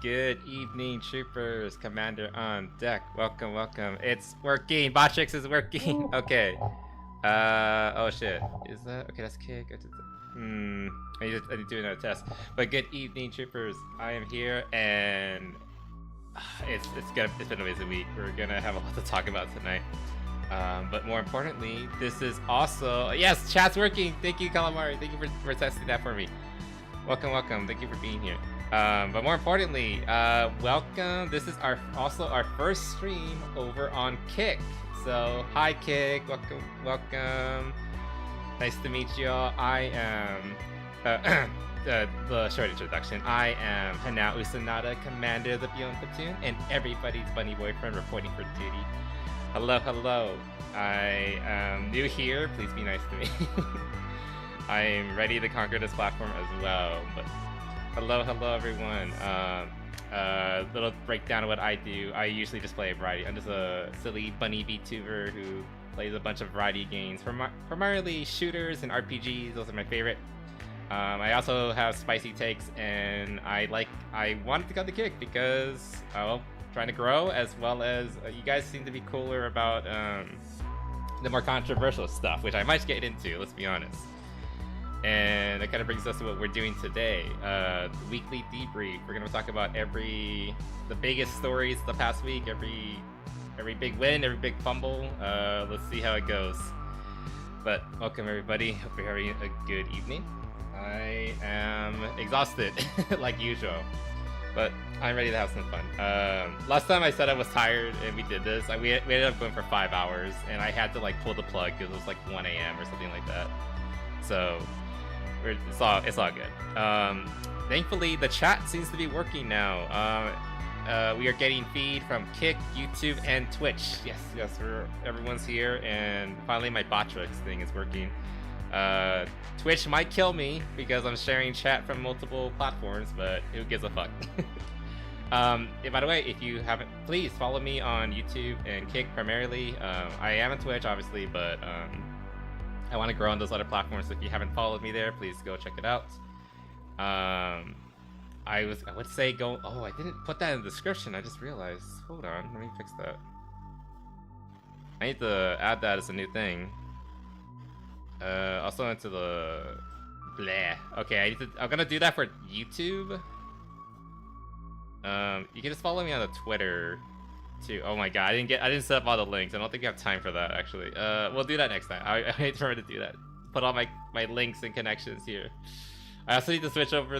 Good evening, troopers. Commander on deck. Welcome, welcome. It's working. Botrix is working. Okay. Oh shit. Is that okay? That's kick. I need to do another test. But good evening, troopers. I am here, and it's been a busy week. We're gonna have a lot to talk about tonight. But more importantly, this is also yes, chat's working. Thank you, Calamari. Thank you for testing that for me. Welcome, welcome. Thank you for being here. But more importantly, welcome. This is also our first stream over on Kick. So hi Kick, welcome, welcome. Nice to meet you all. I am the short introduction. I am Hanao Usanada, commander of the Beyond Platoon, and everybody's bunny boyfriend reporting for duty. Hello, hello. I am new here. Please be nice to me. I am ready to conquer this platform as well. But hello, hello everyone. Little breakdown of what I do. I usually just play a variety. I'm just a silly bunny Vtuber who plays a bunch of variety games, primarily shooters and RPGs. Those are my favorite. I also have spicy takes, and I wanted to come to Kick because well, trying to grow, as well as you guys seem to be cooler about the more controversial stuff, which I might get into. Let's be honest. And that kind of brings us to what we're doing today, the weekly debrief. We're gonna talk about the biggest stories of the past week, every big win, every big fumble. Let's see how it goes. But welcome everybody. Hope you're having a good evening. I am exhausted, like usual, but I'm ready to have some fun. Last time I said I was tired and we did this, we ended up going for 5 hours, and I had to like pull the plug because it was like 1 a.m. or something like that. So it's all good. Thankfully, the chat seems to be working now. We are getting feed from Kick, YouTube, and Twitch. Yes, everyone's here, and finally my Botrix thing is working. Twitch might kill me because I'm sharing chat from multiple platforms, but who gives a fuck? By the way, if you haven't, please follow me on YouTube and Kick primarily. I am on Twitch, obviously, but I want to grow on those other platforms. So if you haven't followed me there, please go check it out. I would say go. Oh, I didn't put that in the description. I just realized. Hold on, let me fix that. I need to add that as a new thing. Also into the blah. Okay, I'm gonna do that for YouTube. You can just follow me on the Twitter too. Oh my god, I didn't set up all the links. I don't think we have time for that actually. We'll do that next time. I need to remember to do that. Put all my links and connections here. I also need to switch over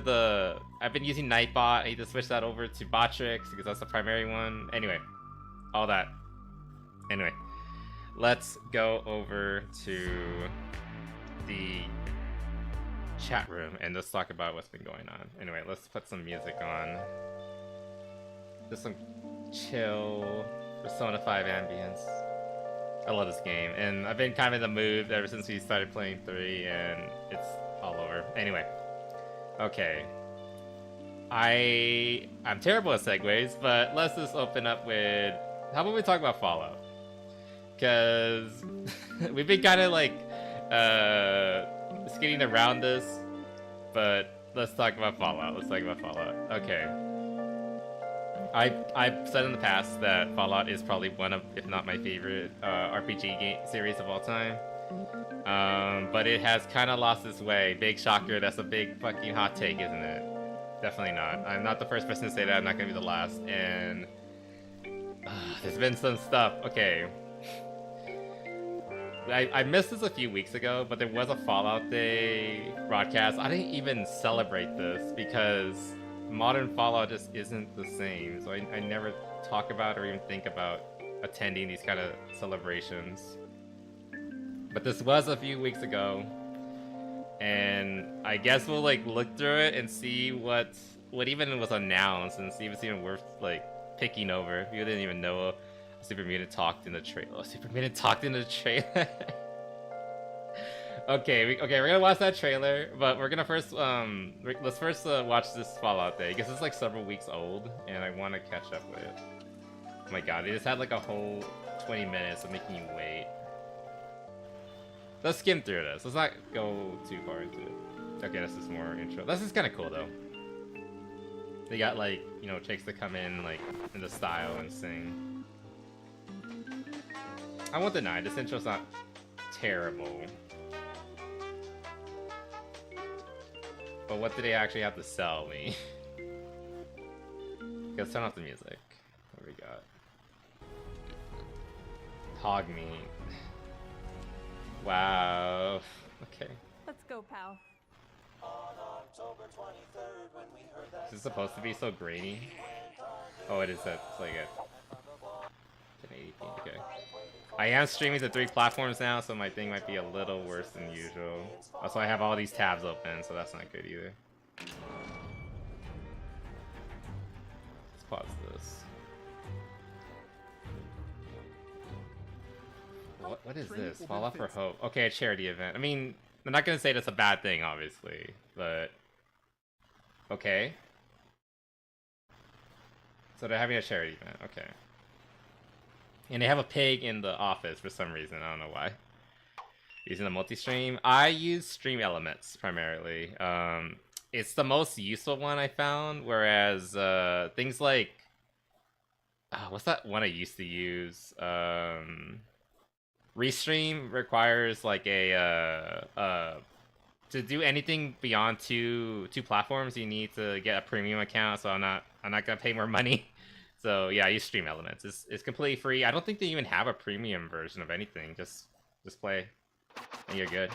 I've been using Nightbot. I need to switch that over to Botrix because that's the primary one. Anyway, all that. Anyway, let's go over to the chat room and let's talk about what's been going on. Anyway, let's put some music on. Just some chill Persona 5 ambience. I love this game, and I've been kind of in the mood ever since we started playing 3, and it's all over. Anyway, okay. I'm terrible at segues, but let's just open up with, how about we talk about Fallout? Because we've been kind of like skating around this, but let's talk about Fallout. Okay. I've said in the past that Fallout is probably one of, if not my favorite, RPG game series of all time. But it has kind of lost its way. Big shocker, that's a big fucking hot take, isn't it? Definitely not. I'm not the first person to say that, I'm not gonna be the last, and there's been some stuff. Okay. I missed this a few weeks ago, but there was a Fallout Day broadcast. I didn't even celebrate this because modern Fallout just isn't the same, so I never talk about or even think about attending these kind of celebrations. But this was a few weeks ago, and I guess we'll like look through it and see what even was announced and see if it's even worth like picking over. You didn't even know Super Mutant talked in the trailer. Super Mutant talked in the trailer. Okay, we're gonna watch that trailer, but we're gonna first let's first watch this Fallout Day because it's like several weeks old, and I want to catch up with it. Oh my god, they just had like a whole 20 minutes of making you wait. Let's skim through this. Let's not go too far into it. Okay, this is more intro. This is kind of cool though. They got like, you know, chicks that come in like in the style and sing. I won't deny, this intro's not terrible. But what do they actually have to sell me? Let's turn off the music. What we got? Hog meat. Wow. Okay. Let's go, pal. Is this supposed to be so grainy? Oh, it is. It's like a 1080p. Okay. I am streaming to 3 platforms now, so my thing might be a little worse than usual. Also, I have all these tabs open, so that's not good either. Let's pause this. What is this? Fall Out for Hope. Okay, a charity event. I mean, I'm not gonna say that's a bad thing, obviously, but okay. So they're having a charity event. Okay. And they have a pig in the office for some reason. I don't know why. Using a multi-stream. I use Stream Elements primarily. It's the most useful one I found. Whereas things like what's that one I used to use? Restream requires like a to do anything beyond two platforms. You need to get a premium account. So I'm not gonna pay more money. So yeah, I use Stream Elements. It's completely free. I don't think they even have a premium version of anything. Just play, and you're good.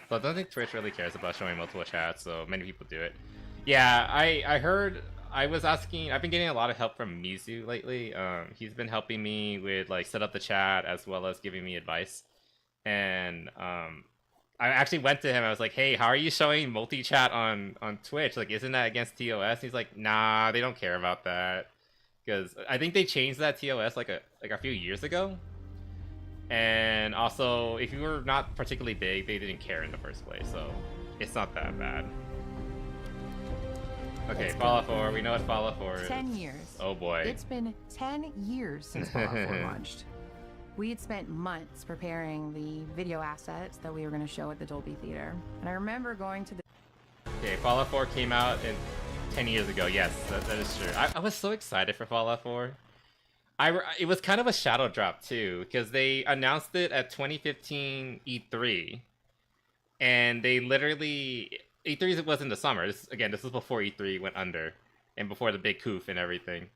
So I don't think Twitch really cares about showing multiple chats, so many people do it. Yeah, I heard. I was asking. I've been getting a lot of help from Mizu lately. He's been helping me with like set up the chat as well as giving me advice. And I actually went to him. I was like, "Hey, how are you showing multi-chat on Twitch? Like, isn't that against TOS?" And he's like, "Nah, they don't care about that." Because I think they changed that TOS like a few years ago. And also, if you were not particularly big, they didn't care in the first place. So it's not that bad. Okay, Fallout 4. We know what Fallout 4 is. 10 years. Oh boy. It's been 10 years since Fallout 4 launched. We had spent months preparing the video assets that we were going to show at the Dolby Theater. And I remember going to the... Okay, Fallout 4 came out 10 years ago. Yes, that is true. I was so excited for Fallout 4. It was kind of a shadow drop too, because they announced it at 2015 E3. And they literally... E3 was in the summer. This was before E3 went under. And before the big coof and everything.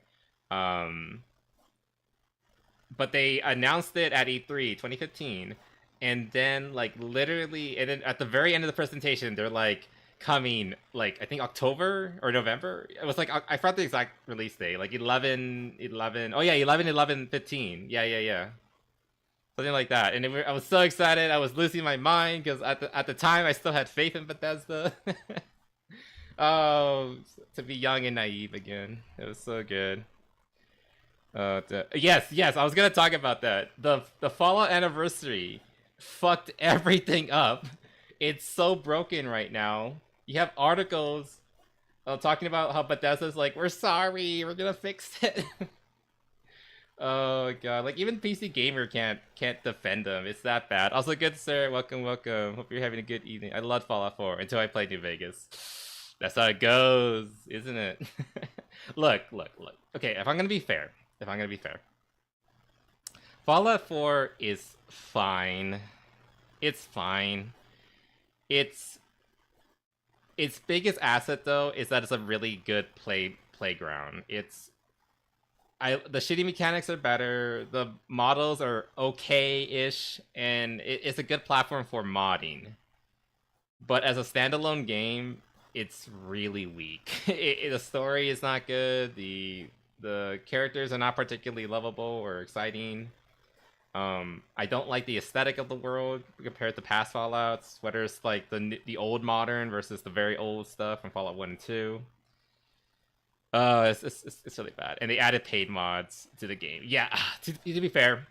But they announced it at E3 2015, and then like literally, and then at the very end of the presentation, they're like coming like I think October or November. It was like I forgot the exact release date, like 11. Oh yeah, 11/11/15. Yeah, something like that. And I was so excited, I was losing my mind because at the time I still had faith in Bethesda. Oh, to be young and naive again, it was so good. Yes, I was gonna talk about that. The Fallout Anniversary fucked everything up. It's so broken right now. You have articles talking about how Bethesda's like, we're sorry, we're gonna fix it. Oh god, like even PC Gamer can't defend them. It's that bad. Also, good sir, welcome. Hope you're having a good evening. I love Fallout 4 until I played New Vegas. That's how it goes, isn't it? Look. Okay, if I'm gonna be fair. Fallout 4 is fine. It's fine. Its biggest asset though is that it's a really good playground. The shitty mechanics are better, the models are okay-ish, and it's a good platform for modding. But as a standalone game, it's really weak. The story is not good, the characters are not particularly lovable or exciting. I don't like the aesthetic of the world compared to past Fallouts, whether it's like the old modern versus the very old stuff from Fallout 1 and 2. It's really bad. And they added paid mods to the game. Yeah, to be fair.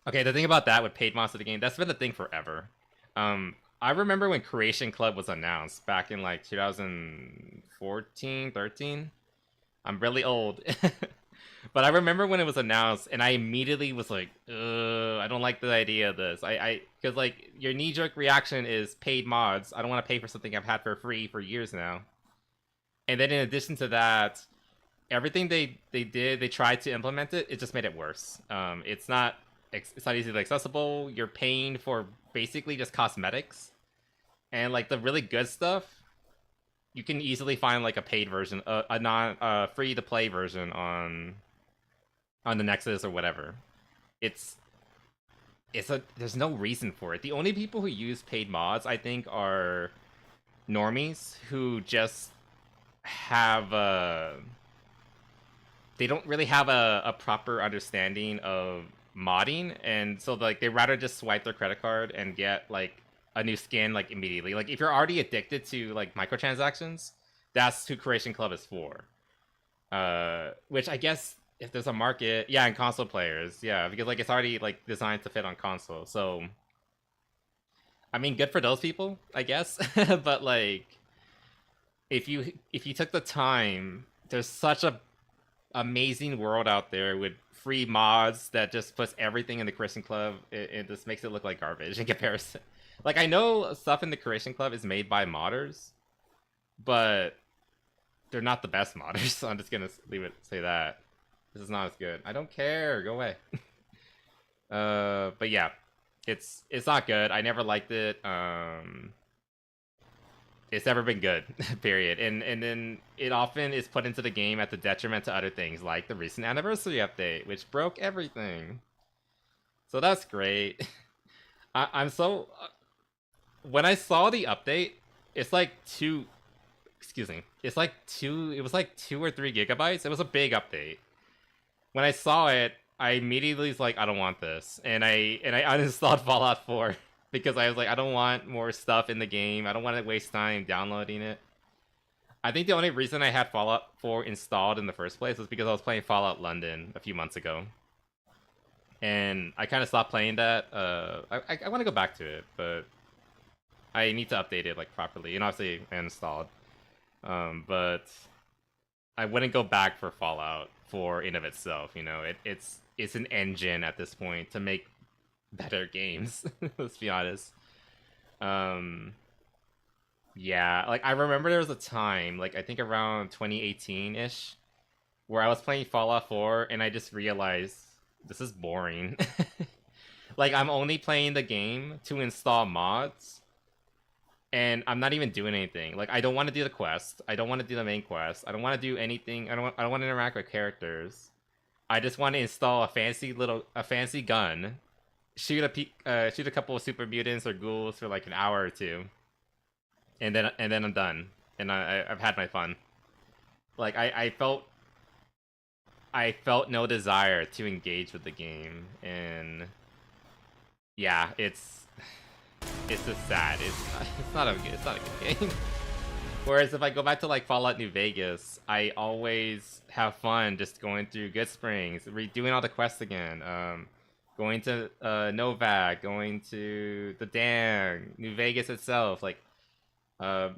Okay, the thing about that with paid mods to the game, that's been the thing forever. I remember when Creation Club was announced back in like 2014, 13. I'm really old. But I remember when it was announced, and I immediately was like, I don't like the idea of this. Because like your knee-jerk reaction is paid mods. I don't want to pay for something I've had for free for years now. And then in addition to that, everything they tried to implement it just made it worse. It's not easily accessible. You're paying for basically just cosmetics, and like the really good stuff, you can easily find like a paid version, a non free to play version on the Nexus or whatever. It's there's no reason for it. The only people who use paid mods, I think, are normies who just have they don't really have a proper understanding of modding, and so like they rather just swipe their credit card and get like a new skin like immediately. Like if you're already addicted to like microtransactions, that's who Creation Club is for. Which I guess if there's a market, yeah, and console players, yeah, because like it's already like designed to fit on console. So I mean, good for those people, I guess. But like if you took the time, there's such a amazing world out there with free mods that just puts everything in the Creation Club. It just makes it look like garbage in comparison. Like I know stuff in the Creation Club is made by modders, but they're not the best modders. So I'm just gonna say that this is not as good. I don't care. Go away. But yeah, it's not good. I never liked it. It's never been good, period. And then it often is put into the game at the detriment to other things, like the recent anniversary update, which broke everything. So that's great. I'm so... when I saw the update, it's like it was like 2 or 3 gigabytes. It was a big update. When I saw it, I immediately was like, I don't want this. And I uninstalled Fallout 4. Because I was like, I don't want more stuff in the game. I don't want to waste time downloading it. I think the only reason I had Fallout 4 installed in the first place was because I was playing Fallout London a few months ago. And I kind of stopped playing that. I want to go back to it, but I need to update it like properly. And obviously I installed. But I wouldn't go back for Fallout 4 in of itself. You know, it's an engine at this point to make better games. Let's be honest. Yeah, like I remember there was a time, like I think around 2018-ish, where I was playing Fallout 4 and I just realized this is boring. Like I'm only playing the game to install mods, and I'm not even doing anything. Like I don't want to do the quest. I don't want to do the main quest. I don't want to do anything. I don't want to interact with characters. I just want to install a fancy gun, shoot a couple of super mutants or ghouls for like an hour or two, and then I'm done. And I've had my fun. Like I felt no desire to engage with the game, and yeah, it's just sad. It's not a good game. Whereas if I go back to like Fallout New Vegas, I always have fun just going through Good Springs, redoing all the quests again. Going to Novak, going to the dam, New Vegas itself, like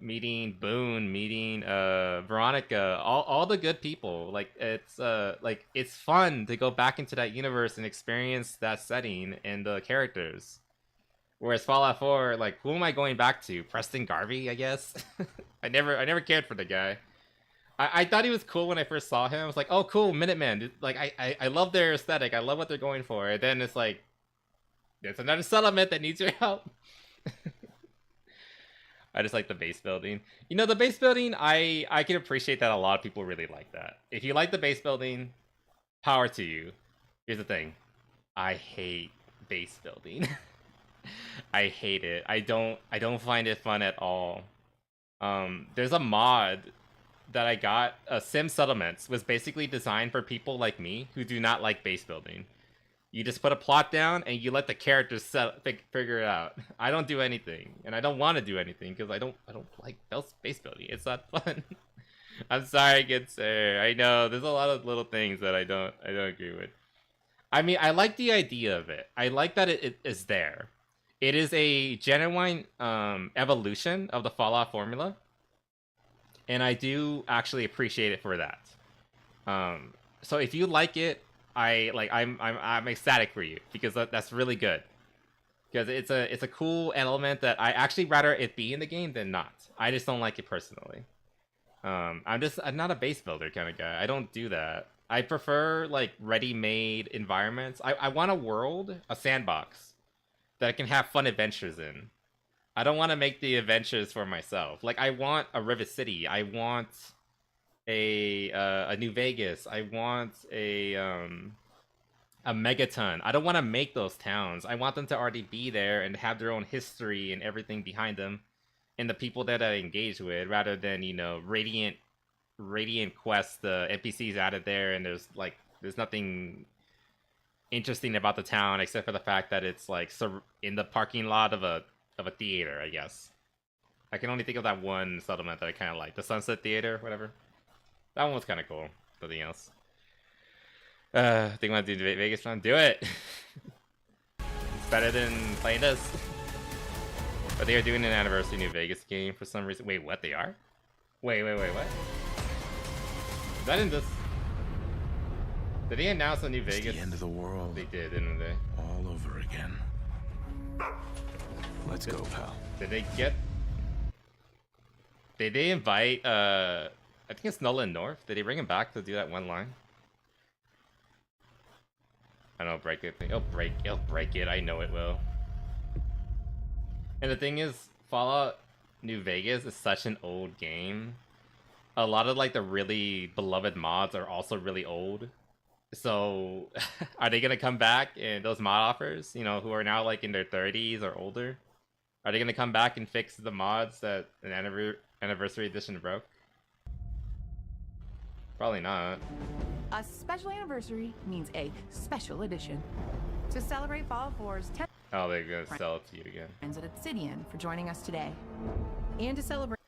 meeting Boone, meeting Veronica, all the good people. Like it's fun to go back into that universe and experience that setting and the characters. Whereas Fallout 4, like, who am I going back to? Preston Garvey, I guess. I never cared for the guy. I thought he was cool when I first saw him. I was like, oh, cool, Minutemen. Like, I love their aesthetic. I love what they're going for. And then it's like, there's another settlement that needs your help. I just like the base building. You know, the base building, I can appreciate that a lot of people really like that. If you like the base building, power to you. Here's the thing. I hate base building. I hate it. I don't find it fun at all. There's a mod that I got, Sim Settlements, was basically designed for people like me who do not like base building. You just put a plot down and you let the characters figure it out. I don't do anything, and I don't want to do anything because I don't like base building. It's not fun. I'm sorry, good sir. I know there's a lot of little things that I don't agree with. I mean, I like the idea of it. I like that it is there. It is a genuine evolution of the Fallout formula, and I do actually appreciate it for that. So if you like it, I'm ecstatic for you, because that's really good. Because it's a cool element that I actually rather it be in the game than not. I just don't like it personally. I'm not a base builder kind of guy. I don't do that. I prefer like ready-made environments. I want a world, a sandbox that I can have fun adventures in. I don't want to make the adventures for myself. Like I want a Rivet City. I want a New Vegas. I want a Megaton. I don't want to make those towns. I want them to already be there and have their own history and everything behind them, and the people that I engage with, rather than, you know, Radiant Quest, the NPCs added there, and there's nothing interesting about the town except for the fact that it's like in the parking lot of a theater, I guess. I can only think of that one settlement that I kind of like, the Sunset Theater, whatever. That one was kind of cool. Nothing else. Think I want to do Vegas run? Do it! It's better than playing this. But they are doing an anniversary New Vegas game for some reason. Wait, what? They are? Wait, what? Is that in this? Did they announce a New Vegas? The end of the world. They did, didn't they? All over again. Let's go, pal. Did they get... Did they invite, I think it's Nolan North? Did they bring him back to do that one line? I don't know, break it. It'll break it. I know it will. And the thing is, Fallout New Vegas is such an old game. A lot of like the really beloved mods are also really old. So, are they gonna come back and those mod offers, you know, who are now like in their 30s or older? Are they gonna come back and fix the mods that an anniversary edition broke? Probably not. A special anniversary means a special edition. To celebrate Fallout 4's 10th Oh, they're gonna sell it to you again. friends at Obsidian for joining us today. And to celebrate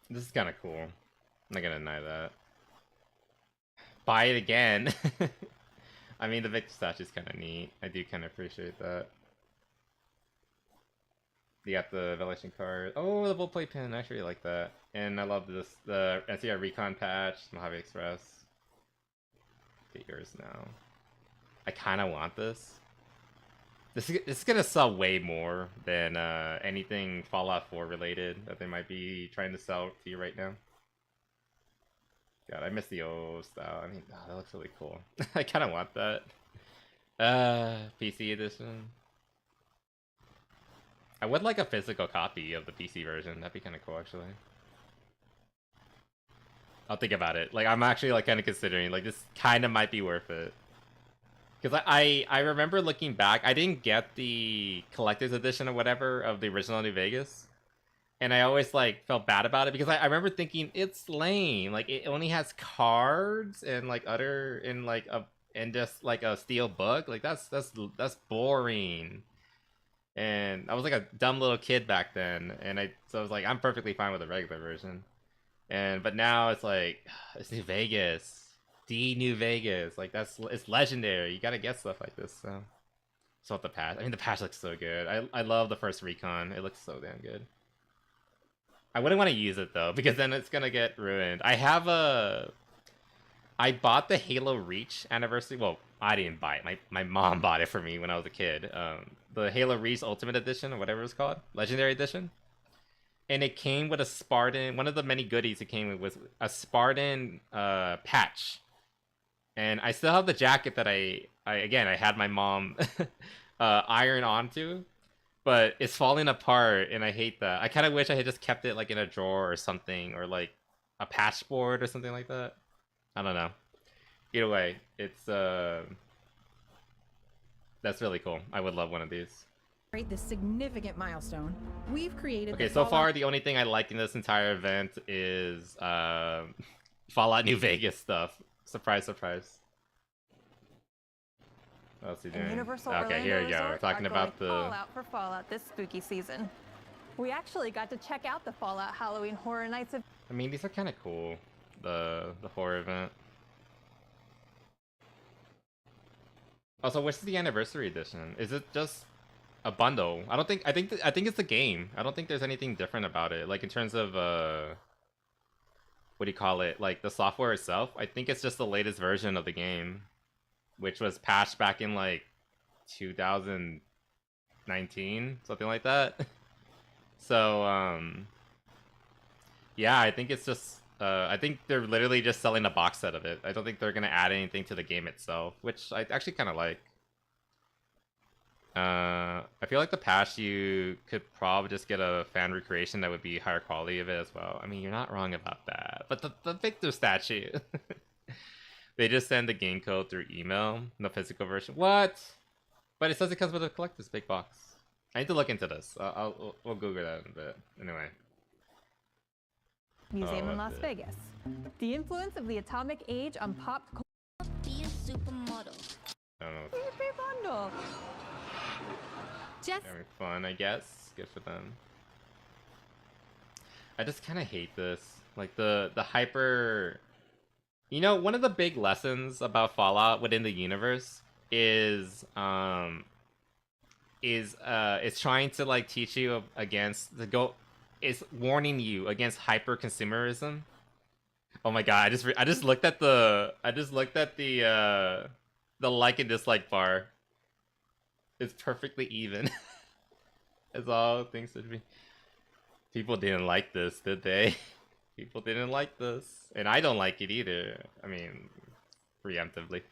This is kind of cool. I'm not gonna deny that. Buy it again. I mean, the Victor statue is kind of neat. I do kind of appreciate that. You got the Revelation card. Oh, the Bull Play pin. I actually like that. And I love this, the NCR Recon patch, Mojave Express. Get yours now. I kind of want this. This is gonna sell way more than anything Fallout 4 related that they might be trying to sell to you right now. God, I miss the old style. I mean, oh, that looks really cool. I kind of want that. PC edition. I would like a physical copy of the PC version. That'd be kind of cool, actually. I'll think about it. Like, I'm actually like kind of considering, like, this kind of might be worth it. Because I remember looking back, I didn't get the collector's edition or whatever of the original New Vegas. And I always, like, felt bad about it because I remember thinking, it's lame. Like, it only has cards and, like, and just, like, a steel book. Like, that's boring. And I was, like, a dumb little kid back then. And so I was like, I'm perfectly fine with the regular version. But now it's like, it's New Vegas. New Vegas. Like, it's legendary. You gotta get stuff like this, so. So with the patch. I mean, the patch looks so good. I love the first Recon. It looks so damn good. I wouldn't want to use it, though, because then it's gonna get ruined. I bought the Halo Reach anniversary. Well, I didn't buy it. My mom bought it for me when I was a kid. The Halo Reach Ultimate Edition, or whatever it's called. Legendary Edition. And it came with a Spartan. One of the many goodies it came with was a Spartan patch. And I still have the jacket that I had my mom iron onto. But it's falling apart, and I hate that. I kind of wish I had just kept it like in a drawer or something, or like a patch board or something like that. I don't know. Either way, it's that's really cool. I would love one of these. this significant milestone, we've created. Okay, so far the only thing I like in this entire event is Fallout New Vegas stuff. Surprise, surprise. What's he doing? Okay, here we go. We're talking about the Fallout for Fallout this spooky season. We actually got to check out the Fallout Halloween Horror Nights. I mean, these are kind of cool. The horror event. Also, what's the anniversary edition? Is it just a bundle? I think it's the game. I don't think there's anything different about it. Like in terms of what do you call it? Like the software itself. I think it's just the latest version of the game, which was patched back in like 2019, something like that. So Yeah, I think it's just I think they're literally just selling a box set of it. I don't think they're gonna add anything to the game itself, which I actually kind of like. I feel like the patch you could probably just get a fan recreation that would be higher quality of it as well. I mean, you're not wrong about that. But the Victor statue, they just send the game code through email, no physical version. What? But it says it comes with a collector's big box. I need to look into this. We'll Google that in a bit. Anyway. Museum in Las that's it. Vegas. The influence of the atomic age on pop culture. Be a supermodel. I don't know. Free bundle. Just Having fun, I guess. Good for them. I just kind of hate this. Like the hyper. You know, one of the big lessons about Fallout within the universe is it's trying to like teach you against the go. It's warning you against hyper consumerism. Oh my god! I just looked at the like and dislike bar. It's perfectly even. As all things should be. People didn't like this, did they? People didn't like this, and I don't like it either. I mean, preemptively.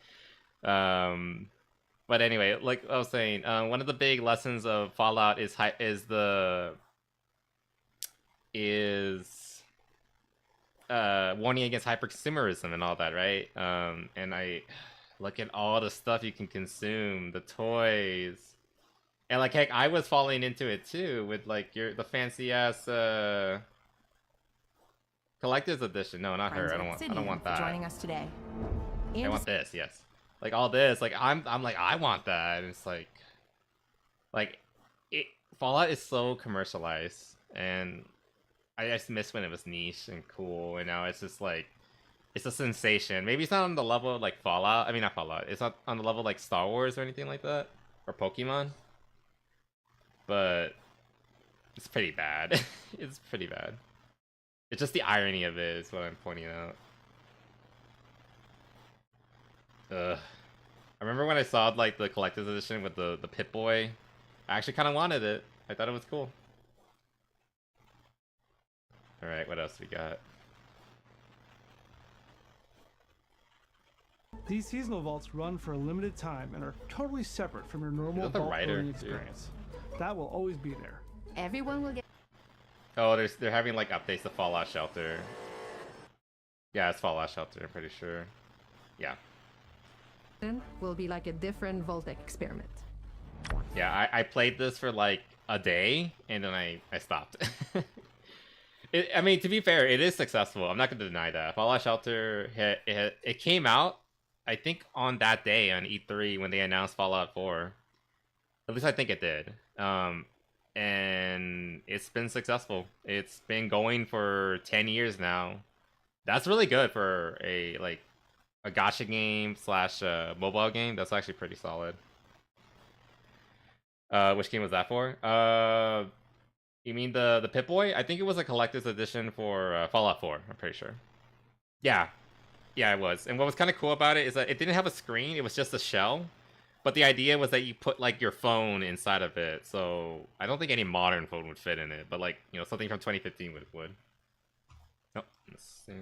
But anyway, like I was saying, one of the big lessons of Fallout is warning against hyperconsumerism and all that, right? And I look at all the stuff you can consume, the toys, and like heck, I was falling into it too with like the fancy ass collector's edition. No, not her. I don't want that. Joining us today. I want this. Yes, like all this. Like I'm like I want that. And it's like it. Fallout is so commercialized, and I just miss when it was niche and cool, and now it's just like it's a sensation. Maybe it's not on the level of like Fallout. I mean, not Fallout. It's not on the level of, like Star Wars or anything like that, or Pokemon. But it's pretty bad. It's pretty bad. It's just the irony of it is what I'm pointing out. I remember when I saw like the collector's edition with the Pip-Boy. I actually kind of wanted it. I thought it was cool. All right, what else we got? These seasonal vaults run for a limited time and are totally separate from your normal the vault writer, loading dude? experience. That will always be there. Everyone will get. Oh, they're having like updates to Fallout Shelter. Yeah, it's Fallout Shelter. I'm pretty sure. Yeah. Will be like a different vault experiment. Yeah, I played this for like a day and then I stopped. I mean, to be fair, it is successful. I'm not going to deny that. Fallout Shelter, it came out, I think, on that day on E3 when they announced Fallout 4. At least I think it did. And it's been successful. It's been going for 10 years now. That's really good for a gacha game slash mobile game. That's actually pretty solid. Which game was that for? You mean the Pip-Boy? I think it was a collector's edition for Fallout 4. I'm pretty sure. Yeah, it was. And what was kind of cool about it is that it didn't have a screen. It was just a shell. But the idea was that you put like your phone inside of it. So I don't think any modern phone would fit in it. But like, you know, something from 2015 would. Oh, let's see.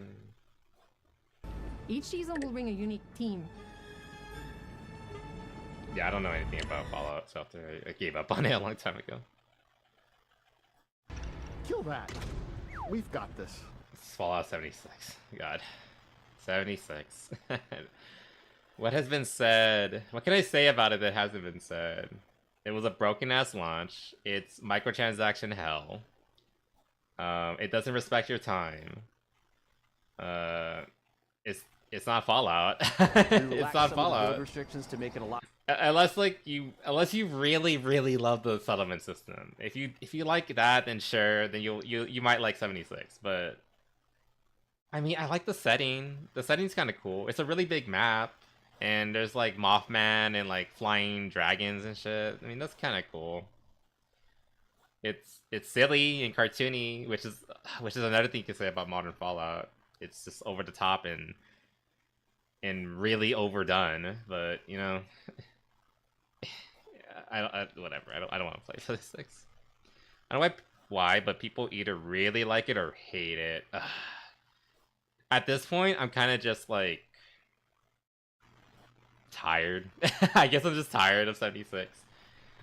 Each season will bring a unique theme. Yeah, I don't know anything about Fallout Shelter. I gave up on it a long time ago. Kill that. We've got this. It's Fallout 76. God. 76. What has been said? What can I say about it that hasn't been said? It was a broken-ass launch. It's microtransaction hell. It doesn't respect your time. It's not Fallout. It's not Fallout. Restrictions to make it a lot. Unless you really love the settlement system. If you like that, then sure, then you might like 76. But I mean, I like the setting. The setting's kind of cool. It's a really big map, and there's like Mothman and like flying dragons and shit. I mean, that's kind of cool. It's silly and cartoony, which is another thing you can say about modern Fallout. It's just over the top and really overdone. But you know. whatever. I don't want to play 76. I don't know why why, but people either really like it or hate it. Ugh. At this point, I'm kind of just like tired. I guess I'm just tired of 76.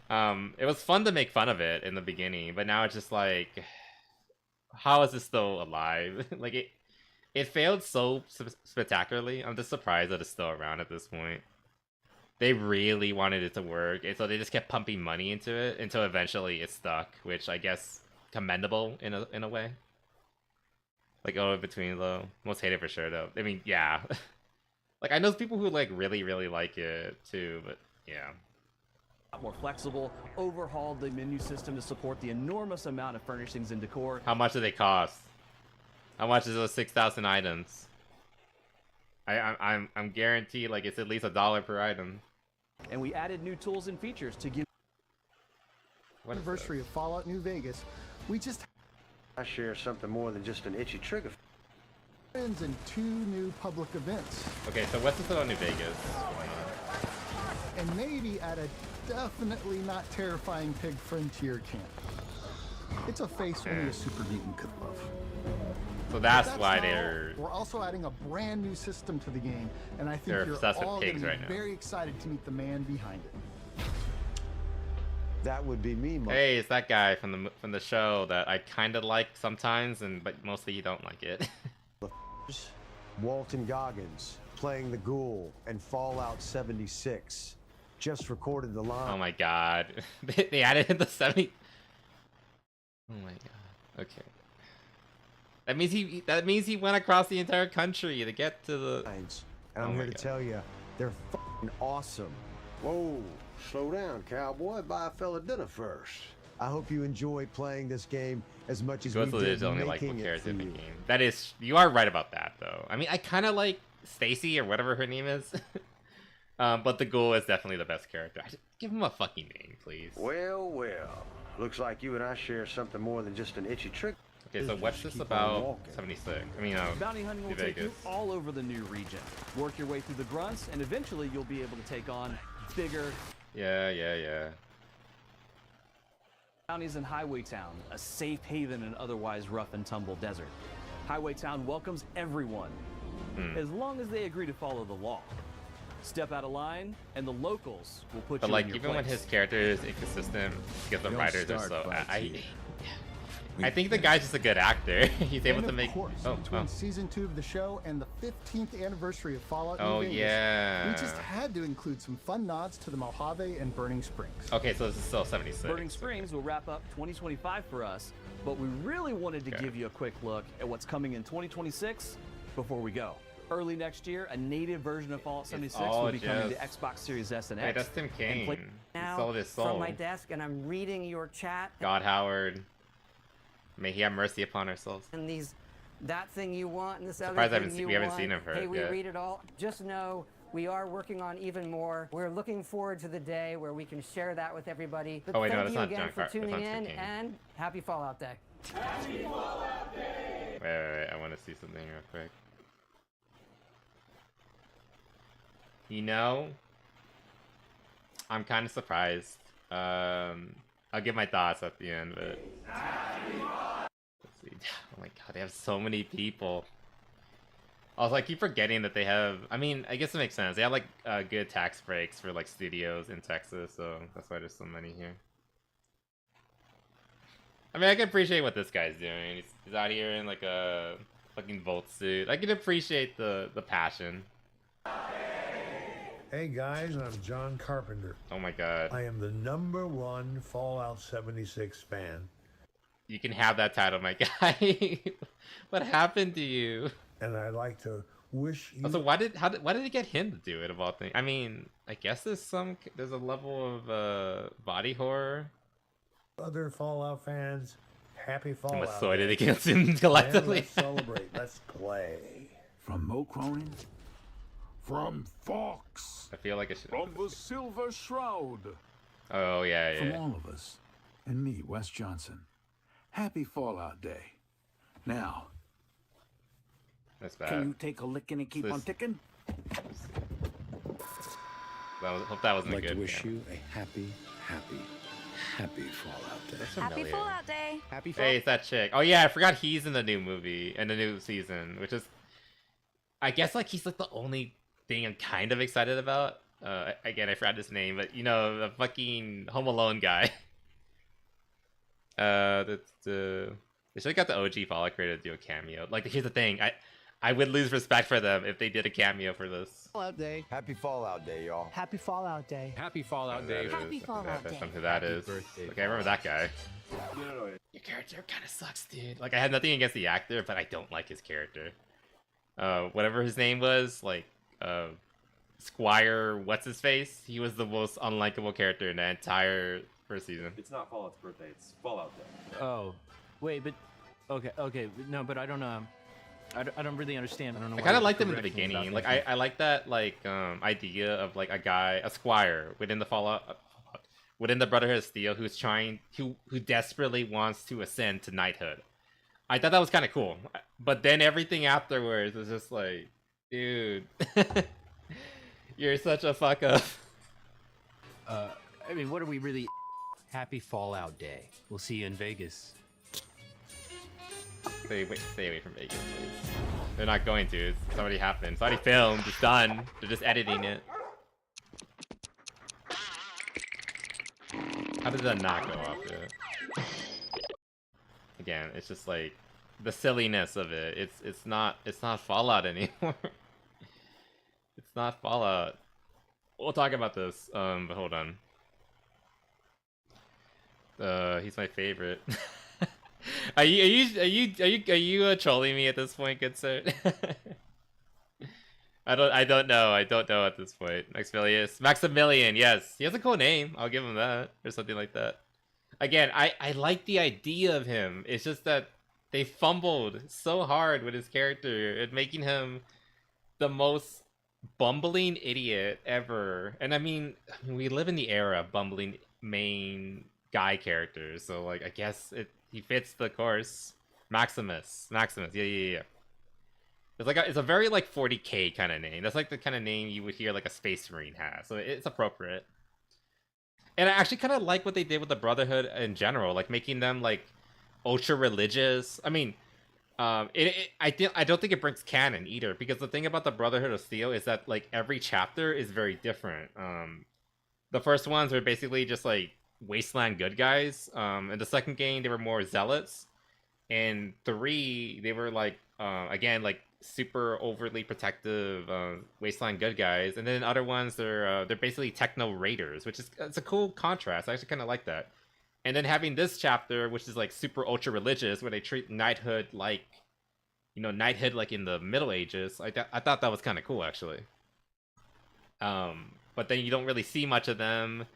It was fun to make fun of it in the beginning, but now it's just like, how is it still alive? Like it failed so spectacularly. I'm just surprised that it's still around at this point. They really wanted it to work, and so they just kept pumping money into it until eventually it stuck, which I guess commendable in a way. Like, oh, in between though, most hated for sure though. I mean, yeah, like I know people who like really like it too, but yeah. More flexible, overhauled the menu system to support the enormous amount of furnishings and decor. How much do they cost? How much is those 6,000 items? I'm guaranteed like it's at least $1 per item. And we added new tools and features to give Anniversary of Fallout New Vegas. We just I share something more than just an itchy trigger. friends and 2 new public events. Okay, so what's this about New Vegas? And maybe at a definitely not terrifying pig frontier camp. It's a face only a super mutant could love. So But that's not why all. they're We're also adding a brand new system to the game, and I think They're you're obsessed with all going pigs to be right now. very excited to meet the man behind it. That would be me, Hey, it's that guy from the show that I kind of like sometimes, but mostly you don't like it. Walton Goggins playing the Ghoul and Fallout 76. Just recorded the line. Oh my god, they added in the 70. Oh my god. Okay. That means he went across the entire country to get to the. And Oh I'm my here to God. tell you, they're f***ing awesome. Whoa, slow down, cowboy. Buy a fella dinner first. I hope you enjoy playing this game as much as we Ghostly did is only like making what it character for in the you. game. That is, you are right about that though. I mean, I kind of like Stacy or whatever her name is, but the Ghoul is definitely the best character. Give him a fucking name, please. Well. Looks like you and I share something more than just an itchy trick. Okay, so what's this Keep on about? walking. 76. I mean, bounty hunting will New take you Vegas. all over the new region. Work your way through the grunts, and eventually you'll be able to take on bigger Yeah. bounties in Highway Town, a safe haven in otherwise rough and tumble desert. Highway Town welcomes everyone, as long as they agree to follow the law. Step out of line, and the locals will put But you like, in your even when place. his character is inconsistent, because the Don't writers are start so. fights here. I think the guy's just a good actor. He's able And to of make. course, Oh, between season 2 of the show and the 15th anniversary of Fallout New Oh, Vegas, yeah. we just had to include some fun nods to the Mojave and Burning Springs. Okay, so this is still 76. Burning Springs will wrap up 2025 for us, but we really wanted to Okay. give you a quick look at what's coming in 2026 before we go. Early next year, a native version of Fallout 76 all will be coming to just- Xbox Series S and Wait, X. that's Tim Kaine. He Now, sold his soul. from my desk, and I'm reading your chat God Howard. May he have mercy upon our souls. and these, that thing you want and this Surprised other I thing you we haven't want. seen him for Hey, it we yet. read it all. Just know we are working on even more. We're looking forward to the day where we can share that with everybody. But Oh, wait, no, thank that's you not again John for Car- that's tuning not in, Tim Kaine. and happy Fallout Day. Wait. I want to see something real quick. You know, I'm kind of surprised. I'll give my thoughts at the end, but let's see. Oh my god, they have so many people. Also, I keep forgetting that they have. I mean, I guess it makes sense. They have like good tax breaks for like studios in Texas, so that's why there's so many here. I mean, I can appreciate what this guy's doing. He's out here in like a fucking Volt suit. I can appreciate the passion. Hey guys, I'm John Carpenter. Oh my god. I am the #1 Fallout 76 fan. You can have that title, my guy. What happened to you? And I'd like to wish you... Also, why did it get him to do it of all things? I mean, I guess there's a level of body horror. other Fallout fans, happy Fallout. I'm assorted Day. against him And collectively. let's celebrate. Let's play. From Mo Cronin? From Fox? I feel like I should. From the Silver Shroud? Oh yeah. From all of us. And me, Wes Johnson. Happy Fallout Day. Now, That's bad. can you take a licking and keep This- on ticking? Hope that wasn't I'd like good. to wish yeah. you a happy Happy Fallout Day. That's Happy familiar. Fallout Day. Happy Hey, it's that chick. Oh yeah, I forgot he's in the new movie and the new season, which is, I guess like he's like the only thing I'm kind of excited about. Again, I forgot his name, but you know, the fucking Home Alone guy. That's the they should have got the OG Fallout creator to do a cameo. Like, here's the thing, I would lose respect for them if they did a cameo for this. Fallout Day. Happy Fallout Day, y'all. Happy Fallout Day. Happy Fallout Day. Day. Happy Fallout Day. Who that is? birthday, Okay, I remember that guy. Your character kind of sucks, dude. Like, I had nothing against the actor, but I don't like his character. Whatever his name was, like, Squire, what's his face? He was the most unlikable character in the entire first season. It's not Fallout's birthday, it's Fallout Day. Oh, wait, but okay, no, but I don't I don't really understand. I don't know. I kind of liked him in the beginning. Like, I like that, like, idea of, like, a Squire within the within the Brotherhood of Steel who's who desperately wants to ascend to knighthood. I thought that was kind of cool. But then everything afterwards is just like, dude, you're such a fuck up. I mean, what are we really? Happy Fallout Day. We'll see you in Vegas. Stay away from Vegas, please. They're not going to. It's already happened. It's already filmed. It's done. They're just editing it. How did that not go off yet? Again, it's just like the silliness of it. It's not Fallout anymore. It's not Fallout. We'll talk about this. But hold on. He's my favorite. Are you trolling me at this point, good sir? I don't know at this point. Maximilian, yes, he has a cool name. I'll give him that, or something like that. Again, I like the idea of him. It's just that they fumbled so hard with his character and making him the most bumbling idiot ever. And I mean, we live in the era of bumbling main guy characters, so like I guess he fits the course. Maximus, yeah. It's a very like 40k kind of name. That's like the kind of name you would hear like a space marine has, so it's appropriate. And I actually kind of like what they did with the Brotherhood in general, like making them like ultra religious. I mean, I don't think it breaks canon either, because the thing about the Brotherhood of Steel is that like every chapter is very different. The first ones were basically just like wasteland good guys. In the second game, they were more zealots. And 3, they were like again like super overly protective wasteland good guys. And then other ones, they're basically techno raiders, which is it's a cool contrast. I actually kind of like that. And then having this chapter, which is like super ultra religious, where they treat knighthood like, you know, knighthood like in the Middle Ages. I thought that was kind of cool actually. But then you don't really see much of them.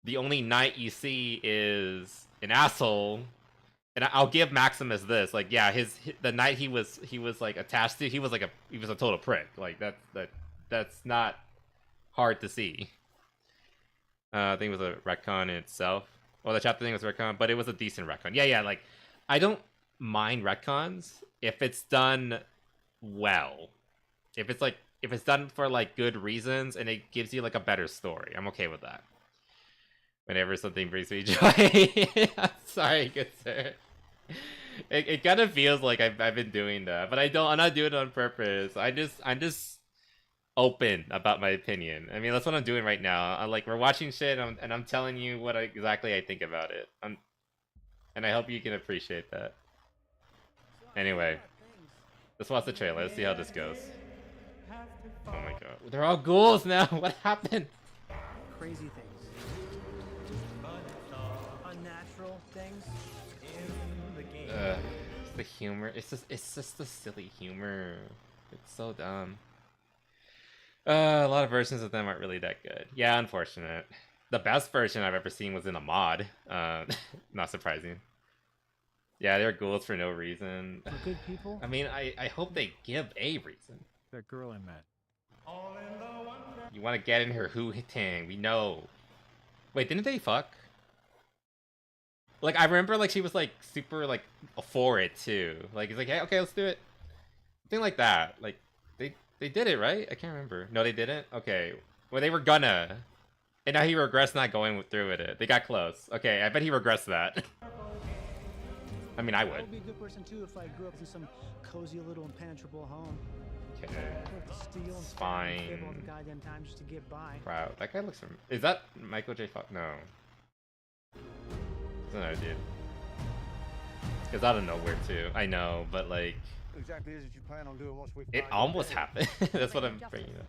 The only knight you see is an asshole. And I'll give Maximus this, like, yeah, the knight he was like attached to, he was a total prick. Like that's not hard to see. I think it was a retcon in itself. Well, the chapter thing was a retcon, but it was a decent retcon. Yeah, like I don't mind retcons if it's done well. If it's done for like good reasons and it gives you like a better story, I'm okay with that. Whenever something brings me joy. I'm sorry, good sir. It kind of feels like I've been doing that, but I'm not doing it on purpose. I'm just open about my opinion. I mean, that's what I'm doing right now. We're watching shit, and I'm telling you what exactly I think about it. And I hope you can appreciate that. Anyway, let's watch the trailer. Let's see how this goes. Oh my god, they're all ghouls now. What happened? Crazy things. Unnatural things. It's the humor. It's just the silly humor. It's so dumb. A lot of versions of them aren't really that good. Yeah, unfortunate. The best version I've ever seen was in a mod. Not surprising. Yeah, they're ghouls for no reason. For good people? I mean, I hope they give a reason. That girl I met. You want to get in her hoo-tang, we know. Wait, didn't they fuck? Like, I remember, like, she was, like, super, like, for it, too. Like, it's like, hey, okay, let's do it. Thing like that. Like, they did it, right? I can't remember. No, they didn't? Okay. Well, they were gonna. And now he regrets not going through with it. They got close. Okay, I bet he regrets that. I mean, I would. I would be a good person too if I grew up in some cozy little impenetrable home. Okay. Steal and Fine. steal all the goddamn time just to get by. Wow, that guy looks from. Is that Michael J. Fox? No. It's another dude. It's out of nowhere too. I know, but like. Exactly as you plan on doing once we. It almost happened. That's what I'm bringing up.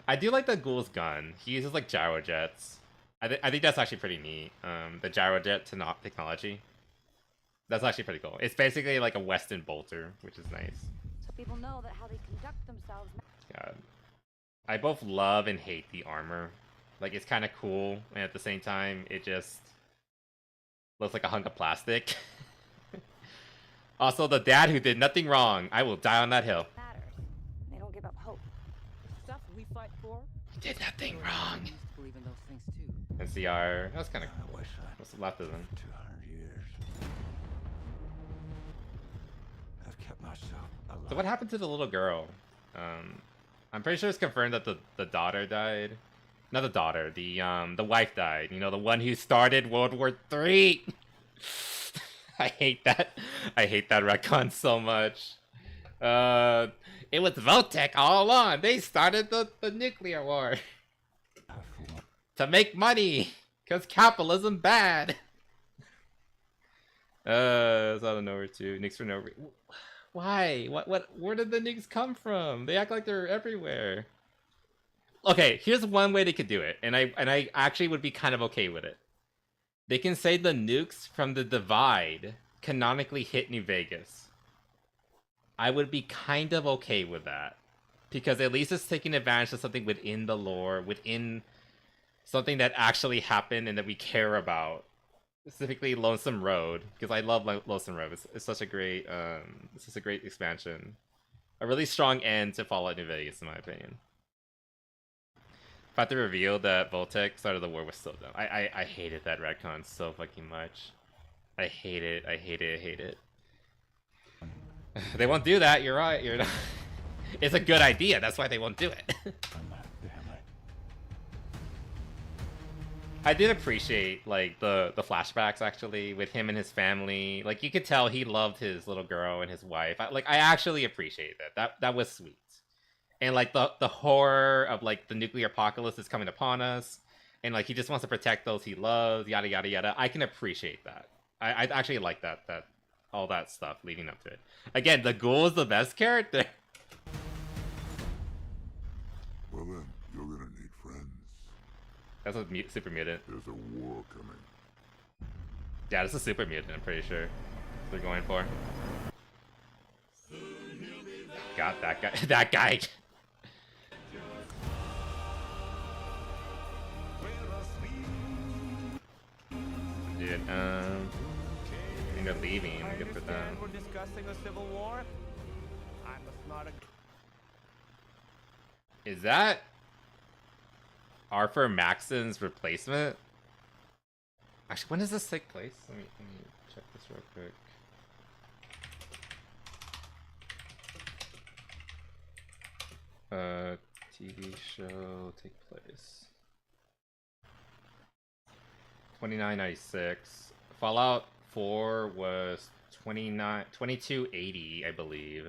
I do like the ghoul's gun. He uses like gyro jets. I think that's actually pretty neat. The gyro jet technology. That's actually pretty cool. It's basically like a Weston bolter, which is nice. So people know that how they conduct themselves. God. I both love and hate the armor. Like, it's kind of cool, and at the same time, it just looks like a hunk of plastic. Also, the dad who did nothing wrong. I will die on that hill. Matters. They don't give up hope. Stuff we fight for. He did nothing wrong. Believe in those things too. NCR. That was kind of cool. What's left of them? 200 years. I've kept myself alive. So what happened to the little girl? I'm pretty sure it's confirmed that the daughter died. Not the daughter, the wife died. You know, the one who started World War III. I hate that. I hate that retcon so much. It was Votech all along. They started the nuclear war to make money, cause capitalism bad. It's out of nowhere too. Nukes for no reason. Why? What? Where did the nukes come from? They act like they're everywhere. Okay, here's one way they could do it, and I actually would be kind of okay with it. They can say the nukes from the Divide canonically hit New Vegas. I would be kind of okay with that, because at least it's taking advantage of something within the lore, within something that actually happened and that we care about. Specifically, Lonesome Road, because I love Lonesome Road. It's such a great, expansion, a really strong end to Fallout New Vegas, in my opinion. If I had to reveal that Voltec started the war was still dumb. I hated that retcon so fucking much. I hate it. I hate it. I hate it. They won't do that. You're right. You're not. It's a good idea. That's why they won't do it. I did appreciate like the flashbacks actually with him and his family. Like you could tell he loved his little girl and his wife. I actually appreciate that. That was sweet. And like the horror of like the nuclear apocalypse is coming upon us, and like he just wants to protect those he loves, yada yada yada. I can appreciate that. I actually like that all that stuff leading up to it. Again, the ghoul is the best character. Well then, you're gonna need friends. That's a super mutant. There's a war coming. Yeah, this is super mutant, I'm pretty sure. They're going for. God, that guy. That guy. Dude, and they're leaving. Good for them. We're discussing a civil war. I'm a smart. Is that Arthur Maxon's replacement? Actually, when does this take place? Let me check this real quick. TV show take place 2996. Fallout 4 was 2280, I believe.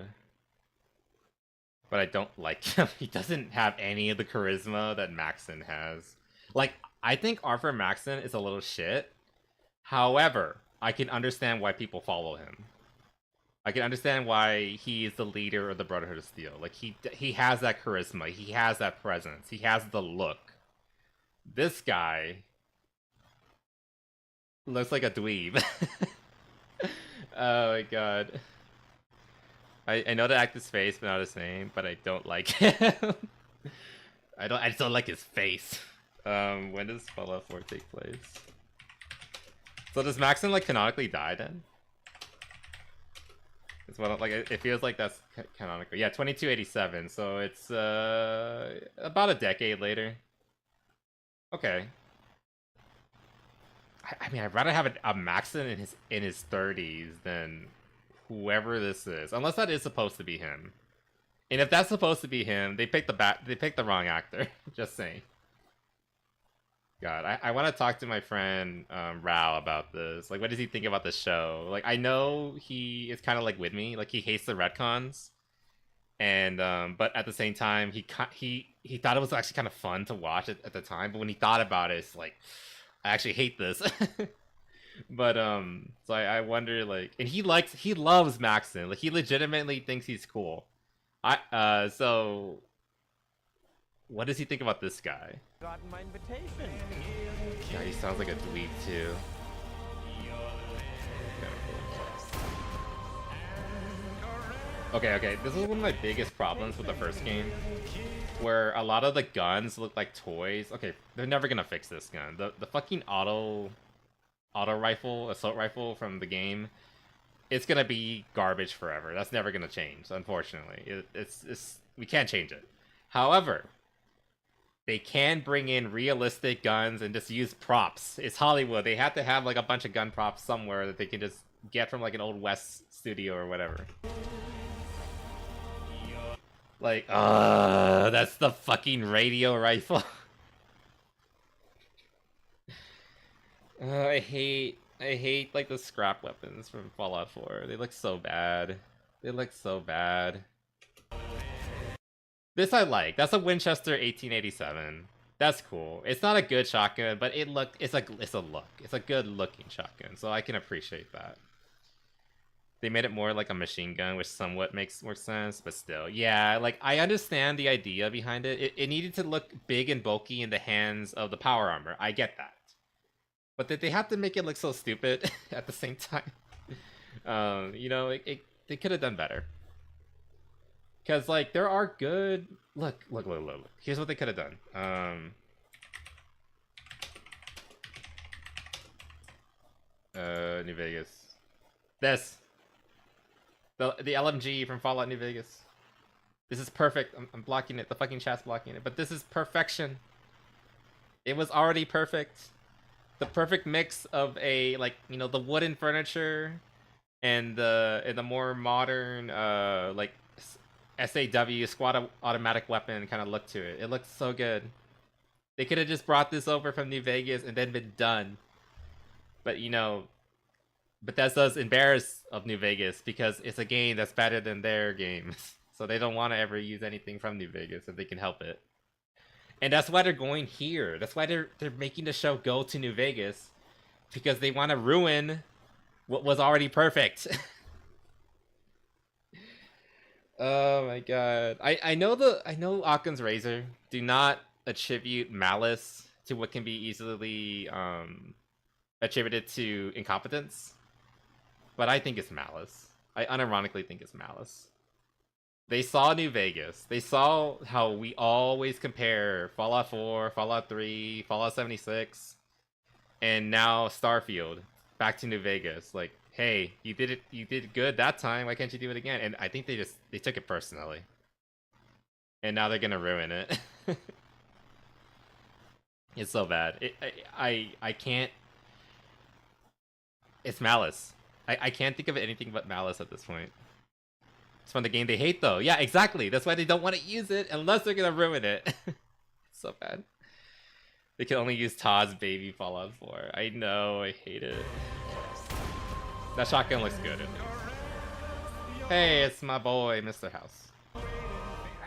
But I don't like him. He doesn't have any of the charisma that Maxon has. Like, I think Arthur Maxon is a little shit. However, I can understand why people follow him. I can understand why he is the leader of the Brotherhood of Steel. Like, he has that charisma. He has that presence. He has the look. This guy looks like a dweeb. Oh my god. I know the actor's face, but not his name, but I don't like him. I just don't like his face. When does Fallout 4 take place? So does Maxon like canonically die then? It's what like it feels like that's canonical. Yeah, 2287. So it's about a decade later. Okay. I mean, I'd rather have a Maxon in his 30s than whoever this is, unless that is supposed to be him. And if that's supposed to be him, they picked the wrong actor. Just saying. God, I want to talk to my friend Rao about this. Like, what does he think about the show? Like, I know he is kind of like with me. Like, he hates the retcons, and but at the same time, he thought it was actually kind of fun to watch it at the time. But when he thought about it, it's like, I actually hate this. But so I wonder, like, and he loves Maxon. Like, he legitimately thinks he's cool. So what does he think about this guy? Got my invitation. Yeah, he sounds like a dweeb too. Okay, this is one of my biggest problems with the first game, where a lot of the guns look like toys. Okay, they're never gonna fix this gun. The fucking auto rifle, assault rifle from the game, it's gonna be garbage forever. That's never gonna change, unfortunately. It's we can't change it. However, they can bring in realistic guns and just use props. It's Hollywood. They have to have like a bunch of gun props somewhere that they can just get from like an old West studio or whatever. Like, that's the fucking radio rifle. I hate like the scrap weapons from Fallout 4. They look so bad. They look so bad. This I like. That's a Winchester 1887. That's cool. It's not a good shotgun, but it's a look. It's a good looking shotgun, so I can appreciate that. They made it more like a machine gun, which somewhat makes more sense, but still. Yeah, like, I understand the idea behind it. It needed to look big and bulky in the hands of the power armor. I get that. But did they have to make it look so stupid at the same time? You know, they could have done better. Because, like, there are good... Look. Here's what they could have done. New Vegas. This. The LMG from Fallout New Vegas. This is perfect. I'm blocking it. The fucking chat's blocking it. But this is perfection. It was already perfect. The perfect mix of a, like, you know, the wooden furniture and the more modern, like, SAW, squad automatic weapon kind of look to it. It looks so good. They could have just brought this over from New Vegas and then been done. But, you know, Bethesda's embarrassed of New Vegas because it's a game that's better than their games. So they don't want to ever use anything from New Vegas if they can help it. And that's why they're going here. That's why they're making the show go to New Vegas. Because they want to ruin what was already perfect. Oh my god. I know Occam's razor do not attribute malice to what can be easily attributed to incompetence. But I think it's malice. I unironically think it's malice. They saw New Vegas. They saw how we always compare Fallout 4, Fallout 3, Fallout 76, and now Starfield back to New Vegas. Like, hey, you did it good that time. Why can't you do it again? And I think they took it personally. And now they're gonna ruin it. It's so bad. I can't. It's malice. I can't think of anything but malice at this point. It's from the game they hate, though. Yeah, exactly. That's why they don't want to use it unless they're gonna ruin it. It's so bad. They can only use Todd's baby Fallout 4. I know. I hate it. That shotgun looks good. Hey, it's my boy, Mr. House. We're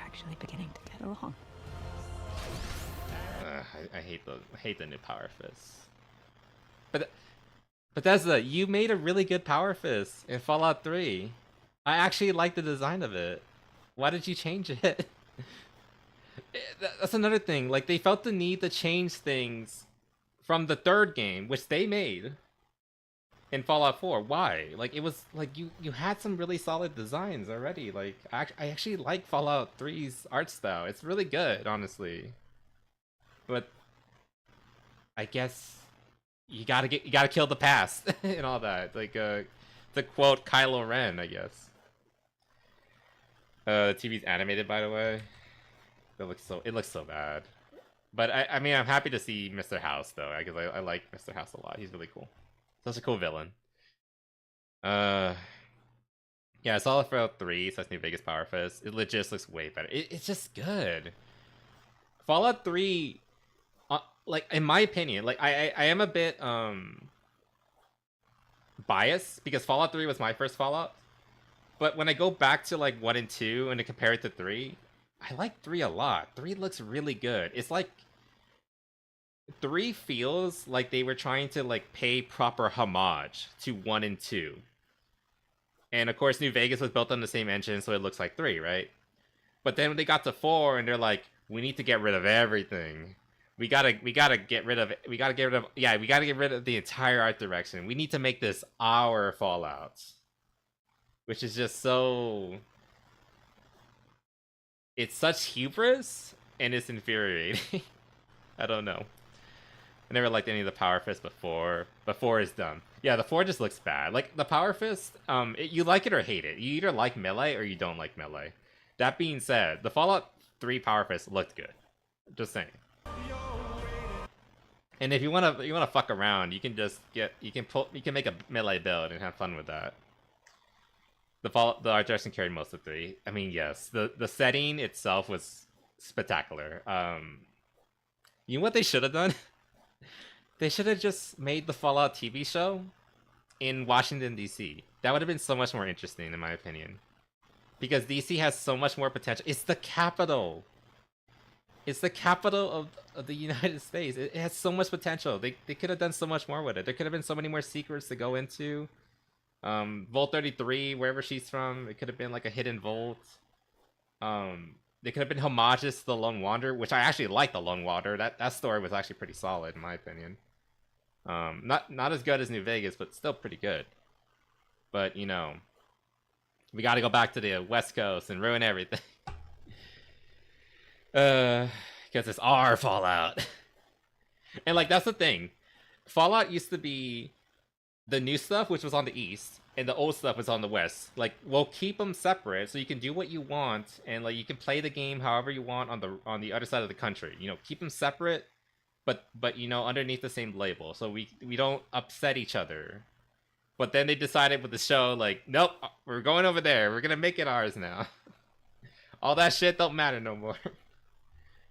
actually beginning to get along. I hate the new Power Fist. But Bethesda, you made a really good Power Fist in Fallout 3. I actually like the design of it. Why did you change it? That's another thing. Like, they felt the need to change things from the third game, which they made in Fallout 4. Why? Like, it was like you had some really solid designs already. Like, I actually like Fallout 3's art style. It's really good, honestly. But I guess you gotta kill the past and all that. Like, to quote Kylo Ren, I guess. The TV's animated, by the way. It looks so bad. But I mean, I'm happy to see Mr. House though, because I like Mr. House a lot. He's really cool. Such a cool villain. Yeah, I saw it for 3, so that's New Vegas Power Fist. It legit looks way better. It's just good. Fallout 3, like in my opinion, like I am a bit biased because Fallout 3 was my first Fallout. But when I go back to like 1 and 2 and to compare it to 3, I like 3 a lot. 3 looks really good. It's like 3 feels like they were trying to like pay proper homage to 1 and 2. And of course New Vegas was built on the same engine, so it looks like 3, right? But then when they got to 4 and they're like, we need to get rid of everything. We gotta get rid of the entire art direction. We need to make this our Fallout. Which is just so... It's such hubris, and it's infuriating. I don't know. I never liked any of the Power Fist before. But 4 is dumb. Yeah, the 4 just looks bad. Like, the Power Fist, you like it or hate it. You either like melee or you don't like melee. That being said, the Fallout 3 Power Fist looked good. Just saying. And if you wanna fuck around, you can just you can make a melee build and have fun with that. The art direction carried most of 3. I mean, yes, the setting itself was spectacular. You know what they should have done? They should have just made the Fallout TV show in Washington, D.C. That would have been so much more interesting, in my opinion. Because D.C. has so much more potential. It's the capital. It's the capital of the United States. It has so much potential. They could have done so much more with it. There could have been so many more secrets to go into. Vault 33, wherever she's from, it could have been like a hidden vault. They could have been homages to the Lone Wanderer, which I actually like the Lone Wanderer. That story was actually pretty solid in my opinion. Not as good as New Vegas, but still pretty good. But you know, we got to go back to the West Coast and ruin everything. Because it's our Fallout. And like that's the thing, Fallout used to be the new stuff, which was on the east, and the old stuff was on the west. Like, we'll keep them separate so you can do what you want, and like you can play the game however you want on the other side of the country. You know, keep them separate, but you know, underneath the same label, so we don't upset each other. But then they decided with the show, like, nope, we're going over there. We're gonna make it ours now. All that shit don't matter no more.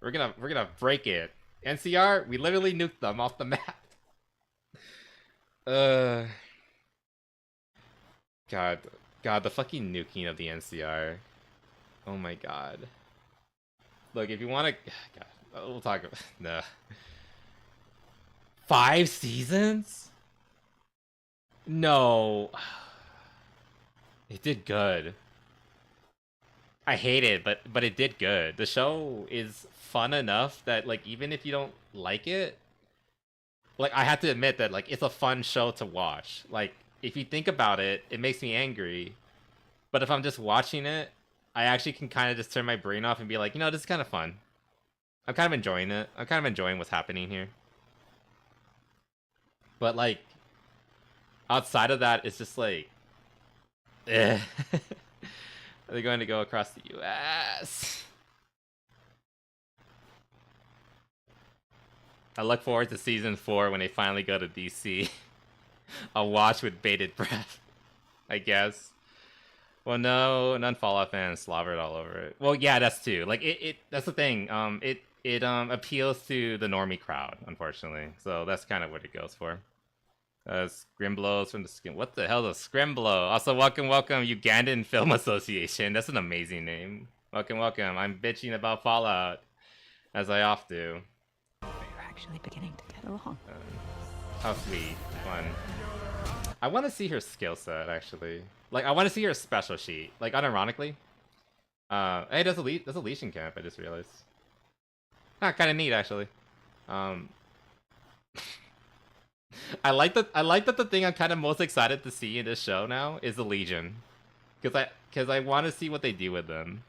We're gonna break it. NCR, we literally nuked them off the map. God, the fucking nuking of the NCR. Oh my god. Look, if you want to, God, we'll talk about. No. 5 seasons? No. It did good. I hate it, but it did good. The show is fun enough that like even if you don't like it. Like, I have to admit that, like, it's a fun show to watch. Like, if you think about it, it makes me angry. But if I'm just watching it, I actually can kind of just turn my brain off and be like, you know, this is kind of fun. I'm kind of enjoying it. I'm kind of enjoying what's happening here. But, like, outside of that, it's just like, eh. Are they going to go across the U.S.? I look forward to season 4 when they finally go to DC. I'll watch with bated breath, I guess. Well, no, non-Fallout fans slobbered all over it. Well, yeah, that's too. Like, that's the thing. It appeals to the normie crowd, unfortunately. So that's kind of what it goes for. Scrimblows from the skin. What the hell is a Scrimblow? Also, welcome, Ugandan Film Association. That's an amazing name. Welcome. I'm bitching about Fallout, as I oft do. Actually beginning to get along. How sweet. Fun. I want to see her skill set, actually. Like, I want to see her special sheet. Like, unironically. Hey, there's a Legion camp, I just realized. Kind of neat, actually. I like that the thing I'm kind of most excited to see in this show now is the Legion. Because I want to see what they do with them.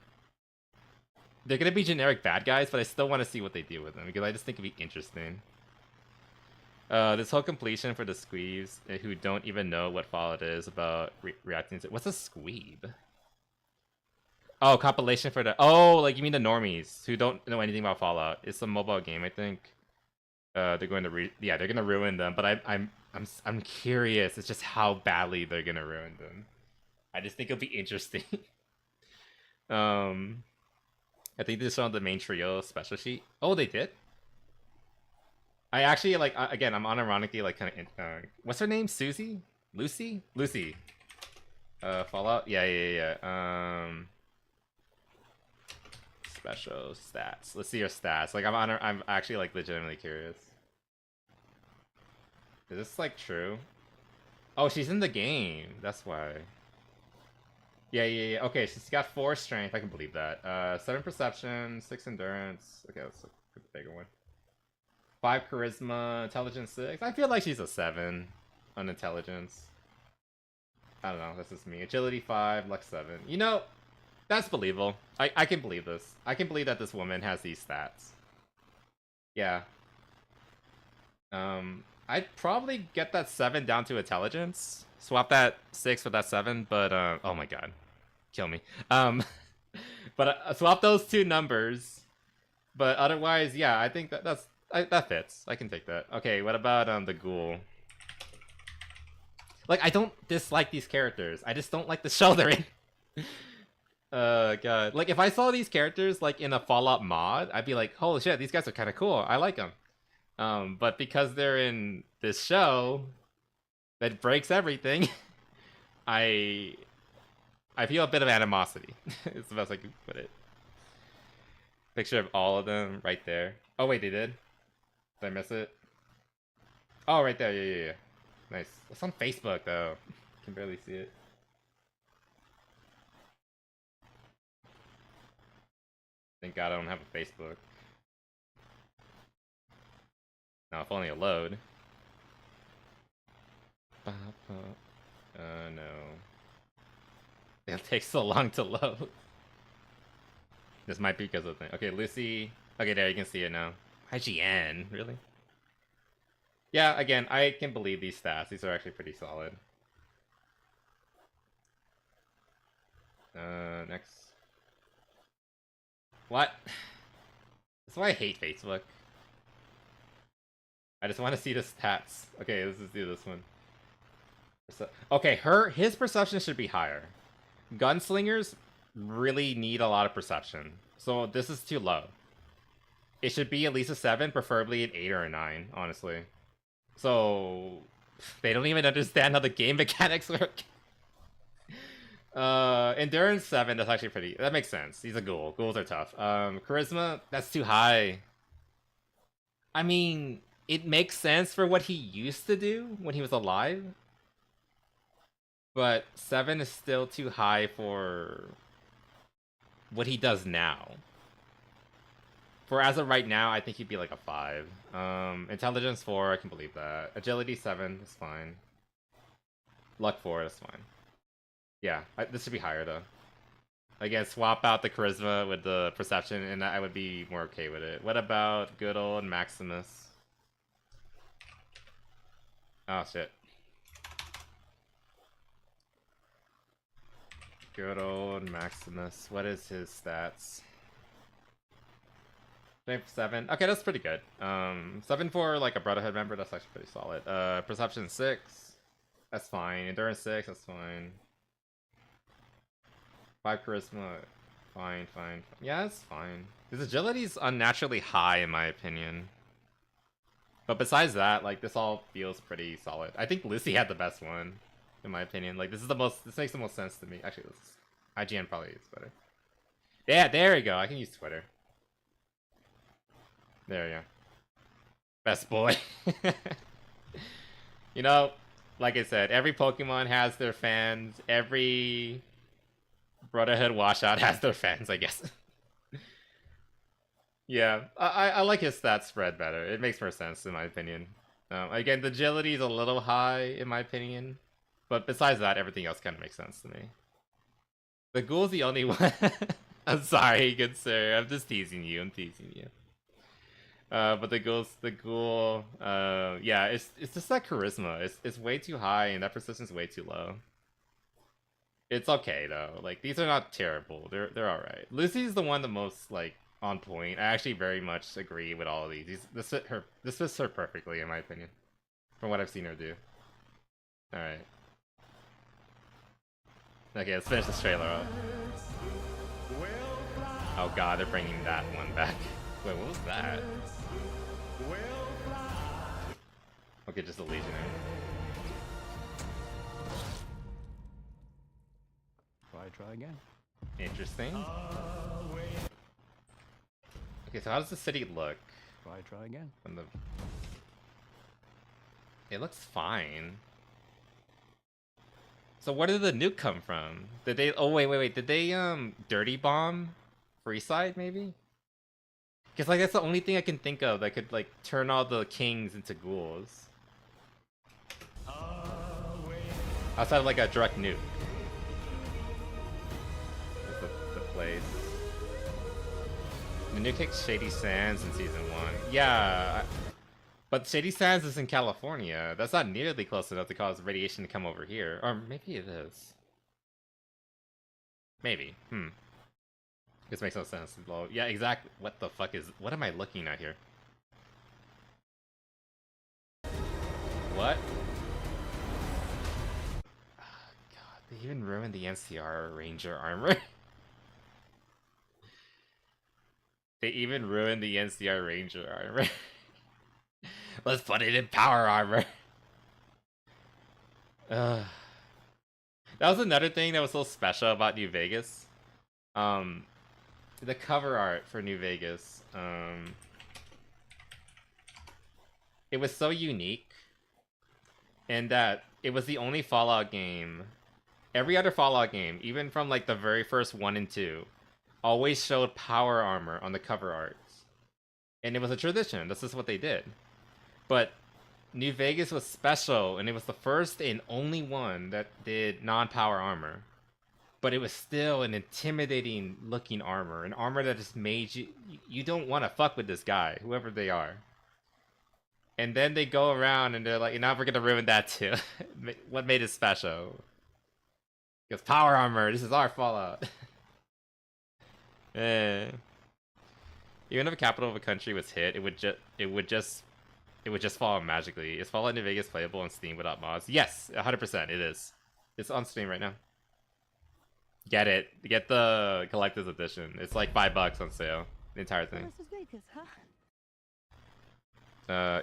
They're gonna be generic bad guys, but I still want to see what they do with them because I just think it'd be interesting. This whole completion for the squeebs who don't even know what Fallout is about reacting to. What's a squeeb? Oh, compilation for the. Oh, like you mean the normies who don't know anything about Fallout? It's a mobile game, I think. They're going to they're gonna ruin them, but I'm curious. It's just how badly they're gonna ruin them. I just think it'll be interesting. I think this is on the main trio special sheet. Oh, they did? I actually like again. I'm unironically like kind of. What's her name? Susie? Lucy? Lucy. Fallout. Yeah. Special stats. Let's see your stats. Like I'm actually like legitimately curious. Is this like true? Oh, she's in the game. That's why. Yeah. Okay, she's got 4 strength. I can believe that. 7 perception, 6 endurance. Okay, that's a bigger one. 5 charisma, intelligence 6. I feel like she's a 7 on intelligence. I don't know. That's just me. Agility 5, luck 7. You know, that's believable. I can believe this. I can believe that this woman has these stats. Yeah. I'd probably get that 7 down to intelligence. Swap that 6 with that 7, but oh my god. Kill me. But swap those 2 numbers. But otherwise, yeah, I think that fits. I can take that. Okay, what about the ghoul? Like, I don't dislike these characters. I just don't like the show they're in. God. Like, if I saw these characters, like, in a Fallout mod, I'd be like, holy shit, these guys are kind of cool. I like them. But because they're in this show that breaks everything, I feel a bit of animosity. It's the best I can put it. Picture of all of them right there. Oh, wait, they did? Did I miss it? Oh, right there. Yeah. Nice. It's on Facebook, though. Can barely see it. Thank God I don't have a Facebook. Now, if only a load. No. It takes so long to load. This might be because of the thing. Okay, Lucy. Okay, there, you can see it now. IGN, really? Yeah, again, I can believe these stats. These are actually pretty solid. Next. What? That's why I hate Facebook. I just want to see the stats. Okay, let's just do this one. Okay, his perception should be higher. Gunslingers really need a lot of perception. So this is too low. It should be at least a 7, preferably an 8 or a 9, honestly. So they don't even understand how the game mechanics work. Endurance 7, that's actually pretty. That makes sense. He's a ghoul. Ghouls are tough. Charisma, that's too high. I mean, it makes sense for what he used to do when he was alive. But 7 is still too high for what he does now. For as of right now, I think he'd be like a 5. Intelligence 4, I can believe that. Agility 7 is fine. Luck 4 is fine. Yeah, this should be higher though. Again, swap out the charisma with the perception and I would be more okay with it. What about good old Maximus? Oh shit. Good old Maximus. What is his stats? 7. Okay, that's pretty good. 7 for like a Brotherhood member, that's actually pretty solid. Perception 6. That's fine. Endurance 6, that's fine. 5 charisma. Fine. Yeah, that's fine. His agility is unnaturally high in my opinion. But besides that, like this all feels pretty solid. I think Lucy had the best one, in my opinion. Like this makes the most sense to me. Actually, IGN probably is better. Yeah, there we go. I can use Twitter. There we go. Best boy. You know, like I said, every Pokemon has their fans. Every Brotherhood washout has their fans, I guess. Yeah, I like his stats spread better. It makes more sense in my opinion. Again, the agility is a little high in my opinion. But besides that, everything else kind of makes sense to me. The ghoul's the only one. I'm sorry, good sir. I'm just teasing you. But the ghoul, yeah, it's just that charisma. It's way too high, and that persistence is way too low. It's okay though. Like these are not terrible. They're all right. Lucy's the one the most like on point. I actually very much agree with all of these. This fits her perfectly in my opinion, from what I've seen her do. All right. Okay, let's finish this trailer up. Oh god, they're bringing that one back. Wait, what was that? Okay, just a legionary. Try again. Interesting. Okay, so how does the city look? Try again. From the... It looks fine. So where did the nuke come from? Did they... Oh, wait. Did they, dirty bomb Freeside, maybe? Because, like, that's the only thing I can think of that could, like, turn all the kings into ghouls. Outside of, like, a direct nuke. That's the place. The nuke takes Shady Sands in Season 1. Yeah, but Shady Sands is in California. That's not nearly close enough to cause radiation to come over here. Or maybe it is. Maybe. This makes no sense. Well, yeah, exactly. What the fuck is... What am I looking at here? What? Oh, God, they even ruined the NCR Ranger armor. They even ruined the NCR Ranger armor. Let's put it in power armor. That was another thing that was so special about New Vegas. The cover art for New Vegas. It was so unique in that it was the only Fallout game. Every other Fallout game, even from like the very first 1 and 2, always showed power armor on the cover arts. And it was a tradition. This is what they did. But New Vegas was special, and it was the first and only one that did non-power armor. But it was still an intimidating looking armor. An armor that just made you... You don't want to fuck with this guy, whoever they are. And then they go around and they're like, now we're going to ruin that too. What made it special? Because power armor, this is our Fallout. Even if a capital of a country was hit, it would just fall magically. Is Fallout New Vegas playable on Steam without mods? Yes, 100% it is. It's on Steam right now. Get it. Get the collector's edition. It's like $5 on sale. The entire thing. This is Vegas, huh?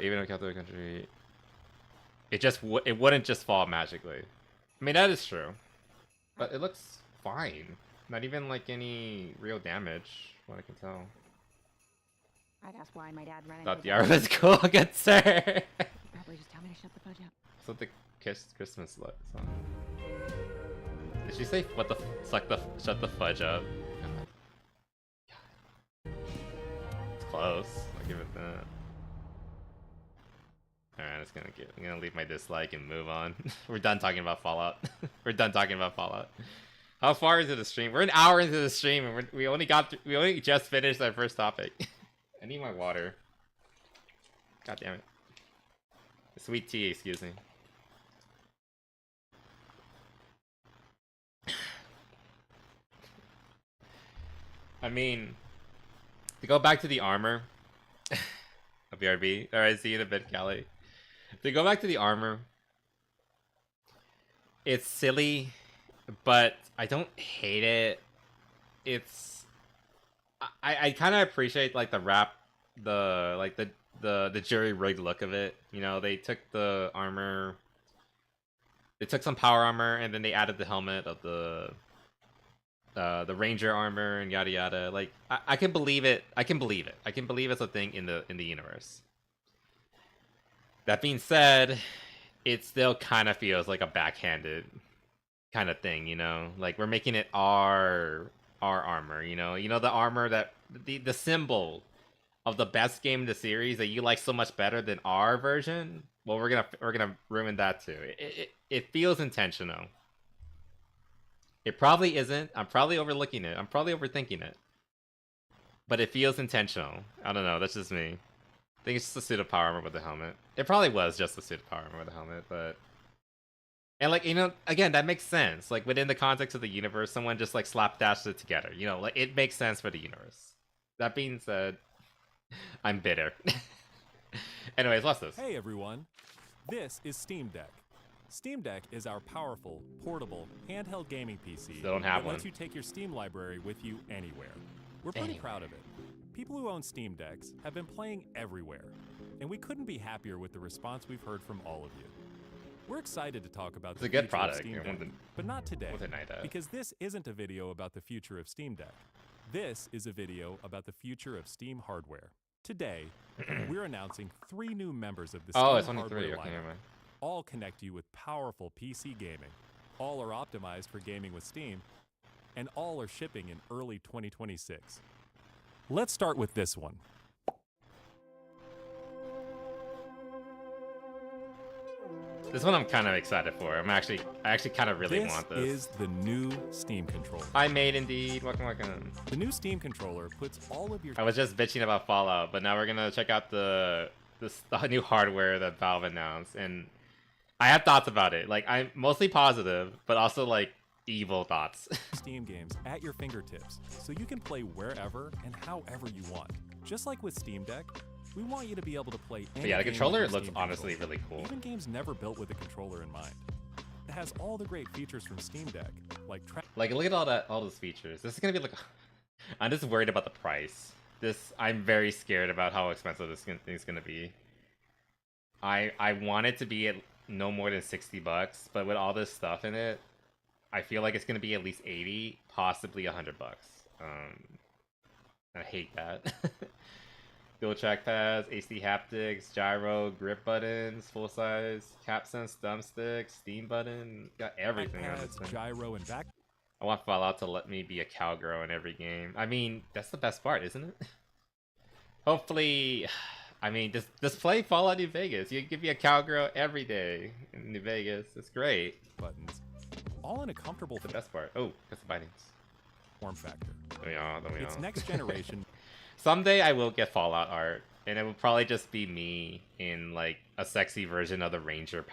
Even if a capital of a country, it wouldn't just fall magically. I mean, that is true, but it looks fine. Not even like any real damage, from what I can tell. I'd ask why my dad ran. Thought the art was cool, good sir. Probably just tell me to shut the fudge up. So the Christmas song. Did she say what the shut the fudge up? It's close. I'll give it that. Alright, I'm gonna leave my dislike and move on. We're done talking about Fallout. We're done talking about Fallout. How far into the stream? We're an hour into the stream, and we only just finished our first topic. I need my water. God damn it. Sweet tea, excuse me. I mean, to go back to the armor of BRB. Alright, see you in a bit, Callie. To go back to the armor, it's silly, but I don't hate it. It's I kind of appreciate like the jury rigged look of it. You know, they took the armor, they took some power armor, and then they added the helmet of the ranger armor and yada yada. Like I can believe it. I can believe it. I can believe it's a thing in the universe. That being said, it still kind of feels like a backhanded kind of thing, you know? Like we're making it our armor, you know? You know the armor that the symbol of the best game in the series that you like so much better than our version? Well, we're gonna ruin that too. It feels intentional. It probably isn't. I'm probably overlooking it. I'm probably overthinking it. But it feels intentional. I don't know. That's just me. I think it's just a suit of power armor with a helmet. It probably was just a suit of power armor with a helmet, but... And like, you know, again, that makes sense. Like, within the context of the universe, someone just like slapdashed it together. You know, like, it makes sense for the universe. That being said, I'm bitter. Anyways, what's this? Hey everyone, this is Steam Deck. Steam Deck is our powerful, portable, handheld gaming PC Don't have that lets one. you take your Steam library with you anywhere. We're pretty proud of it. People who own Steam Decks have been playing everywhere. and we couldn't be happier with the response we've heard from all of you. We're excited to talk about It's the a good future of product. Steam Yeah, Deck, but not today, with a night out. because this isn't a video about the future of Steam Deck. This is a video about the future of Steam hardware. Today, we're announcing 3 new members of the Steam It's only hardware 3. Okay, lineup. never mind. All connect you with powerful PC gaming. All are optimized for gaming with Steam, and all are shipping in early 2026. Let's start with this one. This one I'm kind of excited for. I actually kind of really want this. This is the new Steam controller. I made indeed. Welcome, welcome. The new Steam controller puts all of your... I was just bitching about Fallout, but now we're gonna check out the new hardware that Valve announced, and I have thoughts about it. Like, I'm mostly positive, but also like evil thoughts. Steam games at your fingertips, so you can play wherever and however you want. Just like with Steam Deck, we want you to be able to play any But yeah, the game controller with your looks Steam honestly controller, really cool. even games never built with a controller in mind. It has all the great features from Steam Deck, like Like, look at all those features. This is gonna be like, I'm just worried about the price. I'm very scared about how expensive this thing's gonna be. I want it to be at no more than $60, but with all this stuff in it, I feel like it's gonna be at least 80, possibly $100. I hate that. Dual trackpads, HD haptics, gyro, grip buttons, full size, CapSense thumbstick, Steam button, got everything on this thing. gyro, and back. I want Fallout to let me be a cowgirl in every game. I mean, that's the best part, isn't it? Hopefully, I mean, just play Fallout New Vegas. You can be a cowgirl every day in New Vegas. It's great. Buttons, all in a comfortable. The best part. Oh, that's the bindings. Form factor. It's next generation. Someday I will get Fallout art, and it will probably just be me in like a sexy version of the Ranger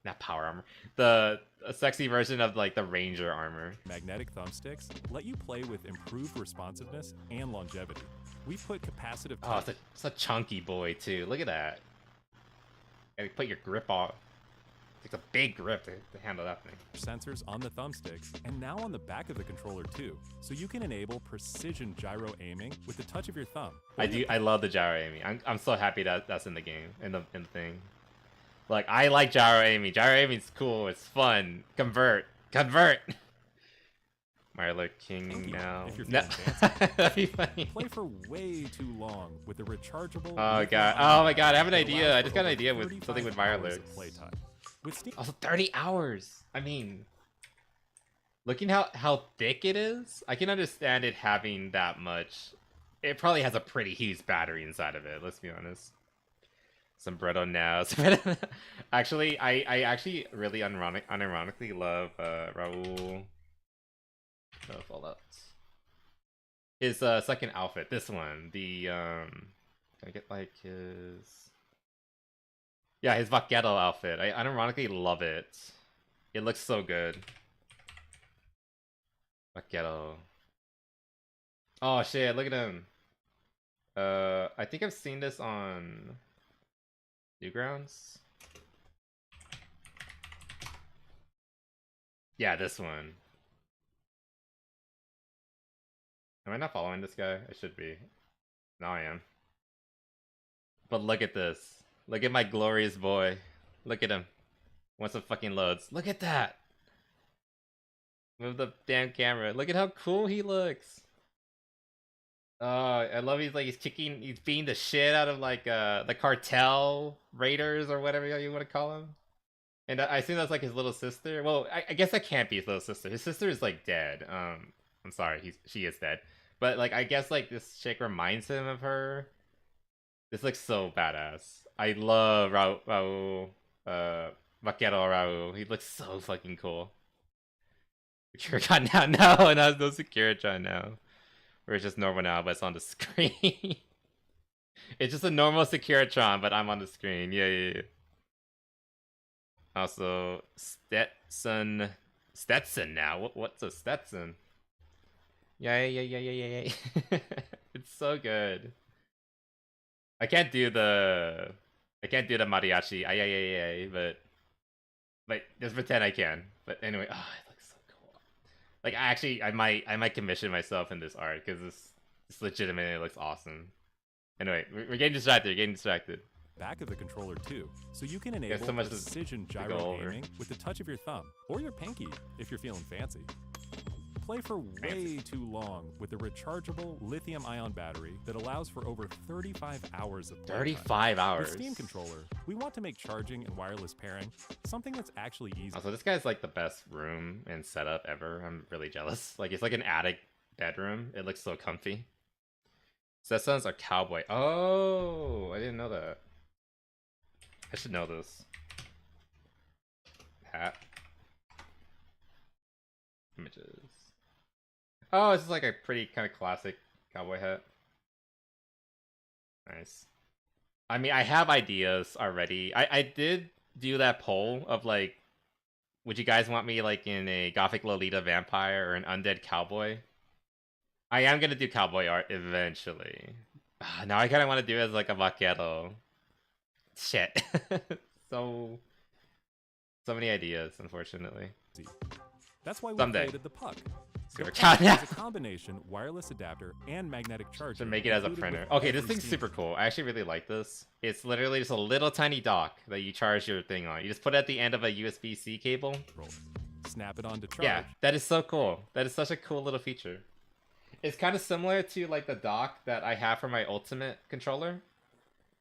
not power armor, a sexy version of like the Ranger armor. Magnetic thumbsticks let you play with improved responsiveness and longevity. We put capacitive. Oh, it's a chunky boy too. Look at that. And you put your grip on. It's a big grip to handle that thing. Sensors on the thumbsticks and now on the back of the controller too, so you can enable precision gyro aiming with the touch of your thumb. I love the gyro aiming. I'm so happy that that's in the game, in the thing. Like, I like gyro aiming. Gyro aiming's cool. It's fun. Convert. Marla King now. If you're No. That'd be funny. Play for way too long with the rechargeable. Oh god. Oh my god. I have an idea. I just got an idea with something with wireless. Playtime. With Steam. Also 30 hours. I mean, looking how thick it is, I can understand it having that much. It probably has a pretty huge battery inside of it. Let's be honest. Sombretto now. Actually, I actually really unironically love Raul. Fallout. His second outfit. This one. The can I get like his? Yeah, his Vaquero outfit. I unironically love it. It looks so good. Vaquero. Oh shit! Look at him. I think I've seen this on Newgrounds. Yeah, this one. Am I not following this guy? I should be. Now I am. But look at this. Look at my glorious boy. Look at him. Once it fucking loads. Look at that! Move the damn camera. Look at how cool he looks. I love he's beating the shit out of like the cartel raiders or whatever you want to call him. And I assume that's like his little sister. Well, I guess that can't be his little sister. His sister is like dead. I'm sorry, she is dead. But like I guess like this chick reminds him of her. This looks so badass. I love Raul, Vaquero Raul. He looks so fucking cool. Securitron now, no, no Securitron now. Or it's just normal now, but it's on the screen. It's just a normal Securitron, but I'm on the screen. Yeah. Also, Stetson now. What's a Stetson? Yeah. It's so good. I can't do the mariachi, but just pretend I can. But anyway, oh, it looks so cool. Like I might commission myself in this art because this legitimately looks awesome. Anyway, we're getting distracted. back of the controller too, so you can enable so much precision to go gyro over. aiming with the touch of your thumb or your pinky if you're feeling fancy. Play for way too long with a rechargeable lithium-ion battery that allows for over 35 hours of playtime. 35 hours. With Steam Controller, we want to make charging and wireless pairing something that's actually easy. Also, this guy's like the best room and setup ever. I'm really jealous. Like, it's like an attic bedroom. It looks so comfy. Sessons are cowboy. Oh, I didn't know that. I should know this. Hat. Images. Oh, it's just like a pretty kind of classic cowboy hat. Nice. I mean, I have ideas already. I did do that poll of like, would you guys want me like in a gothic Lolita vampire or an undead cowboy? I am gonna do cowboy art eventually. Now I kind of want to do it as like a vaquero. Shit. so many ideas, unfortunately. That's why we Someday. created the Puck. The Super Puck chat. is a combination wireless adapter and magnetic charger. Should make it as a included printer. with Okay, this every thing's Steam super cool. I actually really like this. It's literally just a little tiny dock that you charge your thing on. You just put it at the end of a USB-C cable. Snap it onto charge. Yeah, that is so cool. That is such a cool little feature. It's kind of similar to like the dock that I have for my Ultimate controller,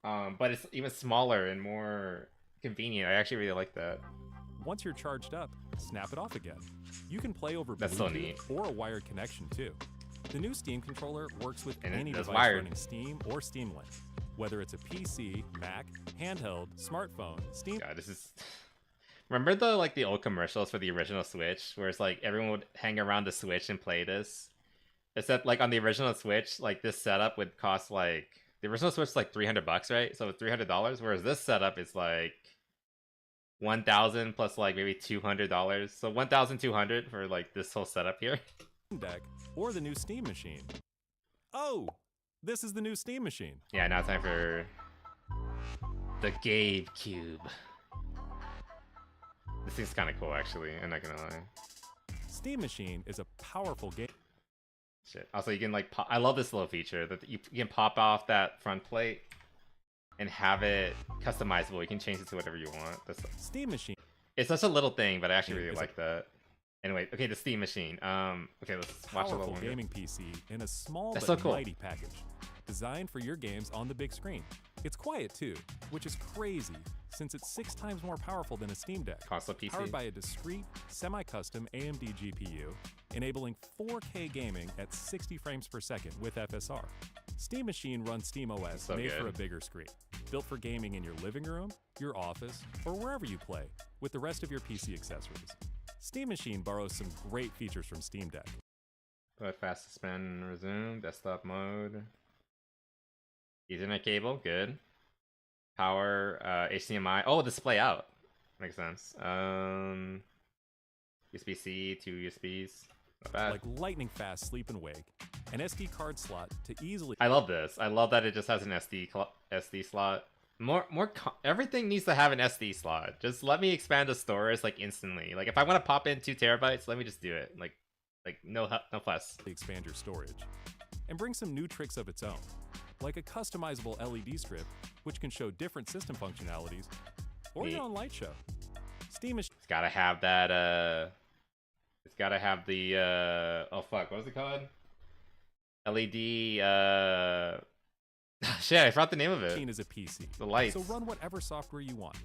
but it's even smaller and more convenient. I actually really like that. Once you're charged up, snap it off again. You can play over That's so Bluetooth neat. or a wired connection too. The new Steam controller works with And any it's device wired. running Steam or Steam Link. Whether it's a PC, Mac, handheld, smartphone, Steam. God, this is. Remember the old commercials for the original Switch, where it's like everyone would hang around the Switch and play this. Except like on the original Switch, like this setup would cost like the original Switch is like $300, right? So it's $300. Whereas this setup is like 1,000 plus like maybe $200. So 1,200 for like this whole setup here. Deck or the new Steam machine. Oh, this is the new Steam machine. Yeah, now it's time for the Gabe Cube. This thing's kind of cool, actually. I'm not gonna lie. Steam machine is a powerful game. Shit. Also, you can like pop. I love this little feature that you can pop off that front plate and have it customizable. You can change it to whatever you want. That's Steam machine. It's such a little thing, but I actually really Is like that. Anyway, okay, the Steam machine. Okay, let's watch a little Powerful one. gaming PC in a small That's but so cool. mighty package, designed for your games on the big screen. It's quiet too, which is crazy since it's 6 times more powerful than a Steam Deck. Console PC. Powered by a discrete, semi-custom AMD GPU, enabling 4K gaming at 60 frames per second with FSR. Steam Machine runs SteamOS So made good. for a bigger screen, built for gaming in your living room, your office, or wherever you play, with the rest of your PC accessories. Steam Machine borrows some great features from Steam Deck. Put fast suspend, resume, desktop mode. Ethernet cable, good. Power, HDMI. Oh, display out. Makes sense. USB-C, 2 USBs. Not bad. Like lightning fast sleep and wake, an SD card slot to easily. I love this. I love that it just has an SD slot. Everything needs to have an SD slot. Just let me expand the storage like instantly. Like if I want to pop in 2 terabytes, let me just do it. Like no fuss. Expand your storage, and bring some new tricks of its own, like a customizable LED strip, which can show different system functionalities, or Neat. your own light show. Steam Machine. It's gotta have that. It's gotta have the. Oh fuck, what was it called? LED. Shit, I forgot the name of it. Machine is a PC. The lights. So run whatever software you want,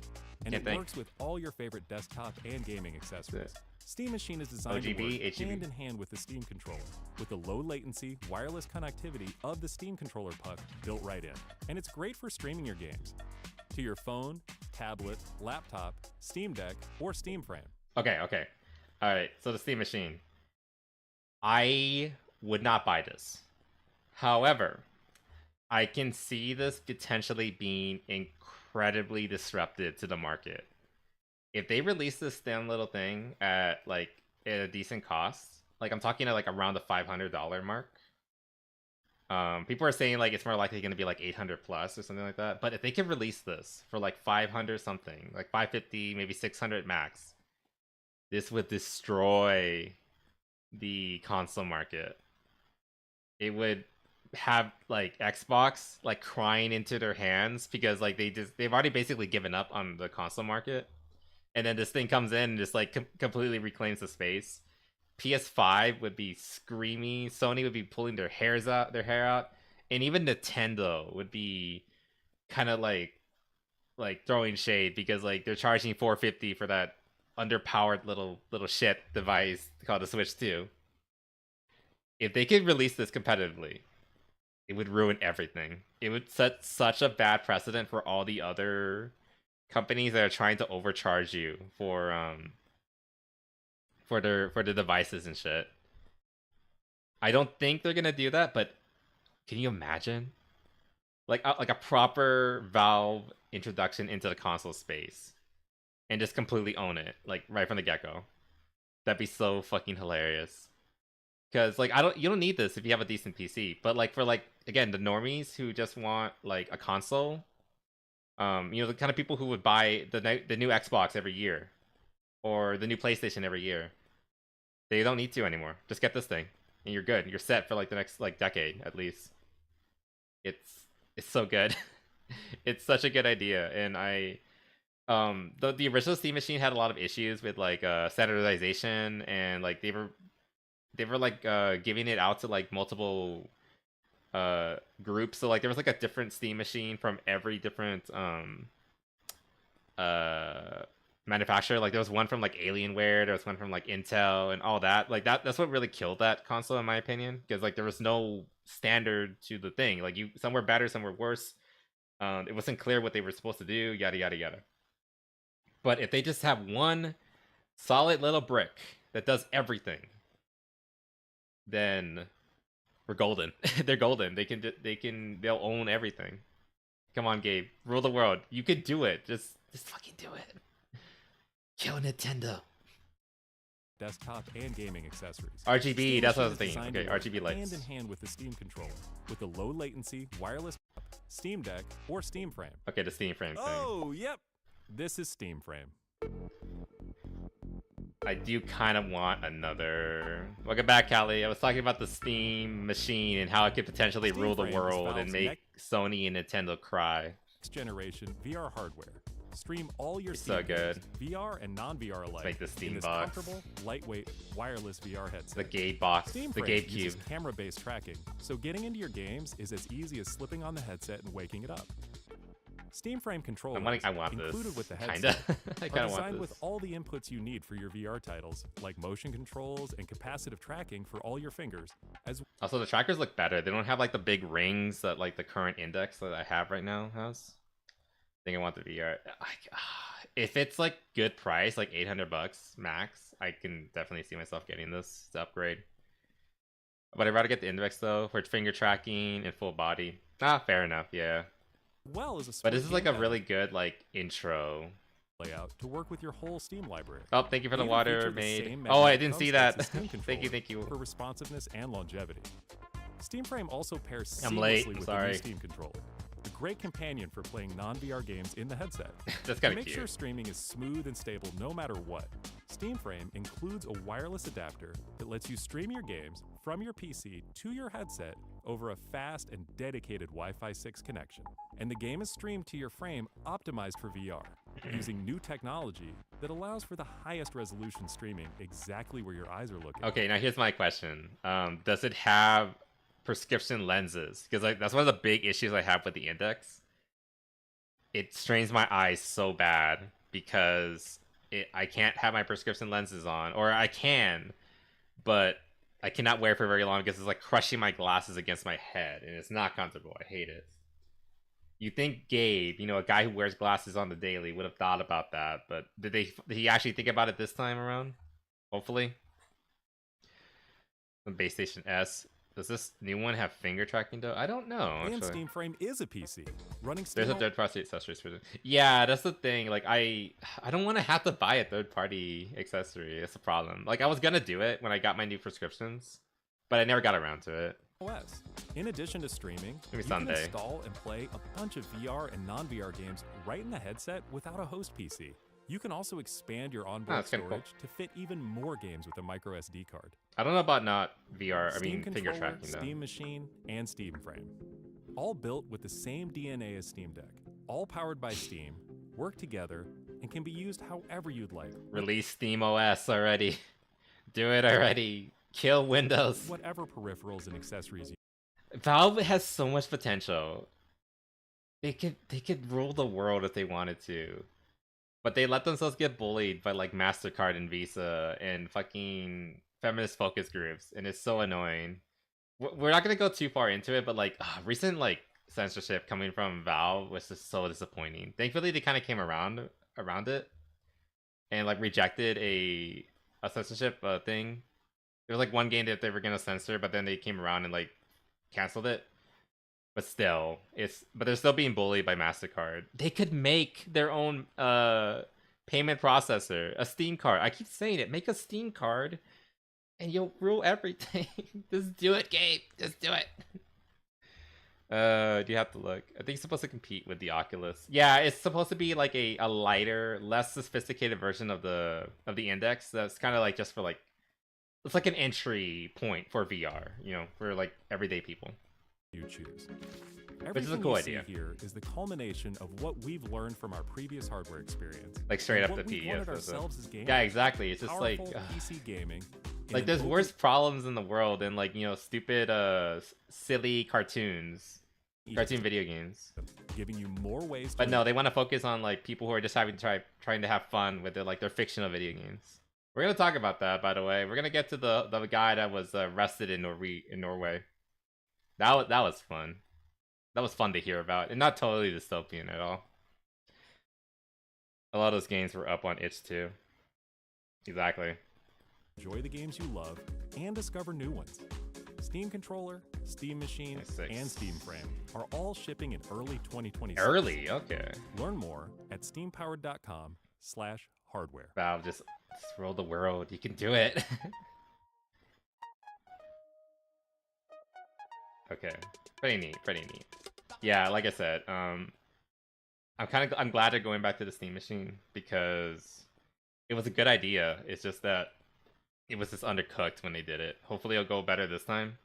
and Can't it think. works with all your favorite desktop and gaming accessories. Steam Machine is designed OGB, to work HGB. hand in hand with the Steam controller, with the low latency, wireless connectivity of the Steam controller puck built right in. And it's great for streaming your games to your phone, tablet, laptop, Steam Deck, or Steam Frame. Okay. All right. So the Steam Machine. I would not buy this. However, I can see this potentially being incredibly disruptive to the market. If they release this damn little thing at like a decent cost, like I'm talking at like around the $500 mark. People are saying like it's more likely going to be like 800 plus or something like that. But if they could release this for like 500 something, like 550, maybe 600 max, this would destroy the console market. It would have like Xbox like crying into their hands because like they've already basically given up on the console market, and then this thing comes in and just like completely reclaims the space. PS5 would be screaming, Sony would be pulling their hair out, and even Nintendo would be kind of like throwing shade because like they're charging $450 for that underpowered little shit device called the Switch 2. If they could release this competitively, it would ruin everything. It would set such a bad precedent for all the other companies that are trying to overcharge you for the devices and shit. I don't think they're gonna do that, but can you imagine like a proper Valve introduction into the console space and just completely own it like right from the get-go? That'd be so fucking hilarious. Because like you don't need this if you have a decent PC, but like for like again the normies who just want like a console, you know, the kind of people who would buy the new Xbox every year or the new PlayStation every year, they don't need to anymore. Just get this thing and you're good. You're set for like the next like decade at least. It's so good. It's such a good idea, and the original Steam Machine had a lot of issues with like standardization, and like they were like giving it out to like multiple groups. So like there was like a different Steam Machine from every different manufacturer. Like there was one from like Alienware, there was one from like Intel and all that. Like that's what really killed that console in my opinion, because like there was no standard to the thing. Like some were better, some were worse. It wasn't clear what they were supposed to do, yada yada yada. But if they just have one solid little brick that does everything, then we're golden. They're golden. They'll own everything. Come on, Gabe, rule the world. You could do it. Just fucking do it. Kill Nintendo. Desktop and gaming accessories. RGB, Steam that's what I was Machine is thinking. designed Okay, to RGB work lights. hand in hand with the Steam controller, with a low latency wireless Steam Deck or Steam Frame. Okay, the Steam Frame thing. Oh, yep. This is Steam Frame. I do kind of want another. Welcome back, Callie. I was talking about the Steam Machine and how it could potentially Steam rule the Frame is world and Valve's make Sony and Nintendo cry. Next generation VR hardware. Stream all your It's Steam so good. games, VR and non-VR alike, Make the Steam in this box. comfortable, lightweight, wireless VR headset. The Gabe box, Steam the Frame Gabe uses Cube. camera-based tracking, so getting into your games is as easy as slipping on the headset and waking it up. Steam Frame controllers I want included this. with the Kinda. headset I are kinda want designed this. with all the inputs you need for your VR titles, like motion controls and capacitive tracking for all your fingers. Also, the trackers look better. They don't have like the big rings that like the current Index that I have right now has. I think I want the VR. If it's like good price, like $800 max, I can definitely see myself getting this to upgrade. But I'd rather get the Index though for finger tracking and full body. Fair enough, yeah. Well as a But this is like a gamepad really good like intro layout to work with your whole Steam library. Oh, thank you for the Even water, feature the maid. same Oh, I magnetic didn't see thumbsticks that. as Steam Thank you, controller thank you. For responsiveness and longevity. Steam Frame also pairs I'm seamlessly late, with the sorry. new Steam controller. A great companion for playing non-VR games in the headset. That's To kinda make cute. sure streaming is smooth and stable no matter what, Steam Frame includes a wireless adapter that lets you stream your games from your PC to your headset over a fast and dedicated Wi-Fi 6 connection. And the game is streamed to your frame optimized for VR, using new technology that allows for the highest resolution streaming exactly where your eyes are looking. Okay, now here's my question. Does it have prescription lenses? Because like that's one of the big issues I have with the Index. It strains my eyes so bad because I can't have my prescription lenses on, or I can, but I cannot wear it for very long because it's like crushing my glasses against my head, and it's not comfortable. I hate it. You think Gabe, you know, a guy who wears glasses on the daily, would have thought about that, but did he actually think about it this time around? Hopefully. The Base Station S. Does this new one have finger tracking though? I don't know. And Actually. Steam Frame is a PC, running Steam. There's a third-party accessories for it. Yeah, that's the thing. Like, I don't want to have to buy a third-party accessory. It's a problem. Like, I was gonna do it when I got my new prescriptions, but I never got around to it. OS. In addition to streaming, Maybe you someday. can install and play a bunch of VR and non-VR games right in the headset without a host PC. You can also expand your Oh, onboard that's kinda storage cool. to fit even more games with a micro SD card. I don't know about not VR. I Steam mean, finger controller, tracking though. Steam Machine, and Steam Frame. All built with the same DNA as Steam Deck. All powered by Steam, work together, and can be used however you'd like. Release Steam OS already. Do it already. Kill Windows. Whatever peripherals and accessories you Valve has so much potential. They could rule the world if they wanted to. But they let themselves get bullied by like MasterCard and Visa and fucking feminist focus groups, and it's so annoying. We're not gonna go too far into it, but like recent like censorship coming from Valve was just so disappointing. Thankfully, they kind of came around it and like rejected a censorship thing. There was like one game that they were gonna censor, but then they came around and like canceled it. But still, but they're still being bullied by MasterCard. They could make their own payment processor, a Steam card. I keep saying it. Make a Steam card, and you'll rule everything. Just do it, Gabe. Just do it. Do you have to look? I think it's supposed to compete with the Oculus. Yeah, it's supposed to be like a lighter, less sophisticated version of the Index. That's kind of like just for like, it's like an entry point for VR. You know, for like everyday people. choose. Which is a Everything cool you idea. see here is the culmination of what we've learned from our previous hardware experience. Like straight and up what the we wanted PDF. ourselves as gamers. Yeah, exactly. It's just like Powerful PC gaming. in like an there's open- worse problems in the world than like, you know, stupid silly cartoon video games. Giving you more ways to But no, they want to focus on like people who are just trying to have fun with their fictional video games. We're gonna talk about that, by the way. We're gonna get to the guy that was arrested in Norway. That was fun. That was fun to hear about, and not totally dystopian at all. A lot of those games were up on itch too. Exactly. enjoy the games you love and discover new ones. Steam Controller, Steam Machine, and Steam Frame are all shipping in early 2026. Early, okay. Learn more at steampowered.com/hardware. Valve, just rule the world. You can do it. Okay, pretty neat. Yeah, like I said, I'm glad they're going back to the Steam Machine because it was a good idea. It's just that it was just undercooked when they did it. Hopefully, it'll go better this time.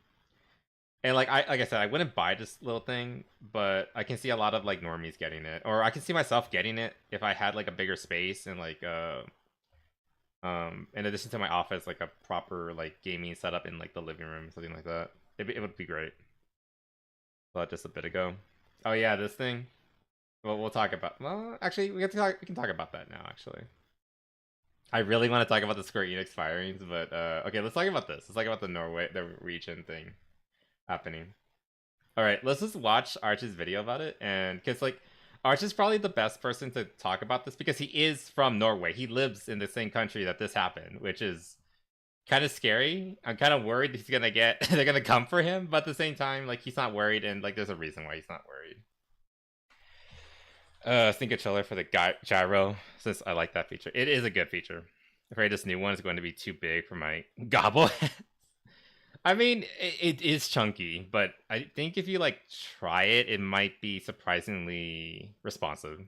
And like I said, I wouldn't buy this little thing, but I can see a lot of like normies getting it, or I can see myself getting it if I had like a bigger space and like in addition to my office, like a proper like gaming setup in like the living room, something like that. It would be great. But just a bit ago. Oh yeah, this thing. Well, we'll talk about. Well, actually, we can talk about that now. Actually, I really want to talk about the Square Enix firings, but okay, let's talk about this. Let's talk about the region thing happening. All right, let's just watch Arch's video about it, and because like Arch is probably the best person to talk about this because he is from Norway. He lives in the same country that this happened, which is kind of scary. I'm kind of worried he's gonna they're gonna come for him, but at the same time, like he's not worried, and like there's a reason why he's not worried. Sync controller for the gyro, since I like that feature. It is a good feature. I'm afraid this new one is going to be too big for my gobble. I mean, it is chunky, but I think if you like try it, it might be surprisingly responsive.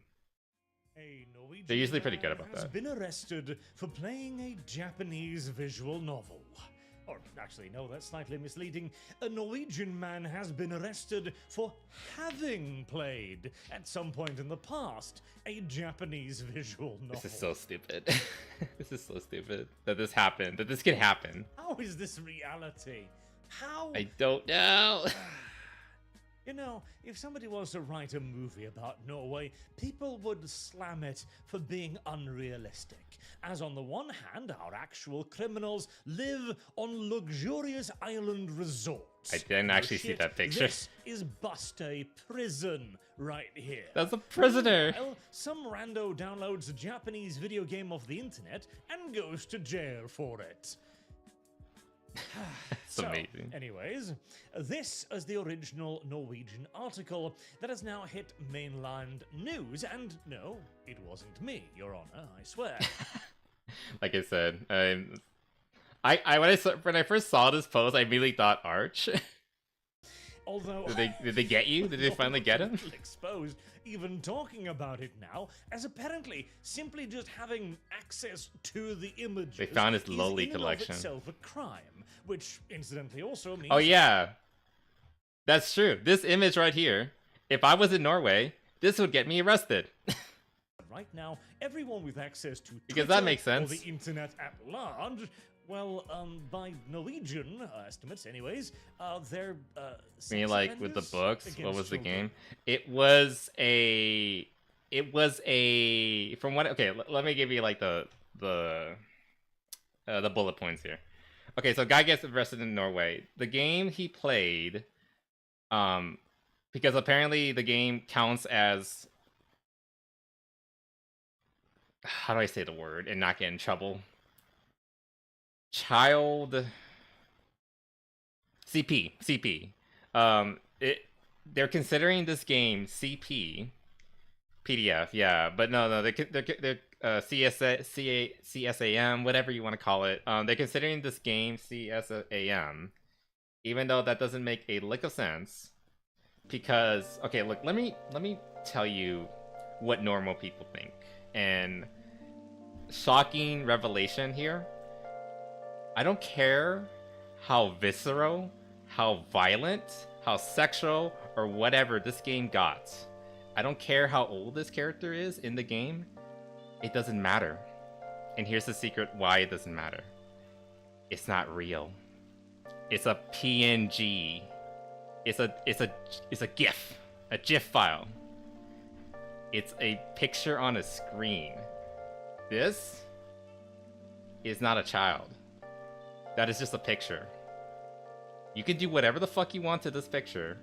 They're usually pretty good about has that. been arrested for playing a Japanese visual novel. Or actually, no, that's slightly misleading. A Norwegian man has been arrested for having played, at some point in the past, a Japanese visual novel. This is so stupid. This is so stupid that this happened. That this can happen. How is this reality? How? I don't know. You know, if somebody was to write a movie about Norway, people would slam it for being unrealistic. As on the one hand, our actual criminals live on luxurious island resorts. I didn't No actually see shit, that picture. This is Buste Prison right here. That's a prisoner. Meanwhile, some rando downloads a Japanese video game off the internet and goes to jail for it. It's amazing. Anyways, this is the original Norwegian article that has now hit mainland news, and no, it wasn't me, Your Honor, I swear. Like I said, when I first saw this post, I immediately thought Arch. Although Did they get you? Did they finally get him? Exposed, even talking about it now, as apparently simply just having access to the images. They found his is lowly in and collection. Of itself a crime, which incidentally also means. Oh yeah, that's true. This image right here. If I was in Norway, this would get me arrested. Right now, everyone with access to Because Twitter that makes sense. or the internet at large, well, by Norwegian estimates, anyways, they're. I mean, like with the sex books, offenders what was the against game? It was a. From what? Okay, let me give you like the bullet points here. Okay, so guy gets arrested in Norway. The game he played, because apparently the game counts as. How do I say the word and not get in trouble? Child CP. They're considering this game CP PDF, yeah, but no, they're CSAM, whatever you want to call it. They're considering this game CSAM, even though that doesn't make a lick of sense. Because okay, look, let me tell you what normal people think. And shocking revelation here. I don't care how visceral, how violent, how sexual, or whatever this game got. I don't care how old this character is in the game. It doesn't matter. And here's the secret why it doesn't matter. It's not real. It's a PNG. It's a GIF. A GIF file. It's a picture on a screen. This is not a child. That is just a picture. You can do whatever the fuck you want to this picture.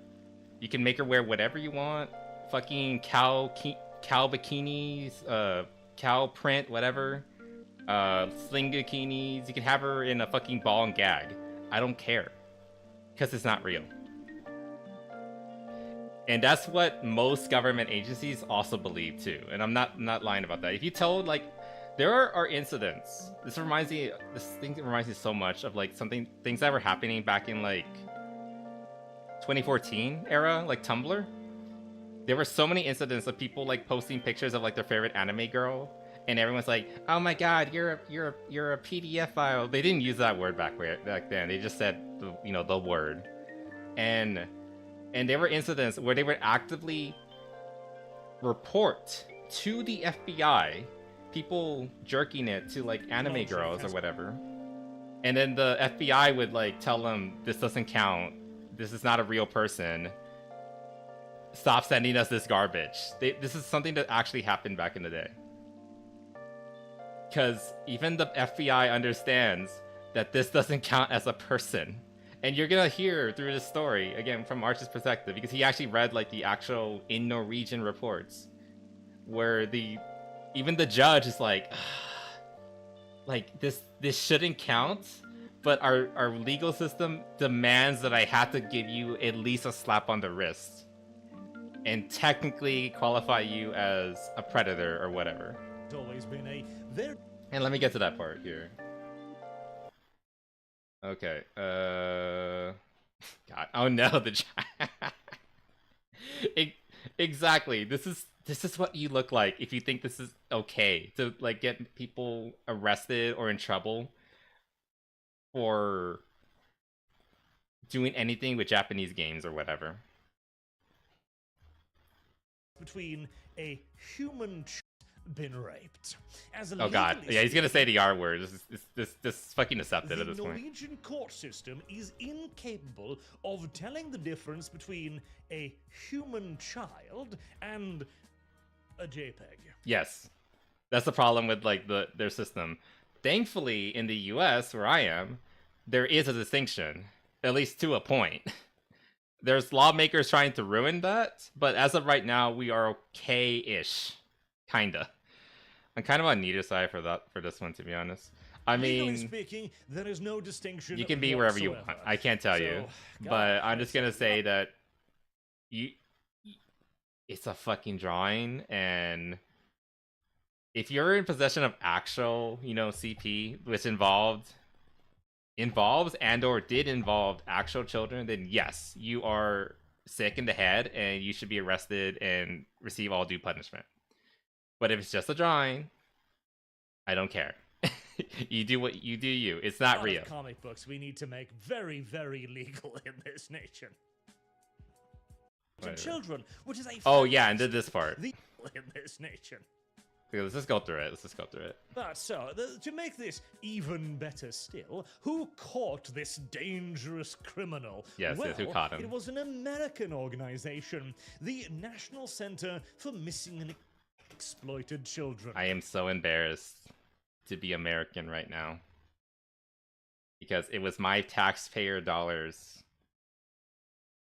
You can make her wear whatever you want. Fucking cow bikinis, cow print, whatever. Sling bikinis. You can have her in a fucking ball and gag. I don't care. Because it's not real. And that's what most government agencies also believe too. And I'm not lying about that. If you told, like, there are incidents. This thing reminds me so much of like things that were happening back in like 2014 era, like Tumblr. There were so many incidents of people like posting pictures of like their favorite anime girl, and everyone's like, "Oh my god, you're a PDF file." They didn't use that word back then. They just said the word, and there were incidents where they would actively report to the FBI people jerking it to like anime girls or whatever, and then the FBI would like tell them, "This doesn't count. This is not a real person. Stop sending us this garbage." This is something that actually happened back in the day. Because even the FBI understands that this doesn't count as a person. And you're gonna hear through this story, again, from Arch's perspective, because he actually read like the actual in Norwegian reports, where even the judge is like, like this shouldn't count, but our legal system demands that I have to give you at least a slap on the wrist and technically qualify you as a predator or whatever. It's always been a very. And let me get to that part here. Okay. God. Oh no, exactly. This is what you look like if you think this is okay to like get people arrested or in trouble for doing anything with Japanese games or whatever. Between a human been raped. As a oh god, yeah, he's gonna say the R word. This is fucking accepted at this point. The Norwegian court system is incapable of telling the difference between a human child and a JPEG. Yes, that's the problem with like their system. Thankfully, in the U.S. where I am, there is a distinction, at least to a point. There's lawmakers trying to ruin that, but as of right now, we are okay-ish. Kinda. I'm kind of on neither side for this one, to be honest. I mean, legally speaking, there is no distinction. You can be wherever you want. I can't tell you, but I'm just gonna say that it's a fucking drawing, and if you're in possession of actual, CP, which involved involves and or did involve actual children, then yes, you are sick in the head and you should be arrested and receive all due punishment. But if it's just a drawing, I don't care. You do what you do. It's not real. Comic books we need to make very, very legal in this nation. To children, which is a oh yeah, and did this part in this nation. Let's just go through it. Let's just go through it. But so, to make this even better still, who caught this dangerous criminal? Yes, well, yes, who caught him? It was an American organization, the National Center for Missing and Exploited Children. I am so embarrassed to be American right now. Because it was my taxpayer dollars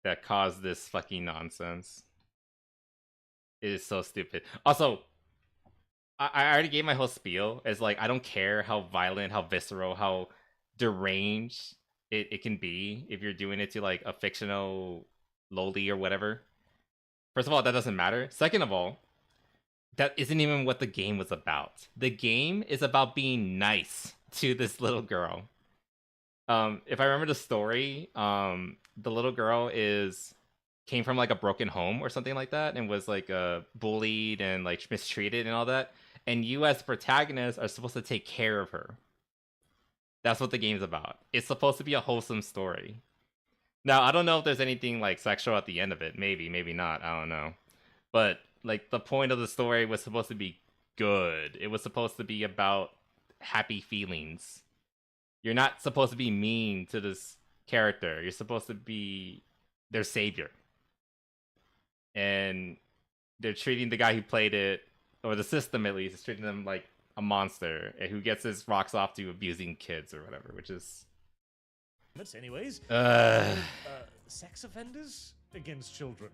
that caused this fucking nonsense. It is so stupid. Also, I already gave my whole spiel as like, I don't care how violent, how visceral, how deranged it can be if you're doing it to like a fictional loli or whatever. First of all, that doesn't matter. Second of all, that isn't even what the game was about. The game is about being nice to this little girl. If I remember the story, the little girl came from like a broken home or something like that and was like bullied and like mistreated and all that. And you as protagonists are supposed to take care of her. That's what the game's about. It's supposed to be a wholesome story. Now, I don't know if there's anything like sexual at the end of it. Maybe, maybe not. I don't know. But like the point of the story was supposed to be good. It was supposed to be about happy feelings. You're not supposed to be mean to this character. You're supposed to be their savior. And they're treating the guy who played it, or the system at least, is treating them like a monster who gets his rocks off to abusing kids or whatever, which is... Anyways, sex offenders against children.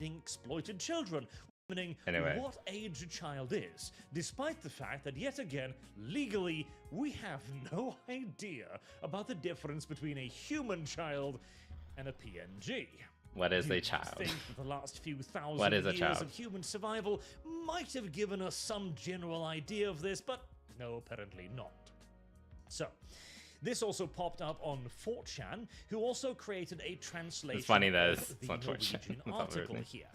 Exploited children, determining what age a child is, despite the fact that, yet again, legally, we have no idea about the difference between a human child and a PNG. What is a child? I think that the last few thousand years of human survival might have given us some general idea of this, but no, apparently not. So, this also popped up on 4chan, who also created a translation it's funny that of the it's on 4chan. article here.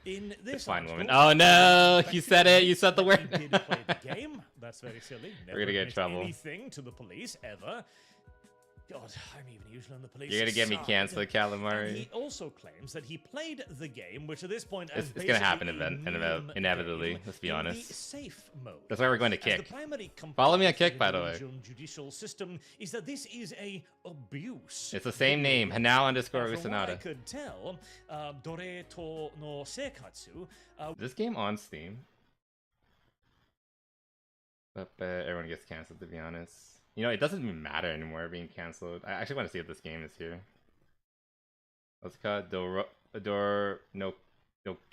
In this fine article, woman. Oh no! You said it. You said the word. Did play the game. That's very silly. Never We're gonna get in trouble. Anything to the police ever. God, I'm even usually on the police. You're gonna get me canceled, Calamari. And he also claims that he played the game, which at this point it's gonna happen inevitably. Let's be honest. The safe mode. That's why we're going to Kick. The Follow me on Kick, by the way. Judicial system is that this is a abuse. It's the same name, Hanao_Usanada. From what I could tell, Dore to no Seikatsu. Is this game on Steam? But everyone gets canceled, to be honest. You know, it doesn't even matter anymore being canceled. I actually want to see if this game is here. What's it called? Dor no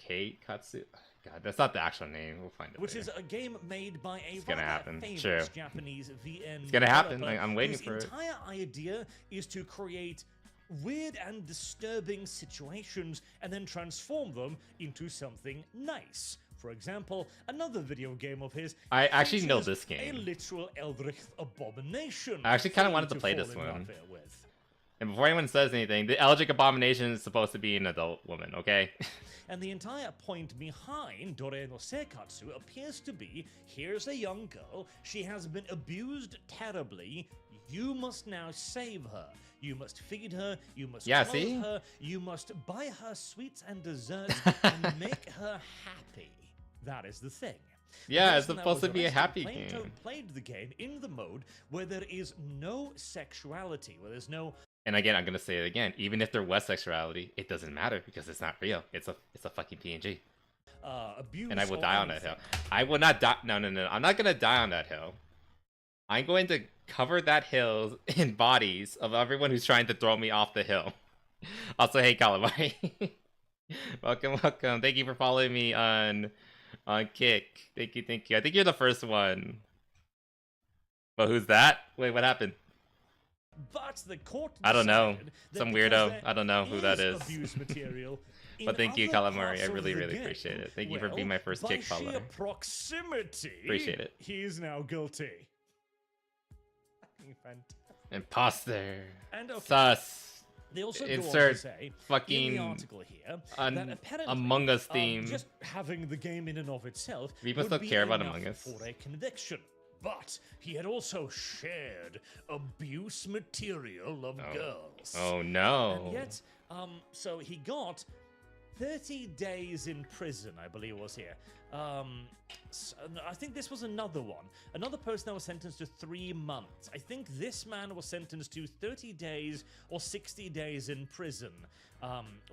Katsu? God, that's not the actual name. We'll find it Which later. is a game made by a famous sure. Japanese VN It's gonna happen. developer I'm waiting for whose it. entire idea is to create weird and disturbing situations and then transform them into something nice. For example, another video game of his. I actually know features this game. A literal Eldritch abomination. I actually kind of wanted to play this one. And before anyone says anything, the Eldritch Abomination is supposed to be an adult woman, okay? And the entire point behind Dore no Seikatsu appears to be, here's a young girl, she has been abused terribly, you must now save her. You must feed her, you must clothe her, you must buy her sweets and desserts and make her happy. That is the thing. Yeah, it's supposed to be a happy game. Played the game in the mode where there is no sexuality, where there's no. And again, I'm gonna say it again. Even if there was sexuality, it doesn't matter because it's not real. It's a fucking PNG. Abuse. And I will die on that hill. I will not die. No. I'm not gonna die on that hill. I'm going to cover that hill in bodies of everyone who's trying to throw me off the hill. Also, hey, Calamari. welcome. Thank you for following me on Kick. Thank you. I think you're the first one. But who's that? Wait, what happened? But the court I don't know. Some weirdo. I don't know who that is. Abuse material but thank you, Calamari. I really appreciate it. Thank you for being my first Kick follower. By sheer proximity, appreciate it. He is now guilty. Fantastic. Imposter. And okay, Sus. they also go on to Insert say in fucking the article here that apparently Among Us theme. just having the game in and of itself People would still be care about enough Among Us. for a conviction. But he had also shared abuse material of girls. Oh no. And yet, so he got 30 days in prison, I believe was here. So I think this was another one. Another person that was sentenced to 3 months. I think this man was sentenced to 30 days or 60 days in prison.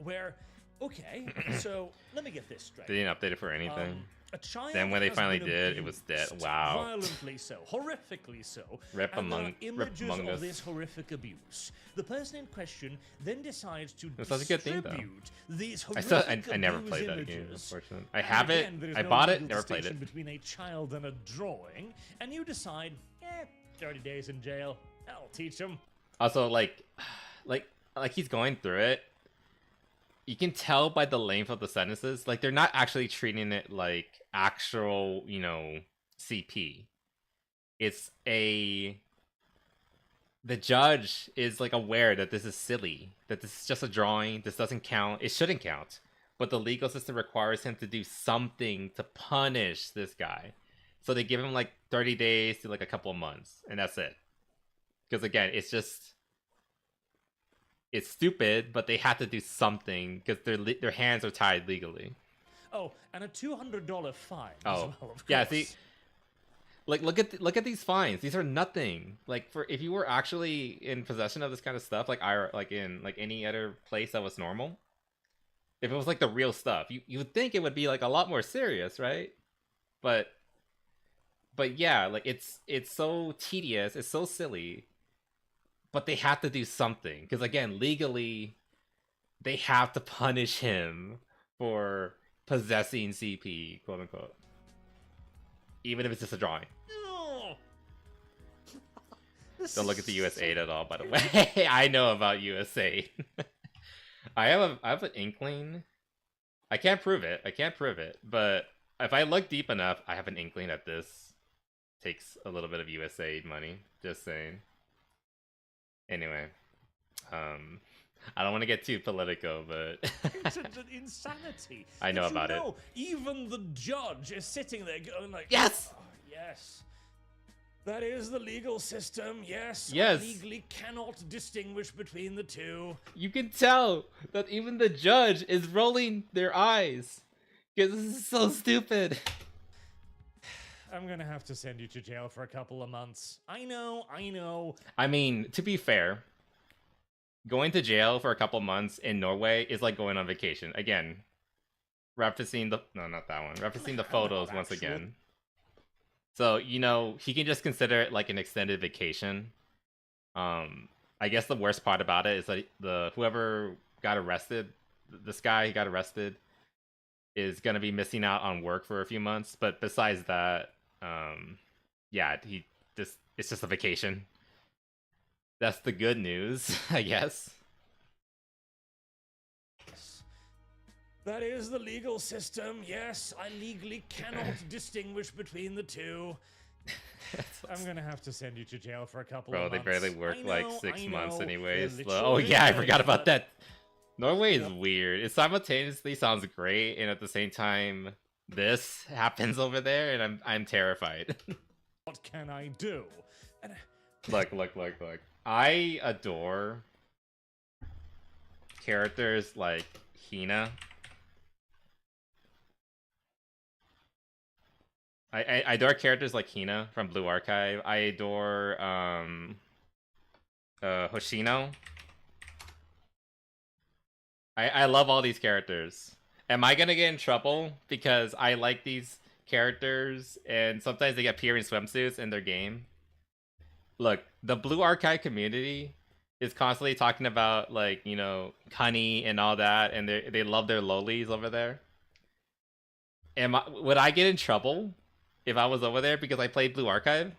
Where, okay, so let me get this straight. They didn't update it for anything. A child Then when they has finally been did, it was dead. abused, Wow. Violently so, horrifically so. Rip and there are Rip images Among of Us. this horrific abuse. The person in question then decides to It was such a good theme, though. distribute these I horrific never abuse played that game, images. unfortunately. I And have it. again, there is I no bought it. legal Never played distinction it. between a child and a drawing, and you decide, 30 days in jail. I'll teach him. Also, like he's going through it. You can tell by the length of the sentences, like they're not actually treating it like actual, CP. It's the judge is like aware that this is silly, that this is just a drawing, this doesn't count, it shouldn't count. But the legal system requires him to do something to punish this guy. So they give him like 30 days to like a couple of months, and that's it. Because again, it's stupid, but they have to do something because their hands are tied legally. Oh, and a $200 fine as Oh, well, of course. yeah. See, like look at these fines. These are nothing. Like for if you were actually in possession of this kind of stuff, like in any other place that was normal, if it was like the real stuff, you would think it would be like a lot more serious, right? But yeah, like it's so tedious, it's so silly. But they have to do something because again, legally, they have to punish him for possessing CP, quote unquote. Even if it's just a drawing. Don't look at the US aid at all, by the way. I know about US aid. I have an inkling. I can't prove it. But if I look deep enough, I have an inkling that this takes a little bit of US aid money. Just saying. Anyway, I don't want to get too political, but It's an insanity. I know Did about it. Even the judge is sitting there going like, yes, oh, yes. That is the legal system. Yes. Yes. I legally cannot distinguish between the two. You can tell that even the judge is rolling their eyes because this is so stupid. I'm gonna have to send you to jail for a couple of months. I know. I mean, to be fair, going to jail for a couple months in Norway is like going on vacation. Again, referencing the photos once again. So, he can just consider it like an extended vacation. I guess the worst part about it is that whoever got arrested, this guy who got arrested, is gonna be missing out on work for a few months. But besides that, it's just a vacation. That's the good news, I guess. That is the legal system. Yes, I legally cannot distinguish between the two. I'm gonna have to send you to jail for a couple of months. Bro, they barely work like 6 months anyways. They're Oh yeah, I literally forgot about like- that. Norway is weird. It simultaneously sounds great, and at the same time, this happens over there, and I'm terrified. What can I do? And Look. I adore characters like Hina. I adore characters like Hina from Blue Archive. I adore Hoshino. I love all these characters. Am I gonna get in trouble because I like these characters and sometimes they appear in swimsuits in their game? Look, the Blue Archive community is constantly talking about like, honey and all that, and they love their lolis over there. Would I get in trouble if I was over there because I played Blue Archive?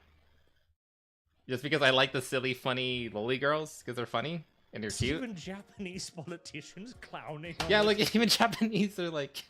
Just because I like the silly, funny loli girls because they're funny and they're cute? even Japanese politicians clowning. On Yeah, the like even Japanese are like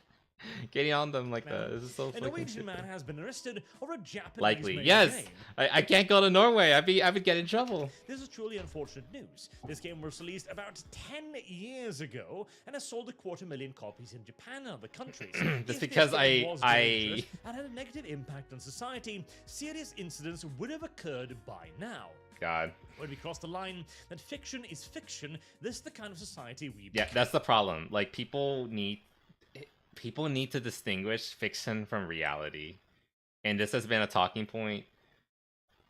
getting on them like Man, that. This is so a fucking Norwegian stupid. man has been arrested over a Japanese Likely, made yes. game. I can't go to Norway. I would get in trouble. This is truly unfortunate news. This game was released about 10 years ago and has sold 250,000 copies in Japan and other countries. Just If because this game was I dangerous and had a negative impact on society, serious incidents would have occurred by now. God. When we cross the line that fiction is fiction, this is the kind of society we Yeah, that's the problem. Like people need to distinguish fiction from reality. And this has been a talking point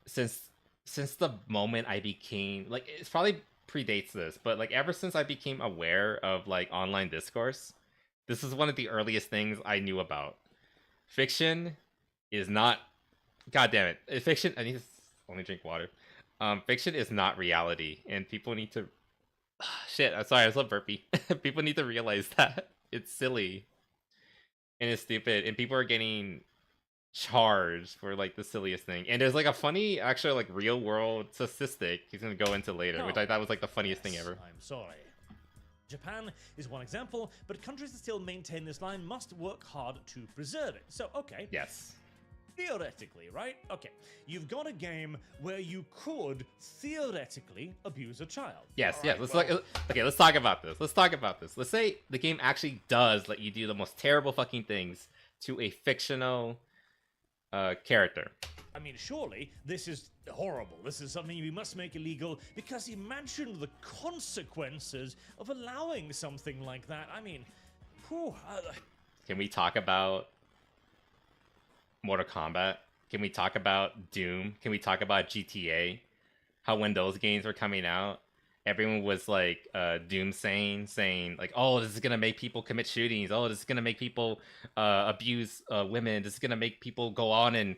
since the moment I became like it's probably predates this, but like ever since I became aware of like online discourse, this is one of the earliest things I knew about. Fiction is not God damn it. Fiction I need to only drink water. Fiction is not reality, and people need to shit, I'm sorry, I was so burpy. People need to realize that. It's silly. And it's stupid, and people are getting charged for like the silliest thing. And there's like a funny actual like real world statistic he's gonna go into later, which I thought was like the funniest thing ever. I'm sorry. Japan is one example, but countries that still maintain this line must work hard to preserve it. So, okay. Yes. Theoretically, right? Okay, you've got a game where you could theoretically abuse a child. Yes, All yes. right, Let's talk about this. Let's say the game actually does let you do the most terrible fucking things to a fictional character. I mean, surely this is horrible. This is something we must make illegal because imagine the consequences of allowing something like that. I mean, whew, Can we talk about Mortal Kombat? Can we talk about Doom? Can we talk about GTA? How when those games were coming out, everyone was like saying like, oh, this is gonna make people commit shootings. Oh, this is gonna make people abuse women. This is gonna make people go on and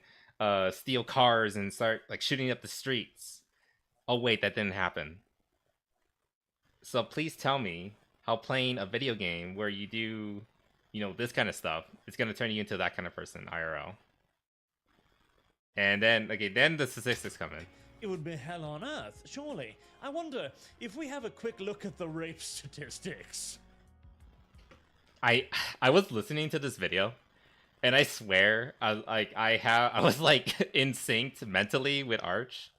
steal cars and start like shooting up the streets. Oh wait, that didn't happen. So please tell me how playing a video game where you do, this kind of stuff, is gonna turn you into that kind of person IRL. And then, then the statistics come in. it would be hell on earth, surely. I wonder if we have a quick look at the rape statistics. I was listening to this video, and I swear, I was like in sync mentally with Arch,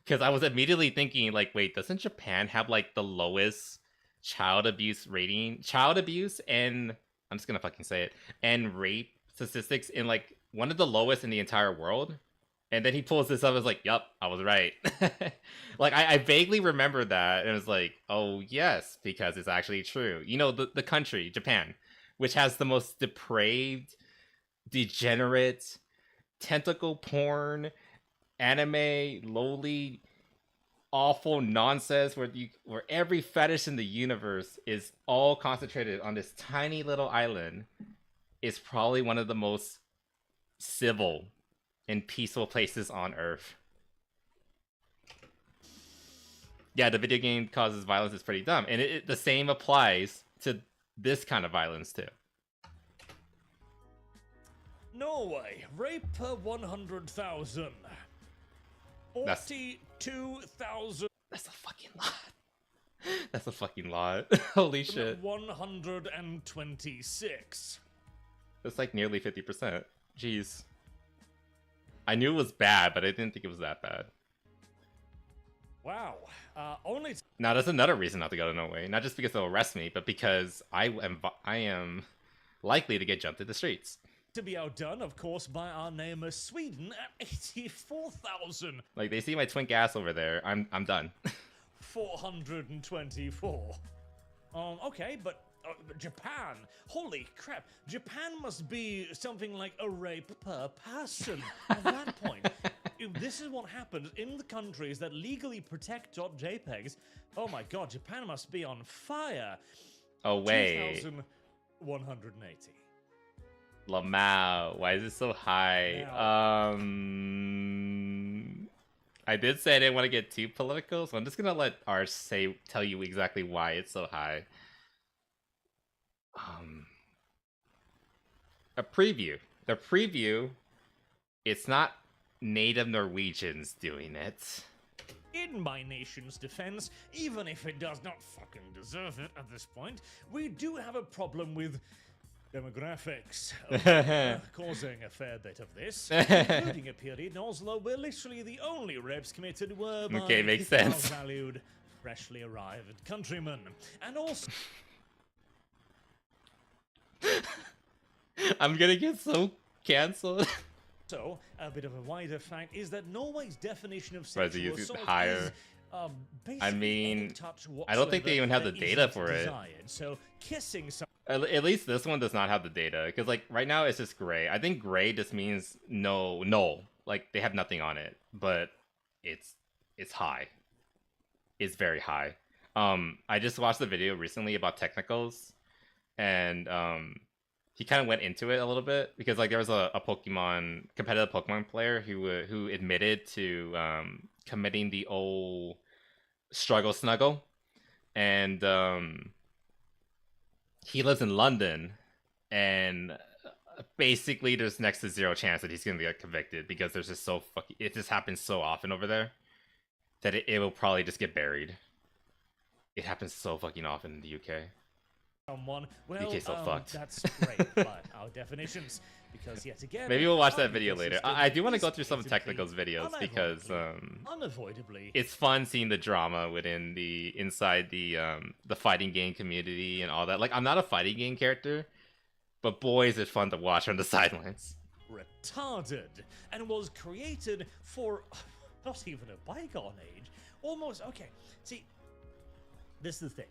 because I was immediately thinking like, wait, doesn't Japan have like the lowest child abuse rating, and I'm just gonna fucking say it, and rape statistics in like one of the lowest in the entire world? And then he pulls this up, I was like, yup, I was right. Like, I vaguely remember that, and it was like, oh, yes, because it's actually true. You know, the country, Japan, which has the most depraved, degenerate, tentacle porn, anime, lowly, awful nonsense, where every fetish in the universe is all concentrated on this tiny little island, is probably one of the most civil and peaceful places on Earth. Yeah, the video game causes violence is pretty dumb, and the same applies to this kind of violence too. Norway, rape per 100,000. 42,000. That's a fucking lot. That's a fucking lot. Holy shit. 126. That's like nearly 50%. Jeez. I knew it was bad, but I didn't think it was that bad. Wow. Only. Now, that's another reason not to go to Norway. Not just because they'll arrest me, but because I am likely to get jumped in the streets. To be outdone, of course, by our neighbor Sweden at 84,000. Like, they see my twink ass over there, I'm done. 424. Okay, but Japan. Holy crap. Japan must be something like a rape per person. At that point, if this is what happens in the countries that legally protect .jpegs, oh my god, Japan must be on fire. Oh, wait. 2,180. Lamau, why is it so high? Now. I did say I didn't want to get too political, so I'm just gonna let Arch tell you exactly why it's so high. A preview. The preview, it's not native Norwegians doing it. In my nation's defense, even if it does not fucking deserve it at this point, we do have a problem with demographics causing a fair bit of this, including a period in Oslo where literally the only rapes committed were by Okay, makes sense. valued, freshly arrived countrymen, and also. I'm gonna get so cancelled. So, a bit of a wider fact is that Norway's definition of Why is sexual it assault higher? is I mean, any touch I don't think they even have the whatsoever data that for isn't it. desired. So, kissing some At least this one does not have the data, because like right now it's just gray. I think gray just means no, like they have nothing on it, but it's high. It's very high. I just watched the video recently about technicals, and he kind of went into it a little bit because like there was a competitive Pokemon player who admitted to committing the old struggle snuggle, and he lives in London, and basically there's next to zero chance that he's gonna get convicted because there's just it just happens so often over there that it will probably just get buried. It happens so fucking often in the UK. someone, well, UK's so fucked. that's great by our definitions, because yet again, Maybe we'll watch that our video later. ecosystem I do want to go is through some technicals videos because unavoidably it's fun seeing the drama within inside the fighting game community and all that. Like I'm not a fighting game character, but boy is it fun to watch from the sidelines. retarded and was created for not even a bygone age. Almost okay. See, this is the thing.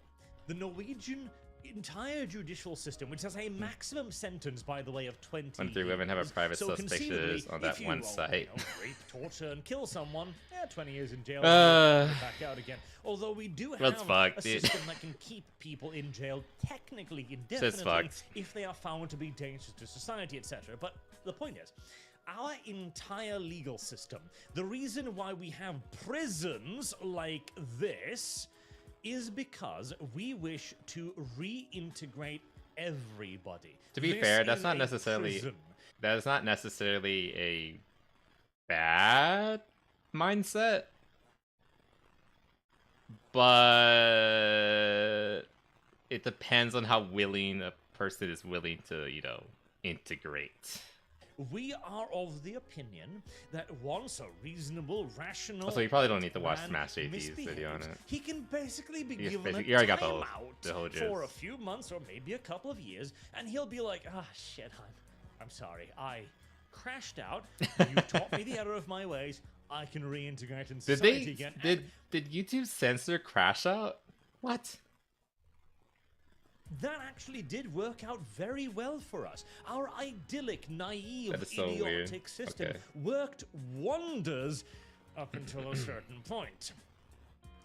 The Norwegian entire judicial system, which has a maximum sentence, by the way, of 20 When three women have a private so suspicious on that one site. Rape, torture, and kill someone, 20 years in jail, back out again. Although we do have a system that can keep people in jail technically indefinitely if they are found to be dangerous to society, etc. But the point is, our entire legal system, the reason why we have prisons like this, is because we wish to reintegrate everybody. To be fair, that's not necessarily a bad mindset, but it depends on how willing a person is willing to, integrate. We are of the opinion that once a reasonable, rational... Also, you probably don't need to watch Smash JT's video on it. He can basically be given you already got timeout the whole for a few months or maybe a couple of years, and he'll be like, shit, I'm sorry, I crashed out, you taught me the error of my ways, I can reintegrate in society again. Did YouTube censor Crash Out? What? That actually did work out very well for us. Our idyllic, naive, so idiotic system worked wonders up until a certain point.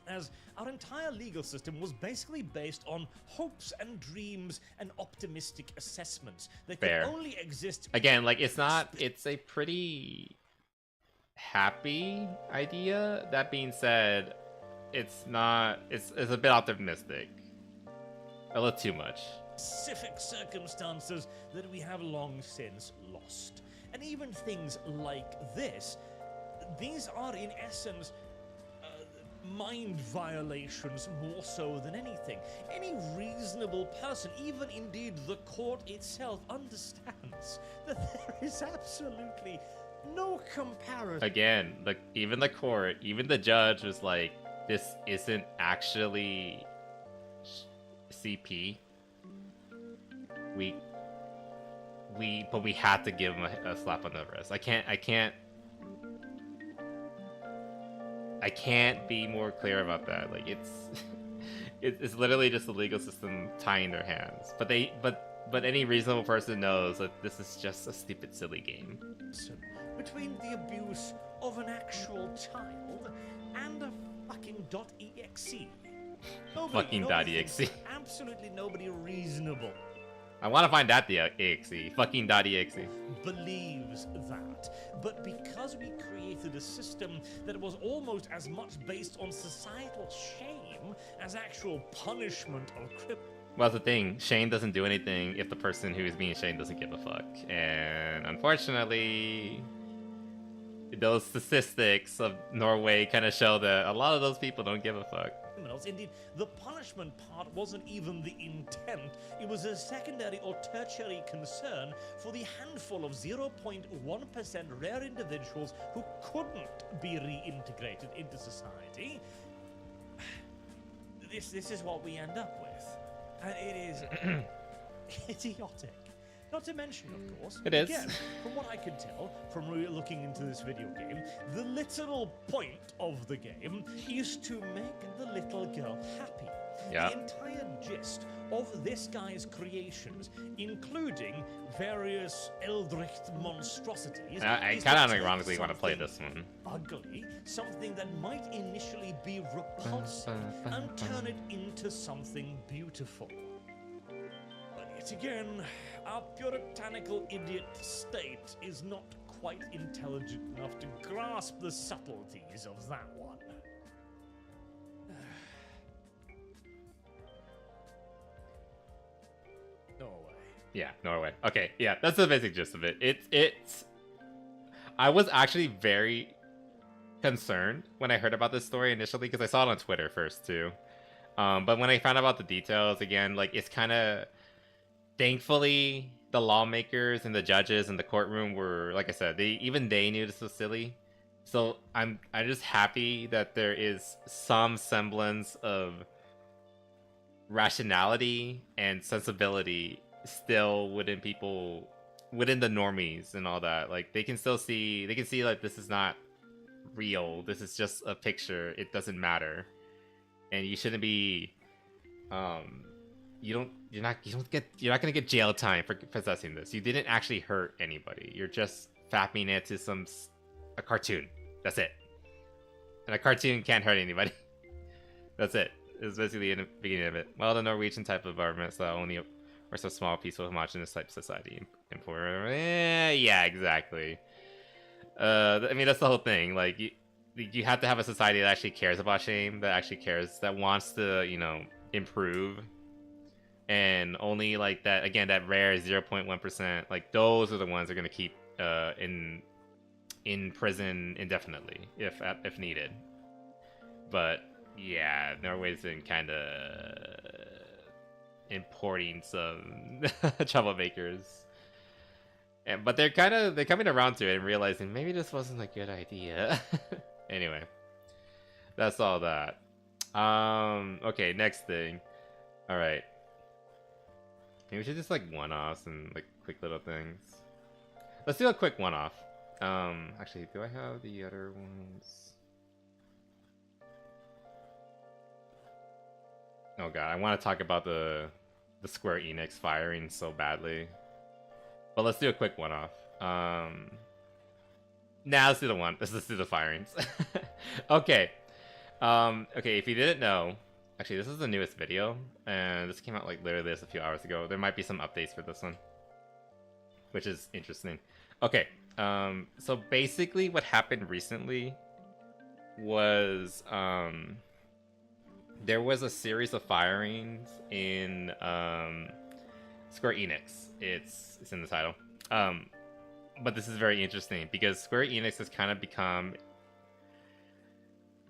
As our entire legal system was basically based on hopes and dreams and optimistic assessments that could only exist... Again, like, it's a pretty happy idea. That being said, it's a bit optimistic. A little too much. Specific circumstances that we have long since lost. And even things like this, these are in essence mind violations more so than anything. Any reasonable person, even indeed the court itself, understands that there is absolutely no comparison. Again, even the court, even the judge was like, this isn't actually CP. But we had to give him a slap on the wrist. I can't be more clear about that. Like it's literally just the legal system tying their hands. But any reasonable person knows that this is just a stupid, silly game. Between the abuse of an actual child and a fucking .exe. .exe. Absolutely nobody reasonable. I want to find that the exe. .exe. Believes that. But because we created a system that was almost as much based on societal shame as actual punishment of criminals. Well, that's the thing. Shane doesn't do anything if the person who is being shamed doesn't give a fuck. And unfortunately, those statistics of Norway kind of show that a lot of those people don't give a fuck. Criminals. Indeed, the punishment part wasn't even the intent. It was a secondary or tertiary concern for the handful of 0.1% rare individuals who couldn't be reintegrated into society. This is what we end up with. And it is idiotic. Not to mention, of course, it is. Again, from what I can tell from looking into this video game, the literal point of the game is to make the little girl happy. Yeah. The entire gist of this guy's creations, including various eldritch monstrosities. I kind of ironically want to play this one. Ugly, something that might initially be repulsive, and turn it into something beautiful. But yet again, our puritanical idiot state is not quite intelligent enough to grasp the subtleties of that one. Norway. Yeah, Norway. Okay, yeah, that's the basic gist of it. It's. I was actually very concerned when I heard about this story initially because I saw it on Twitter first too. But when I found out about the details again, like it's kind of. Thankfully, the lawmakers and the judges in the courtroom were, like I said, they knew this was silly. So I'm just happy that there is some semblance of rationality and sensibility still within people, within the normies and all that. Like they can see like this is not real. This is just a picture. It doesn't matter, and you shouldn't be. You're not gonna get jail time for possessing this. You didn't actually hurt anybody. You're just fapping it to a cartoon. That's it. And a cartoon can't hurt anybody. That's it. It's basically the beginning of it. Well, the Norwegian type of environment that only works a small, peaceful, homogenous type society. Yeah, exactly. I mean that's the whole thing. Like you have to have a society that actually cares about shame, that actually cares, that wants to improve. And only like that again, that rare 0.1%, like those are the ones that are gonna keep in prison indefinitely if needed. But yeah, Norway's been kind of importing some troublemakers, but they're coming around to it and realizing maybe this wasn't a good idea. Anyway, that's all that. Okay, next thing. All right. Maybe we should just like one-offs and like quick little things. Let's do a quick one-off. Actually, do I have the other ones? Oh god, I want to talk about the Square Enix firing so badly. But let's do a quick one-off. Let's do the one. Let's do the firings. Okay. Okay, if you didn't know, actually, this is the newest video, and this came out like literally just a few hours ago. There might be some updates for this one, which is interesting. Okay, so basically what happened recently was there was a series of firings in Square Enix. It's in the title. But this is very interesting because Square Enix has kind of become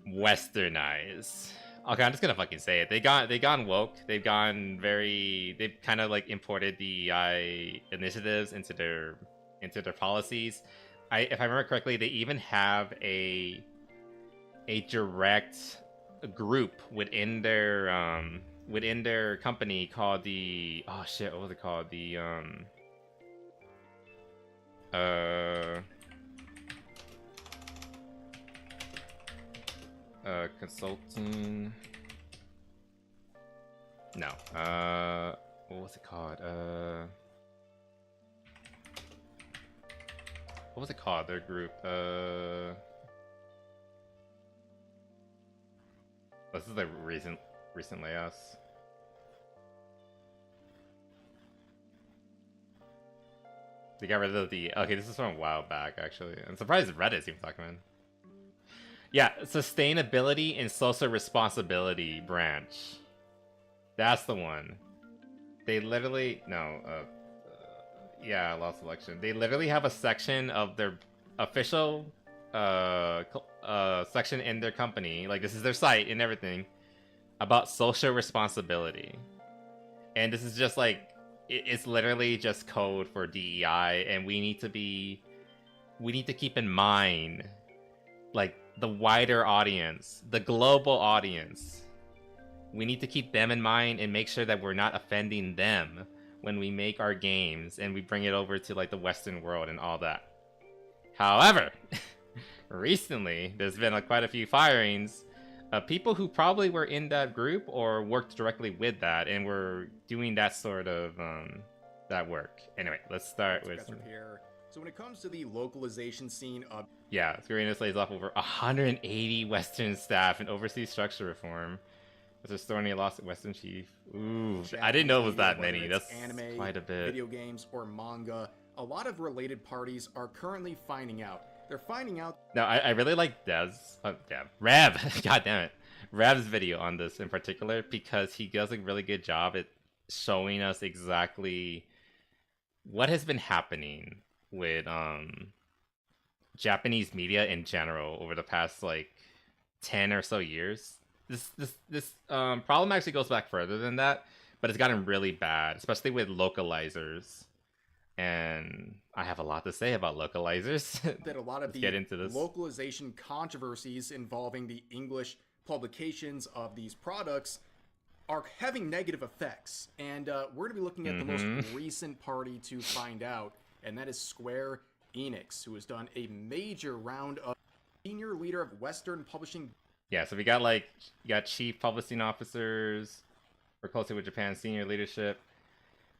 westernized. Okay, I'm just gonna fucking say it. They've gone woke. They've kind of like imported DEI initiatives into their policies. If I remember correctly, they even have a direct group within their company called the what was it called? The consulting. No. What was it called? What was it called? Their group. This is the recent layoffs. They got rid of the. Okay, this is from a while back, actually. I'm surprised Reddit's even talking about it. Yeah, sustainability and social responsibility branch. That's the one. They literally yeah, lost election. They literally have a section of their official section in their company, like this is their site and everything, about social responsibility. And this is just like, it's literally just code for DEI, and we need to keep in mind, like, the wider audience, the global audience. We need to keep them in mind and make sure that we're not offending them when we make our games and we bring it over to, like, the Western world and all that. However, recently, there's been quite a few firings of people who probably were in that group or worked directly with that and were doing that sort of that work. Anyway, let's start with here. So when it comes to the localization scene of yeah, Square Enix lays off over 180 Western staff and oversees structure reform. There's a Storny lost Western chief. Ooh, I didn't know it was that many. That's anime, quite a bit. Video games or manga. A lot of related parties are currently finding out. They're finding out. No, I really like Rev. God damn it, Rev's video on this in particular, because he does a really good job at showing us exactly what has been happening with Japanese media in general over the past like 10 or so years. This problem actually goes back further than that, but it's gotten really bad, especially with localizers. And I have a lot to say about localizers. That a lot of Let's get into this. Localization controversies involving the English publications of these products are having negative effects. And we're going to be looking at the most recent party to find out, and that is Square Enix, who has done a major round of senior leader of Western publishing. Yeah, so we got chief publishing officers, work closely with Japan's senior leadership.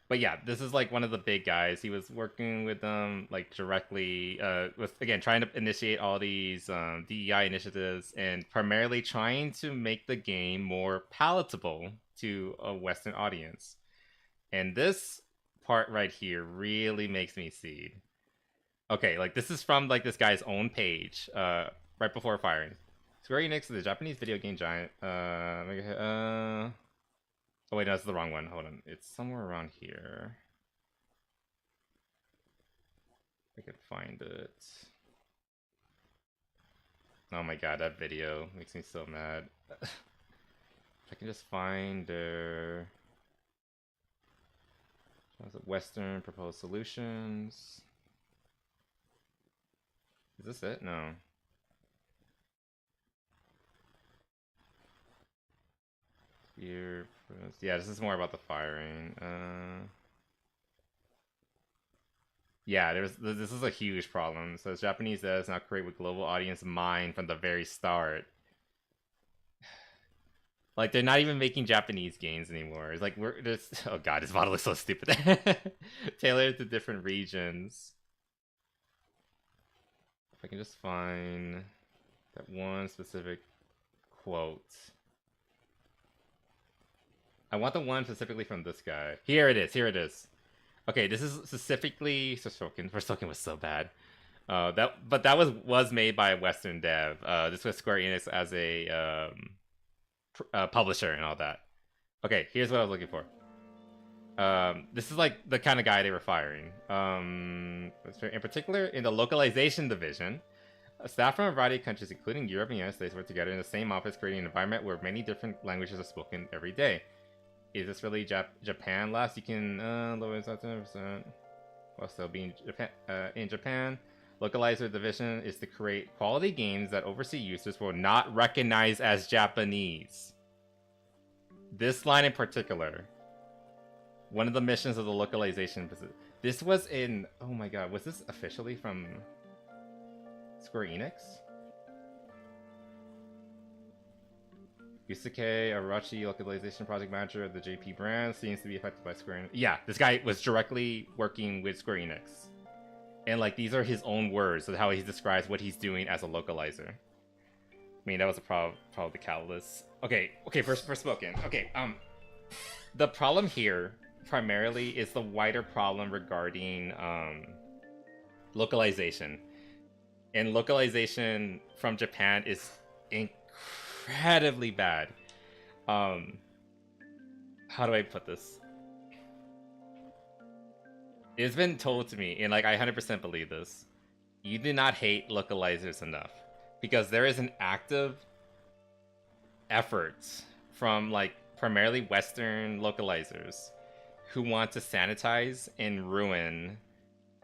But yeah, this is like one of the big guys. He was working with them like directly, with again trying to initiate all these DEI initiatives and primarily trying to make the game more palatable to a Western audience. And this part right here really makes me seed. Okay, like this is from like this guy's own page, right before firing. Square Enix is the Japanese video game giant. Oh wait, no, that's the wrong one. Hold on, it's somewhere around here. I could find it. Oh my god, that video makes me so mad. If I can just find their Western proposed solutions. Is this it? No. Here, yeah, this is more about the firing. Yeah, this is a huge problem. So Japanese does not create with global audience in mind from the very start. Like they're not even making Japanese games anymore. It's like we're just oh god, this model looks so stupid. Tailored to different regions. If I can just find that one specific quote. I want the one specifically from this guy. Here it is. Okay, this is specifically Forspoken was so bad. But that was made by a Western dev. This was Square Enix as a publisher and all that. Okay, here's what I was looking for. This is like the kind of guy they were firing. In particular, in the localization division, staff from a variety of countries, including Europe and the United States, work together in the same office, creating an environment where many different languages are spoken every day. Is this really Japan? Last you can lower 10%. While still being in Japan, localizer division is to create quality games that overseas users will not recognize as Japanese. This line in particular, one of the missions of the localization. This was in. Oh my god, was this officially from Square Enix? Yusuke Arachi, localization project manager of the JP brand, seems to be affected by Square Enix. Yeah, this guy was directly working with Square Enix. And like these are his own words of how he describes what he's doing as a localizer. I mean, that was probably the catalyst. Okay, Forspoken. Okay, the problem here primarily is the wider problem regarding localization. And localization from Japan is incredibly bad. How do I put this? It's been told to me, and like I 100% believe this. you do not hate localizers enough, because there is an active effort from like primarily Western localizers who want to sanitize and ruin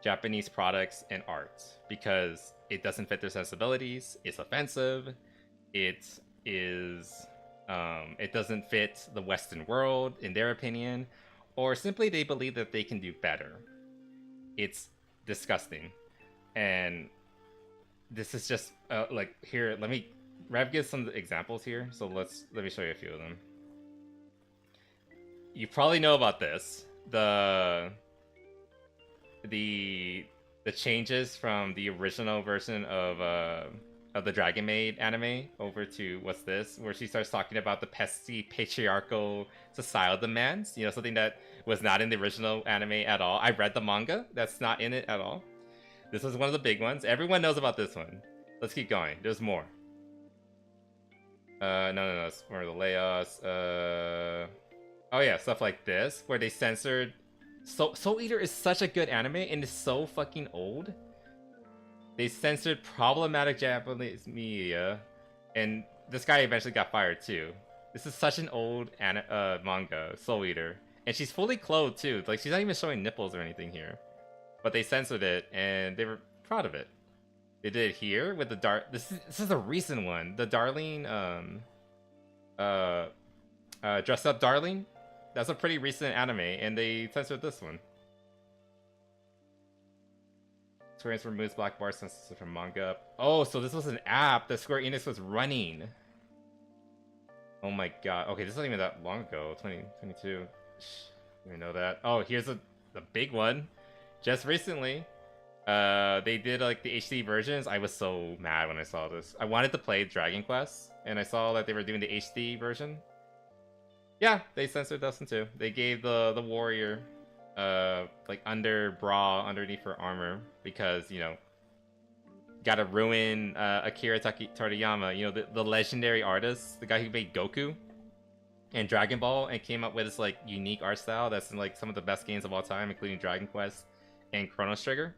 Japanese products and art because it doesn't fit their sensibilities, it's offensive, it is it doesn't fit the Western world in their opinion, or simply they believe that they can do better. It's disgusting. And this is just like, here, let me Rev gives some examples here, so let me show you a few of them. You probably know about this. The changes from the original version of the Dragon Maid anime over to what's this, where she starts talking about the pesky patriarchal societal demands, you know, something that was not in the original anime at all. I read the manga, that's not in it at all. This was one of the big ones. Everyone knows about this one. Let's keep going. There's more. No, it's more of the layouts. Oh yeah, stuff like this, where they censored. Soul Eater is such a good anime, and it's so fucking old. They censored problematic Japanese media, and this guy eventually got fired too. This is such an old manga, Soul Eater, and she's fully clothed too. Like, she's not even showing nipples or anything here, but they censored it, and they were proud of it. They did it here with the dark. This is a recent one. The Darling, dressed up Darling. That's a pretty recent anime, and they censored this one. Square Enix removes black bar censorship from manga. Oh, so this was an app that Square Enix was running. Oh my god. Okay, this isn't even that long ago. 2022. You know that. Oh, here's the big one. Just recently, they did like the HD versions. I was so mad when I saw this. I wanted to play Dragon Quest, and I saw that they were doing the HD version. Yeah, they censored Dustin too. They gave the warrior like under bra underneath her armor because, you know, gotta ruin Akira Toriyama, you know, the legendary artist, the guy who made Goku and Dragon Ball and came up with this like unique art style that's in like some of the best games of all time, including Dragon Quest and Chrono Trigger.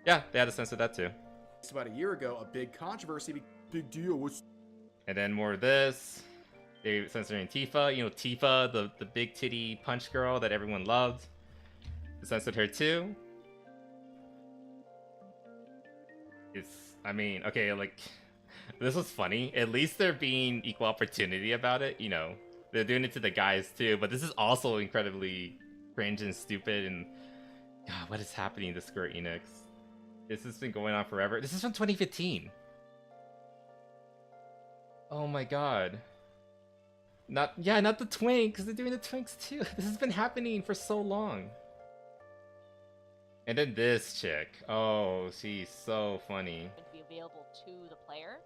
Yeah, they had to censor that too. It's about a year ago, a big controversy, big deal. And then more of this. They censoring Tifa, you know, Tifa, the big titty punch girl that everyone loved. They censored her too. I mean, okay, like, this was funny. At least they're being equal opportunity about it, you know. They're doing it to the guys too, but this is also incredibly cringe and stupid, and God, what is happening to Square Enix? This has been going on forever. This is from 2015. Oh my god. Not the twinks. They're doing the twinks too. This has been happening for so long. And then this chick. Oh, she's so funny. To be available to the player,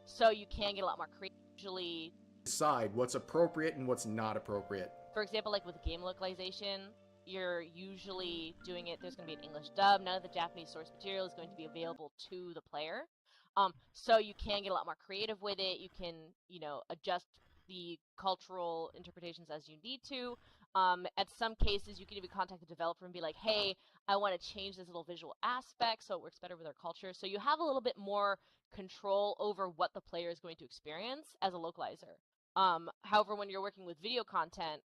so you can get a lot more creative. Usually, decide what's appropriate and what's not appropriate. For example, like with game localization, you're usually doing it. There's going to be an English dub. None of the Japanese source material is going to be available to the player. So you can get a lot more creative with it. You can, you know, adjust the cultural interpretations as you need to. At some cases, you can even contact the developer and be like, hey, I want to change this little visual aspect so it works better with our culture. So you have a little bit more control over what the player is going to experience as a localizer. However, when you're working with video content,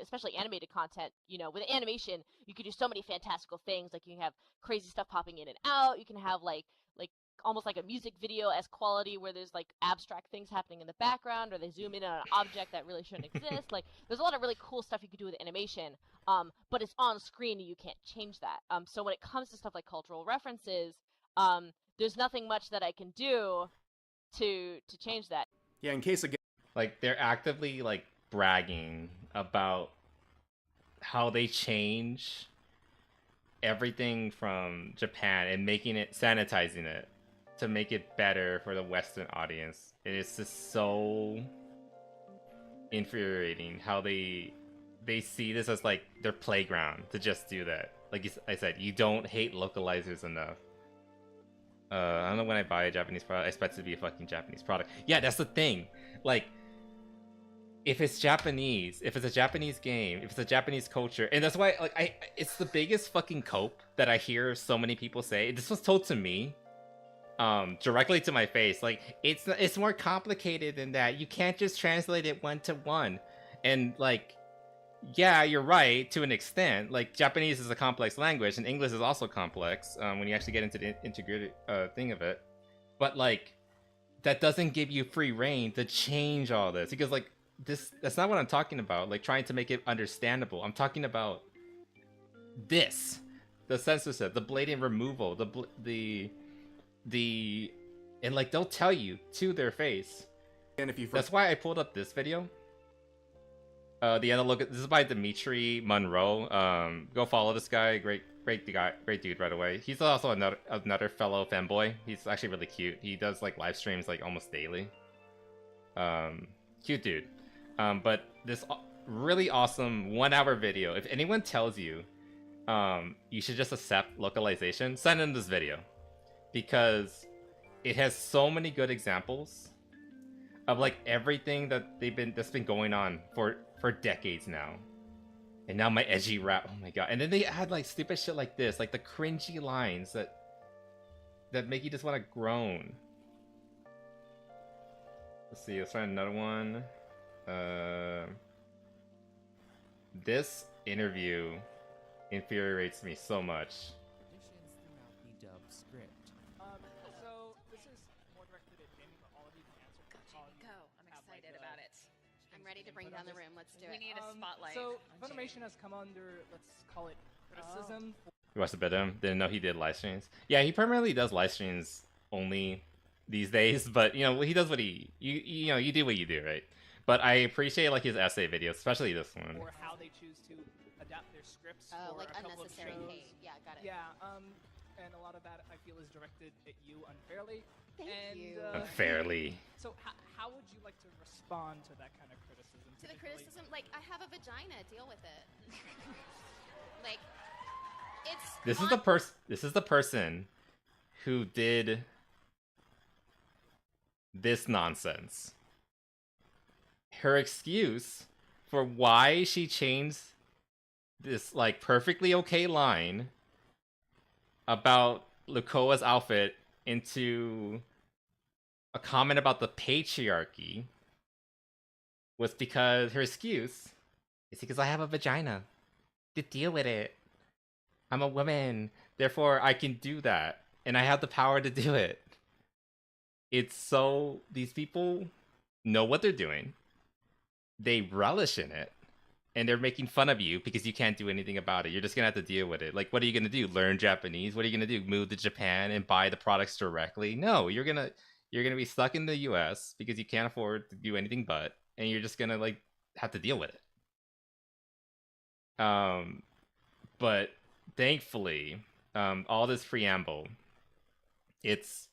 especially animated content, you know, with animation, you can do so many fantastical things. Like, you can have crazy stuff popping in and out. You can have like almost like a music video as quality, where there's like abstract things happening in the background, or they zoom in on an object that really shouldn't exist. Like, there's a lot of really cool stuff you can do with animation, but it's on screen and you can't change that. So when it comes to stuff like cultural references, there's nothing much that I can do to change that. Yeah, in case again, like, they're actively like bragging about how they change everything from Japan and making it, sanitizing it to make it better for the Western audience. It is just so infuriating how they see this as like their playground to just do that. Like I said, you don't hate localizers enough. I don't know, when I buy a Japanese product, I expect it to be a fucking Japanese product. Yeah, that's the thing. Like, if it's Japanese, if it's a Japanese game, if it's a Japanese culture, and that's why like it's the biggest fucking cope that I hear so many people say. This was told to me directly to my face. Like it's more complicated than that. You can't just translate it one to one. And like, yeah, you're right to an extent. Like Japanese is a complex language and English is also complex when you actually get into the integrated thing of it. But like that doesn't give you free reign to change all this, because like that's not what I'm talking about. Like trying to make it understandable. I'm talking about this, the censorship, the blatant removal, the and like they'll tell you to their face. And if you that's why I pulled up this video. The other look, this is by Dimitri Monroe. Go follow this guy. Great dude, by the way. He's also another fellow Femboy. He's actually really cute. He does like live streams like almost daily. Cute dude. But this really awesome 1-hour video. If anyone tells you you should just accept localization, send them this video, because it has so many good examples of like everything that's been going on for decades now. And now my edgy rap, oh my god. And then they add like stupid shit like this, like the cringy lines that make you just want to groan. Let's see, let's try another one. This interview infuriates me so much. The dub script. So this is more directed at Damon, but all of you can answer. Go. I'm excited about it. I'm ready to bring down the room. Let's do it. We need a spotlight. So Funimation has come under, let's call it, criticism. You watched a bit of him? Didn't know he did live streams. Yeah, he primarily does live streams only these days, but you know, he does what you know, you do what you do, right? But I appreciate like his essay videos, especially this one. Or how they choose to adapt their scripts for like a couple unnecessary of shows. hate. Yeah, got it. Yeah, and a lot of that I feel is directed at you unfairly. Thank you. Unfairly. So how would you like to respond to that kind of criticism? To the criticism, like, I have a vagina, deal with it. Like, it's This is the person who did this nonsense. Her excuse for why she changed this like perfectly okay line about Lukoa's outfit into a comment about the patriarchy was because her excuse is because I have a vagina. To deal with it. I'm a woman, therefore I can do that, and I have the power to do it. It's so, these people know what they're doing. They relish in it, and they're making fun of you because you can't do anything about it. You're just gonna have to deal with it. Like, what are you gonna do? Learn Japanese? What are you gonna do? Move to Japan and buy the products directly? No, you're gonna be stuck in the US because you can't afford to do anything but, and you're just gonna like have to deal with it. But thankfully, all this preamble, it's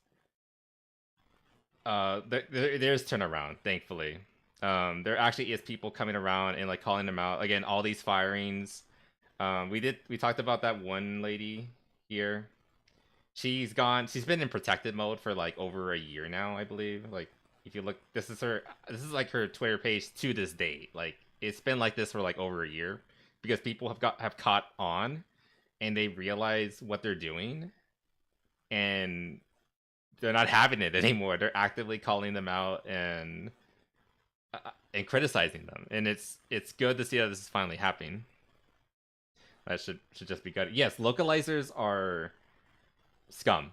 there's turnaround, thankfully. There actually is people coming around and like calling them out. Again, all these firings. We talked about that one lady here. She's been in protected mode for like over a year now, I believe. Like, if you look, this is like her Twitter page to this date. Like, it's been like this for like over a year because people have caught on and they realize what they're doing, and they're not having it anymore. They're actively calling them out and criticizing them, and it's good to see that this is finally happening. That should just be good. Yes, localizers are scum.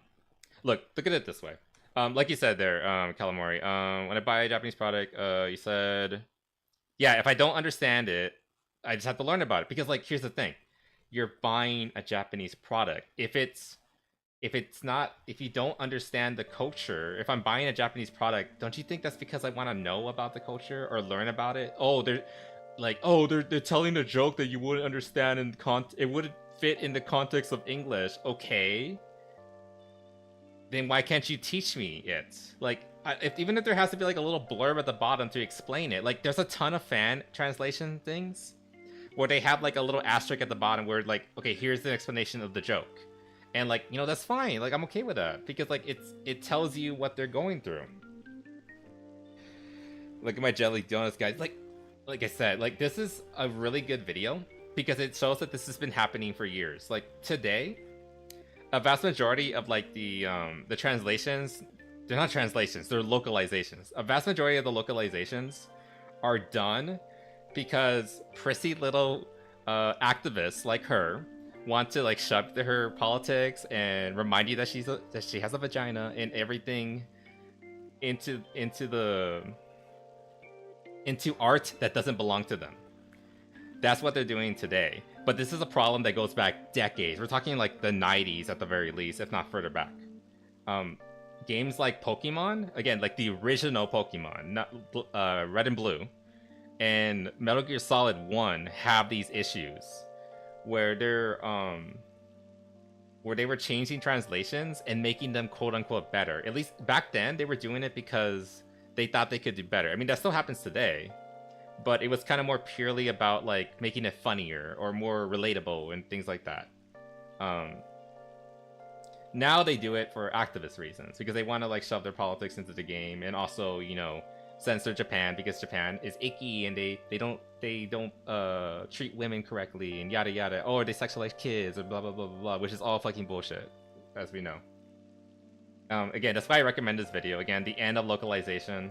Look at it this way. Like you said there, Calamari. When I buy a Japanese product, you said, yeah, if I don't understand it, I just have to learn about it. Because like, here's the thing: you're buying a Japanese product. If you don't understand the culture, if I'm buying a Japanese product, don't you think that's because I want to know about the culture or learn about it? Oh, they're telling a joke that you wouldn't understand and it wouldn't fit in the context of English. Okay, then why can't you teach me it? Like, even if there has to be like a little blurb at the bottom to explain it. Like, there's a ton of fan translation things where they have like a little asterisk at the bottom where like, okay, here's the explanation of the joke. And like, you know, that's fine. Like, I'm okay with that because like it tells you what they're going through. Look at my jelly donuts, guys. Like, like I said, like this is a really good video because it shows that this has been happening for years. Like today, a vast majority of like the translations, they're not translations, they're localizations. A vast majority of the localizations are done because prissy little activists like her want to like shove to her politics and remind you that she has a vagina and everything into art that doesn't belong to them. That's what they're doing today. But this is a problem that goes back decades. We're talking like the 90s at the very least, if not further back. Games like Pokemon, again, like the original Pokemon, not Red and Blue, and Metal Gear Solid 1 have these issues where they were changing translations and making them quote unquote better. At least back then they were doing it because they thought they could do better. I mean, that still happens today, but it was kind of more purely about like making it funnier or more relatable and things like that. Now they do it for activist reasons because they want to like shove their politics into the game and also, you know, censor Japan because Japan is icky and they don't treat women correctly and yada yada, or they sexualize kids or blah blah blah blah blah, which is all fucking bullshit, as we know. Again, that's why I recommend this video. Again, the end of localization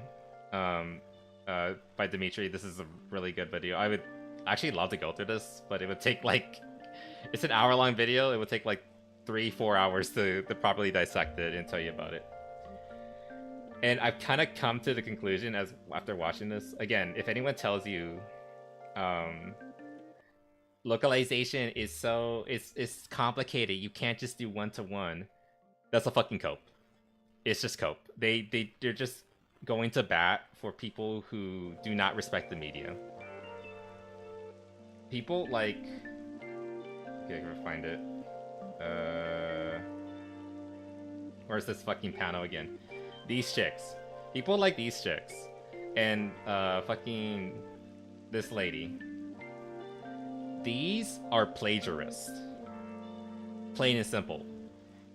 by Dimitri. This is a really good video. I would actually love to go through this, but it would take like, it's an hour-long video. It would take like 3-4 hours to properly dissect it and tell you about it. And I've kind of come to the conclusion after watching this. Again, if anyone tells you localization is it's complicated, you can't just do one-to-one, that's a fucking cope. It's just cope. They're just going to bat for people who do not respect the media. People like, okay, I'm gonna find it. Where's this fucking panel again? These chicks. People like these chicks. And fucking this lady. These are plagiarists. Plain and simple.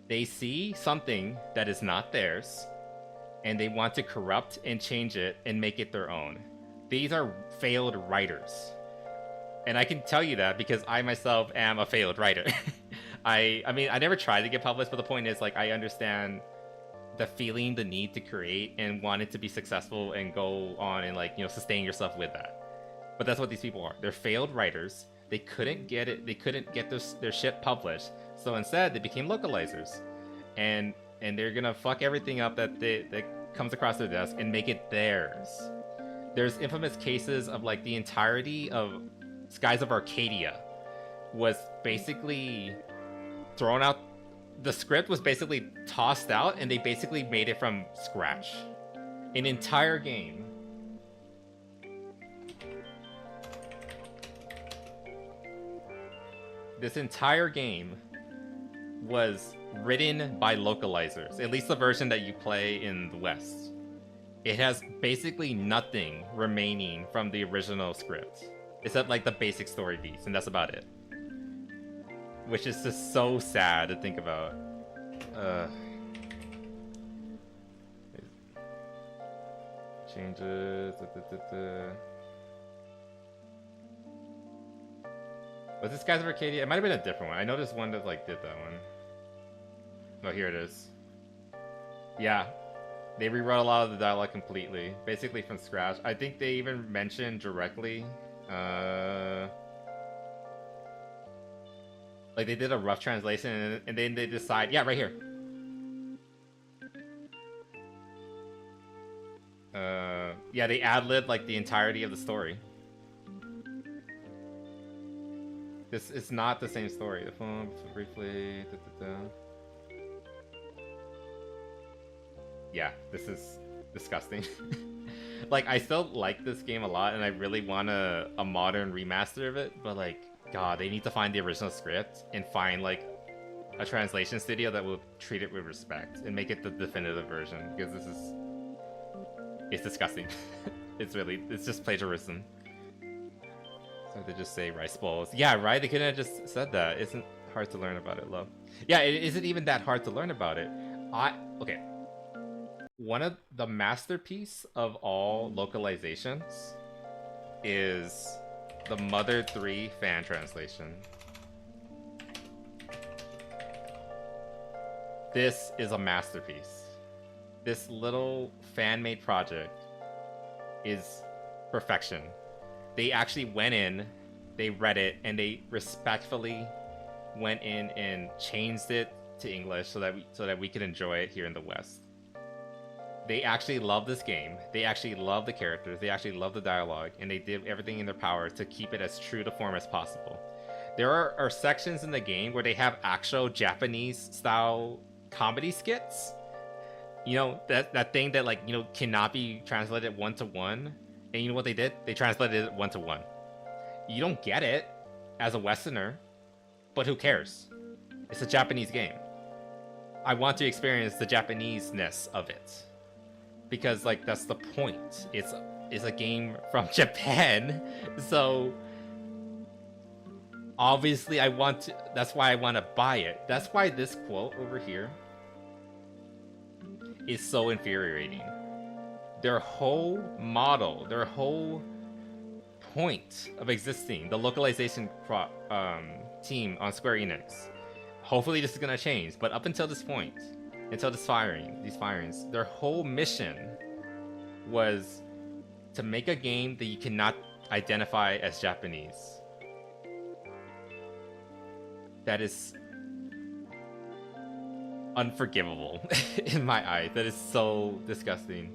They see something that is not theirs, and they want to corrupt and change it and make it their own. These are failed writers. And I can tell you that because I myself am a failed writer. I mean, I never tried to get published, but the point is, like, I understand the feeling, the need to create and want it to be successful and go on and, like, you know, sustain yourself with that. But that's what these people are. They're failed writers. They couldn't get it. They couldn't get their shit published. So instead, they became localizers. And they're gonna fuck everything up that comes across their desk and make it theirs. There's infamous cases of, like, the entirety of Skies of Arcadia was basically thrown out. The script was basically tossed out and they basically made it from scratch. An entire game. This entire game was written by localizers, at least the version that you play in the West. It has basically nothing remaining from the original script, except like the basic story beats, and that's about it. Which is just so sad to think about. Changes. Was this Skies of Arcadia? It might have been a different one. I know there's one that like did that one. Oh, here it is. Yeah. They rewrote a lot of the dialogue completely. Basically from scratch. I think they even mentioned directly. Like they did a rough translation and then they decide, yeah, right here. Yeah, they ad-libbed like the entirety of the story. This is not the same story. The phone briefly. Yeah, this is disgusting. Like, I still like this game a lot, and I really want a modern remaster of it, but like, God, they need to find the original script and find like a translation studio that will treat it with respect and make it the definitive version, because it's disgusting. It's just plagiarism. So they just say rice bowls. Yeah, right? They couldn't have just said that. It isn't hard to learn about it, love. Yeah, it isn't even that hard to learn about it. Okay. One of the masterpiece of all localizations is the Mother 3 fan translation. This is a masterpiece. This little fan-made project is perfection. They actually went in, they read it, and they respectfully went in and changed it to English so that we could enjoy it here in the West. They actually love this game. They actually love the characters. They actually love the dialogue, and they did everything in their power to keep it as true to form as possible. There are sections in the game where they have actual Japanese style comedy skits. You know, that thing that, like, you know, cannot be translated one-to-one. And you know what they did? They translated it one-to-one. You don't get it as a Westerner, but who cares? It's a Japanese game. I want to experience the Japanese-ness of it. Because, like, that's the point. It's a game from Japan. So obviously I want to, that's why I want to buy it. That's why this quote over here is so infuriating. Their whole model, their whole point of existing, the localization team on Square Enix. Hopefully this is gonna change, but up until this point, until these firings, their whole mission was to make a game that you cannot identify as Japanese. That is unforgivable in my eye. That is so disgusting.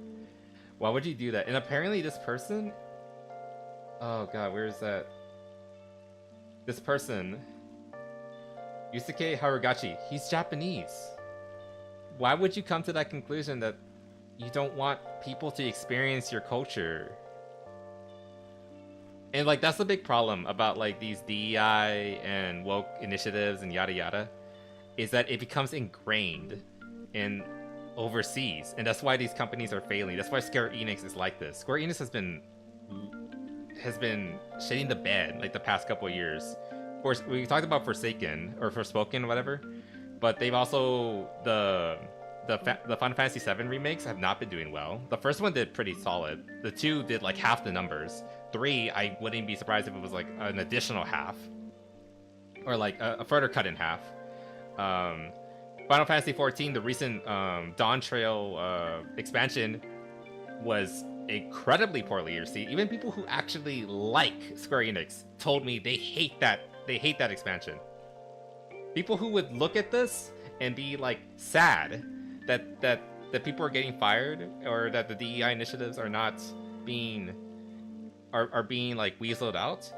Why would you do that? And apparently this person, oh god, where is that? This person, Yusuke Harugachi, he's Japanese. Why would you come to that conclusion that you don't want people to experience your culture? And like, that's the big problem about like these DEI and woke initiatives and yada yada, is that it becomes ingrained in overseas, and that's why these companies are failing. That's why Square Enix is like this. Square Enix has been shitting the bed like the past couple of years. Of course, we talked about Forsaken or Forspoken, whatever, but they've also the Final Fantasy VII remakes have not been doing well. The first one did pretty solid. The two did like half the numbers. 3, I wouldn't be surprised if it was like an additional half, or like a further cut in half. Final Fantasy XIV, the recent Dawn Trail expansion, was incredibly poorly received. Even people who actually like Square Enix told me they hate that expansion. People who would look at this and be like sad that people are getting fired, or that the DEI initiatives are not being being like weaseled out.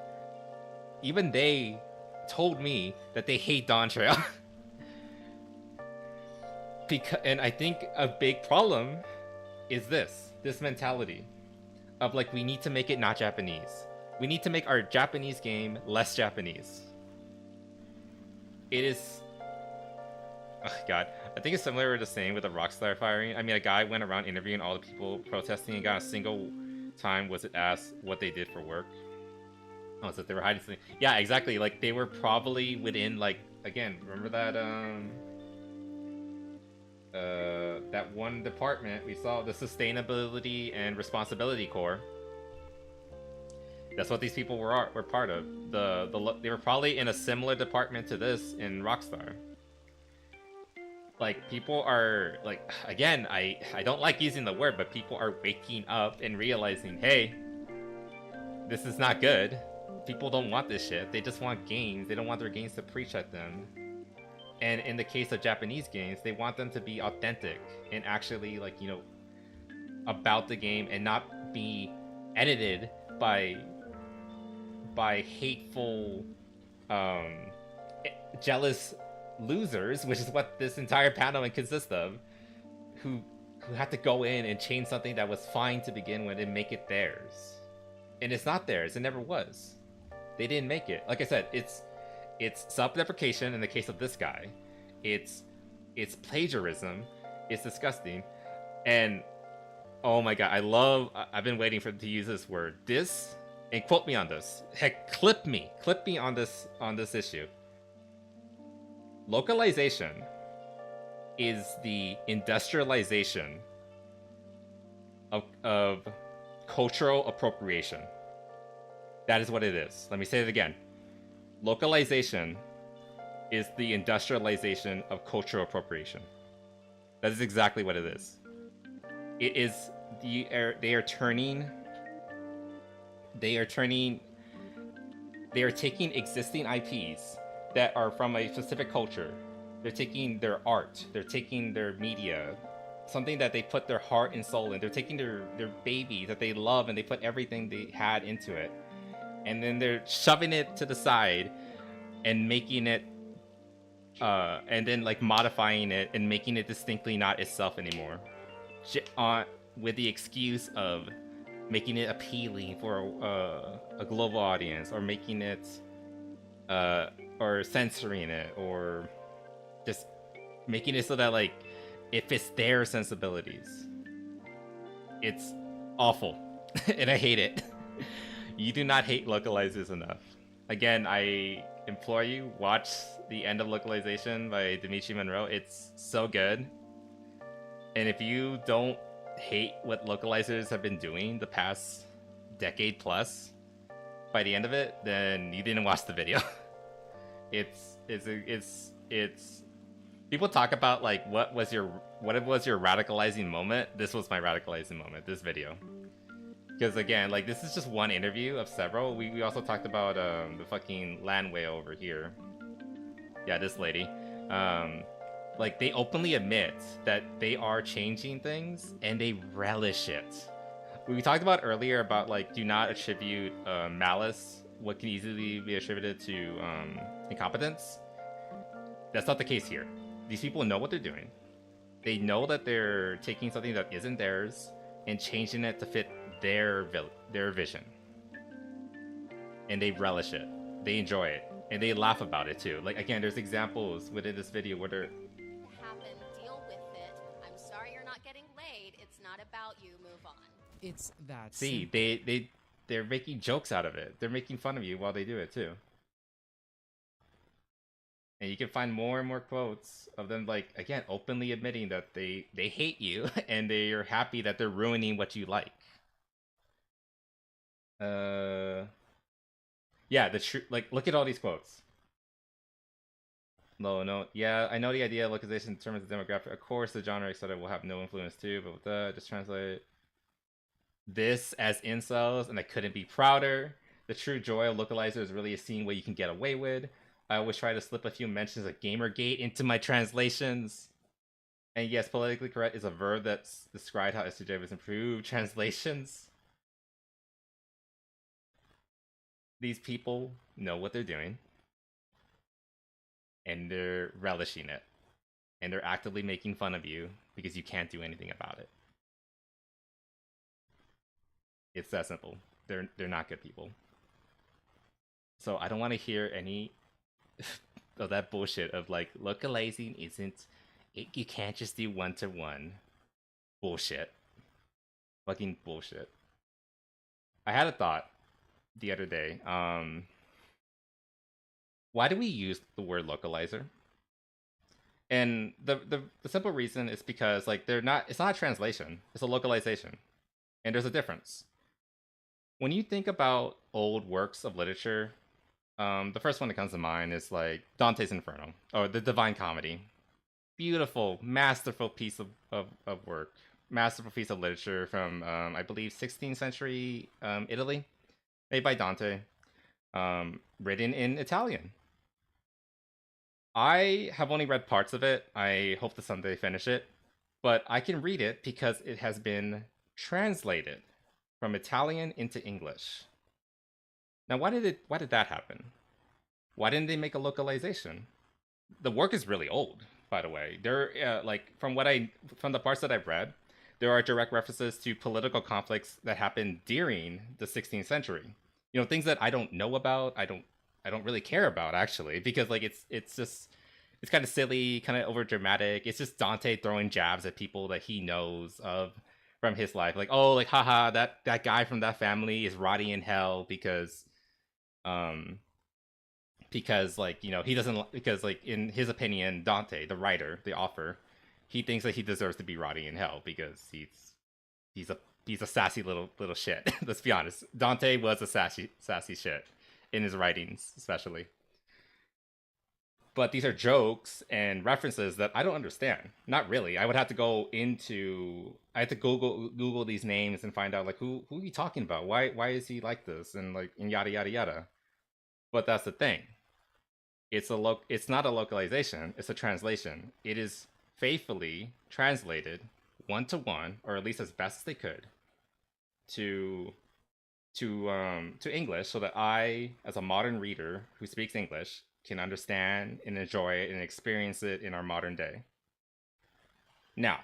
Even they told me that they hate Dawn Trail. And I think a big problem is this mentality of like, we need to make it not Japanese. We need to make our Japanese game less Japanese. It is, oh god, I think it's similar to the same with the Rockstar firing. I mean, a guy went around interviewing all the people protesting and got a single time was it asked what they did for work. Oh, so they were hiding something. Yeah, exactly. Like, they were probably within, like, again, remember that that one department we saw, the Sustainability and Responsibility Corps. That's what these people were part of. They were probably in a similar department to this in Rockstar. Like, people are, like, again, I don't like using the word, but people are waking up and realizing, hey, this is not good. People don't want this shit. They just want games. They don't want their games to preach at them. And in the case of Japanese games, they want them to be authentic and actually, like, you know, about the game, and not be edited by hateful, jealous losers, which is what this entire panel consists of, who had to go in and change something that was fine to begin with and make it theirs. And it's not theirs. It never was. They didn't make it. Like I said, it's self-deprecation in the case of this guy. It's plagiarism. It's disgusting. And oh my god, I've been waiting to use this word. This, and quote me on this. Heck, clip me on this issue. Localization is the industrialization of cultural appropriation. That is what it is. Let me say it again. Localization is the industrialization of cultural appropriation. That is exactly what it is. It is they are taking existing IPs that are from a specific culture. They're taking their art, they're taking their media, something that they put their heart and soul in. They're taking their baby that they love and they put everything they had into it. And then they're shoving it to the side and making it and then like modifying it and making it distinctly not itself anymore. With the excuse of making it appealing for a global audience, or making it or censoring it, or just making it so that like it fits their sensibilities. It's awful. And I hate it. You do not hate localizers enough. Again, I implore you, watch The End of Localization by Dimitri Monroe. It's so good. And if you don't hate what localizers have been doing the past decade plus, by the end of it, then you didn't watch the video. It's people talk about like what was your radicalizing moment. This was my radicalizing moment, this video. Because again, like this is just one interview of several. We also talked about the fucking land whale over here. Yeah, this lady. Like they openly admit that they are changing things and they relish it. We talked about earlier about like do not attribute malice, what can easily be attributed to incompetence. That's not the case here. These people know what they're doing. They know that they're taking something that isn't theirs and changing it to fit their vision. And they relish it. They enjoy it. And they laugh about it too. Like again, there's examples within this video where they're Deal with it. I'm sorry you're not getting laid. It's not about you. Move on. It's that. See, they're making jokes out of it. They're making fun of you while they do it too. And you can find more and more quotes of them, like, again, openly admitting that they hate you and they are happy that they're ruining what you like. Yeah, like, look at all these quotes. No, yeah, I know the idea of localization determines the demographic. Of course, the genre, etc. will have no influence too, but with that, just translate this as incels, and I couldn't be prouder. The true joy of localizer is really seeing what you can get away with. I always try to slip a few mentions of Gamergate into my translations. And yes, politically correct is a verb that's described how STJ has improved translations. These people know what they're doing. And they're relishing it. And they're actively making fun of you because you can't do anything about it. It's that simple. They're not good people. So I don't want to hear any of that bullshit of like localizing isn't you can't just do one-to-one. Bullshit. Fucking bullshit. I had a thought the other day. Why do we use the word localizer? And the simple reason is because like it's not a translation, it's a localization. And there's a difference. When you think about old works of literature, the first one that comes to mind is like Dante's Inferno or the Divine Comedy. Beautiful, masterful piece of work, masterful piece of literature from I believe 16th century Italy, made by Dante, written in Italian. I have only read parts of it. I hope to someday finish it, but I can read it because it has been translated from Italian into English. Now, why did that happen? Why didn't they make a localization? The work is really old, by the way. There, like from the parts that I've read, there are direct references to political conflicts that happened during the 16th century. You know, things that I don't know about. I don't really care about actually, because like it's kind of silly, kind of over dramatic. It's just Dante throwing jabs at people that he knows of from his life, like, oh, like, haha, that guy from that family is rotting in hell because like, you know, he doesn't, because like in his opinion, Dante, the writer, the author, he thinks that he deserves to be rotting in hell because he's he's a sassy little shit. Let's be honest. Dante was a sassy shit in his writings, especially. But these are jokes and references that I don't understand. Not really. I would have to Google these names and find out like who are you talking about? Why is he like this? And like and yada yada yada. But that's the thing. It's not a localization, it's a translation. It is faithfully translated 1-to-1, or at least as best as they could, to English, so that I, as a modern reader who speaks English, can understand and enjoy it and experience it in our modern day. Now,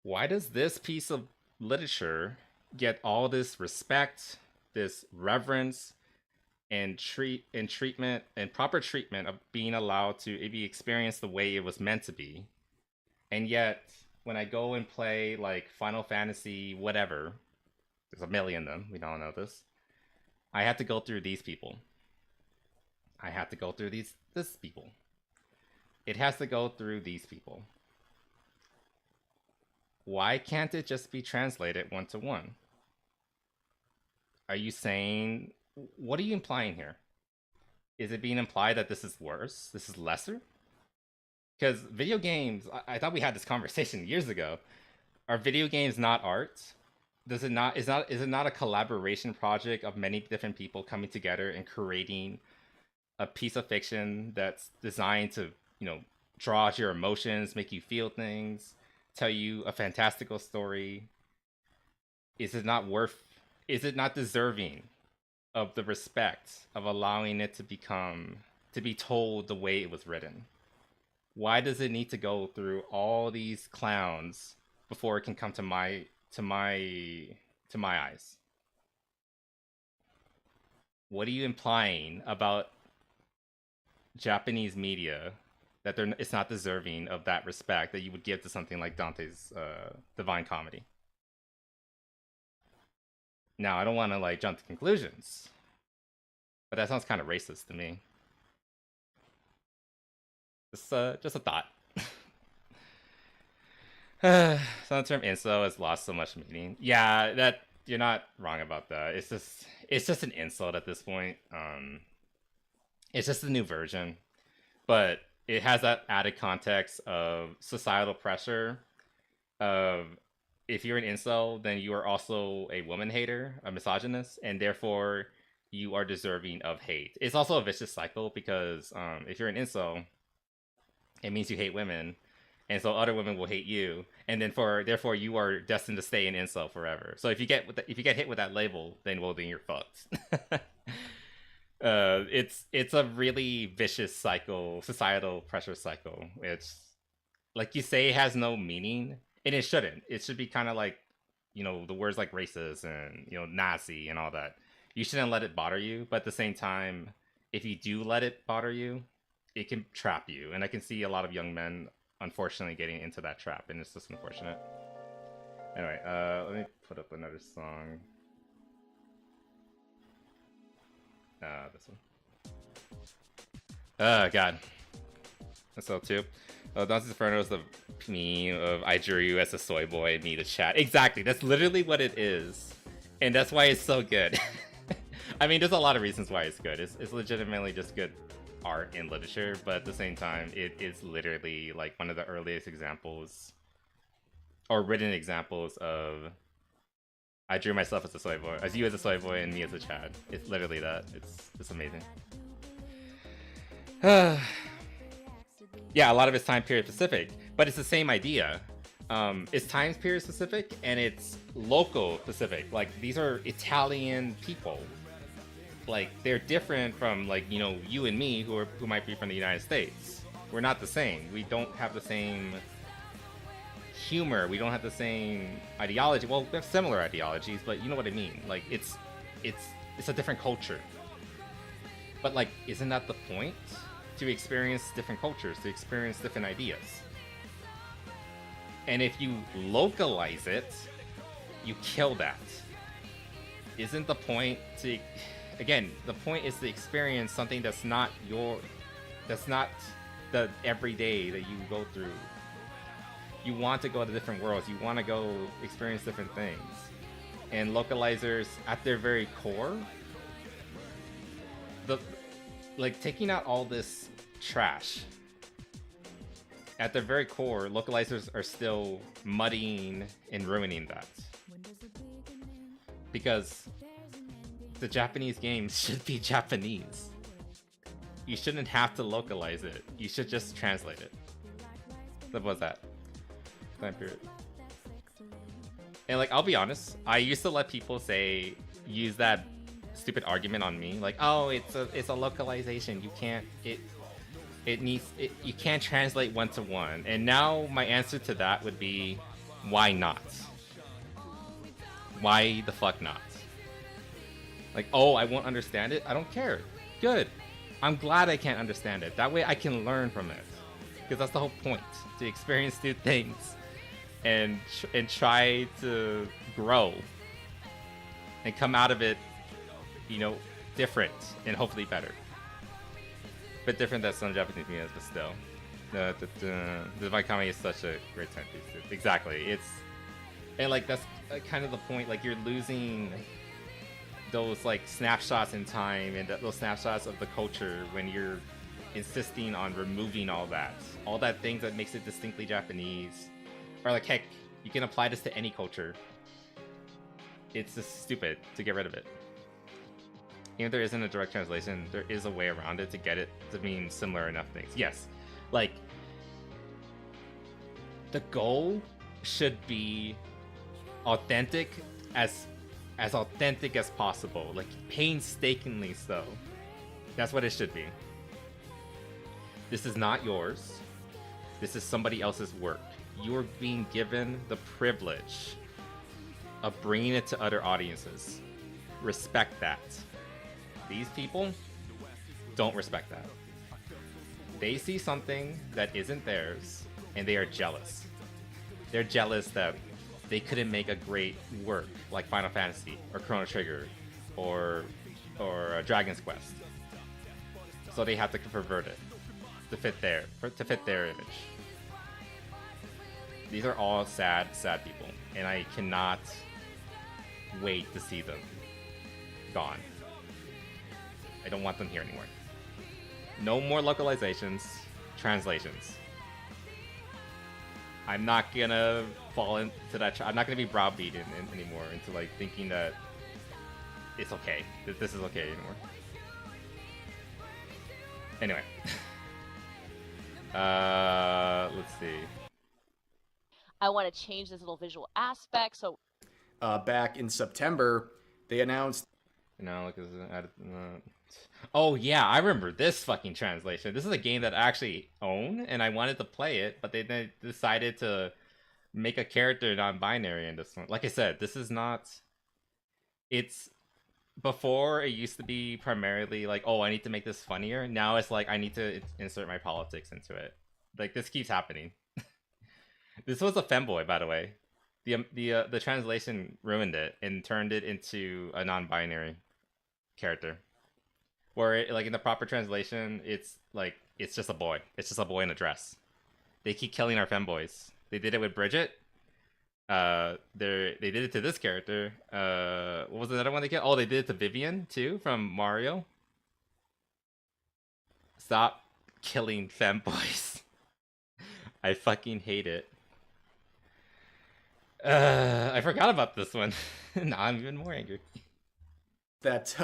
why does this piece of literature get all this respect, this reverence, and treatment and proper treatment of being allowed to be experienced the way it was meant to be? And yet, when I go and play like Final Fantasy, whatever, there's a million of them, we all know this, I have to go through these people. I have to go through this people. It has to go through these people. Why can't it just be translated 1-to-1? Are you saying, what are you implying here? Is it being implied that this is worse? This is lesser? Because video games, I thought we had this conversation years ago. Are video games not art? Is it not a collaboration project of many different people coming together and creating a piece of fiction that's designed to, draw out your emotions, make you feel things, tell you a fantastical story? Is it not deserving of the respect of allowing it to be told the way it was written? Why does it need to go through all these clowns before it can come to my eyes? What are you implying about Japanese media that it's not deserving of that respect that you would give to something like Dante's Divine Comedy? Now, I don't want to like jump to conclusions, but that sounds kind of racist to me. Just a thought. So the term incel has lost so much meaning. Yeah, that you're not wrong about that. It's just an insult at this point. It's just a new version, but it has that added context of societal pressure of, if you're an incel, then you are also a woman hater, a misogynist, and therefore you are deserving of hate. It's also a vicious cycle because if you're an incel, it means you hate women, and so other women will hate you, and then therefore you are destined to stay an incel forever. So if you get hit with that label, then you're fucked. It's a really vicious cycle, societal pressure cycle. It's like you say, it has no meaning, and it shouldn't. It should be kind of like, the words like racist and Nazi and all that. You shouldn't let it bother you, but at the same time, if you do let it bother you, it can trap you. And I can see a lot of young men unfortunately getting into that trap, and it's just unfortunate. Anyway, let me put up another song. This one. Oh god, that's all too. Dante's Inferno is the meme of I drew you as a soy boy and me to chat. Exactly, that's literally what it is, and that's why it's so good. I mean, there's a lot of reasons why it's good. It's legitimately just good art and literature, but at the same time, it is literally like one of the earliest examples, or written examples of I drew myself as a soy boy, as you as a soy boy, and me as a Chad. It's literally that. It's amazing. Yeah, a lot of it's time period specific, but it's the same idea. It's time period specific and it's local specific. Like, these are Italian people. Like, they're different from, like, you and me who might be from the United States. We're not the same. We don't have the same humor. We don't have the same ideology. Well, we have similar ideologies, but you know what I mean. Like, it's a different culture. But, like, isn't that the point? To experience different cultures, to experience different ideas. And if you localize it, you kill that. Isn't the point to... Again, the point is to experience something that's not the everyday that you go through. You want to go to different worlds. You want to go experience different things. And localizers, at their very core, like taking out all this trash, at their very core, localizers are still muddying and ruining that. Because the Japanese games should be Japanese. You shouldn't have to localize it. You should just translate it. What was that? Time period. And like, I'll be honest, I used to let people use that stupid argument on me, like, oh, it's a localization. You can't you can't translate one to one. And now my answer to that would be, why not? Why the fuck not? Like, oh, I won't understand it. I don't care. Good. I'm glad I can't understand it. That way I can learn from it. Because that's the whole point, to experience new things and try to grow and come out of it, you know, different and hopefully better. Bit different than some Japanese media, but still. The Divine Comedy is such a great timepiece. Exactly. And like, that's kind of the point. Like, you're losing those like snapshots in time and those snapshots of the culture when you're insisting on removing all that things that makes it distinctly Japanese. Or like, heck, you can apply this to any culture. It's just stupid to get rid of it. Even if there isn't a direct translation, there is a way around it to get it to mean similar enough things. Yes, like, the goal should be authentic as authentic as possible, like painstakingly so. That's what it should be. This is not yours. This is somebody else's work. You're being given the privilege of bringing it to other audiences. Respect that. These people don't respect that. They see something that isn't theirs, and they are jealous. They're jealous that they couldn't make a great work like Final Fantasy or Chrono Trigger or Dragon's Quest. So they have to pervert it to fit their image. These are all sad people, and I cannot wait to see them gone. I don't want them here anymore. No more localizations, translations. I'm not gonna fall into that. I'm not gonna be browbeaten anymore into like thinking that it's okay, that this is okay anymore. Anyway, let's see. I want to change this little visual aspect. So, back in September, they announced. No, look, oh yeah, I remember this fucking translation. This is a game that I actually own, and I wanted to play it, but they decided to make a character non-binary in this one. Like I said, this is not. It's before it used to be primarily like, oh, I need to make this funnier. Now it's like I need to insert my politics into it. Like, this keeps happening. This was a femboy, by the way. The translation ruined it and turned it into a non-binary character. Where like in the proper translation, it's like it's just a boy. It's just a boy in a dress. They keep killing our femboys. They did it with Bridget. They did it to this character. What was another one they killed? Oh, they did it to Vivian too from Mario. Stop killing femboys. I fucking hate it. I forgot about this one. Now I'm even more angry. That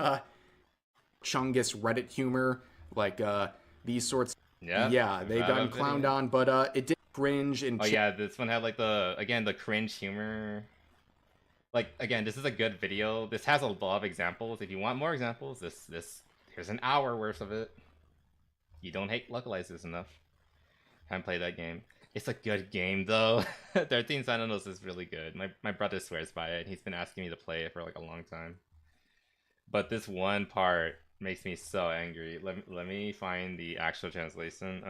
Chungus Reddit humor, like these sorts. Yeah, they've gotten clowned on, but it did cringe and. Oh yeah, this one had like the cringe humor. Like, again, this is a good video. This has a lot of examples. If you want more examples, here's an hour worth of it. You don't hate localizers enough. Haven't played that game. It's a good game though. 13 Sentinels is really good. My brother swears by it. He's been asking me to play it for like a long time. But this one part makes me so angry. Let me find the actual translation.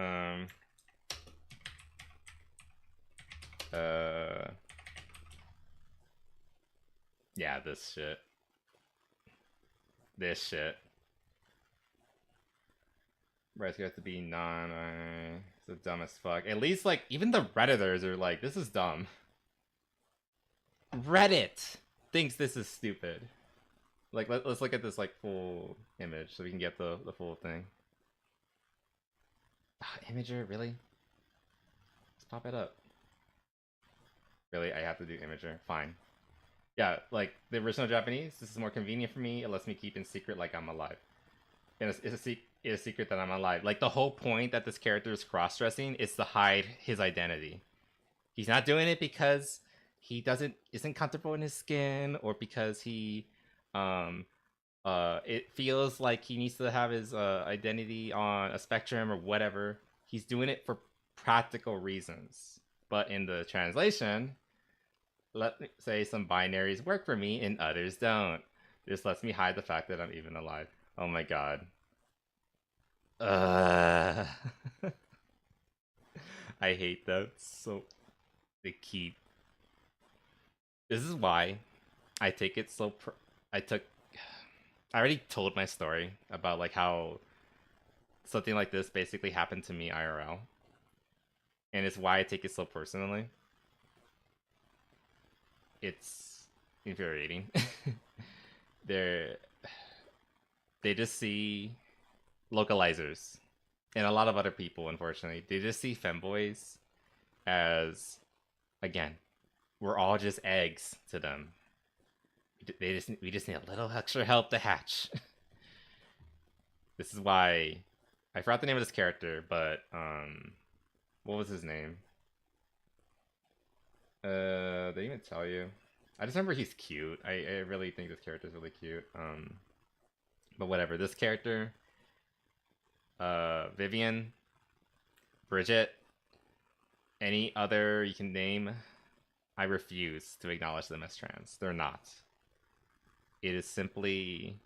Yeah, this shit. This shit. Right, so you have to be So dumb as fuck. At least like even the Redditors are like, this is dumb. Reddit thinks this is stupid. Like let's look at this like full image so we can get the full thing. Imager, really? Let's pop it up. Really, I have to do Imager. Fine. Yeah, like the original Japanese, this is more convenient for me. It lets me keep in secret like I'm alive. And it's a secret that I'm alive. Like the whole point that this character is cross-dressing is to hide his identity. He's not doing it because he isn't comfortable in his skin or because he it feels like he needs to have his identity on a spectrum or whatever. He's doing it for practical reasons. But in the translation, let me say some binaries work for me and others don't. This lets me hide the fact that I'm even alive. Oh my god. I hate that. So they keep. This is why I take it so. I already told my story about like how something like this basically happened to me IRL, and it's why I take it so personally. It's infuriating. They just see localizers and a lot of other people, unfortunately. They just see femboys as, again, we're all just eggs to them. We just need a little extra help to hatch. This is why I forgot the name of this character, but what was his name? They even tell you. I just remember he's cute. I really think this character is really cute. But whatever. This character, Vivian, Bridget, any other you can name, I refuse to acknowledge them as trans. They're not. It is simply.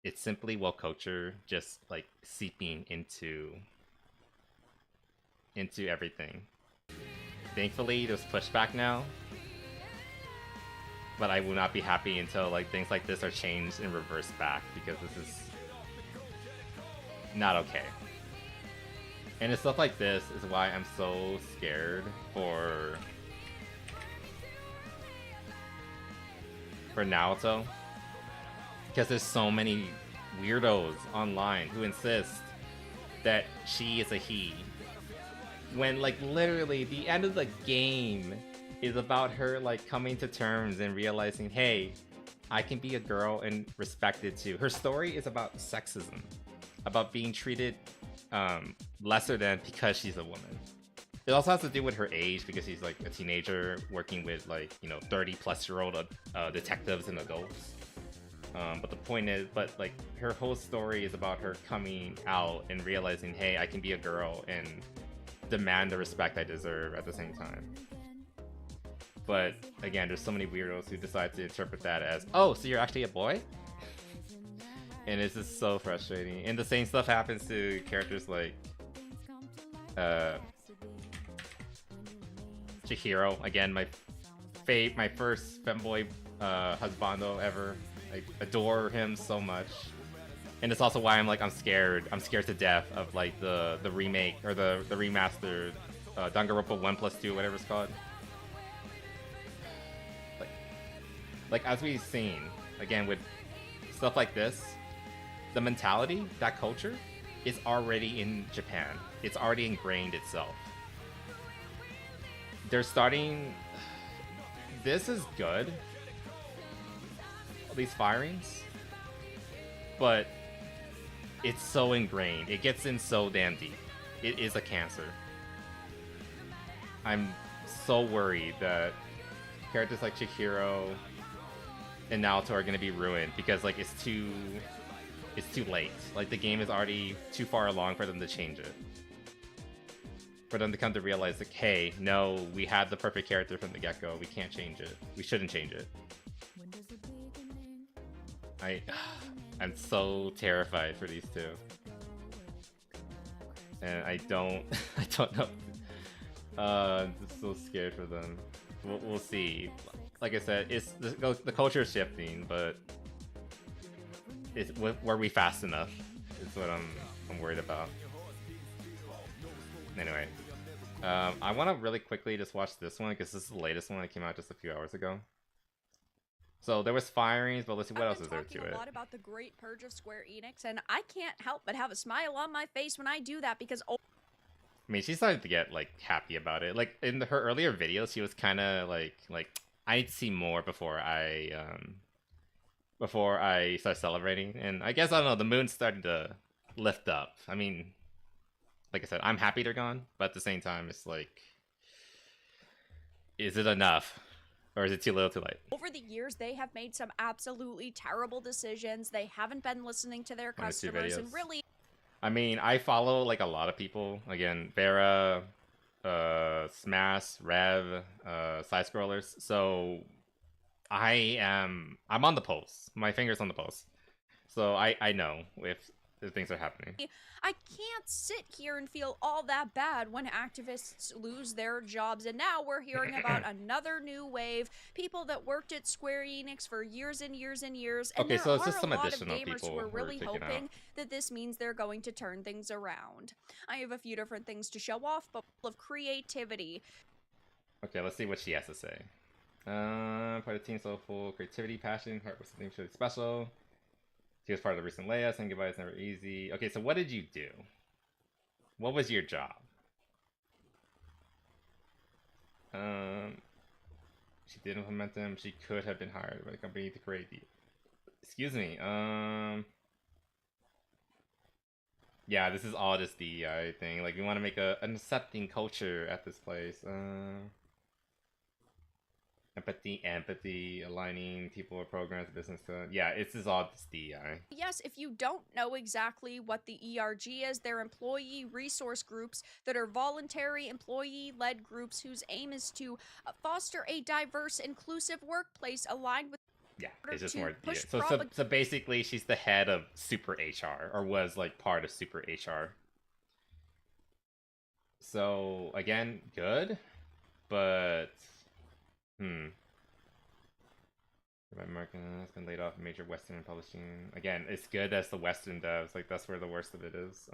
It's simply woke culture just like seeping into everything. Thankfully, there's pushback now, but I will not be happy until like things like this are changed and reversed back, because this is not okay. And it's stuff like this is why I'm so scared for Naoto, because there's so many weirdos online who insist that she is a he, when like literally the end of the game is about her like coming to terms and realizing, hey, I can be a girl and respected too. Her story is about sexism, about being treated lesser than because she's a woman. It also has to do with her age, because she's like a teenager working with like, you know, 30-plus-year-old detectives and adults. But the point is, but like her whole story is about her coming out and realizing, hey, I can be a girl and demand the respect I deserve at the same time. But again, there's so many weirdos who decide to interpret that as, oh, so you're actually a boy? And it's just so frustrating. And the same stuff happens to characters like Chihiro. Again, my first femboy husbando ever. I adore him so much. And it's also why I'm scared. I'm scared to death of like the remake or the remastered Danganronpa 1+2, whatever it's called. Like as we've seen, again with stuff like this, the mentality, that culture, is already in Japan. It's already ingrained itself. They're starting. This is good. These firings, but it's so ingrained. It gets in so damn deep. It is a cancer. I'm so worried that characters like Chihiro and Naoto are gonna be ruined because like it's too late. Like the game is already too far along for them to change it. For them to come to realize like, hey, no, we had the perfect character from the get-go. We can't change it. We shouldn't change it. I'm so terrified for these two, and I don't know. I'm just so scared for them. We'll see. Like I said, it's the culture is shifting, but were we fast enough? Is what I'm worried about. Anyway, I want to really quickly just watch this one because this is the latest one that came out just a few hours ago. So there was firings, but let's see what else is there to it. A lot about the Great Purge of Square Enix, and I can't help but have a smile on my face when I do that because. I mean, she started to get like happy about it. Like in her earlier videos, she was kind of like I need to see more before I start celebrating. And I guess I don't know. The moon's starting to lift up. I mean, like I said, I'm happy they're gone, but at the same time, it's like, is it enough? Or is it too little too late? Over the years, they have made some absolutely terrible decisions. They haven't been lilistening to their customers, and really... I mean, I follow, like, a lot of people. Again, Vera, Smash, Rev, side-scrollers. So, I'm on the pulse. My finger's on the pulse. So, I know if things are happening. I can't sit here and feel all that bad when activists lose their jobs, and now we're hearing about another new wave, people that worked at Square Enix for years and years and years, and okay, there so it's are just some a lot of additional gamers people who are really taken hoping out. that this means they're going to turn things around. I have a few different things to show off, but full of creativity. Okay, let's see what she has to say. Part of the team so full creativity, passion, heart was something truly special. She was part of the recent layouts, and goodbye is never easy. Okay, so what did you do? What was your job? She did implement them. She could have been hired by the company to create the... Excuse me, yeah, this is all just the thing. Like, we want to make an accepting culture at this place. Empathy, aligning people with programs, business. Yeah, this is all just DEI. Yes, if you don't know exactly what the ERG is, they're employee resource groups that are voluntary employee-led groups whose aim is to foster a diverse, inclusive workplace aligned with... Yeah, it's just more... Yeah. So basically, she's the head of Super HR, or was, like, part of Super HR. So, again, good, but... American has been laid off in major Western publishing. Again, it's good that's the Western devs. Like, that's where the worst of it is.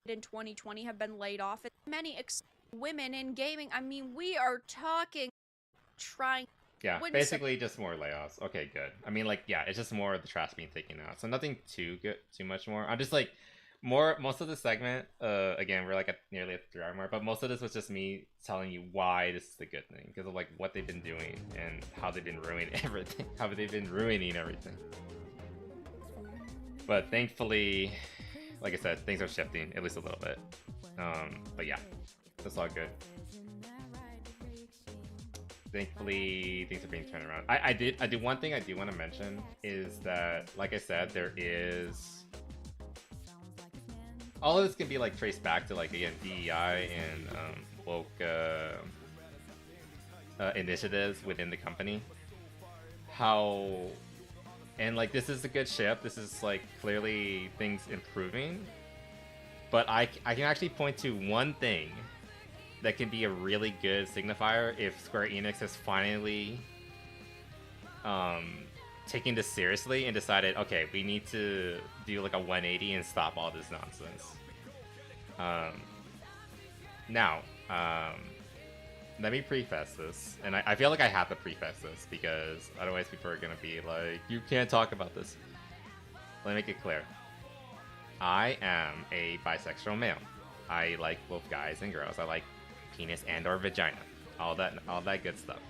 In 2020 have been laid off. And many women in gaming. I mean, we are talking... Trying... Yeah, basically just more layoffs. Okay, good. I mean, like, yeah, it's just more of the trash being taken out. So nothing too much more. I'm just like... most of the segment, again, we're like nearly at the 3 hour mark, but most of this was just me telling you why this is a good thing, because of like what they've been doing and how they've been ruining everything. But thankfully, like I said, things are shifting at least a little bit. But yeah, that's all good. Thankfully, things are being turned around. I do one thing I do want to mention is that, like I said, there is... all of this can be like traced back to like, again, DEI and woke initiatives within the company. And like, this is a good ship. This is like clearly things improving. But I can actually point to one thing that can be a really good signifier if Square Enix has finally taking this seriously and decided, okay, we need to do like a 180 and stop all this nonsense. Let me preface this, and I feel like I have to preface this because otherwise people are gonna be like, you can't talk about this. Let me make it clear. I am a bisexual male. I like both guys and girls. I like penis and or vagina. All that good stuff.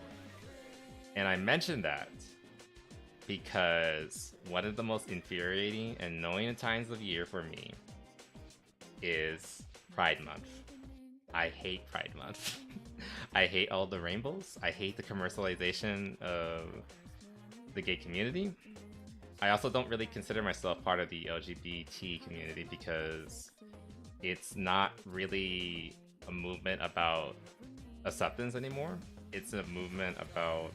And I mentioned that because one of the most infuriating and annoying times of year for me is Pride Month. I hate Pride Month. I hate all the rainbows. I hate the commercialization of the gay community. I also don't really consider myself part of the LGBT community because it's not really a movement about acceptance anymore. It's a movement about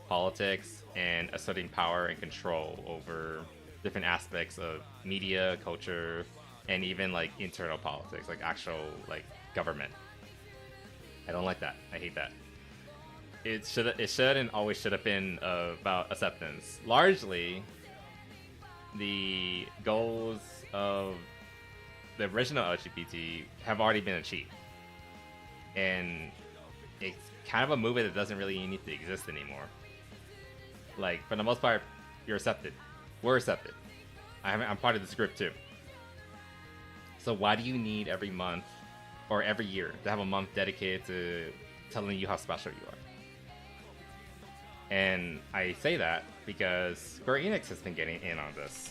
politics and asserting power and control over different aspects of media, culture, and even like internal politics, like actual like government. I don't like that. I hate that. It should and always should have been about acceptance. Largely, the goals of the original LGBT have already been achieved, and it's kind of a movement that doesn't really need to exist anymore. Like, for the most part, you're accepted. We're accepted. I'm part of this group too. So why do you need every month or every year to have a month dedicated to telling you how special you are? And I say that because Square Enix has been getting in on this.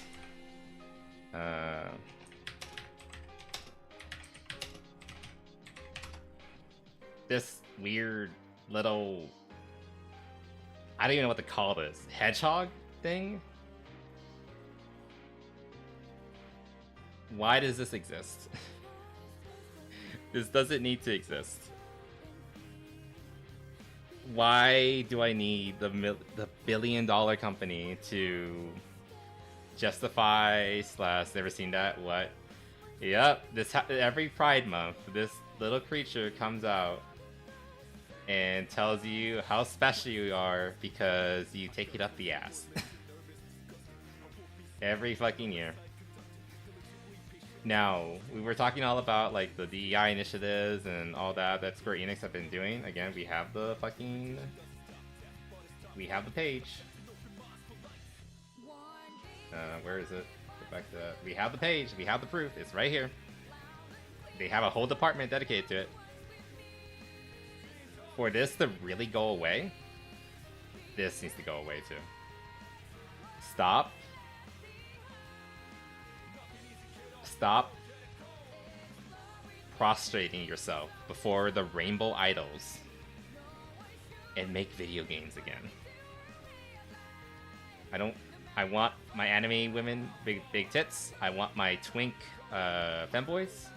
This weird little, I don't even know what to call this, hedgehog thing? Why does this exist? This doesn't need to exist. Why do I need the billion-dollar company to justify / never seen that? What? Yep, every Pride Month, this little creature comes out and tells you how special you are because you take it up the ass. Every fucking year. Now, we were talking all about like the DEI initiatives and all that Square Enix have been doing. Again, we have the page. Where is it? Go back to that. We have the page. We have the proof. It's right here. They have a whole department dedicated to it. For this to really go away, this needs to go away too. Stop prostrating yourself before the rainbow idols and make video games again. I want my anime women, big tits. I want my twink femboys.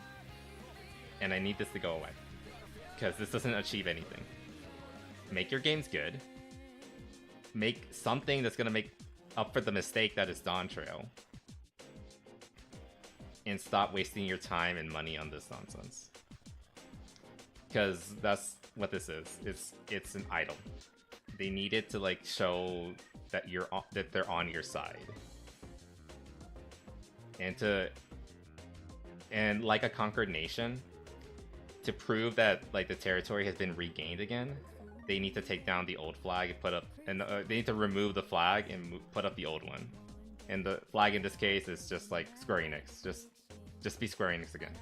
And I need this to go away. Because this doesn't achieve anything. Make your games good. Make something that's gonna make up for the mistake that is Dawn Trail. And stop wasting your time and money on this nonsense. Because that's what this is. It's an idol. They need it to like show that that they're on your side. And like a conquered nation, to prove that like the territory has been regained again, they need to take down the old flag and put up, and they need to remove the flag and put up the old one. And the flag in this case is just like Square Enix. Just be Square Enix again.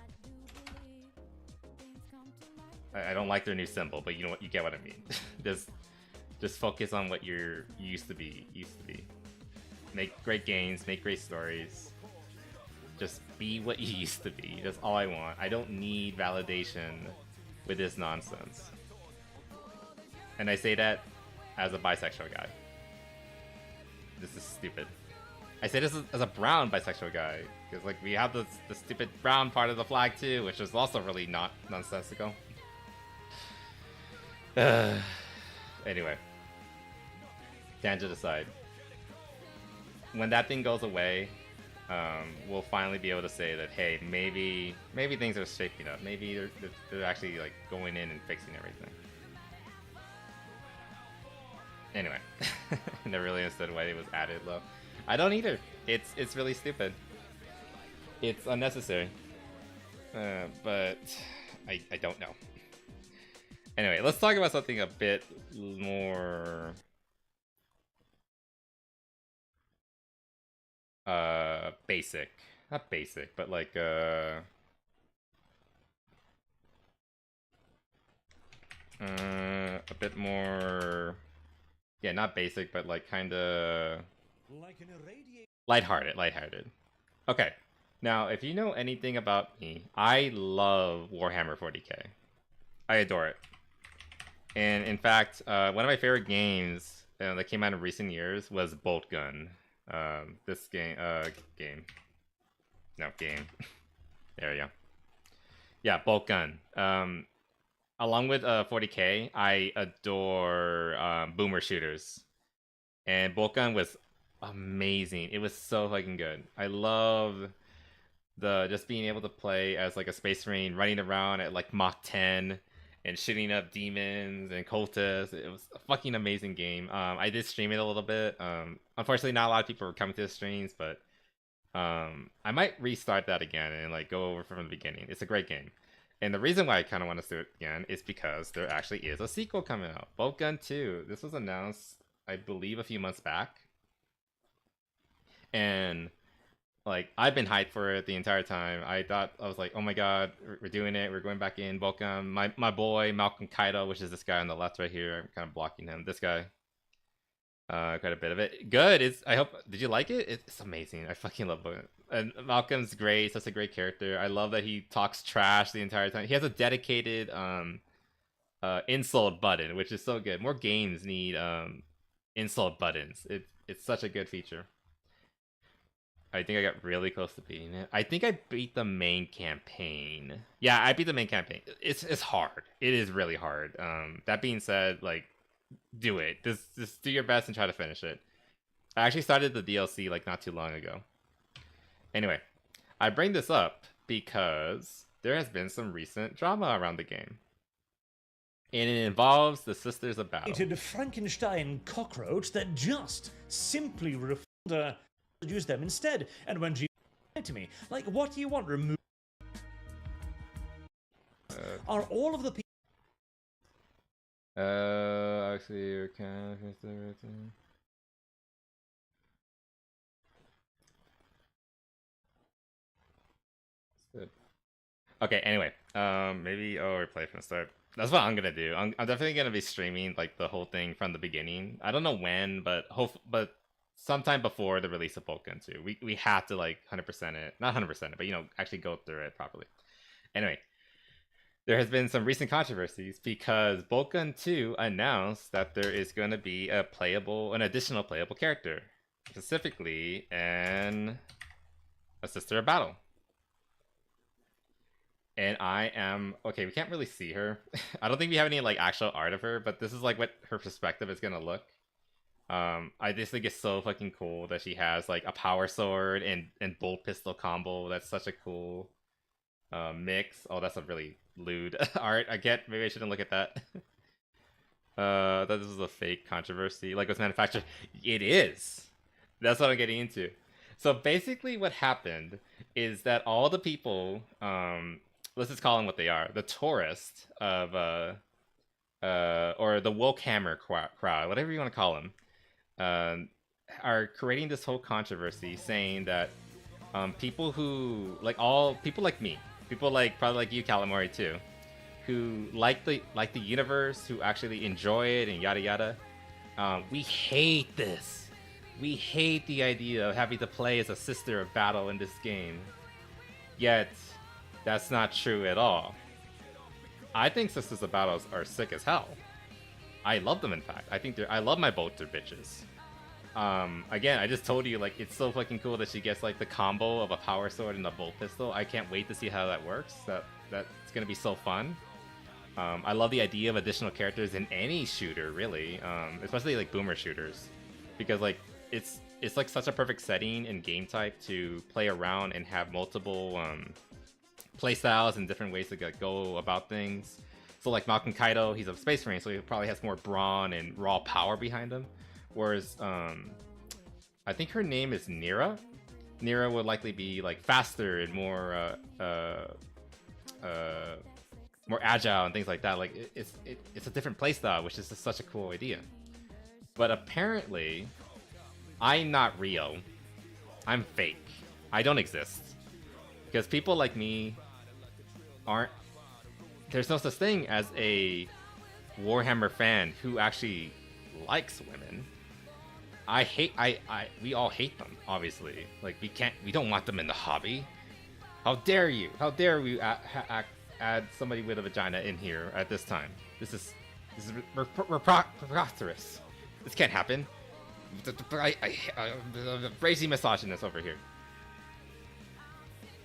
I don't like their new symbol, but you know what? You get what I mean. just focus on what you used to be. Make great games, make great stories. Just be what you used to be. That's all I want. I don't need validation with this nonsense. And I say that as a bisexual guy. This is stupid. I say this as a brown bisexual guy. Because like we have the stupid brown part of the flag too, which is also really not nonsensical. Anyway. Tangent aside. When that thing goes away, we'll finally be able to say that, hey, maybe things are shaping up. Maybe they're actually like going in and fixing everything. Anyway, never really understood why it was added low. I don't either. It's really stupid. It's unnecessary. But I don't know. Anyway, let's talk about something a bit more basic. Not basic, but like a bit more, yeah, not basic, but like kind of lighthearted. Okay, now if you know anything about me, I love Warhammer 40k. I adore it. And in fact, one of my favorite games that came out in recent years was Bolt Gun. This game, game. There we go. Yeah, Bolt Gun. Along with 40k, I adore boomer shooters. And Bolt Gun was amazing. It was so fucking good. I love just being able to play as like a space marine, running around at like Mach 10 and shooting up demons and cultists. It was a fucking amazing game. I did stream it a little bit. Unfortunately, not a lot of people were coming to the streams, but I might restart that again and like go over from the beginning. It's a great game. And the reason why I kind of want to do it again is because there actually is a sequel coming out. Bolt Gun 2. This was announced, I believe, a few months back. And like, I've been hyped for it the entire time. I was like, oh my god, we're doing it. We're going back in. Bolt Gun. My boy, Malcolm Kaido, which is this guy on the left right here. I'm kind of blocking him. This guy. Quite a bit of it. Good. Did you like it? It's amazing. I fucking love it. And Malcolm's great. Such a great character. I love that he talks trash the entire time. He has a dedicated insult button, which is so good. More games need insult buttons. It's such a good feature. I think I got really close to beating it. I think I beat the main campaign. Yeah, I beat the main campaign. It's hard. It is really hard. That being said, like, do it. Just do your best and try to finish it. I actually started the DLC like not too long ago. Anyway, I bring this up because there has been some recent drama around the game. And it involves the Sisters of Battle. A Frankenstein cockroach that just simply refused to use them instead. And when G said to me, like, what do you want? Remove? Are all of the people? Actually, you can. Okay, anyway, maybe I'll replay from the start. That's what I'm gonna do. I'm definitely gonna be streaming like the whole thing from the beginning. I don't know when, but sometime before the release of Bolt Gun 2. We have to like 100% it, not 100% it, but actually go through it properly. Anyway, there has been some recent controversies because Bolt Gun 2 announced that there is going to be an additional playable character, specifically a Sister of Battle. And okay, we can't really see her. I don't think we have any like actual art of her, but this is like what her perspective is gonna look. I just think it's so fucking cool that she has like a power sword and bolt pistol combo. That's such a cool mix. Oh, that's a really lewd art. Maybe I shouldn't look at that. That this was a fake controversy. Like, it was manufactured. It is. That's what I'm getting into. So basically what happened is that all the people, let's just call them what they are, the tourists of, or the woke hammer crowd, whatever you want to call them, are creating this whole controversy saying that people who, people like me, people probably like you, Calamari, too, who like the universe, who actually enjoy it and yada yada, we hate this. We hate the idea of having to play as a Sister of Battle in this game. Yet, that's not true at all. I think Sisters of Battle are sick as hell. I love them, in fact. I love my bolter bitches. Again, I just told you, like, it's so fucking cool that she gets, like, the combo of a power sword and a bolt pistol. I can't wait to see how that works. That's gonna be so fun. I love the idea of additional characters in any shooter, really. Especially, like, boomer shooters. Because, like, it's like such a perfect setting and game type to play around and have multiple play styles and different ways to go about things. So like Malcolm Kaido, he's a Space Marine, so he probably has more brawn and raw power behind him. Whereas I think her name is Nira. Nira would likely be like faster and more agile and things like that. Like it's a different playstyle, which is just such a cool idea. But apparently, I'm not real. I'm fake. I don't exist. Because people like me aren't... There's no such thing as a Warhammer fan who actually likes women. We all hate them, obviously. Like, we don't want them in the hobby. How dare you? How dare we add somebody with a vagina in here at this time? This is preposterous. This can't happen. Crazy misogynist over here.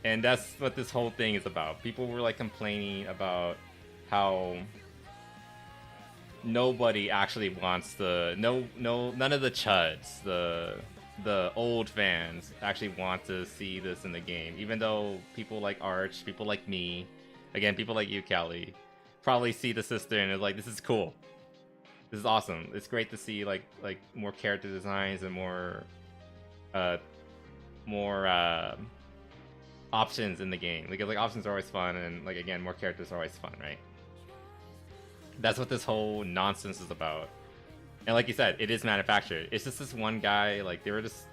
And that's what this whole thing is about. People were like complaining about how nobody actually wants none of the chuds, the old fans actually want to see this in the game. Even though people like Arch, people like me, again, people like you, Callie, probably see the sister and is like, this is cool. This is awesome. It's great to see like more character designs and more more options in the game. Because like options are always fun, and like again, more characters are always fun, right? That's what this whole nonsense is about. And like you said, it is manufactured. It's just this one guy, like they were just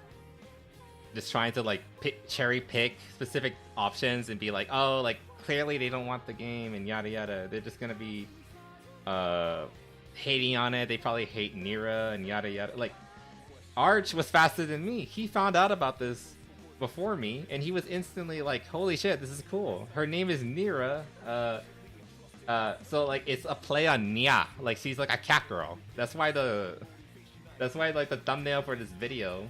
trying to like cherry pick specific options and be like, oh, like clearly they don't want the game and yada yada. They're just gonna be hating on it. They probably hate Nira and yada yada. Like Arch was faster than me. He found out about this before me, and he was instantly like, holy shit, this is cool. Her name is Nira. So like it's a play on Nya. Like she's like a cat girl. That's why like the thumbnail for this video.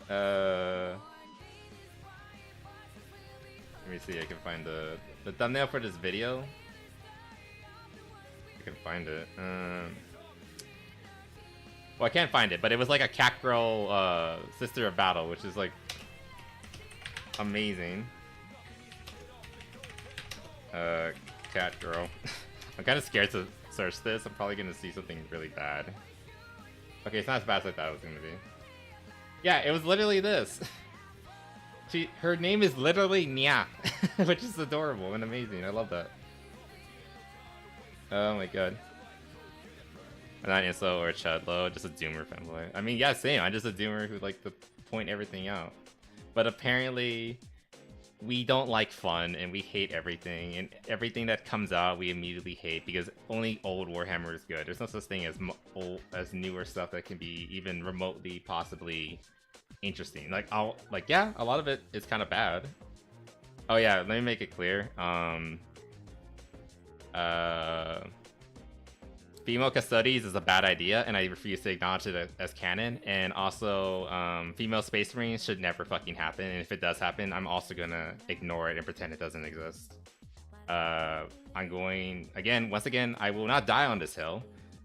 Let me see. I can find the thumbnail for this video. I can find it. Well, I can't find it, but it was like a cat girl sister of battle, which is like amazing. Cat girl. I'm kind of scared to search this. I'm probably gonna see something really bad. Okay, it's not as bad as I thought it was gonna be. Yeah, it was literally this. Her name is literally Nya, which is adorable and amazing. I love that. Oh my god. Not Inso or Chudlo, just a doomer fanboy. I mean, yeah, same. I'm just a doomer who like to point everything out. But apparently, we don't like fun and we hate everything, and everything that comes out we immediately hate because only old Warhammer is good. There's no such thing as newer stuff that can be even remotely possibly interesting. Like yeah, a lot of it is kind of bad. Oh yeah, let me make it clear. Female custodies is a bad idea, and I refuse to acknowledge it as canon. And also, female space marines should never fucking happen. And if it does happen, I'm also gonna ignore it and pretend it doesn't exist. I'm going once again. I will not die on this hill.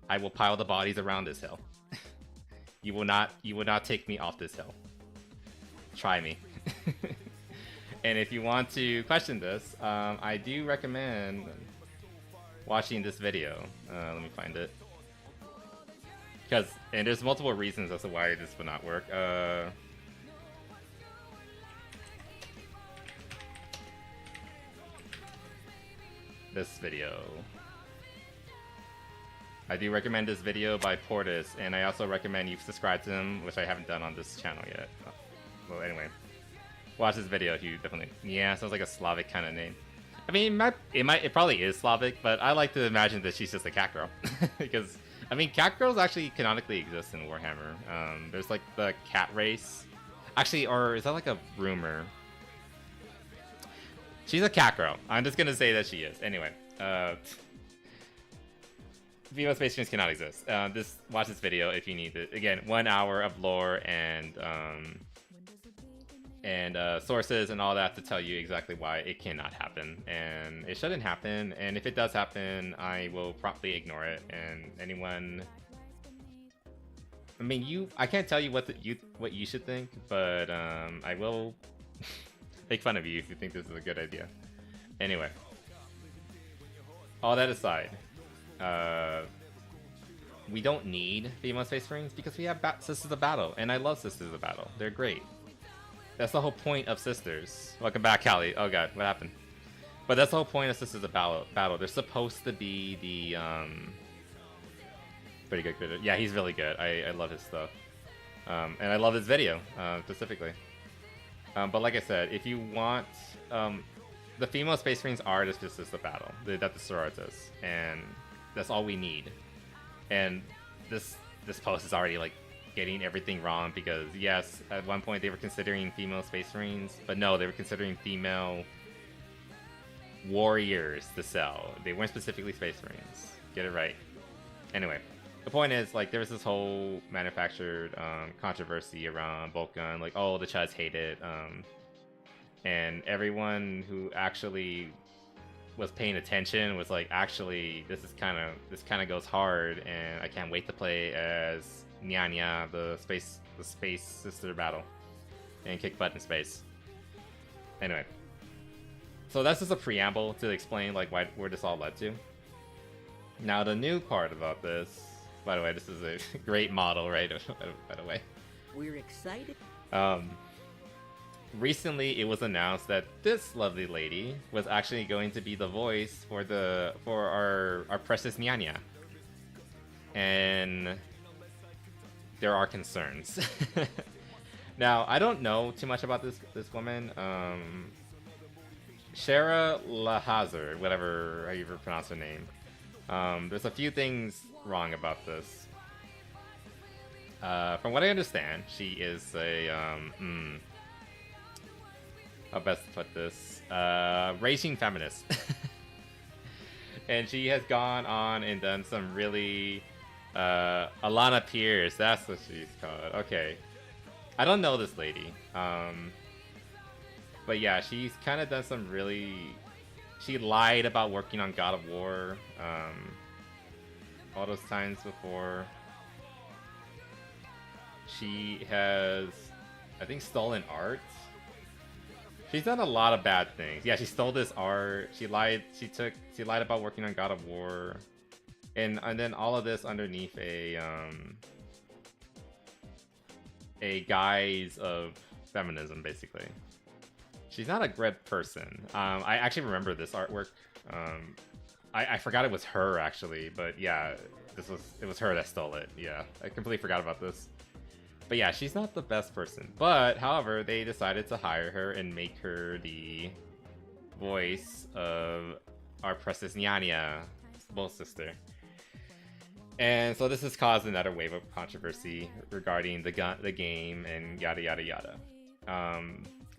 I will pile the bodies around this hill. You will not take me off this hill. Try me. And if you want to question this, I do recommend watching this video. Let me find it. And there's multiple reasons as to why this would not work. This video. I do recommend this video by Portis, and I also recommend you subscribe to him, which I haven't done on this channel yet. Well, anyway, watch this video if you definitely. Yeah, sounds like a Slavic kind of name. I mean, it probably is Slavic, but I like to imagine that she's just a cat girl. Because, I mean, cat girls actually canonically exist in Warhammer. There's like the cat race. Actually, or is that like a rumor? She's a cat girl. I'm just gonna say that she is. Anyway, female space marines cannot exist. Watch this video if you need it. Again, 1 hour of lore and sources and all that to tell you exactly why it cannot happen, and it shouldn't happen. And if it does happen, I will promptly ignore it. And anyone, I mean, I can't tell you what you should think, but I will make fun of you if you think this is a good idea. Anyway, all that aside, we don't need female space marines because we have Sisters of Battle, and I love Sisters of Battle. They're great. That's the whole point of Sisters. Welcome back, Callie. Oh god, what happened? But that's the whole point of Sisters of Battle. They're supposed to be the pretty good critter. Yeah, he's really good. I love his stuff. And I love his video specifically. But like I said, if you want, the female space marines are just Sisters of Battle. That's the Sororitas, and that's all we need. And this post is already like getting everything wrong, because yes, at one point they were considering female space marines, but no, they were considering female warriors to sell. They weren't specifically space marines. Get it right. Anyway, the point is, like, there was this whole manufactured controversy around Vulcan, like, oh, the Chuds hate it, and everyone who actually was paying attention was like, actually, this kind of goes hard, and I can't wait to play as Nya, the space sister battle, and kick butt in space. Anyway, so that's just a preamble to explain like where this all led to. Now the new part about this, by the way, this is a great model, right? By the way, We're excited. Recently, it was announced that this lovely lady was actually going to be the voice for our precious Nyanya, and there are concerns. Now, I don't know too much about this woman. Shara Lahazer, whatever how you pronounce her name. There's a few things wrong about this. From what I understand, she is a how best to put this? Raging feminist. And she has gone on and done some really Alana Pierce, that's what she's called. Okay. I don't know this lady. But yeah, she's kind of done some really... She lied about working on God of War all those times before. She has, I think, stolen art. She's done a lot of bad things. Yeah, she stole this art. She lied. She lied about working on God of War, and then all of this underneath a guise of feminism, basically. She's not a great person. I actually remember this artwork. I forgot it was her actually, but yeah, it was her that stole it. Yeah, I completely forgot about this. But yeah, she's not the best person. But, however, they decided to hire her and make her the voice of our precious Nyanya, little sister. And so this has caused another wave of controversy regarding the game and yada yada yada.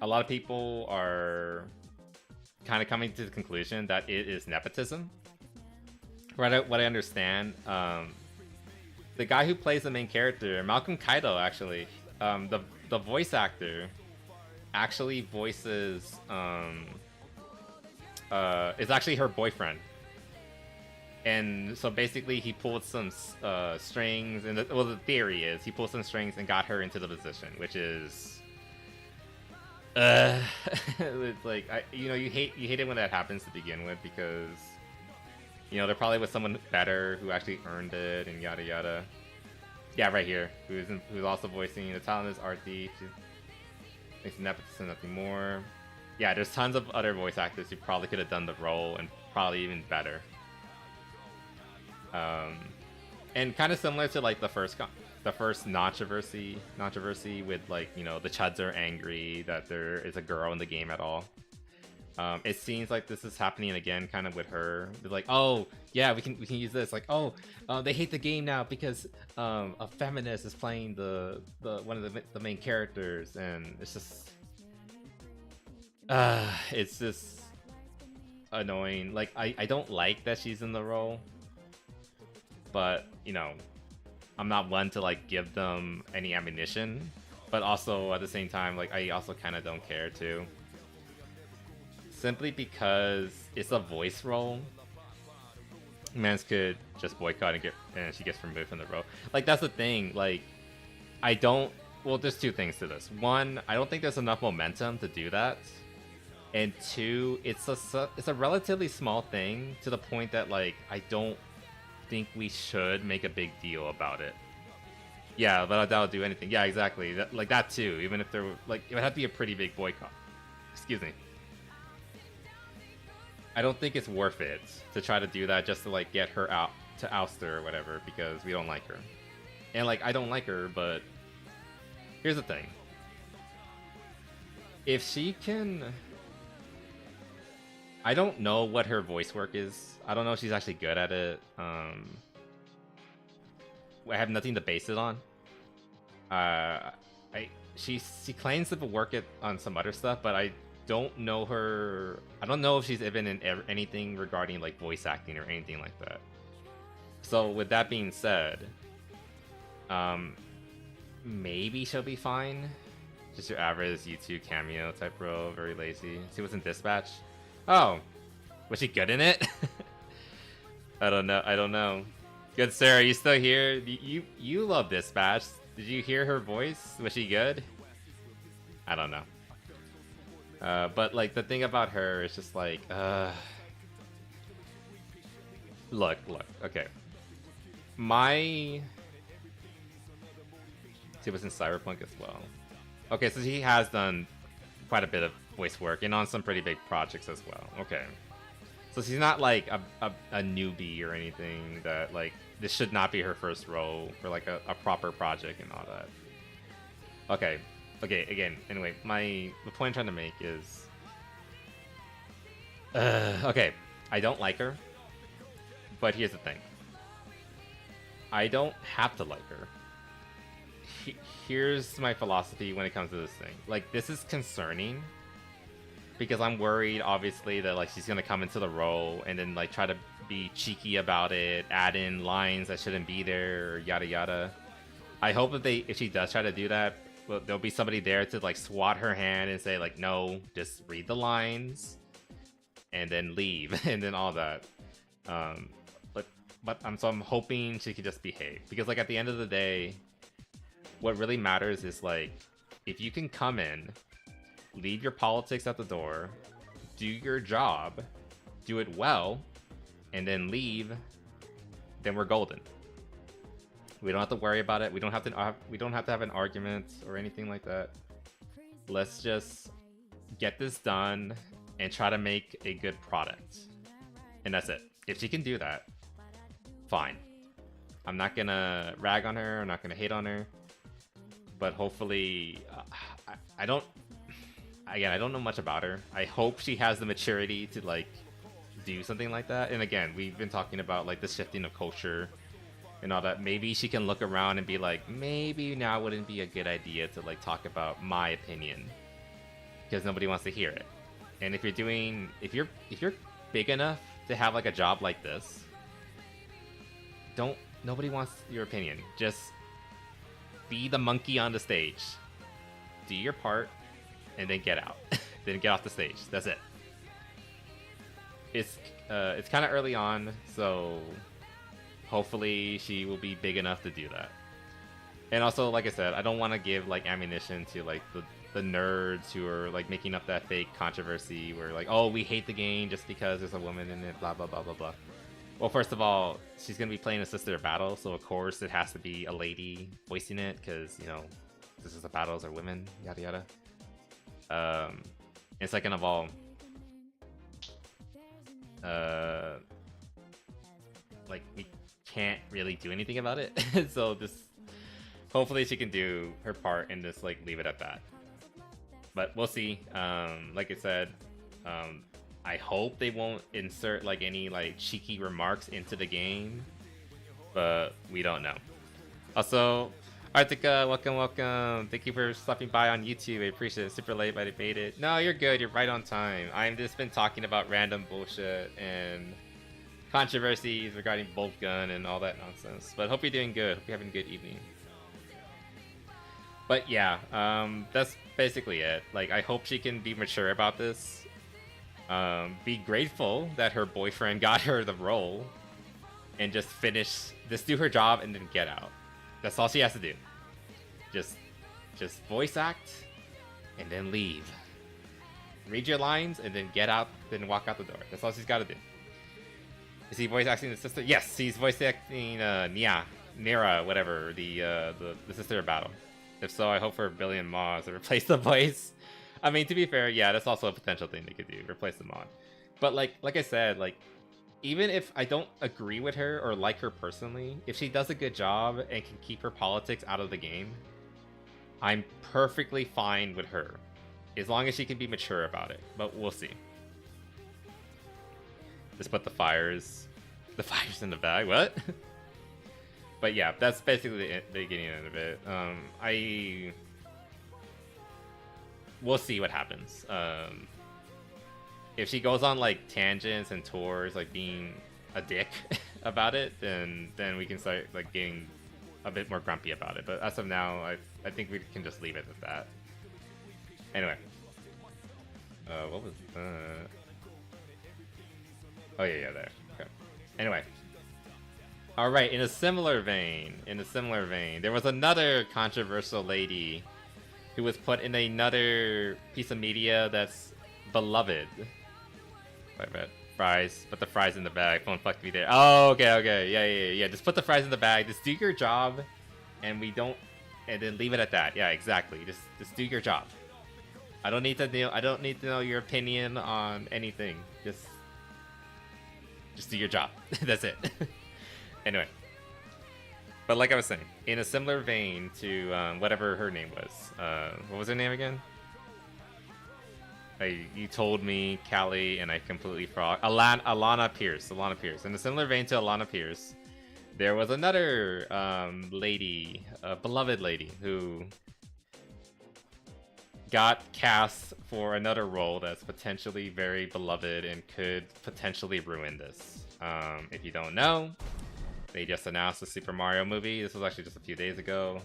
A lot of people are kind of coming to the conclusion that it is nepotism. What I understand, the guy who plays the main character, Malcolm Kaido, actually, the voice actor, actually voices, is actually her boyfriend. And so basically he pulled some strings, and the theory is he pulled some strings and got her into the position, which is, it's like, you hate it when that happens to begin with, because there probably was someone better who actually earned it and yada yada. Yeah, right here, who's also voicing the talent is Artie. She makes nepotism nothing more. Yeah, there's tons of other voice actors who probably could have done the role and probably even better. And kind of similar to like the first controversy with like the Chuds are angry that there is a girl in the game at all. It seems like this is happening again, kind of with her. They're like, oh yeah, we can use this. Like, oh, they hate the game now because a feminist is playing the one of the main characters, and it's just annoying. Like, I don't like that she's in the role, but I'm not one to like give them any ammunition, but also at the same time, like, I also kind of don't care too. Simply because it's a voice role, Mans could just boycott and she gets removed from the role. Like, that's the thing. Like, well, there's two things to this. One, I don't think there's enough momentum to do that, and two, it's a relatively small thing to the point that like I don't think we should make a big deal about it. Yeah, but that'll do anything. Yeah, exactly. Like that too. Even if there were, like, it would have to be a pretty big boycott. Excuse me. I don't think it's worth it to try to do that just to like get her out, to oust her or whatever, because we don't like her. And like, I don't like her, but here's the thing. If she can... I don't know what her voice work is. I don't know if she's actually good at it. I have nothing to base it on. She claims to work it on some other stuff, but I don't know her. I don't know if she's even in anything regarding like voice acting or anything like that. So with that being said, maybe she'll be fine. Just your average YouTube cameo type role, very lazy. She was in Dispatch. Oh, was she good in it? I don't know. Good sir, are you still here? You love Dispatch. Did you hear her voice? Was she good? I don't know. But like the thing about her is just like, look, okay. She was in Cyberpunk as well. Okay, so he has done quite a bit of voice work and on some pretty big projects as well. Okay. So she's not like a newbie or anything that like this should not be her first role for like a proper project and all that. Okay. Okay, again, anyway, the point I'm trying to make is okay, I don't like her. But here's the thing. I don't have to like her. Here's my philosophy when it comes to this thing. Like, this is concerning because I'm worried, obviously, that like she's gonna come into the role and then like try to be cheeky about it, add in lines that shouldn't be there, or yada yada. I hope that if she does try to do that, well, there'll be somebody there to like swat her hand and say like, no, just read the lines and then leave and then all that. But I'm hoping she could just behave, because like at the end of the day, what really matters is like if you can come in, leave your politics at the door, do your job, do it well, and then leave, then we're golden. We don't have to worry about it. We don't have to have an argument or anything like that. Let's just get this done and try to make a good product. And that's it. If she can do that, fine. I'm not gonna rag on her. I'm not gonna hate on her. But hopefully, I don't know much about her. I hope she has the maturity to like do something like that. And again, we've been talking about like the shifting of culture and all that. Maybe she can look around and be like, maybe now wouldn't be a good idea to like talk about my opinion, because nobody wants to hear it. And if you're big enough to have like a job like this, nobody wants your opinion. Just be the monkey on the stage, do your part, and then get out. Then get off the stage. That's it. It's kind of early on, so hopefully she will be big enough to do that. And also, like I said, I don't want to give like ammunition to like the nerds who are like making up that fake controversy where like, oh, we hate the game just because there's a woman in it, blah blah blah blah blah. Well, first of all, she's gonna be playing a sister battle, so of course it has to be a lady voicing it, because you know, this is the battles are women, yada yada. And second of all, like we can't really do anything about it. So just hopefully she can do her part and just like leave it at that. But we'll see. Like I said, I hope they won't insert like any like cheeky remarks into the game, but we don't know. Also, Artica, welcome. Thank you for stopping by on YouTube. I appreciate it. Super late, but I made it. No, you're good. You're right on time. I've just been talking about random bullshit and controversies regarding bolt gun and all that nonsense. But hope you're doing good. Hope you're having a good evening. But yeah, that's basically it. Like, I hope she can be mature about this. Be grateful that her boyfriend got her the role, and just do her job and then get out. That's all she has to do. Just voice act and then leave. Read your lines and then get out, then walk out the door. That's all she's got to do. Is he voice acting the sister? Yes, he's voice acting Nira, whatever, the sister of battle. If so, I hope for a billion mods to replace the voice. I mean, to be fair, yeah, that's also a potential thing they could do, replace the mod. But like I said, like, even if I don't agree with her or like her personally, if she does a good job and can keep her politics out of the game, I'm perfectly fine with her, as long as she can be mature about it. But we'll see. Just put the fires in the bag. What? But yeah, that's basically the beginning of it. We'll see what happens. If she goes on like tangents and tours, like being a dick about it, then we can start like getting a bit more grumpy about it. But as of now, I think we can just leave it at that. Anyway, what was oh yeah, there. Okay. Anyway, all right. In a similar vein, there was another controversial lady who was put in another piece of media that's beloved. I bet fries. Put the fries in the bag. Phone fucked me there. Oh, okay. Yeah. Just put the fries in the bag. Just do your job, and we don't and then leave it at that. Yeah, exactly. Just do your job. I don't need to know your opinion on anything. Just do your job. That's it. Anyway. But like I was saying, in a similar vein to whatever her name was. What was her name again? You told me, Callie, and I completely forgot. Alana Pierce. In a similar vein to Alana Pierce, there was another lady, a beloved lady, who got cast for another role that's potentially very beloved and could potentially ruin this. If you don't know, they just announced the Super Mario movie. This was actually just a few days ago.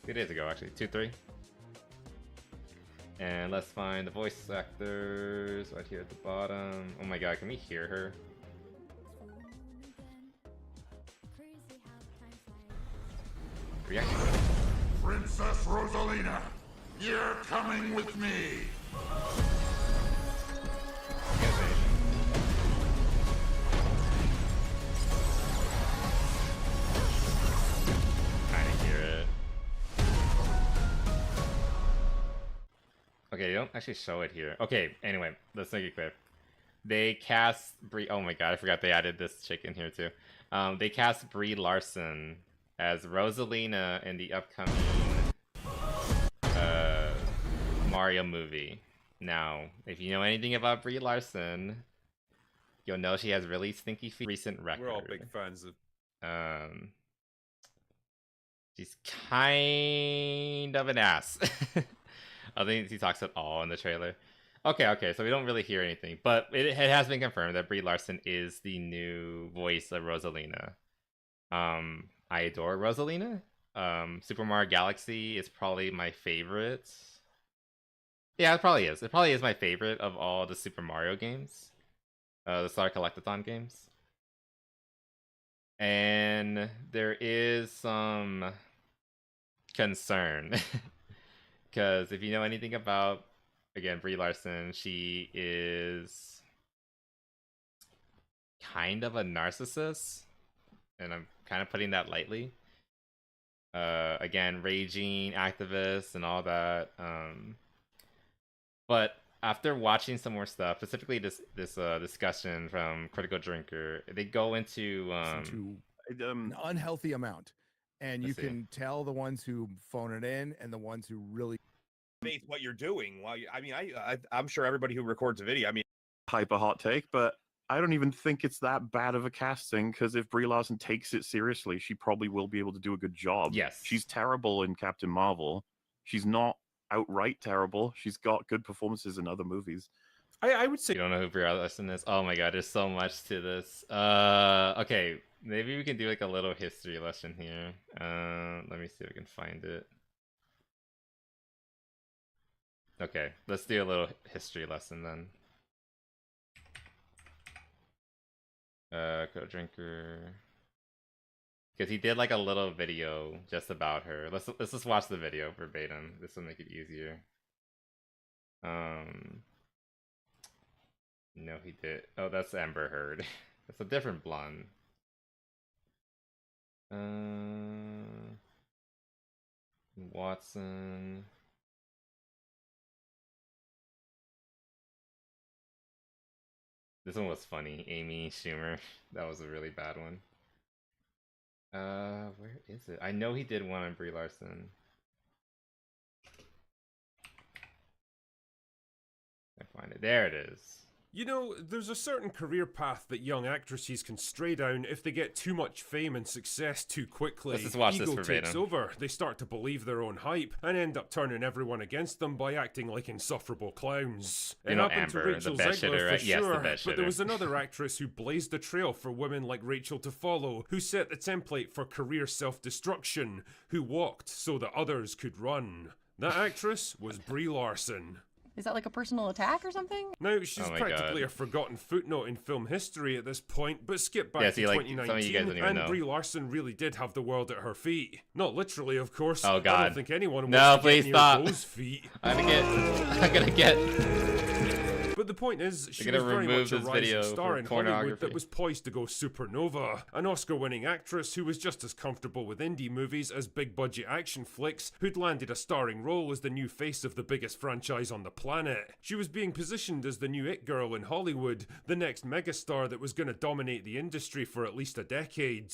2 days ago, actually. 2, 3. And let's find the voice actors right here at the bottom. Oh my god, can we hear her? Reaction. Princess Rosalina, you're coming with me. Okay, they don't actually show it here. Okay, anyway, let's make it clear. They cast Brie. Oh my god, I forgot they added this chick in here too. They cast Brie Larson as Rosalina in the upcoming Mario movie. Now, if you know anything about Brie Larson, you'll know she has really stinky feet. Recent record. We're all big fans of. She's kind of an ass. I don't think he talks at all in the trailer. Okay, so we don't really hear anything, but it has been confirmed that Brie Larson is the new voice of Rosalina. I adore Rosalina. Super Mario Galaxy is probably my favorite. Yeah, it probably is. It probably is my favorite of all the Super Mario games. The Star Collectathon games. And there is some concern. Because if you know anything about, again, Brie Larson, she is kind of a narcissist, and I'm kind of putting that lightly. Again, raging activist and all that. But after watching some more stuff, specifically this discussion from Critical Drinker, they go into an unhealthy amount. And you can tell the ones who phone it in and the ones who really faith what you're doing. Well, I'm sure everybody who records a video, hyper hot take, but I don't even think it's that bad of a casting, because if Brie Larson takes it seriously, she probably will be able to do a good job. Yes. She's terrible in Captain Marvel. She's not outright terrible. She's got good performances in other movies. I would say... You don't know who Brie Larson is? Oh my god, there's so much to this. Okay, maybe we can do like a little history lesson here. Let me see if I can find it. Okay, let's do a little history lesson then. Code Drinker. Because he did like a little video just about her. Let's just watch the video verbatim. This will make it easier. No, he did. Oh, that's Amber Heard. That's a different blonde. Watson. This one was funny. Amy Schumer. That was a really bad one. Where is it? I know he did one on Brie Larson. I find it. There it is. You know, there's a certain career path that young actresses can stray down if they get too much fame and success too quickly. Let's just watch Ego this verbatim. takes over, they start to believe their own hype, and end up turning everyone against them by acting like insufferable clowns. You It know happened to Amber, Rachel the bed Zegler shitter, for right? Yes, the sure, bed but there shitter. was another actress who blazed the trail for women like Rachel to follow, who set the template for career self-destruction, who walked so that others could run. That actress was Brie Larson. Is that like a personal attack or something? Now, she's Oh my practically God. a forgotten footnote in film history at this point, but skip back Yeah, to see, like, some of you guys 2019, don't even and know. Brie Larson really did have the world at her feet. Not literally, of course. Oh I god. don't think anyone No, wants to please get stop. near those feet. I'm gonna get. But But the point is, she They're was gonna very remove much a this rising video star for in Hollywood pornography. that was poised to go supernova. An Oscar-winning actress who was just as comfortable with indie movies as big-budget action flicks, who'd landed a starring role as the new face of the biggest franchise on the planet. She was being positioned as the new it girl in Hollywood, the next megastar that was going to dominate the industry for at least a decade.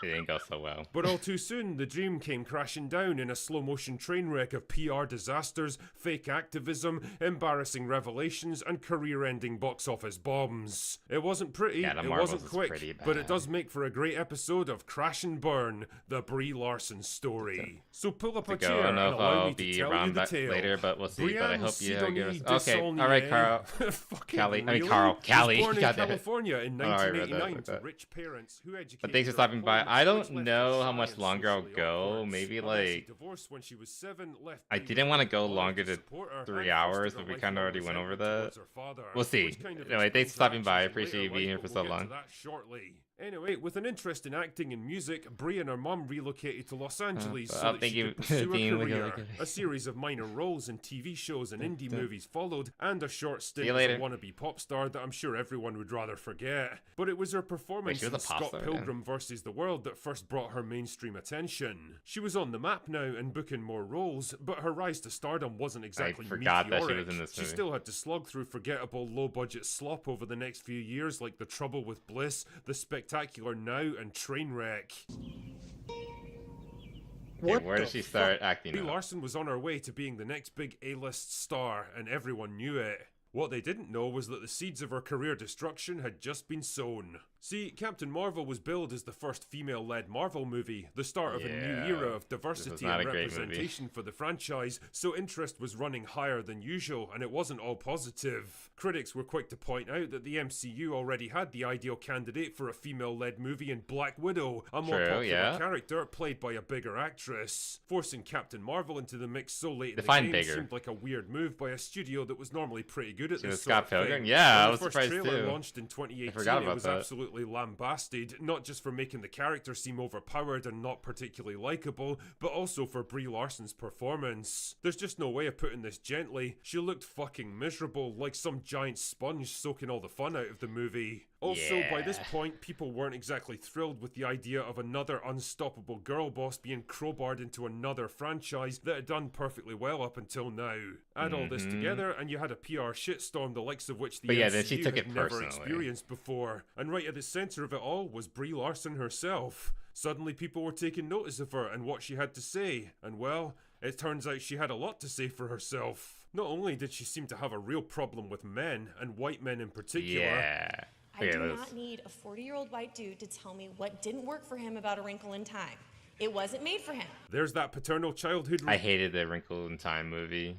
It didn't go so well. But all too soon, the dream came crashing down in a slow-motion train wreck of PR disasters, fake activism, embarrassing revelations, and career-ending box office bombs. It wasn't pretty, Yeah, the it Marvels wasn't is quick, pretty but it bad. does make for a great episode of Crash and Burn, the Brie Larson story. So pull up a To go. chair I don't and know if allow I'll me to be tell you around the that tale. later, but we'll see. But I Brianne hope you Sidonie give us. Okay, all right, Desaulnier. Carl. Fucking Callie. I mean, really? Carl. Callie. Was born in Goddamn it. California in Oh, I read that, 1989 like to that. rich parents who educated But thanks for her stopping at by. home, I which don't left her know how shy much and longer I'll socially go. awkward. Maybe A messy like divorce when she was 7 left I Brie didn't want to with go no longer one to than support her 3 and hours, fostered but a we kind of lifelong already went over resentment that. towards her father, We'll see. which kind of Anyway, thanks for explains her stopping by. I actions in appreciate you later being here life, for but so we'll get long. to that shortly. Anyway, with an interest in acting and music, Brie and her mum relocated to Los Angeles so that thank she you. could pursue a Dean, look at- career. look at- A series of minor roles in TV shows and indie movies followed, and a short stint you as a later. wannabe pop star that I'm sure everyone would rather forget. But it was her performance she was in a pop Scott star, Pilgrim vs. the World that first brought her mainstream attention. She was on the map now and booking more roles, but her rise to stardom wasn't exactly forgot that she meteoric. was in this She movie. still had to slug through forgettable low-budget slop over the next few years like The Trouble with Bliss, The Spectacular Now, and Trainwreck. Okay, where did she start acting? Brie now? Larson was on her way to being the next big A-list star, and everyone knew it. What they didn't know was that the seeds of her career destruction had just been sown. See, Captain Marvel was billed as the first female-led Marvel movie, the start of a new Yeah, era of this diversity is not and a great movie. representation for the franchise, so interest was running higher than usual, and it wasn't all positive. Critics were quick to point out that the MCU already had the ideal candidate for a female-led movie in Black Widow, a more True, popular yeah. character played by a bigger actress. Forcing Captain Marvel into the mix so late in Define the game bigger. seemed like a weird move by a studio that was normally pretty good at She this was sort Scott of thing. Pilgrim? Yeah, When I the was first surprised trailer too. launched in 2018, forgot it about was that. absolutely lambasted, not just for making the character seem overpowered and not particularly likable, but also for Brie Larson's performance. There's just no way of putting this gently. She looked fucking miserable, like some giant sponge soaking all the fun out of the movie. Also, by this point, people weren't exactly thrilled with the idea of another unstoppable girl boss being crowbarred into another franchise that had done perfectly well up until now. Add all this together, and you had a PR shitstorm the likes of which the But yeah, MCU then she took had it never personally. experienced before. And right at the center of it all was Brie Larson herself. Suddenly people were taking notice of her and what she had to say, and well, it turns out she had a lot to say for herself. Not only did she seem to have a real problem with men, and white men in particular. Yeah. I do not need a 40-year-old white dude to tell me what didn't work for him about A Wrinkle in Time. It wasn't made for him. There's that paternal childhood. I hated the Wrinkle in Time movie.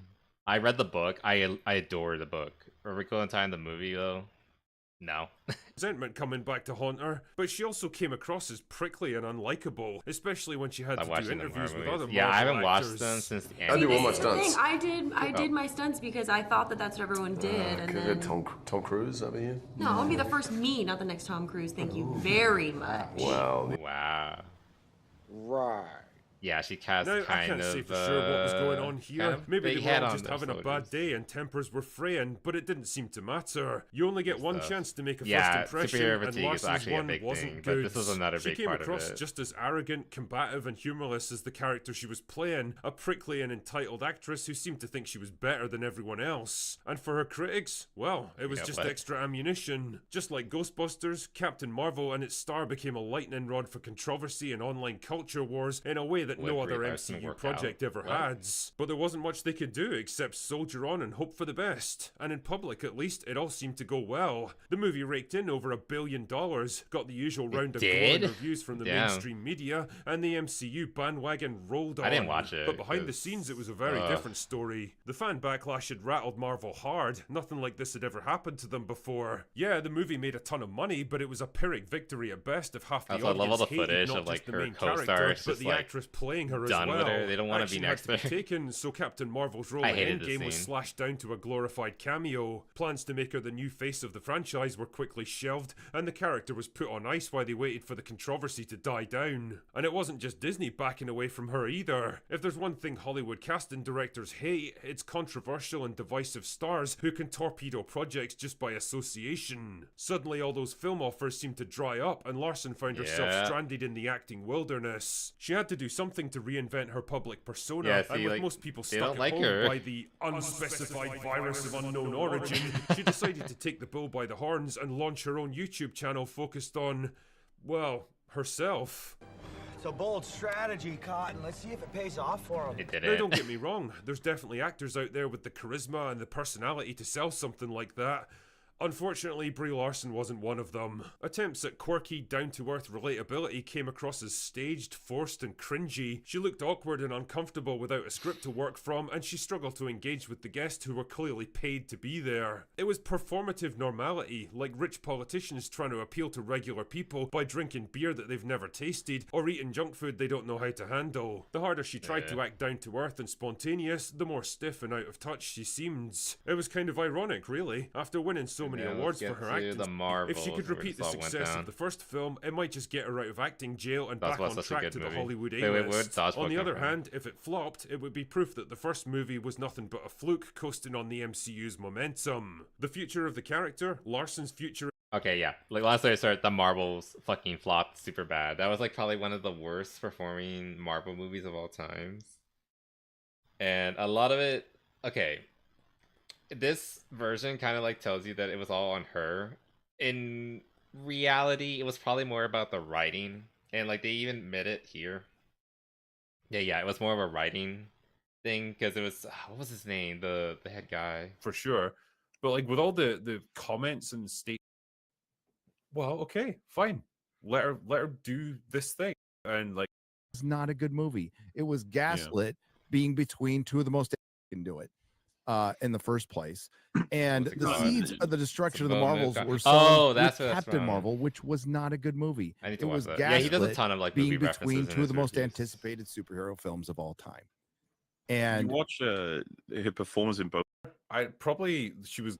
I read the book. I adore the book. A Wrinkle in Time, the movie, though. No. Resentment coming back to haunt her, but she also came across as prickly and unlikable, especially when she had I'm to do watching the interviews with Marvel other movies. Yeah, I Marvel haven't watched actors. them since the I do all my This is the thing. stunts. I did my stunts because I thought that that's what everyone did, and then Tom Cruise over here. no, I want to be the first me, not the next Tom Cruise. Thank you very much. Wow. Wow. Right. Yeah, she cast Now, I kind can't of. say for sure what was going on here. kind of Maybe big they were head all on just their having a bad shoulders. day and tempers were fraying, but it didn't seem to matter. You only get one chance to make a Yeah, first impression, superhero and fatigue is Larson's actually a one big wasn't thing, but good. this was another she big came part of across it. just as arrogant, combative, and humorless as the character she was playing, a prickly and entitled actress who seemed to think she was better than everyone else. And for her critics, well, it was Yeah, just but- extra ammunition. Just like Ghostbusters, Captain Marvel and its star became a lightning rod for controversy and online culture wars in a way that Would no other Brie Larson MCU work project out? ever What? had. But there wasn't much they could do except soldier on and hope for the best. And in public, at least, it all seemed to go well. The movie raked in over $1 billion, got the usual round of glowing did? reviews from the Damn. mainstream media, and the MCU bandwagon rolled on. I didn't watch it, But behind the 'cause, scenes, it was a very different story. The fan backlash had rattled Marvel hard. Nothing like this had ever happened to them before. Yeah, the movie made a ton of money, but it was a Pyrrhic victory at best if half the Also, I love all audience the hated footage not of, like, just the her main co-stars character, but just, the like, actress playing her done as well. with her. They don't want to be Action next had to to her. be taken, so Captain Marvel's role I in hated this Endgame was scene. slashed down to a glorified cameo. Plans to make her the new face of the franchise were quickly shelved, and the character was put on ice while they waited for the controversy to die down. And it wasn't just Disney backing away from her either. If there's one thing Hollywood casting directors hate, it's controversial and divisive stars who can torpedo projects just by association. Suddenly all those film offers seemed to dry up, and Larson found herself Yeah. stranded in the acting wilderness. She had to do something to reinvent her public persona, Yeah, and see, with like, most people they stuck don't at like home her. by the unspecified virus of unknown origin, she decided to take the bull by the horns and launch her own YouTube channel focused on, well, herself. It's a bold strategy, Cotton. Let's see if it pays off for him. It did Now, it. don't get me wrong, there's definitely actors out there with the charisma and the personality to sell something like that. Unfortunately, Brie Larson wasn't one of them. Attempts at quirky, down-to-earth relatability came across as staged, forced, and cringy. She looked awkward and uncomfortable without a script to work from, and she struggled to engage with the guests who were clearly paid to be there. It was performative normality, like rich politicians trying to appeal to regular people by drinking beer that they've never tasted, or eating junk food they don't know how to handle. The harder she tried to act down-to-earth and spontaneous, the more stiff and out of touch she seemed. It was kind of ironic, really. After winning so many Yeah, awards let's for her get to acting, the Marvels, if she could where repeat the this all went success down. of the first film, it might just get her out of acting jail and That's back why on it's such a track good to the movie. Hollywood Wait, A-list. where'd Dodgeball On the come other from? hand, if it flopped, it would be proof that the first movie was nothing but a fluke coasting on the MCU's momentum. The future of the character, Larson's future. Okay, yeah. Like last time I started, the Marvels fucking flopped super bad. That was like probably one of the worst performing Marvel movies of all times. And a lot of it, okay. This version kind of like tells you that it was all on her. In reality, it was probably more about the writing. And like they even admit it here. Yeah, it was more of a writing thing because it was, what was his name? The head guy. For sure. But like with all the comments and state, well, okay, fine. Let her do this thing. And like, It's not a good movie. It was gaslit being between two of the most can do it in the first place. And What's it the called? seeds of the destruction of the Bone Marvels Moon. were Oh, sown that's with what that's Captain from. Marvel, which was not a good movie. I need to It watch was that. Yeah, he does a gaslit ton of like being movie references between in two of his the most reviews. anticipated superhero films of all time. you And watch her performance in both. I probably she was,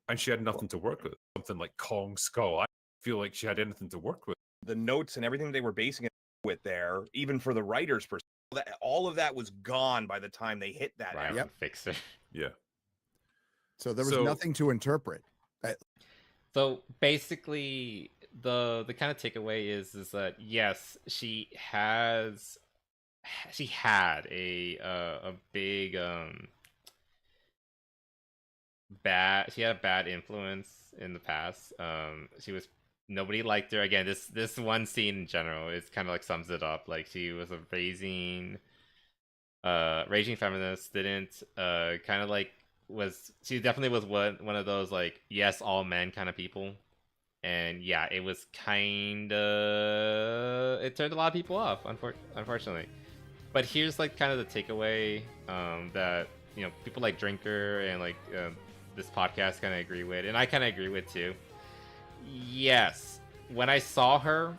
and she had nothing to work with. Something like Kong Skull. I feel like she had anything to work with. The notes and everything they were basing it with there, even for the writers' perspective, all of that was gone by the time they hit that. Right, era. fix it. Yeah. so there was So- nothing to interpret. So basically, the kind of takeaway is that yes, she had a big she had a bad influence in the past. She was nobody liked her. Again, this one scene in general is kind of like sums it up. Like she was a raging feminist, didn't kind of like she definitely was one of those like yes all men kind of people. And yeah, it was kind of it turned a lot of people off, unfortunately. But here's like kind of the takeaway that people like Drinker and like this podcast kind of agree with, and I kind of agree with too. Yes, when I saw her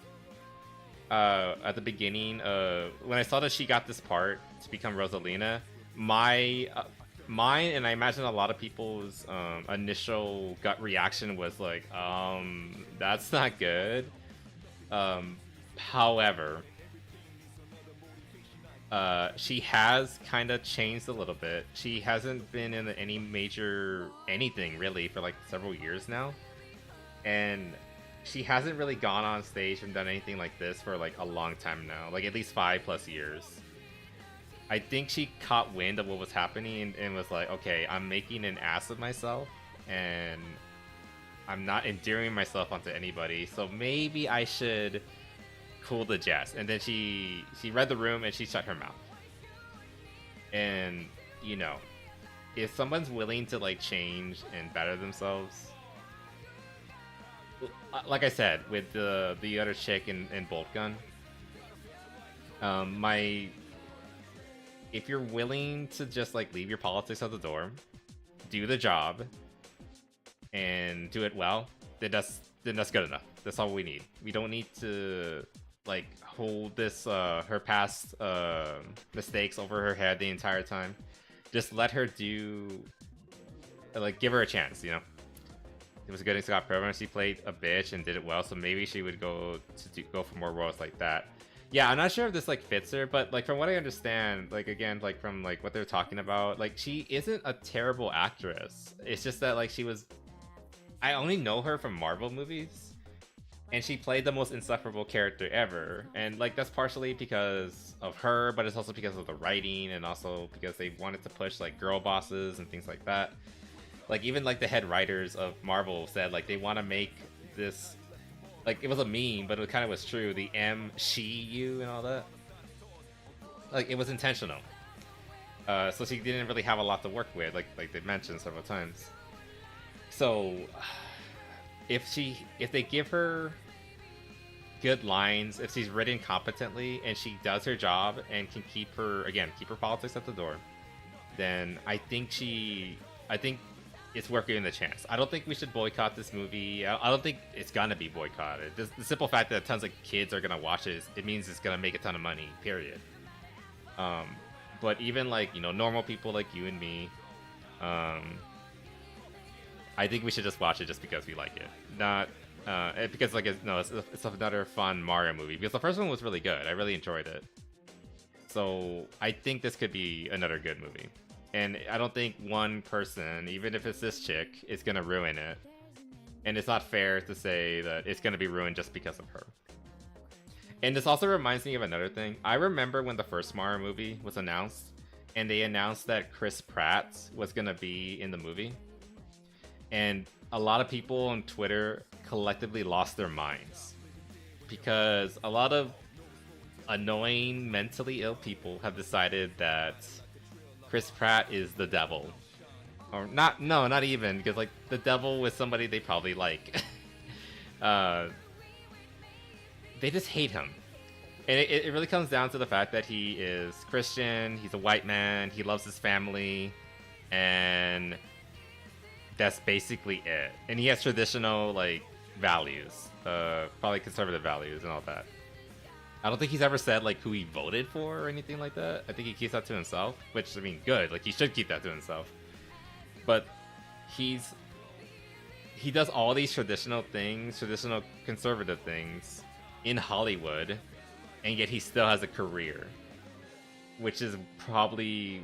at the beginning, when I saw that she got this part to become Rosalina, mine and I imagine a lot of people's initial gut reaction was like, that's not good. However, she has kind of changed a little bit. She hasn't been in any major anything really for like several years now, and she hasn't really gone on stage and done anything like this for like a long time now, like at least 5+ years. I think she caught wind of what was happening and was like, okay, I'm making an ass of myself and I'm not endearing myself onto anybody, so maybe I should cool the jets. And then she read the room and she shut her mouth. And if someone's willing to like change and better themselves, like I said with the other chick in Bolt Gun, if you're willing to just like leave your politics at the door, do the job, and do it well, then that's good enough. That's all we need. We don't need to like hold this her past mistakes over her head the entire time. Just let her do, like, give her a chance, you know. It was good in Scott Pilgrim. She played a bitch and did it well, so maybe she would go for more roles like that. Yeah, I'm not sure if this like fits her, but like from what I understand, like again, like from like what they're talking about, like she isn't a terrible actress. It's just that like I only know her from Marvel movies, and she played the most insufferable character ever, and like that's partially because of her, but it's also because of the writing, and also because they wanted to push like girl bosses and things like that. Like even like the head writers of Marvel said like they want to make this, like it was a meme, but it kind of was true. The M, she, you, and all that. Like it was intentional. So she didn't really have a lot to work with, like they mentioned several times. So if they give her good lines, if she's written competently and she does her job and can keep her politics at the door, then I think it's worth giving the chance. I don't think we should boycott this movie. I don't think it's gonna be boycotted. The simple fact that tons of kids are gonna watch it means it's gonna make a ton of money, period. But even like, you know, normal people like you and me, I think we should just watch it just because we like it. Not because like it's another fun Mario movie, because the first one was really good. I really enjoyed it. So I think this could be another good movie. And I don't think one person, even if it's this chick, is gonna ruin it. And it's not fair to say that it's gonna be ruined just because of her. And this also reminds me of another thing. I remember when the first Mario movie was announced, and they announced that Chris Pratt was gonna be in the movie. And a lot of people on Twitter collectively lost their minds, because a lot of annoying, mentally ill people have decided that Chris Pratt is the devil. Or not even, because like the devil was somebody they probably like. They just hate him. And it really comes down to the fact that he is Christian, he's a white man, he loves his family, and that's basically it. And he has traditional like values, probably conservative values and all that. I don't think he's ever said like who he voted for or anything like that. I think he keeps that to himself, which I mean, good. Like he should keep that to himself. But he does all these traditional things, traditional conservative things in Hollywood, and yet he still has a career, which is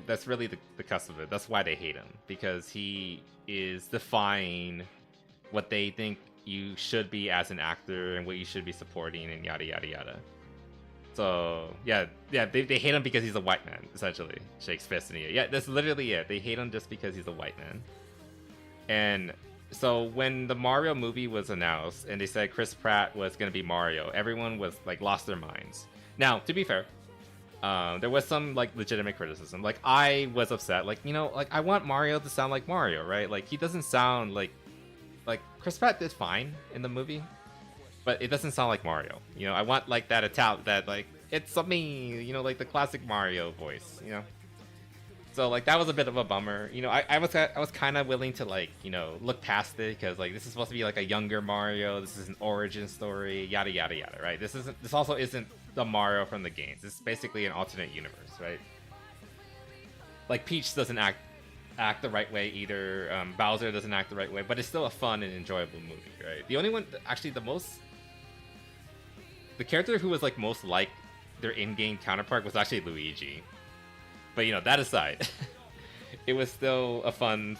that's really the cusp of it. That's why they hate him, because he is defying what they think you should be as an actor and what you should be supporting and yada yada yada. So yeah, they hate him because he's a white man, essentially. Shakes fist in the air. Yeah, that's literally it. They hate him just because he's a white man. And so when the Mario movie was announced and they said Chris Pratt was gonna be Mario, everyone was like lost their minds. Now, to be fair, there was some like legitimate criticism. Like I was upset. Like, you know, like I want Mario to sound like Mario, right? Like he doesn't sound like Chris Pratt did fine in the movie, but it doesn't sound like Mario. You know, I want like that like it's me, you know, like the classic Mario voice, you know. So like that was a bit of a bummer. You know, I was kind of willing to like, you know, look past it, because like this is supposed to be like a younger Mario. This is an origin story, yada yada yada, right? This also isn't the Mario from the games. This is basically an alternate universe, right? Like Peach doesn't act the right way either. Bowser doesn't act the right way, but it's still a fun and enjoyable movie, right? The only one, actually, the character who was like most like their in-game counterpart was actually Luigi. But you know, that aside, it was still a fun,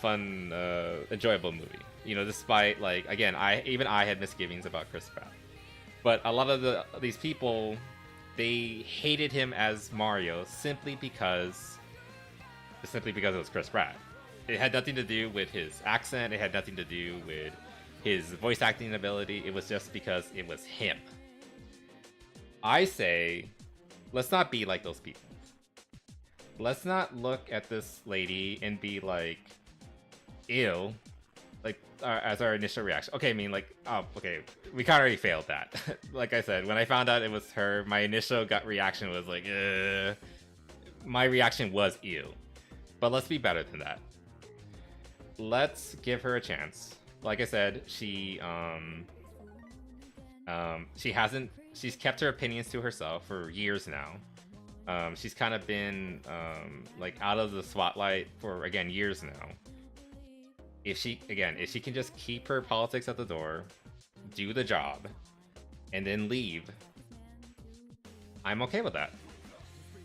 enjoyable movie. You know, despite like, again, I had misgivings about Chris Pratt, but a lot of these people, they hated him as Mario simply because it was Chris Pratt. It had nothing to do with his accent. It had nothing to do with his voice acting ability. It was just because it was him. I say, let's not be like those people. Let's not look at this lady and be like, ew, like as our initial reaction. Okay, I mean like, oh, okay, we kind of already failed that. Like I said, when I found out it was her, my initial gut reaction was like, my reaction was ew. But let's be better than that. Let's give her a chance. Like I said, she hasn't she's kept her opinions to herself for years now. She's kind of been like out of the spotlight for again years now. If she can just keep her politics at the door, do the job, and then leave, I'm okay with that.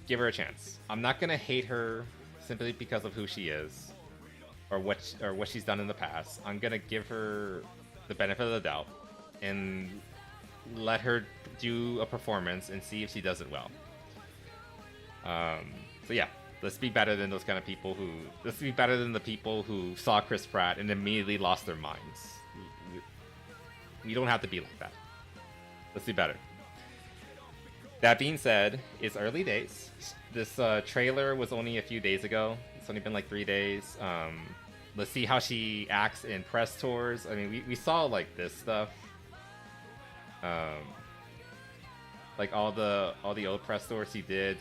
Give her a chance. I'm not gonna hate her simply because of who she is or what she's done in the past. I'm gonna give her the benefit of the doubt and let her do a performance and see if she does it well. So yeah, let's be better than those kind of people who. Let's be better than the people who saw Chris Pratt and immediately lost their minds. We don't have to be like that. Let's be better. That being said, it's early days. This trailer was only a few days ago. It's only been like 3 days. Let's see how she acts in press tours. I mean, we saw like this stuff. Like all the old press tours she did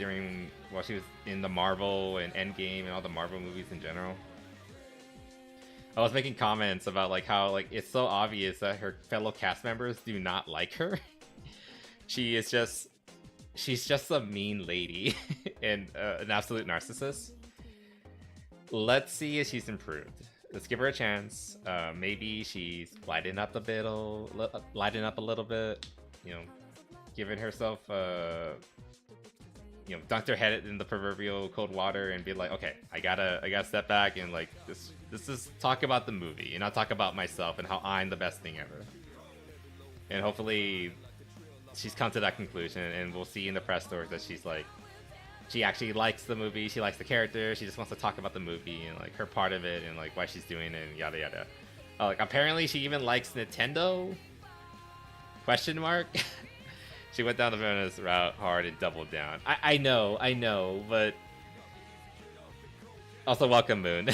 while she was in the Marvel and Endgame and all the Marvel movies in general. I was making comments about like how like it's so obvious that her fellow cast members do not like her. She's just a mean lady and an absolute narcissist. Let's see if she's improved. Let's give her a chance. Maybe she's lighting up a little bit. You know, giving herself, dunked her head in the proverbial cold water and be like, okay, I gotta step back and like this is talk about the movie and not talk about myself and how I'm the best thing ever. And hopefully she's come to that conclusion, and we'll see in the press tours that she's like, she actually likes the movie, she likes the character, she just wants to talk about the movie and like her part of it and like why she's doing it and yada yada. Like apparently she even likes Nintendo? ? She went down the feminist route hard and doubled down. I know, but also welcome Moon.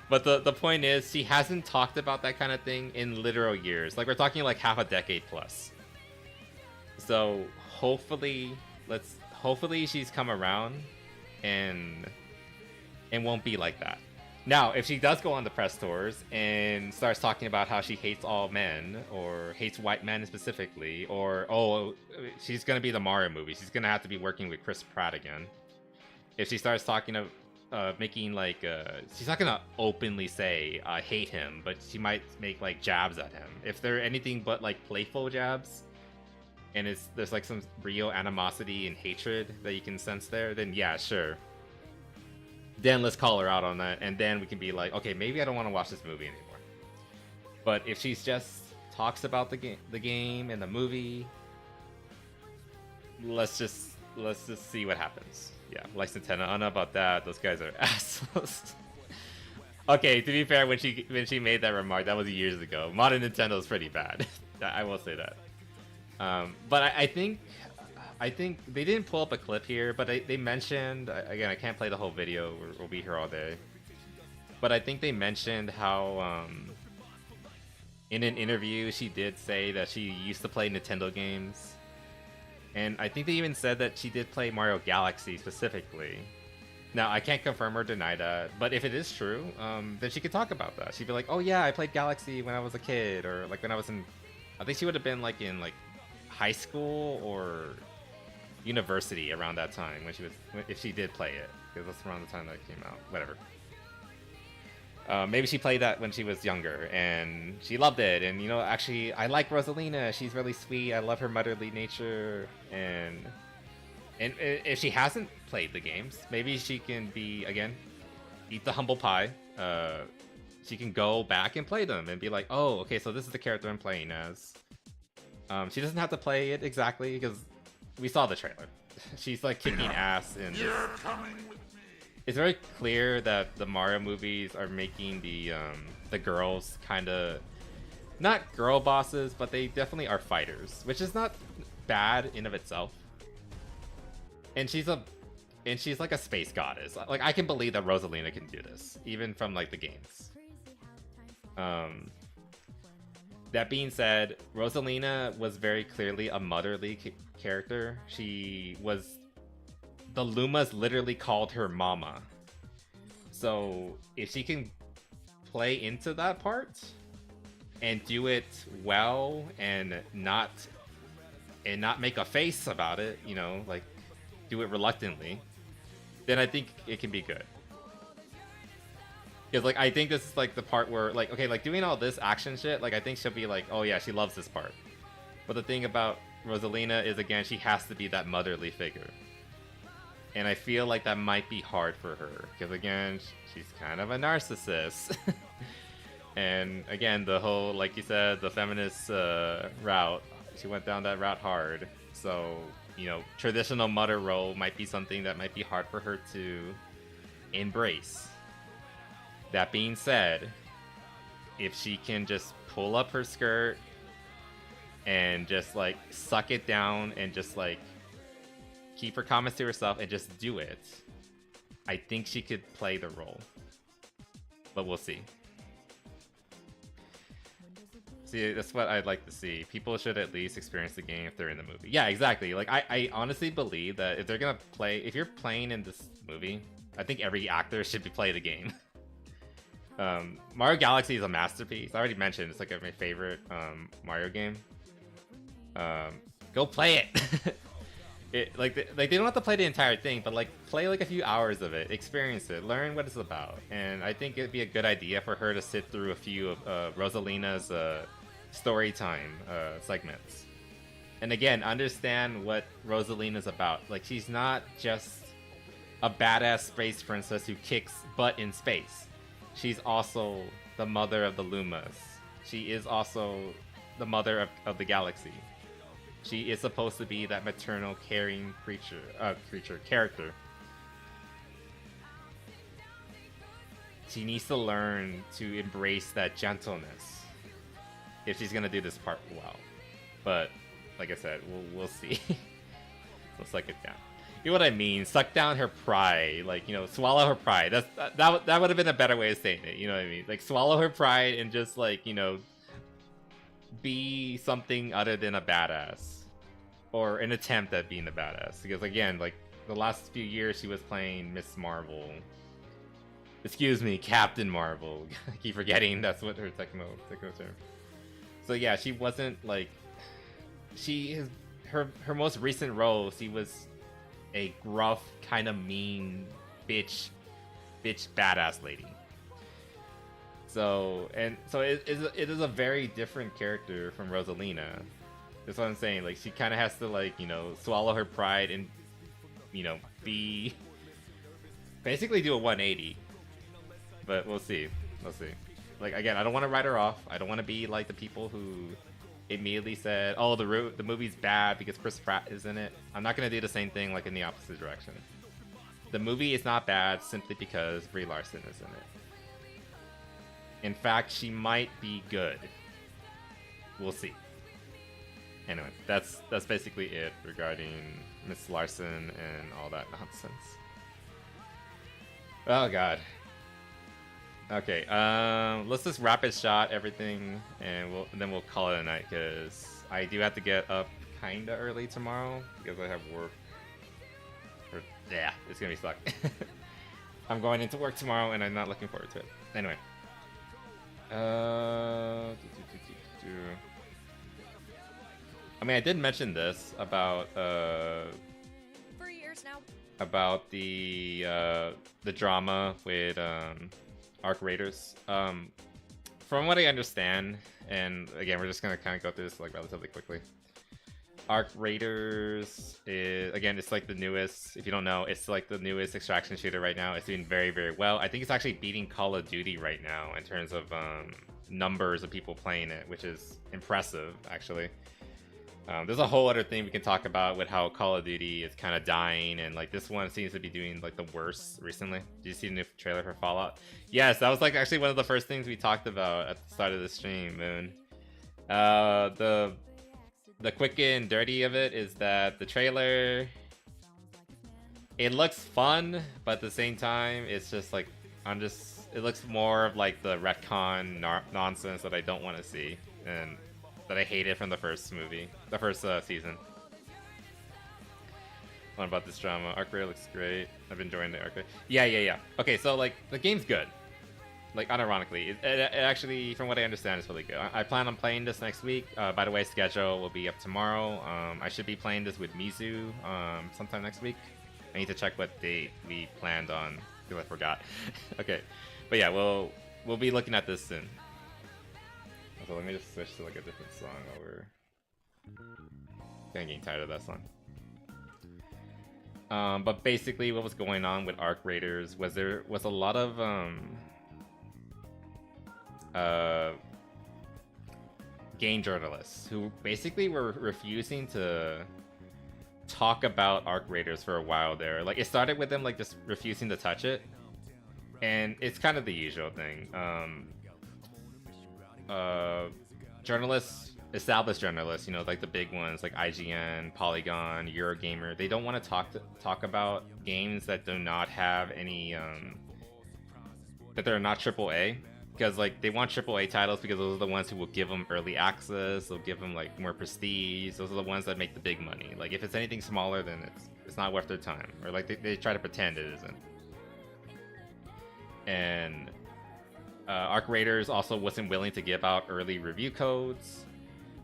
But the point is, she hasn't talked about that kind of thing in literal years. Like we're talking like half a decade plus. So hopefully she's come around and won't be like that. Now, if she does go on the press tours and starts talking about how she hates all men or hates white men specifically, or she's gonna be the Mario movie, she's gonna have to be working with Chris Pratt again. If she starts talking of making like she's not gonna openly say I hate him, but she might make like jabs at him. If they're anything but like playful jabs, and there's like some real animosity and hatred that you can sense there, then yeah, sure. Then let's call her out on that, and then we can be like, okay, maybe I don't want to watch this movie anymore. But if she's just talks about the game and the movie, let's just see what happens. Yeah, like Nintendo, I don't know about that. Those guys are assholes. Okay, to be fair, when she made that remark, that was years ago. Modern Nintendo is pretty bad. I will say that. But I think they didn't pull up a clip here, but they mentioned, again, I can't play the whole video, we'll be here all day, but I think they mentioned how in an interview she did say that she used to play Nintendo games, and I think they even said that she did play Mario Galaxy specifically. Now, I can't confirm or deny that, but if it is true, then she could talk about that. She'd be like, oh yeah, I played Galaxy when I was a kid, or like when I was in, I think she would have been like in like high school or university around that time if she did play it, because that's around the time that it came out. Whatever. Maybe she played that when she was younger and she loved it, and actually I like Rosalina, she's really sweet, I love her motherly nature, and if she hasn't played the games, maybe she can eat the humble pie. She can go back and play them and be like, oh, okay, so this is the character I'm playing as. She doesn't have to play it exactly, because we saw the trailer. She's like kicking ass in this. You're coming with me. It's very clear that the Mario movies are making the girls kind of not girl bosses, but they definitely are fighters, which is not bad in of itself. And she's like a space goddess. Like I can believe that Rosalina can do this, even from like the games. That being said, Rosalina was very clearly a motherly character. The Lumas literally called her mama. So if she can play into that part and do it well and not and not make a face about it, you know, like do it reluctantly, then I think it can be good. Because like I think this is like the part where like, okay, like doing all this action shit, like I think she'll be like, oh yeah, she loves this part. But the thing about Rosalina is, again, she has to be that motherly figure. And I feel like that might be hard for her. Because again, she's kind of a narcissist. And again, the whole, like you said, the feminist route, she went down that route hard. So, you know, traditional mother role might be something that might be hard for her to embrace. That being said, if she can just pull up her skirt and just like suck it down and just like keep her comments to herself and just do it, I think she could play the role. But we'll see. See, that's what I'd like to see. People should at least experience the game if they're in the movie. Yeah, exactly. Like, I honestly believe that if they're gonna play... If you're playing in this movie, I think every actor should be playing the game. Mario Galaxy is a masterpiece. I already mentioned it's like my favorite Mario game. Go play it! They don't have to play the entire thing, but like play like a few hours of it, experience it, learn what it's about. And I think it'd be a good idea for her to sit through a few of Rosalina's story time segments. And again, understand what Rosalina's about. Like, she's not just a badass space princess who kicks butt in space. She's also the mother of the Lumas. She is also the mother of the galaxy. She is supposed to be that maternal, caring character. She needs to learn to embrace that gentleness if she's gonna do this part well. But like I said, we'll see. We'll suck it down. You know what I mean? Suck down her pride, like, you know, swallow her pride. That would have been a better way of saying it. You know what I mean? Like, swallow her pride and just like, you know, be something other than a badass. Or an attempt at being a badass. Because again, like, the last few years she was playing Miss Marvel. Excuse me, Captain Marvel. I keep forgetting that's what her techno term. So yeah, she wasn't like... Her most recent role, she was a gruff, kind of mean, bitch badass lady. So it is a very different character from Rosalina. That's what I'm saying. Like, she kind of has to, like, you know, swallow her pride and, you know, basically do a 180. But we'll see. We'll see. Like, again, I don't want to write her off. I don't want to be like the people who immediately said, oh, the movie's bad because Chris Pratt is in it. I'm not going to do the same thing, like, in the opposite direction. The movie is not bad simply because Brie Larson is in it. In fact, she might be good. We'll see. Anyway, that's basically it regarding Miss Larson and all that nonsense. Oh god. Okay, let's just rapid shot everything, and then we'll call it a night, because I do have to get up kinda early tomorrow because I have work. Yeah, it's gonna be stuck. I'm going into work tomorrow, and I'm not looking forward to it. Anyway. I mean, I did mention this about for years now. About the drama with Arc Raiders. From what I understand, and again, we're just gonna kind of go through this like relatively quickly. Arc Raiders is, again, it's like the newest. If you don't know, it's like the newest extraction shooter right now. It's doing very, very well. I think it's actually beating Call of Duty right now in terms of numbers of people playing it, which is impressive, actually. There's a whole other thing we can talk about with how Call of Duty is kind of dying, and like this one seems to be doing like the worst recently. Did you see the new trailer for Fallout? Yes, that was like actually one of the first things we talked about at the start of the stream, Moon. The quick and dirty of it is that the trailer, it looks fun, but at the same time, it's just like, it looks more of like the retcon nonsense that I don't want to see, and that I hated from the first movie, the first season. What about this drama? Arc Raid looks great. I've been enjoying the Arc Raid. Yeah. Okay, so like the game's good. like unironically, it actually, from what I understand, is really good. I plan on playing this next week. By the way, schedule will be up tomorrow. I should be playing this with Mizu sometime next week. I need to check what date we planned on because I forgot. Okay, but yeah, we'll be looking at this soon. So let me just switch to like a different song over. Kind of getting tired of that song. But basically, what was going on with Arc Raiders was there was a lot of game journalists who basically were refusing to talk about Arc Raiders for a while there. Like, it started with them like just refusing to touch it, and it's kind of the usual thing. Journalists, established journalists, you know, like the big ones like IGN, Polygon, Eurogamer, they don't want to talk about games that do not have any that they're not AAA, because like they want AAA titles because those are the ones who will give them early access, they'll give them like more prestige, those are the ones that make the big money. Like if it's anything smaller, then it's not worth their time, or like they try to pretend it isn't. And Arc Raiders also wasn't willing to give out early review codes,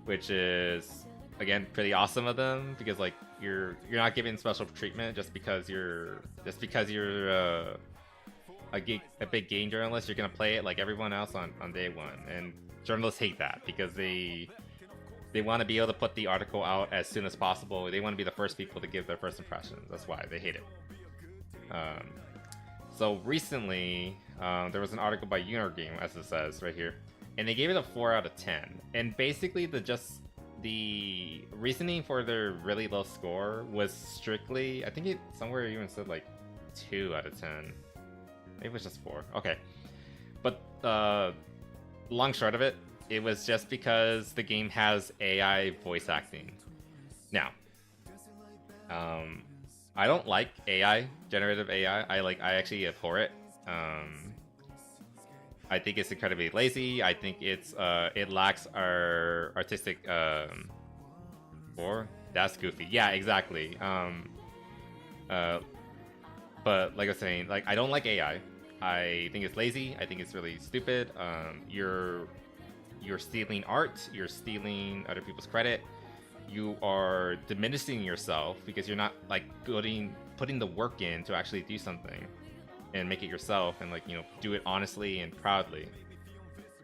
which is again pretty awesome of them, because like you're not giving special treatment just because you're a big game journalist. You're gonna play it like everyone else on day one, and journalists hate that because they want to be able to put the article out as soon as possible. They want to be the first people to give their first impressions. That's why they hate it. So recently, there was an article by Eurogamer, as it says right here, and they gave it a 4 out of 10. And basically, the reasoning for their really low score was strictly, I think it somewhere even said like 2 out of 10. Maybe it was just 4. Okay, but long short of it, it was just because the game has AI voice acting. Now, I don't like AI, generative AI. I actually abhor it. I think it's incredibly lazy. I think it lacks our artistic or that's goofy. Yeah, exactly. But like I was saying, like I don't like AI. I think it's lazy. I think it's really stupid. You're stealing art. You're stealing other people's credit. You are diminishing yourself because you're not like putting the work in to actually do something and make it yourself, and like, you know, do it honestly and proudly.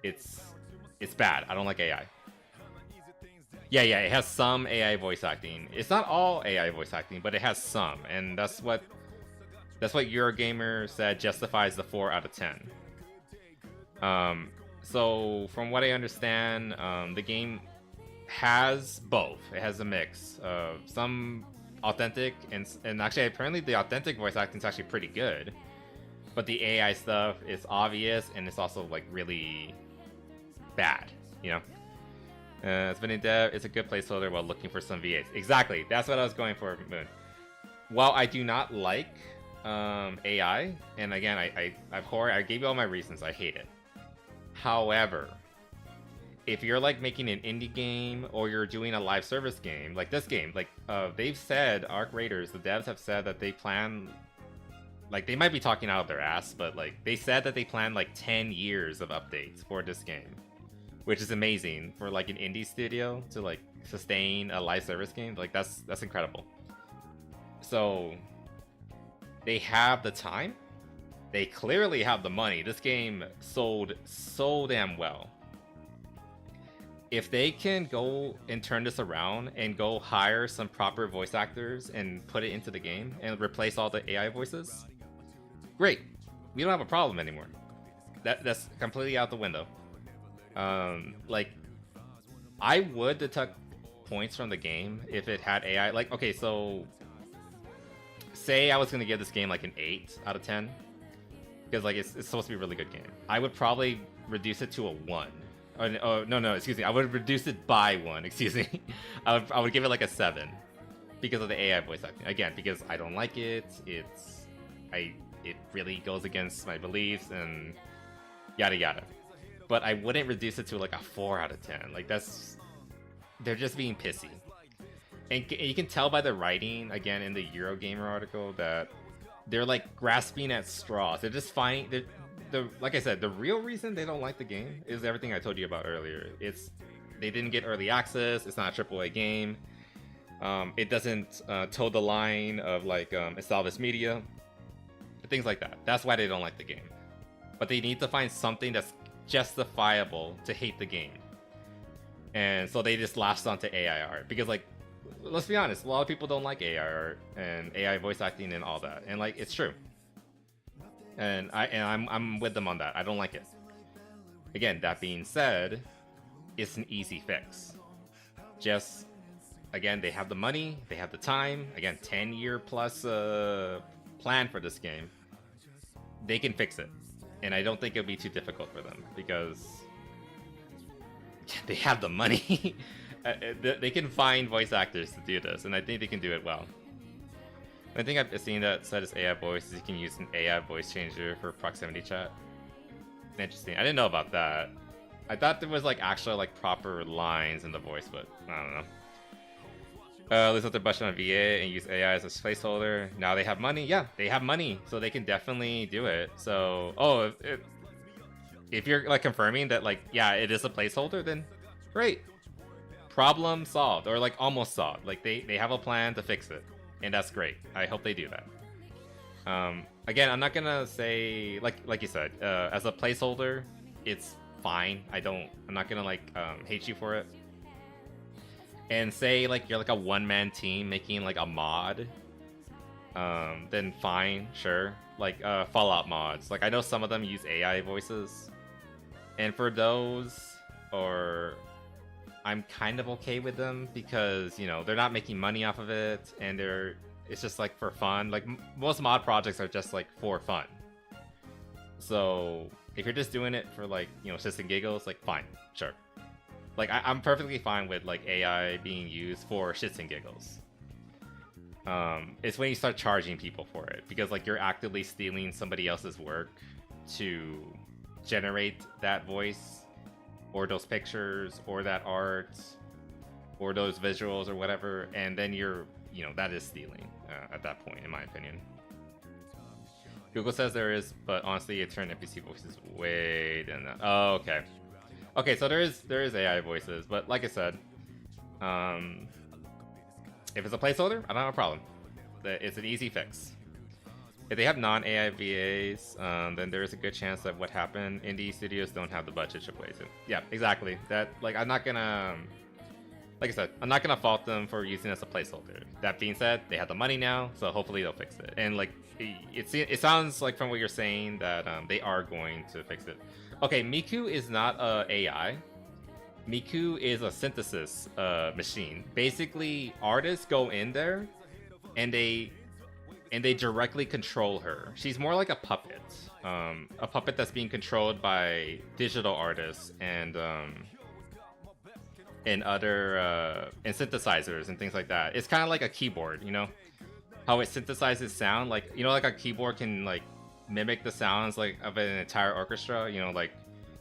It's bad. I don't like AI. Yeah, it has some AI voice acting. It's not all AI voice acting, but it has some, and that's what Eurogamer said justifies the 4 out of 10. So from what I understand, the game has both. It has a mix of some authentic and actually apparently the authentic voice acting is actually pretty good, but the AI stuff is obvious and it's also like really bad, you know. It's been in dev. It's a good placeholder while looking for some V8s. Exactly, that's what I was going for, Moon. While I do not like AI, and again I gave you all my reasons, I hate it. However, if you're like making an indie game or you're doing a live service game like this game, like they've said, Arc Raiders, the devs have said that they plan, like they might be talking out of their ass, but like they said that they plan like 10 years of updates for this game, which is amazing for like an indie studio to like sustain a live service game. Like that's incredible. So they have the time, they clearly have the money. This game sold so damn well. If they can go and turn this around and go hire some proper voice actors and put it into the game and replace all the AI voices, great. We don't have a problem anymore. That's completely out the window. Like, I would deduct points from the game if it had AI. Like, okay, so say I was gonna give this game like an 8 out of 10 because like it's supposed to be a really good game. I would probably reduce it to a 1. No, excuse me. I would reduce it by 1. Excuse me. I would give it like a 7 because of the AI voice acting. Again, because I don't like it. It really goes against my beliefs and yada yada. But I wouldn't reduce it to like a 4 out of 10. Like they're just being pissy. And you can tell by the writing again in the Eurogamer article that they're like grasping at straws. They're just like I said, the real reason they don't like the game is everything I told you about earlier. It's they didn't get early access. It's not a AAA game. It doesn't toe the line of like established media, things like that. That's why they don't like the game. But they need to find something that's justifiable to hate the game. And so they just latched onto AI art because, like, let's be honest, a lot of people don't like AI art and AI voice acting and all that, and like it's true. And I'm with them on that. I don't like it. Again, that being said, it's an easy fix. Just again, they have the money, they have the time. Again, 10-year plus plan for this game. They can fix it, and I don't think it'll be too difficult for them because they have the money. They can find voice actors to do this, and I think they can do it well. I think I've seen that set as AI voice, you can use an AI voice changer for proximity chat. Interesting. I didn't know about that. I thought there was like actual like proper lines in the voice, but I don't know. Let's let their budget on VA and use AI as a placeholder. Now they have money. Yeah, they have money, so they can definitely do it. So, if you're like confirming that like, yeah, it is a placeholder, then great. Problem solved, or like almost solved. Like they have a plan to fix it, and that's great. I hope they do that. Again, I'm not gonna say like you said, as a placeholder, it's fine. I'm not gonna like hate you for it. And say like you're like a one-man team making like a mod, then fine, sure. Like Fallout mods. Like I know some of them use AI voices, and for those, or I'm kind of okay with them because, you know, they're not making money off of it, and it's just like for fun. Like most mod projects are just like for fun. So if you're just doing it for like, you know, shits and giggles, like fine, sure. Like I'm perfectly fine with like AI being used for shits and giggles. It's when you start charging people for it, because like you're actively stealing somebody else's work to generate that voice, or those pictures, or that art, or those visuals, or whatever, and then that is stealing at that point, in my opinion. Google says there is, but honestly, it turned NPC voices way down. Oh, okay. Okay, so there is AI voices, but like I said, if it's a placeholder, I don't have a problem. It's an easy fix. If they have non-AI VAs, then there is a good chance that what happened, indie studios don't have the budget to place it. Yeah, exactly. That, like, I'm not gonna, like I said, I'm not gonna fault them for using it as a placeholder. That being said, they have the money now, so hopefully they'll fix it. And like, it sounds like from what you're saying that they are going to fix it. Okay, Miku is not a AI. Miku is a synthesis machine. Basically, artists go in there and they directly control her. She's more like a puppet that's being controlled by digital artists and other and synthesizers and things like that. It's kind of like a keyboard, you know, how it synthesizes sound. Like, you know, like a keyboard can like mimic the sounds like of an entire orchestra. You know, like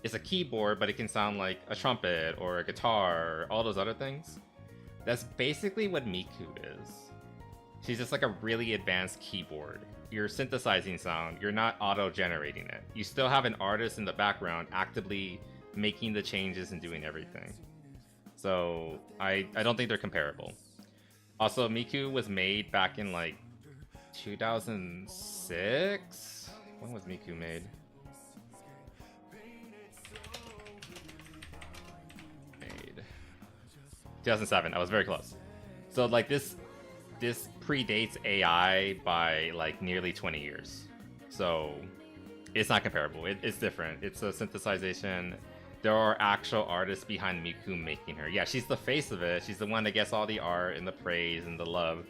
it's a keyboard, but it can sound like a trumpet or a guitar, or all those other things. That's basically what Miku is. She's just like a really advanced keyboard. You're synthesizing sound. You're not auto-generating it. You still have an artist in the background actively making the changes and doing everything. So I don't think they're comparable. Also, Miku was made back in like 2006. When was Miku made? 2007. I was very close. So like this predates AI by like nearly 20 years. So it's not comparable. It's different. It's a synthesization. There are actual artists behind Miku making her. Yeah, she's the face of it. She's the one that gets all the art and the praise and the love.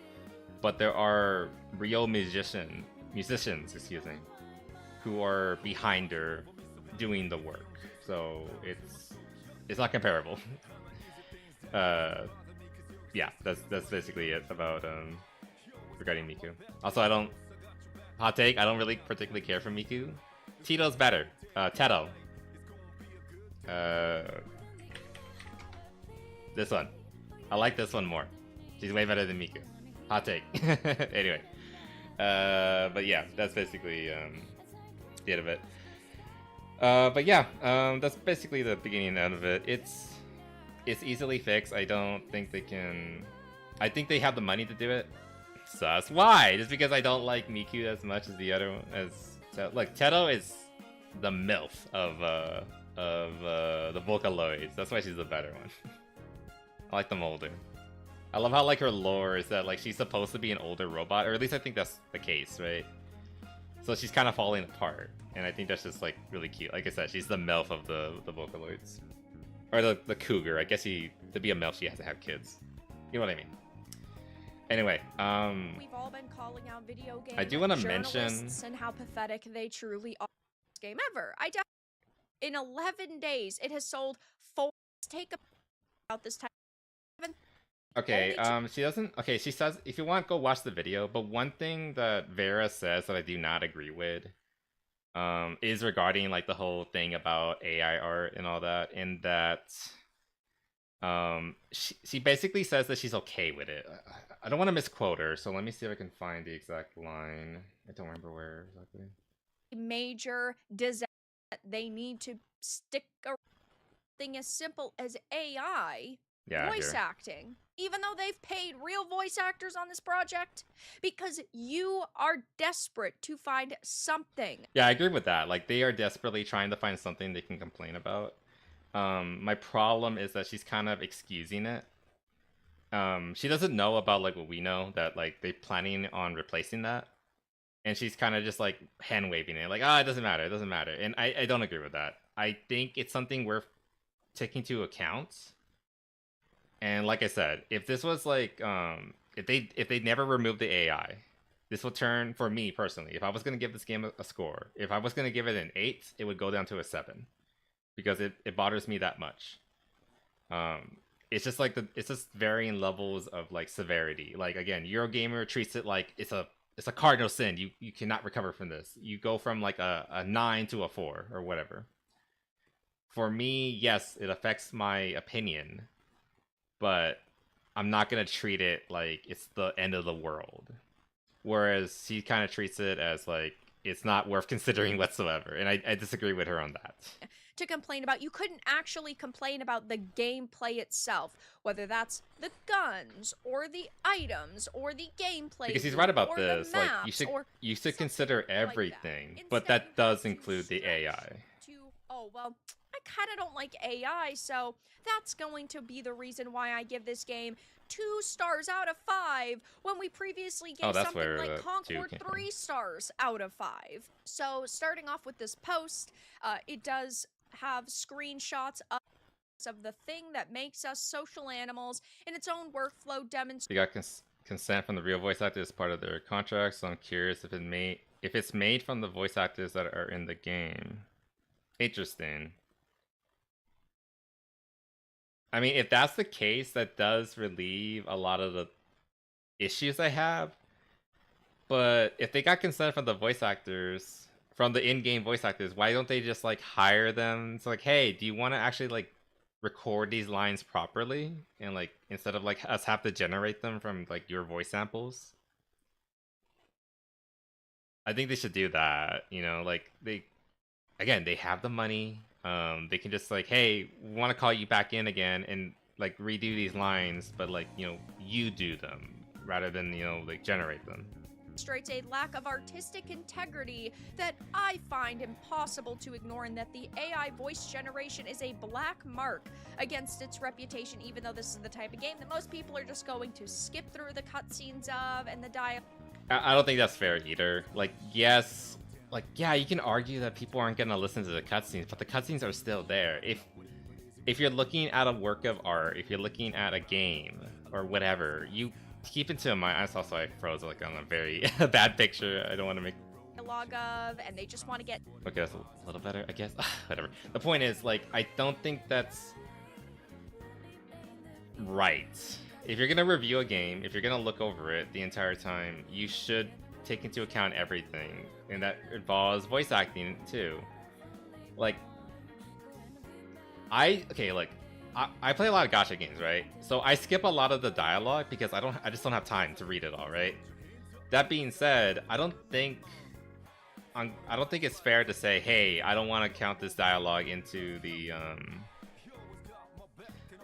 But there are real musicians, excuse me, who are behind her doing the work. So it's not comparable. Yeah, that's basically it about regarding Miku. Also, hot take, I don't really particularly care for Miku. Tito's better. Teto. This one. I like this one more. She's way better than Miku. Hot take. Anyway. But yeah, that's basically the end of it. But yeah, that's basically the beginning and end of it. It's easily fixed. I don't think they can. I think they have the money to do it. Sus. Why? Just because I don't like Miku as much as the other one. Like Teto is the MILF of the Vocaloids. That's why she's the better one. I like them older. I love how like her lore is that like she's supposed to be an older robot, or at least I think that's the case, right? So she's kind of falling apart, and I think that's just like really cute. Like I said, she's the MILF of the Vocaloids, or the cougar. I guess to be a MILF, she has to have kids. You know what I mean? Anyway, we've all been calling out video game I do want to mention and how pathetic they truly are. Best game ever. In 11 days, it has sold 4. Take about this time. Okay, she doesn't. Okay, she says if you want, go watch the video. But one thing that Vera says that I do not agree with, is regarding like the whole thing about AI art and all that. In that, she basically says that she's okay with it. I don't want to misquote her, so let me see if I can find the exact line. I don't remember where exactly. Major disaster. They need to stick a thing as simple as AI voice acting, even though they've paid real voice actors on this project, because you are desperate to find something. Yeah, I agree with that. Like they are desperately trying to find something they can complain about. My problem is that she's kind of excusing it. She doesn't know about like what we know, that like they're planning on replacing that. And she's kind of just like hand waving it, like, it doesn't matter, it doesn't matter. And I don't agree with that. I think it's something worth taking into account. And like I said, if this was like, if they never removed the AI, this will turn, for me personally, if I was going to give this game a score, if I was going to give it an 8, it would go down to a 7. Because it bothers me that much. It's just like it's just varying levels of like severity. Like again, Eurogamer treats it like it's a cardinal sin. You cannot recover from this. You go from like a 9 to a 4 or whatever. For me, yes, it affects my opinion, but I'm not gonna treat it like it's the end of the world. Whereas he kind of treats it as like it's not worth considering whatsoever, and I disagree with her on that. To complain about. You couldn't actually complain about the gameplay itself, whether that's the guns or the items or the gameplay. Because he's right about this. Like you should consider everything, like but that does include the AI. Oh well, I kind of don't like AI, so that's going to be the reason why I give this game 2 stars out of 5 when we previously gave something like Concord 3 stars out of 5. So starting off with this post, it does have screenshots of the thing that makes us social animals in its own workflow demonstration. They got consent from the real voice actor as part of their contract, so I'm curious if it's made from the voice actors that are in the game. Interesting. I mean, if that's the case, that does relieve a lot of the issues I have. But if they got consent from the voice actors, from the in-game voice actors, why don't they just like hire them? It's like, hey, do you want to actually like record these lines properly, and like instead of like us have to generate them from like your voice samples? I think they should do that. You know, like they have the money. They can just like, hey, we want to call you back in again and like redo these lines, but like, you know, you do them rather than, you know, like generate them. Demonstrates a lack of artistic integrity that I find impossible to ignore, and that the AI voice generation is a black mark against its reputation, even though this is the type of game that most people are just going to skip through the cutscenes of and the dialogue. I don't think that's fair either. Like, yes, like, yeah, you can argue that people aren't gonna listen to the cutscenes, but the cutscenes are still there. If you're looking at a work of art, if you're looking at a game or whatever, you keep into mind. I saw, so I froze like on a very bad picture. I don't want to make dialogue of, and they just want to get. Okay, that's a little better, I guess. Whatever. The point is, like, I don't think that's right. If you're gonna review a game, if you're gonna look over it the entire time, you should take into account everything, and that involves voice acting too. Like, I play a lot of gacha games, right? So I skip a lot of the dialogue because I just don't have time to read it all, right? That being said, I don't think I don't think it's fair to say, hey, I don't want to count this dialogue into the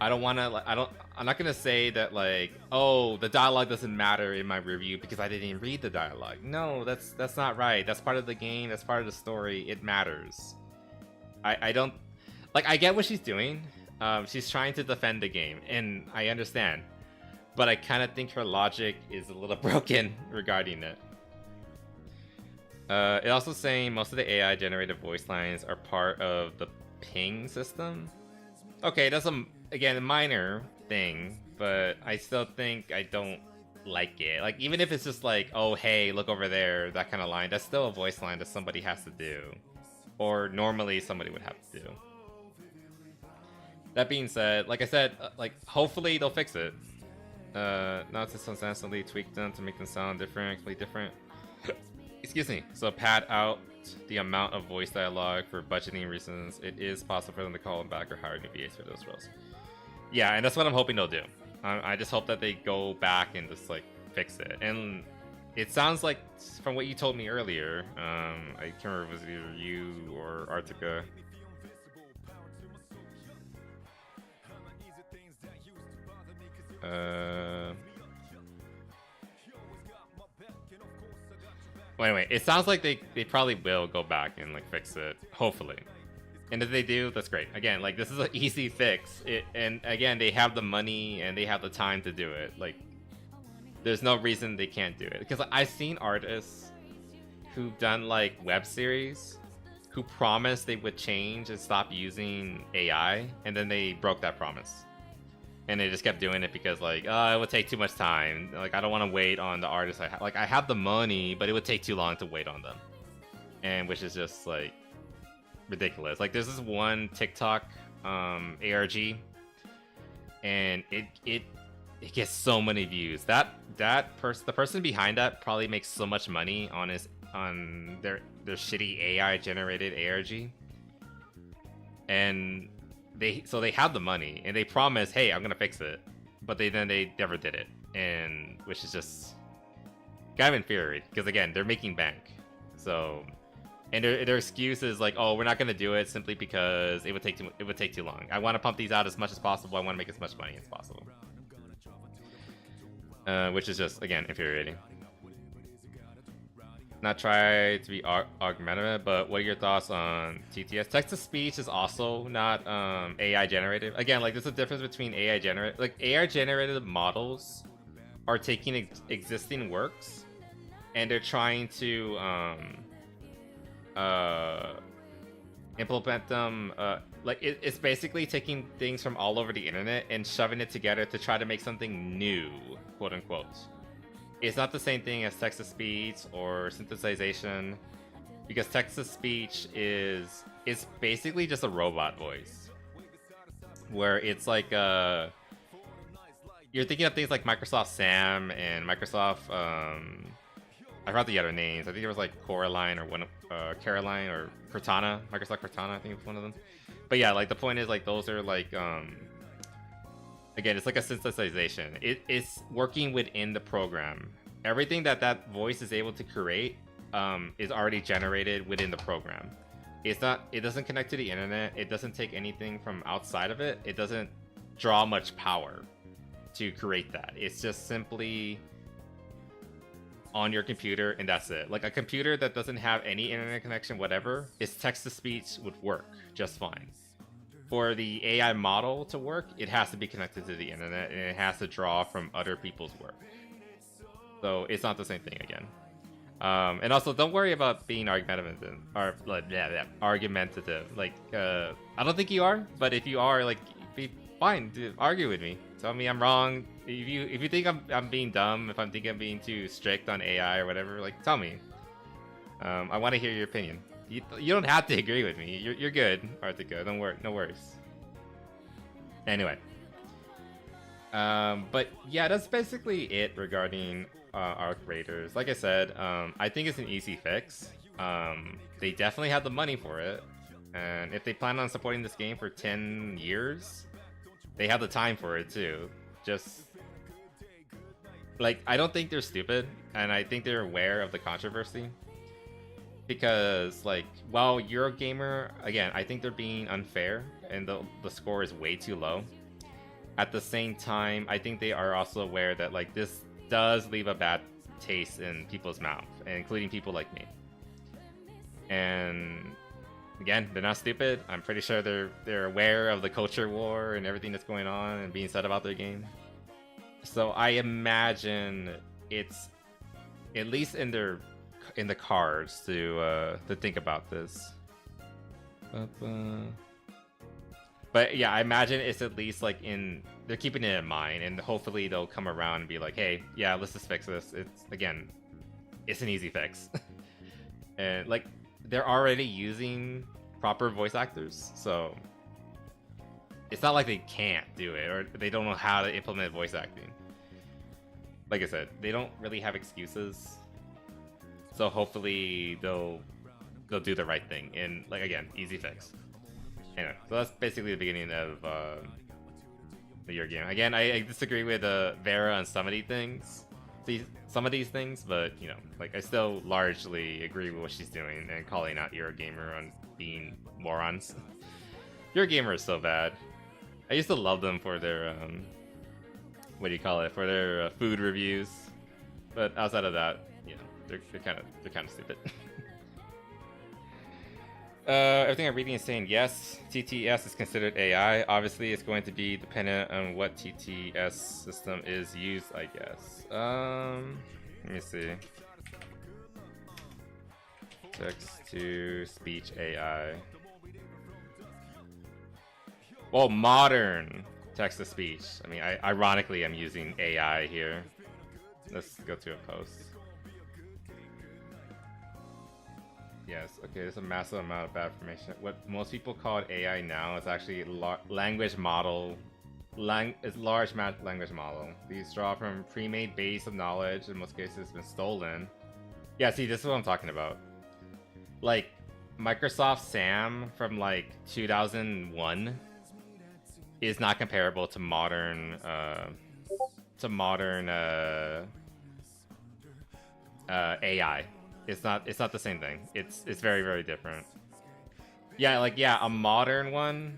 I'm not gonna say that like, oh, the dialogue doesn't matter in my review because I didn't read the dialogue. No, that's not right. That's part of the game. That's part of the story. It matters. I don't like. I get what she's doing. She's trying to defend the game, and I understand. But I kind of think her logic is a little broken regarding it. It also saying most of the AI generated voice lines are part of the ping system. Okay, that's again a minor thing, but I still think I don't like it. Like, even if it's just like, oh hey, look over there, that kind of line, that's still a voice line that somebody has to do, or normally somebody would have to do. That being said, like I said, like hopefully they'll fix it. Not to substantially tweak them to make them sound completely different. Excuse me. So pad out the amount of voice dialogue for budgeting reasons. It is possible for them to call them back or hire new VAs for those roles. Yeah, and that's what I'm hoping they'll do. I just hope that they go back and just like fix it. And it sounds like, from what you told me earlier, I can't remember if it was either you or Artica. Well, anyway, it sounds like they probably will go back and like fix it, hopefully. And if they do, that's great. Again, like this is an easy fix. And again, they have the money and they have the time to do it. Like, there's no reason they can't do it. Because I've seen artists who've done like web series who promised they would change and stop using AI, and then they broke that promise. And they just kept doing it because like, it would take too much time. Like, I don't want to wait on the artists. I have the money, but it would take too long to wait on them. And which is just like ridiculous. Like, there's this one TikTok ARG, and it gets so many views. The person behind that probably makes so much money on their shitty AI generated ARG. And they have the money and they promise, hey, I'm gonna fix it, but they never did it, and which is just kind of infuriating because again, they're making bank. So, and their excuse is like, oh, we're not gonna do it simply because it would take too long. I want to pump these out as much as possible. I want to make as much money as possible, which is just again infuriating. Not try to be augmentative, but what are your thoughts on TTS? Text-to-speech is also not AI generated. Again, like there's a difference between AI generated, like AI generated models are taking existing works and they're trying to implement them. Like it's basically taking things from all over the internet and shoving it together to try to make something new, quote unquote. It's not the same thing as text-to-speech or synthesization, because text-to-speech is basically just a robot voice, where it's like you're thinking of things like Microsoft Sam and Microsoft I forgot the other names. I think it was like Coraline or Caroline or Cortana, Microsoft Cortana. I think it was one of them. But yeah, like the point is like those are like again, it's like a synthesization. It's working within the program. Everything that voice is able to create is already generated within the program. It doesn't connect to the internet. It doesn't take anything from outside of it. It doesn't draw much power to create that. It's just simply on your computer, and that's it. Like a computer that doesn't have any internet connection, whatever, its text-to-speech would work just fine. For the AI model to work, it has to be connected to the internet and it has to draw from other people's work. So it's not the same thing again. And also, don't worry about being argumentative. Argumentative. Like, I don't think you are, but if you are, like, be fine. Argue with me. Tell me I'm wrong. If you think I'm being dumb, if I'm thinking I'm being too strict on AI or whatever, like, tell me. I want to hear your opinion. You don't have to agree with me. You're good, Artica. Don't worry. No worries. Anyway. But yeah, that's basically it regarding Arc Raiders. Like I said, I think it's an easy fix. They definitely have the money for it. And if they plan on supporting this game for 10 years, they have the time for it too. Just like, I don't think they're stupid, and I think they're aware of the controversy. because like while Eurogamer, again, I think they're being unfair and the score is way too low. At the same time, I think they are also aware that like this does leave a bad taste in people's mouth, including people like me. And again, they're not stupid. I'm pretty sure they're aware of the culture war and everything that's going on and being said about their game. So I imagine it's at least in the cards to think about this. But yeah, I imagine it's at least like they're keeping it in mind, and hopefully they'll come around and be like, hey, yeah, let's just fix this. It's an easy fix. And like they're already using proper voice actors, so it's not like they can't do it or they don't know how to implement voice acting. Like I said, they don't really have excuses. So hopefully they'll do the right thing, and like again, easy fix. Anyway, so that's basically the beginning of the year game. Again, I disagree with Vera on some of these things. But you know, like I still largely agree with what she's doing and calling out Eurogamer on being morons. Eurogamer is so bad. I used to love them for their what do you call it? For their food reviews. But outside of that, you know, they're kind of stupid. Everything I'm reading is saying yes, TTS is considered AI. Obviously, it's going to be dependent on what TTS system is used, I guess. Let me see. Text to speech AI. Well, modern text to speech. I mean, ironically, I'm using AI here. Let's go to a post. Yes, okay, there's a massive amount of bad information. What most people call AI now is actually language model. Large language model. These draw from pre-made base of knowledge. In most cases, it's been stolen. Yeah, see, this is what I'm talking about. Like, Microsoft SAM from like 2001 is not comparable to modern AI. It's not the same thing. It's very, very different. Yeah, like a modern one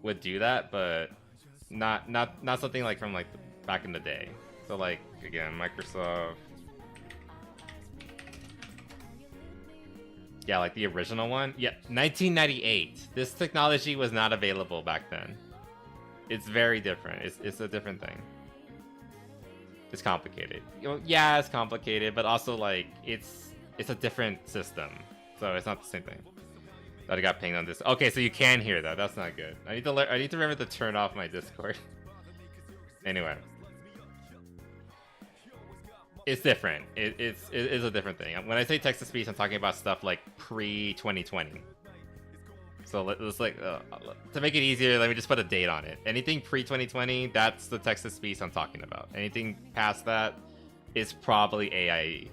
would do that, but not something like from like back in the day. So like again, Microsoft. Yeah, like the original one. Yeah, 1998. This technology was not available back then. It's very different. It's a different thing. It's complicated. Yeah, it's complicated, but also like it's a different system, so it's not the same thing. That I got pinged on this. Okay, so you can hear that. That's not good. I need to remember to turn off my Discord. Anyway, it's different. It is a different thing. When I say text to speech, I'm talking about stuff like pre-2020. So let's like to make it easier, let me just put a date on it. Anything pre-2020, that's the text to speech I'm talking about. Anything past that is probably AI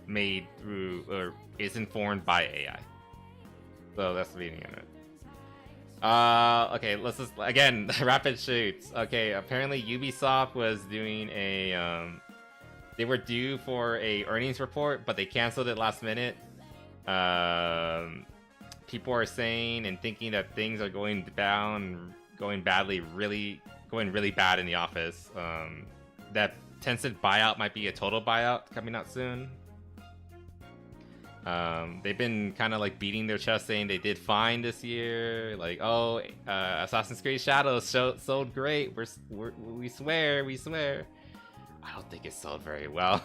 made through or is informed by AI. So that's the beginning of it. Okay, let's just again rapid shoots. Okay, apparently Ubisoft was doing a they were due for a earnings report, but they canceled it last minute. People are saying and thinking that things are going down, going really bad in the office. That Tencent buyout might be a total buyout coming out soon. They've been kind of like beating their chest saying they did fine this year. Like, oh, Assassin's Creed Shadows sold great. We swear. I don't think it sold very well.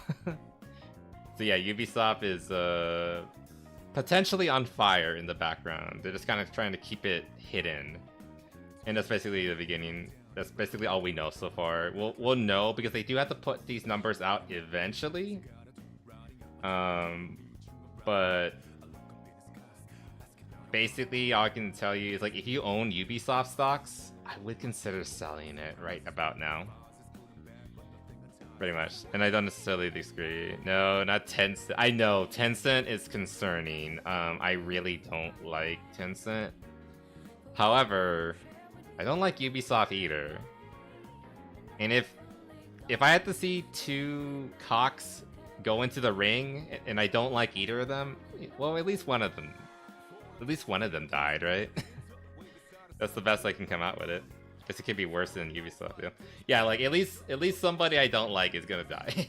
So yeah, Ubisoft is potentially on fire in the background. They're just kind of trying to keep it hidden, and that's basically the beginning. That's basically all we know so far. We'll know because they do have to put these numbers out eventually. But basically all I can tell you is like if you own Ubisoft stocks, I would consider selling it right about now. Pretty much. And I don't necessarily disagree. No, not Tencent. I know Tencent is concerning. I really don't like Tencent. However, I don't like Ubisoft either. And if I had to see two cocks go into the ring and I don't like either of them, well, at least one of them died, right? That's the best I can come out with it. Guess it could be worse than Ubisoft. Yeah, like at least somebody I don't like is gonna die.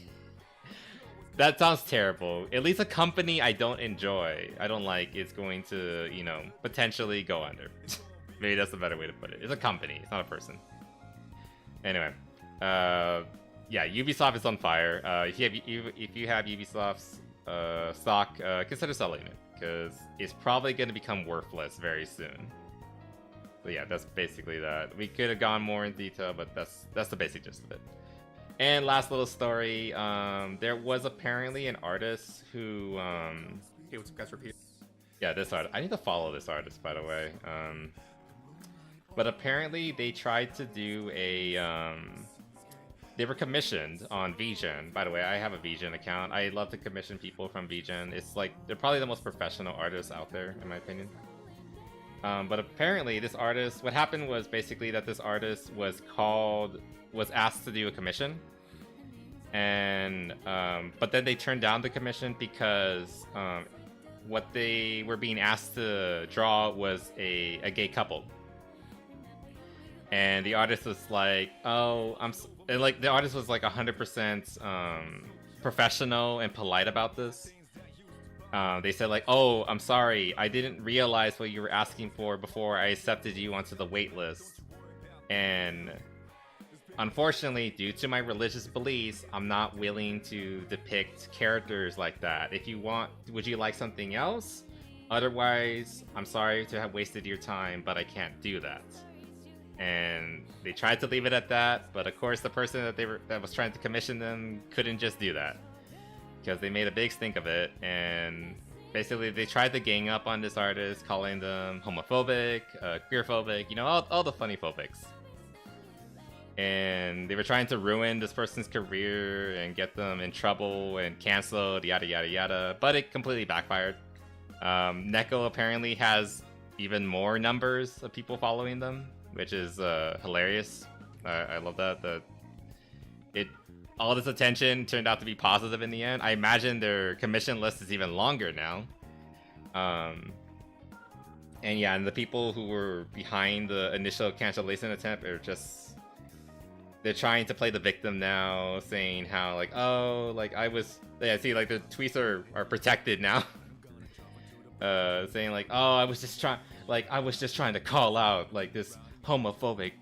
That sounds terrible. At least a company I don't like is going to, you know, potentially go under. Maybe that's a better way to put it. It's a company, it's not a person. Anyway, yeah, Ubisoft is on fire. If you have Ubisoft's stock, consider selling it, because it's probably going to become worthless very soon. So yeah, that's basically that. We could have gone more in detail, but that's the basic gist of it. And last little story, there was apparently an artist who Hey, what's up, guys? Repeat. yeah, this artist. I need to follow this artist, by the way. But apparently they tried to do a they were commissioned on VGen. By the way, I have a VGen account. I love to commission people from VGen. It's like they're probably the most professional artists out there, in my opinion. But apparently this artist, what happened was basically that this artist was asked to do a commission, and but then they turned down the commission because what they were being asked to draw was a gay couple. And the artist was like, oh, and like the artist was like 100% professional and polite about this. They said like, oh, I'm sorry, I didn't realize what you were asking for before I accepted you onto the wait list. And unfortunately, due to my religious beliefs, I'm not willing to depict characters like that. If you want, would you like something else? Otherwise, I'm sorry to have wasted your time, but I can't do that. And they tried to leave it at that, but of course the person that was trying to commission them couldn't just do that, because they made a big stink of it. And basically they tried to gang up on this artist, calling them homophobic, queerphobic, you know, all the funny phobics. And they were trying to ruin this person's career and get them in trouble and canceled, yada yada yada, but it completely backfired. Neko apparently has even more numbers of people following them, which is hilarious. I love that. All this attention turned out to be positive in the end. I imagine their commission list is even longer now. And yeah, and the people who were behind the initial cancellation attempt are they're trying to play the victim now, saying how like, oh, like yeah, see, like the tweets are protected now. Saying like, oh, I was just trying to call out like this homophobic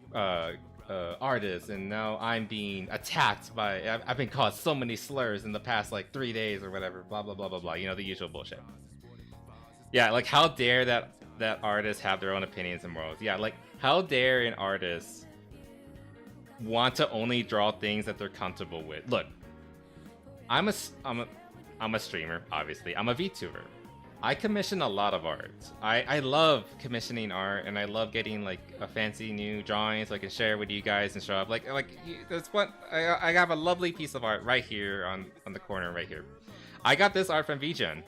artist, and now I'm being attacked by, I've been called so many slurs in the past like 3 days or whatever, blah blah blah blah blah, you know, the usual bullshit. Yeah, like how dare that artist have their own opinions and morals. Yeah, like how dare an artist want to only draw things that they're comfortable with. Look, I'm a streamer, obviously. I'm a VTuber. I commission a lot of art. I love commissioning art, and I love getting like a fancy new drawing so I can share with you guys and show up. Like that's what I have a lovely piece of art right here on the corner right here. I got this art from VGen,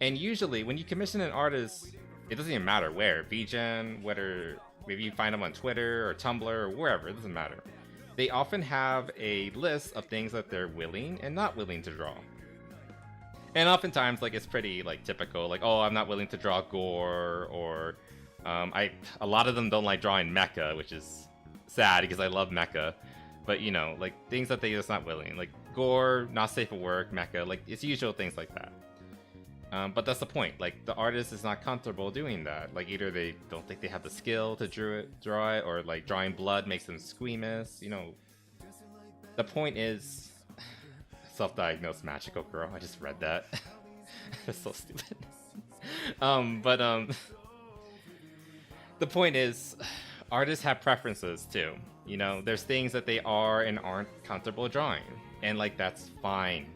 and usually when you commission an artist, it doesn't even matter where, VGen, whether maybe you find them on Twitter or Tumblr or wherever, it doesn't matter. They often have a list of things that they're willing and not willing to draw. And oftentimes, like, it's pretty, like, typical. Like, oh, I'm not willing to draw gore, or a lot of them don't like drawing mecha, which is sad because I love mecha. But, you know, like, things that they're just not willing. Like, gore, not safe for work, mecha, like, it's usual things like that. But that's the point. Like, the artist is not comfortable doing that. Like, either they don't think they have the skill to draw it, or, like, drawing blood makes them squeamish, you know. The point is... Self-diagnosed magical girl. I just read that. That's so stupid. The point is, artists have preferences too. You know, there's things that they are and aren't comfortable drawing, and like that's fine.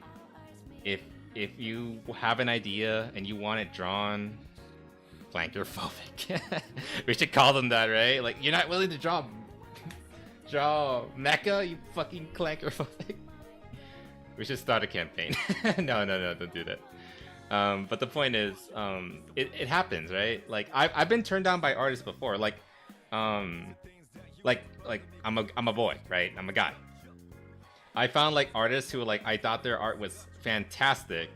If you have an idea and you want it drawn, flankerphobic. We should call them that, right? Like, you're not willing to draw mecha, you fucking clankerphobic. We should start a campaign. No, don't do that. But the point is, it happens, right? Like I've been turned down by artists before. Like I'm a boy, right? I'm a guy. I found like artists who like I thought their art was fantastic,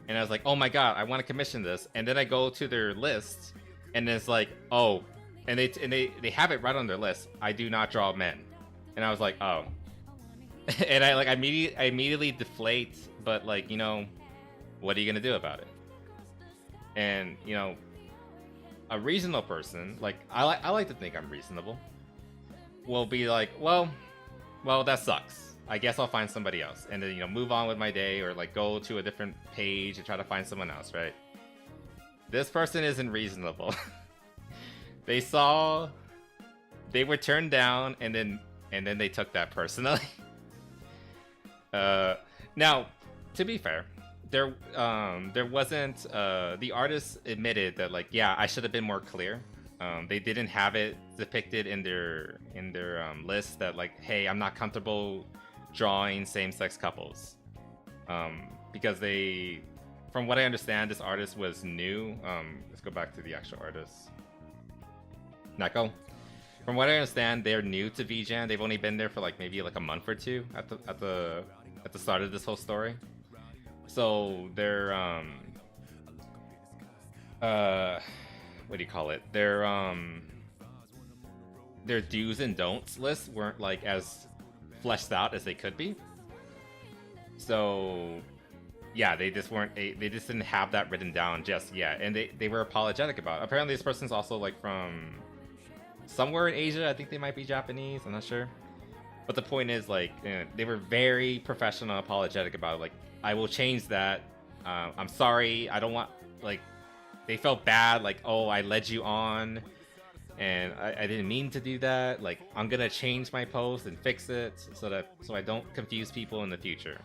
and I was like, oh my god, I want to commission this. And then I go to their list, and it's like, oh, and they have it right on their list. I do not draw men, and I was like, oh, and I immediately deflate. But like, you know, what are you gonna do about it? And you know, a reasonable person, like I like to think I'm reasonable, will be like, well, that sucks. I guess I'll find somebody else, and then, you know, move on with my day, or like go to a different page and try to find someone else, right? This person isn't reasonable. They were turned down, and then they took that personally. Now, to be fair, there wasn't the artist admitted that, like, yeah, I should have been more clear. They didn't have it depicted in their list that, like, hey, I'm not comfortable drawing same-sex couples, because from what I understand, this artist was new. Let's go back to the actual artist. Nako. From what I understand, they're new to VGen. They've only been there for like maybe like a month or two at the start of this whole story. So their what do you call it? Their do's and don'ts list weren't like as fleshed out as they could be. So yeah, they just didn't have that written down just yet, and they were apologetic about it. Apparently this person's also like from somewhere in Asia. I think they might be Japanese, I'm not sure. But the point is, like, you know, they were very professional, apologetic about it. Like, I will change that. I'm sorry. I don't want, like, they felt bad. Like, oh, I led you on, and I didn't mean to do that. Like, I'm gonna change my post and fix it so I don't confuse people in the future.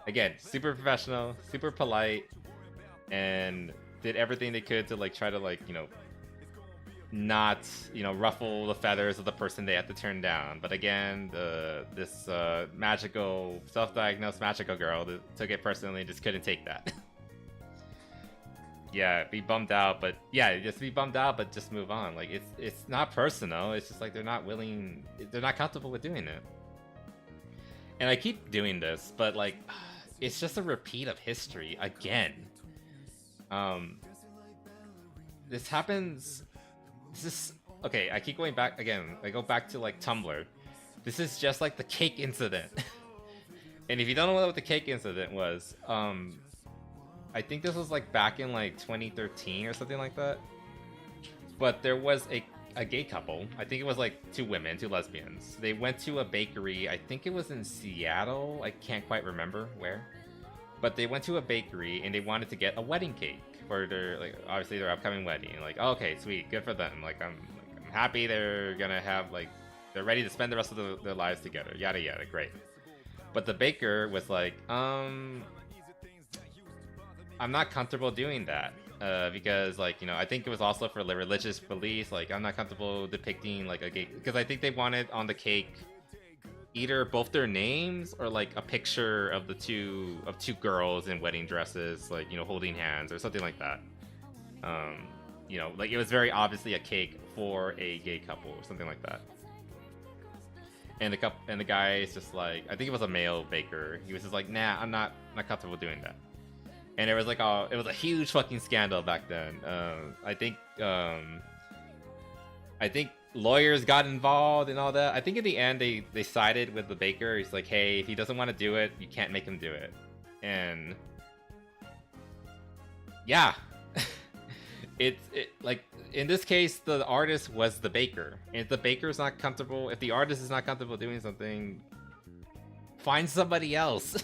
Again, super professional, super polite, and did everything they could to like try to, like, you know, not, you know, ruffle the feathers of the person they had to turn down. But again, this magical, self-diagnosed magical girl that took it personally and just couldn't take that. Yeah, be bummed out, but yeah, just be bummed out, but just move on. Like, it's not personal. It's just like they're not comfortable with doing it. And I keep doing this, but like, it's just a repeat of history again. This happens. Okay, I keep going back again. I go back to like Tumblr. This is just like the cake incident. And if you don't know what the cake incident was, I think this was like back in like 2013 or something like that. But there was a gay couple. I think it was like two lesbians. They went to a bakery. I think it was in Seattle. I can't quite remember where. But they went to a bakery and they wanted to get a wedding cake for their, like, obviously their upcoming wedding. Like, oh, okay, sweet, good for them. Like, I'm happy they're gonna have, like, they're ready to spend the rest of their lives together. Yada yada, great. But the baker was like, I'm not comfortable doing that. Because, like, you know, I think it was also for the religious beliefs. Like, I'm not comfortable depicting like a gay, because I think they wanted on the cake either both their names or like a picture of two girls in wedding dresses, like, you know, holding hands or something like that. You know, like, it was very obviously a cake for a gay couple or something like that. And the guy is just like, I think it was a male baker. He was just like, nah, I'm not comfortable doing that. And it was like it was a huge fucking scandal back then. I think lawyers got involved and all that. I think in the end they sided with the baker. He's like, hey, if he doesn't want to do it, you can't make him do it. And yeah, like, in this case, the artist was the baker. And if the baker's not comfortable, if the artist is not comfortable doing something, find somebody else.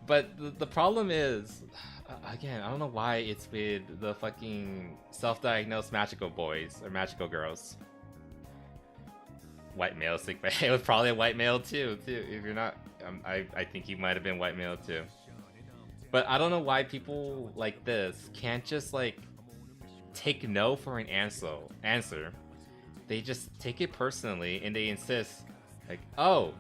But the problem is, again, I don't know why it's with the fucking self-diagnosed magical boys or magical girls. White male, sick man. It was probably a white male too. If you're not, I think he might have been white male too. But I don't know why people like this can't just like take no for an answer. They just take it personally and they insist, like, oh,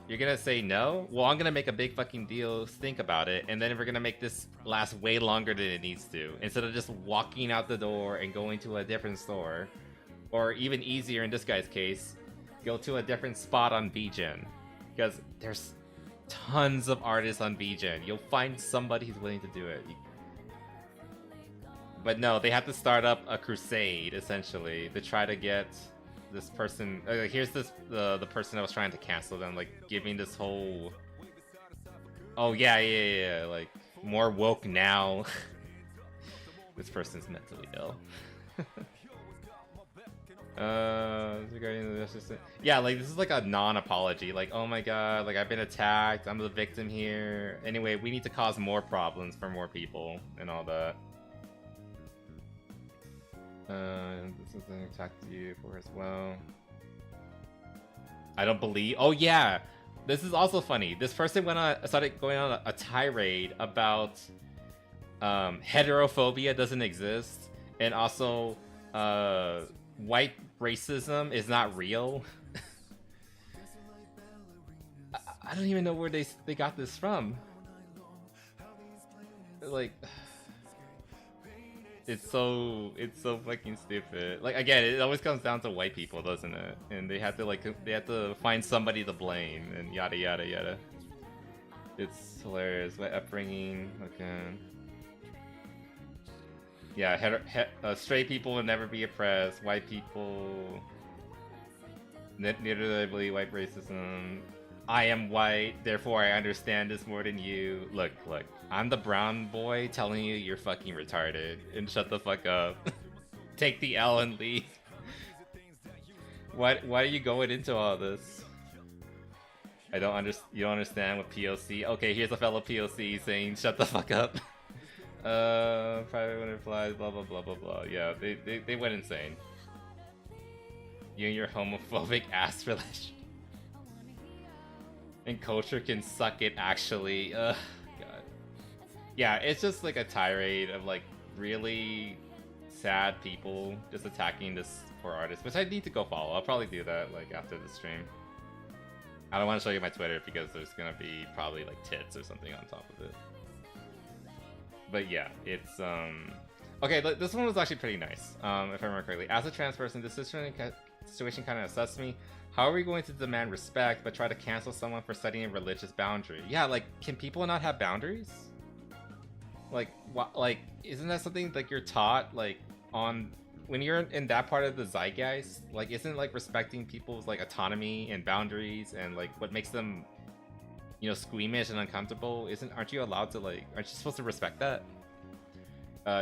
you're gonna say no? Well, I'm gonna make a big fucking deal, think about it, and then we're gonna make this last way longer than it needs to. Instead of just walking out the door and going to a different store. Or even easier in this guy's case, go to a different spot on VGen. because there's tons of artists on VGen. You'll find somebody who's willing to do it. But no, they have to start up a crusade essentially to try to get this person. Here's the person that was trying to cancel them, like giving this whole. Oh yeah, like more woke now. This person's mentally ill. Regarding the assistant. Yeah, like this is like a non-apology. Like, oh my god, like I've been attacked. I'm the victim here. Anyway, we need to cause more problems for more people and all that. This is an attack to you for as well. I don't believe. Oh yeah, this is also funny. This person started going on a tirade about heterophobia doesn't exist, and also white racism is not real. I don't even know where they got this from. Like, it's so fucking stupid. Like, again, it always comes down to white people, doesn't it? And they have to find somebody to blame and yada yada yada. It's hilarious. My upbringing, okay. Yeah, straight people will never be oppressed. White people, neither do I believe white racism. I am white, therefore I understand this more than you. Look, I'm the brown boy telling you you're fucking retarded, and shut the fuck up. Take the L and leave. Why are you going into all this? You don't understand what POC. Okay, here's a fellow POC saying shut the fuck up. Private winter flies, blah blah blah blah blah. Yeah, they went insane. You and your homophobic ass relation. And culture can suck it, actually. God. Yeah, it's just like a tirade of like really sad people just attacking this poor artist, which I need to go follow. I'll probably do that like after the stream. I don't want to show you my Twitter because there's gonna be probably like tits or something on top of it. But yeah, it's okay. This one was actually pretty nice, if I remember correctly. As a trans person, this situation kind of assessed me. How are we going to demand respect but try to cancel someone for setting a religious boundary? Yeah, like, can people not have boundaries? Like, like, isn't that something like you're taught like on when you're in that part of the zeitgeist? Like, isn't like respecting people's like autonomy and boundaries and like what makes them, you know, squeamish and uncomfortable? Aren't you allowed to like? Aren't you supposed to respect that?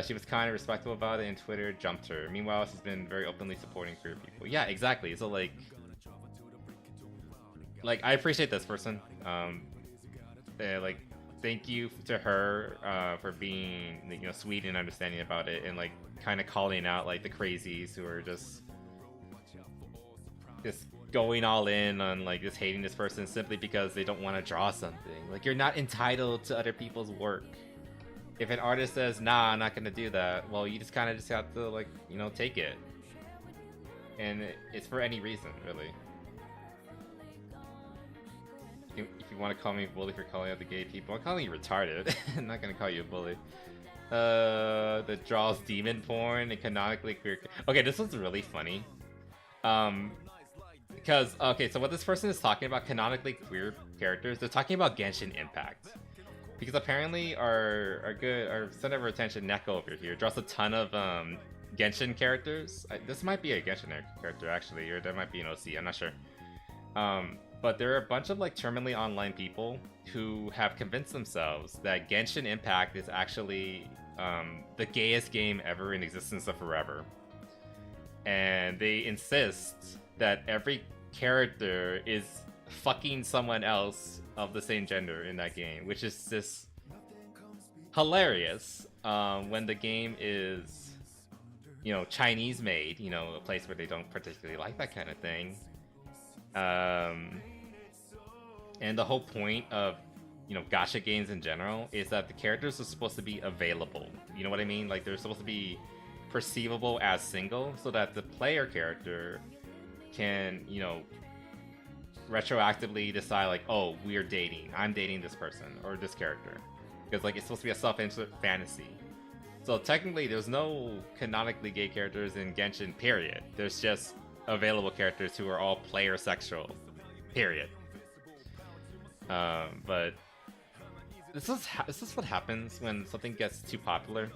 She was kind of respectful about it, and Twitter jumped her. Meanwhile, she's been very openly supporting queer people. Yeah, exactly. So like I appreciate this person. Like, thank you to her for being, you know, sweet and understanding about it, and like kind of calling out like the crazies who are just going all in on like just hating this person simply because they don't want to draw something. Like, you're not entitled to other people's work. If an artist says, nah, I'm not gonna do that, well, you just kind of just have to like, you know, take it. And it's for any reason, really. If you want to call me a bully for calling out the gay people, I'm calling you retarded. I'm not gonna call you a bully. That draws demon porn and canonically queer. Okay, this one's really funny. Because, okay, so what this person is talking about, canonically queer characters, they're talking about Genshin Impact. Because apparently our center of attention, Neko over here, draws a ton of Genshin characters. This might be a Genshin character, actually, or there might be an OC, I'm not sure. But there are a bunch of like terminally online people who have convinced themselves that Genshin Impact is actually the gayest game ever in existence of forever. And they insist that every character is fucking someone else of the same gender in that game, which is just hilarious when the game is, you know, Chinese made, you know, a place where they don't particularly like that kind of thing. And the whole point of, you know, gacha games in general is that the characters are supposed to be available. You know what I mean? Like, they're supposed to be perceivable as single so that the player character can, you know, retroactively decide like, oh, we're dating. I'm dating this person or this character. Because like, it's supposed to be a self-insert fantasy. So technically there's no canonically gay characters in Genshin, period. There's just available characters who are all player sexual, period. But this is what happens when something gets too popular.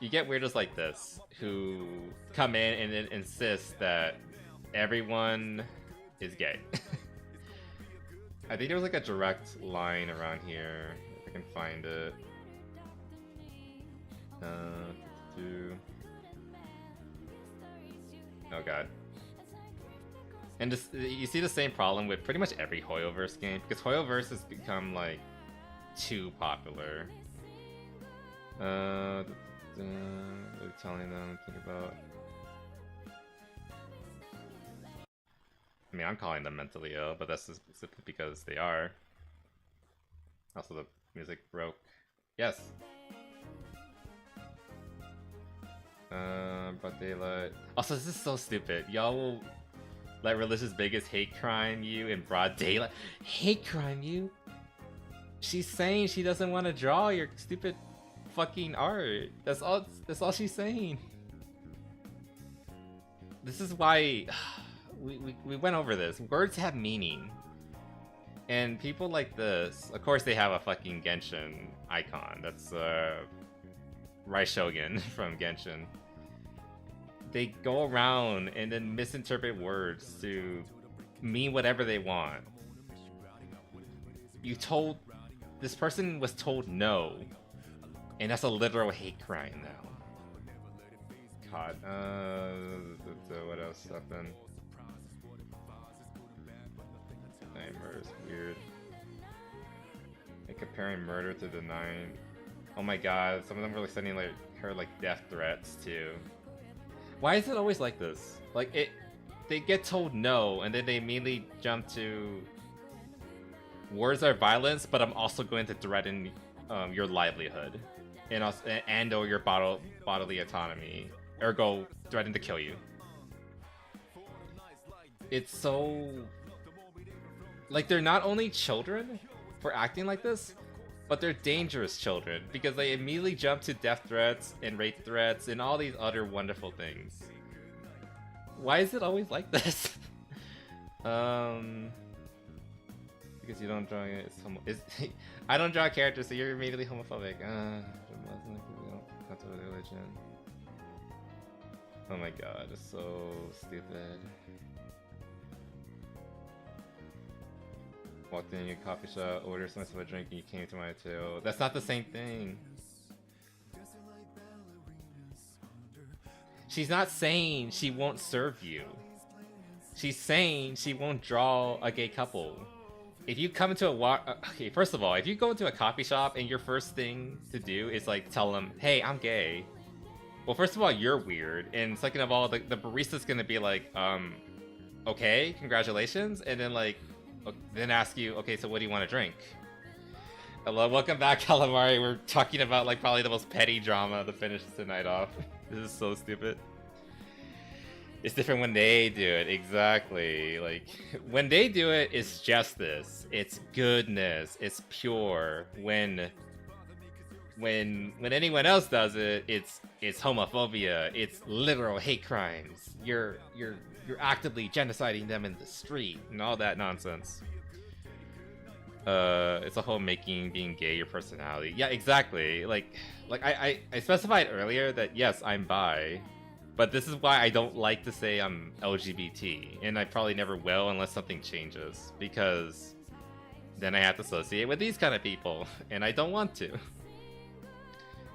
You get weirdos like this who come in and then insist that everyone is gay. I think there was like a direct line around here. If I can find it. Oh god. And this, you see the same problem with pretty much every Hoyoverse game, because Hoyoverse has become like too popular. What are you telling them? Think about. I mean, I'm calling them mentally ill, but that's just simply because they are. Also, the music broke. Yes. But daylight. Also, this is so stupid. Y'all will let religious bigots hate crime you in broad daylight. Hate crime you? She's saying she doesn't want to draw your stupid fucking art. That's all she's saying. This is why we went over this. Words have meaning. And people like this, of course they have a fucking Genshin icon. That's Raishogun from Genshin. They go around and then misinterpret words to mean whatever they want. This person was told no, and that's a literal hate crime now. God, what else happened? Murder is weird. And comparing murder to denying. Oh my god, some of them were like sending like her like death threats too. Why is it always like this? Like they get told no, and then they immediately jump to words are violence, but I'm also going to threaten your livelihood, and also or your bodily autonomy, ergo threaten to kill you. It's so like they're not only children for acting like this, but they're dangerous children because they immediately jump to death threats and rape threats and all these other wonderful things. Why is it always like this? Because you don't draw it. I don't draw characters, so you're immediately homophobic. Religion. Oh my god, it's so stupid. Walked in your coffee shop, ordered some sort of drink, and you came to my table. That's not the same thing. She's not saying she won't serve you. She's saying she won't draw a gay couple. If you come into okay, first of all, if you go into a coffee shop and your first thing to do is like tell them, hey, I'm gay. Well, first of all, you're weird. And second of all, the barista's gonna be like, okay, congratulations. And then like, then ask you, okay, so what do you want to drink? Hello, welcome back, Calamari. We're talking about like probably the most petty drama to finish tonight off. This is so stupid. It's different when they do it, exactly. Like when they do it, it's justice, it's goodness, it's pure. When anyone else does it, it's homophobia, it's literal hate crimes. You're actively genociding them in the street and all that nonsense. It's a whole making being gay your personality. Yeah, exactly. Like I specified earlier that yes, I'm bi, but this is why I don't like to say I'm LGBT, and I probably never will unless something changes, because then I have to associate with these kind of people, and I don't want to.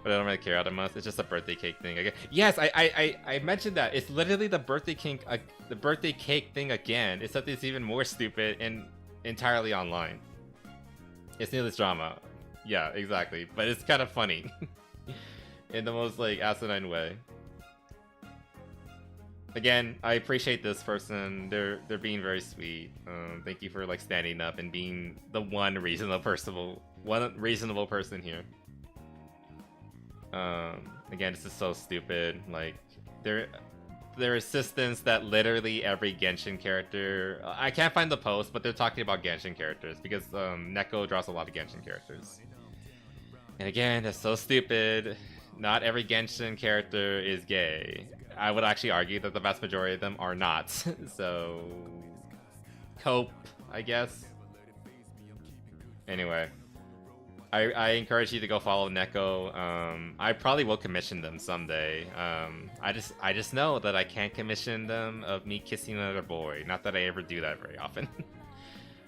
But I don't really care how much. It's just a birthday cake thing again. Yes, I mentioned that. It's literally the birthday cake thing again, except it's even more stupid and entirely online. It's needless drama. Yeah, exactly. But it's kind of funny. In the most like asinine way. Again, I appreciate this person. They're being very sweet. Thank you for like standing up and being the one reasonable person here. Again, this is so stupid. Like their assistance that literally every Genshin character. I can't find the post, but they're talking about Genshin characters because Neko draws a lot of Genshin characters. And again, that's so stupid. Not every Genshin character is gay. I would actually argue that the vast majority of them are not. So, cope, I guess. Anyway, I encourage you to go follow Neko. I probably will commission them someday. I just know that I can't commission them of me kissing another boy. Not that I ever do that very often.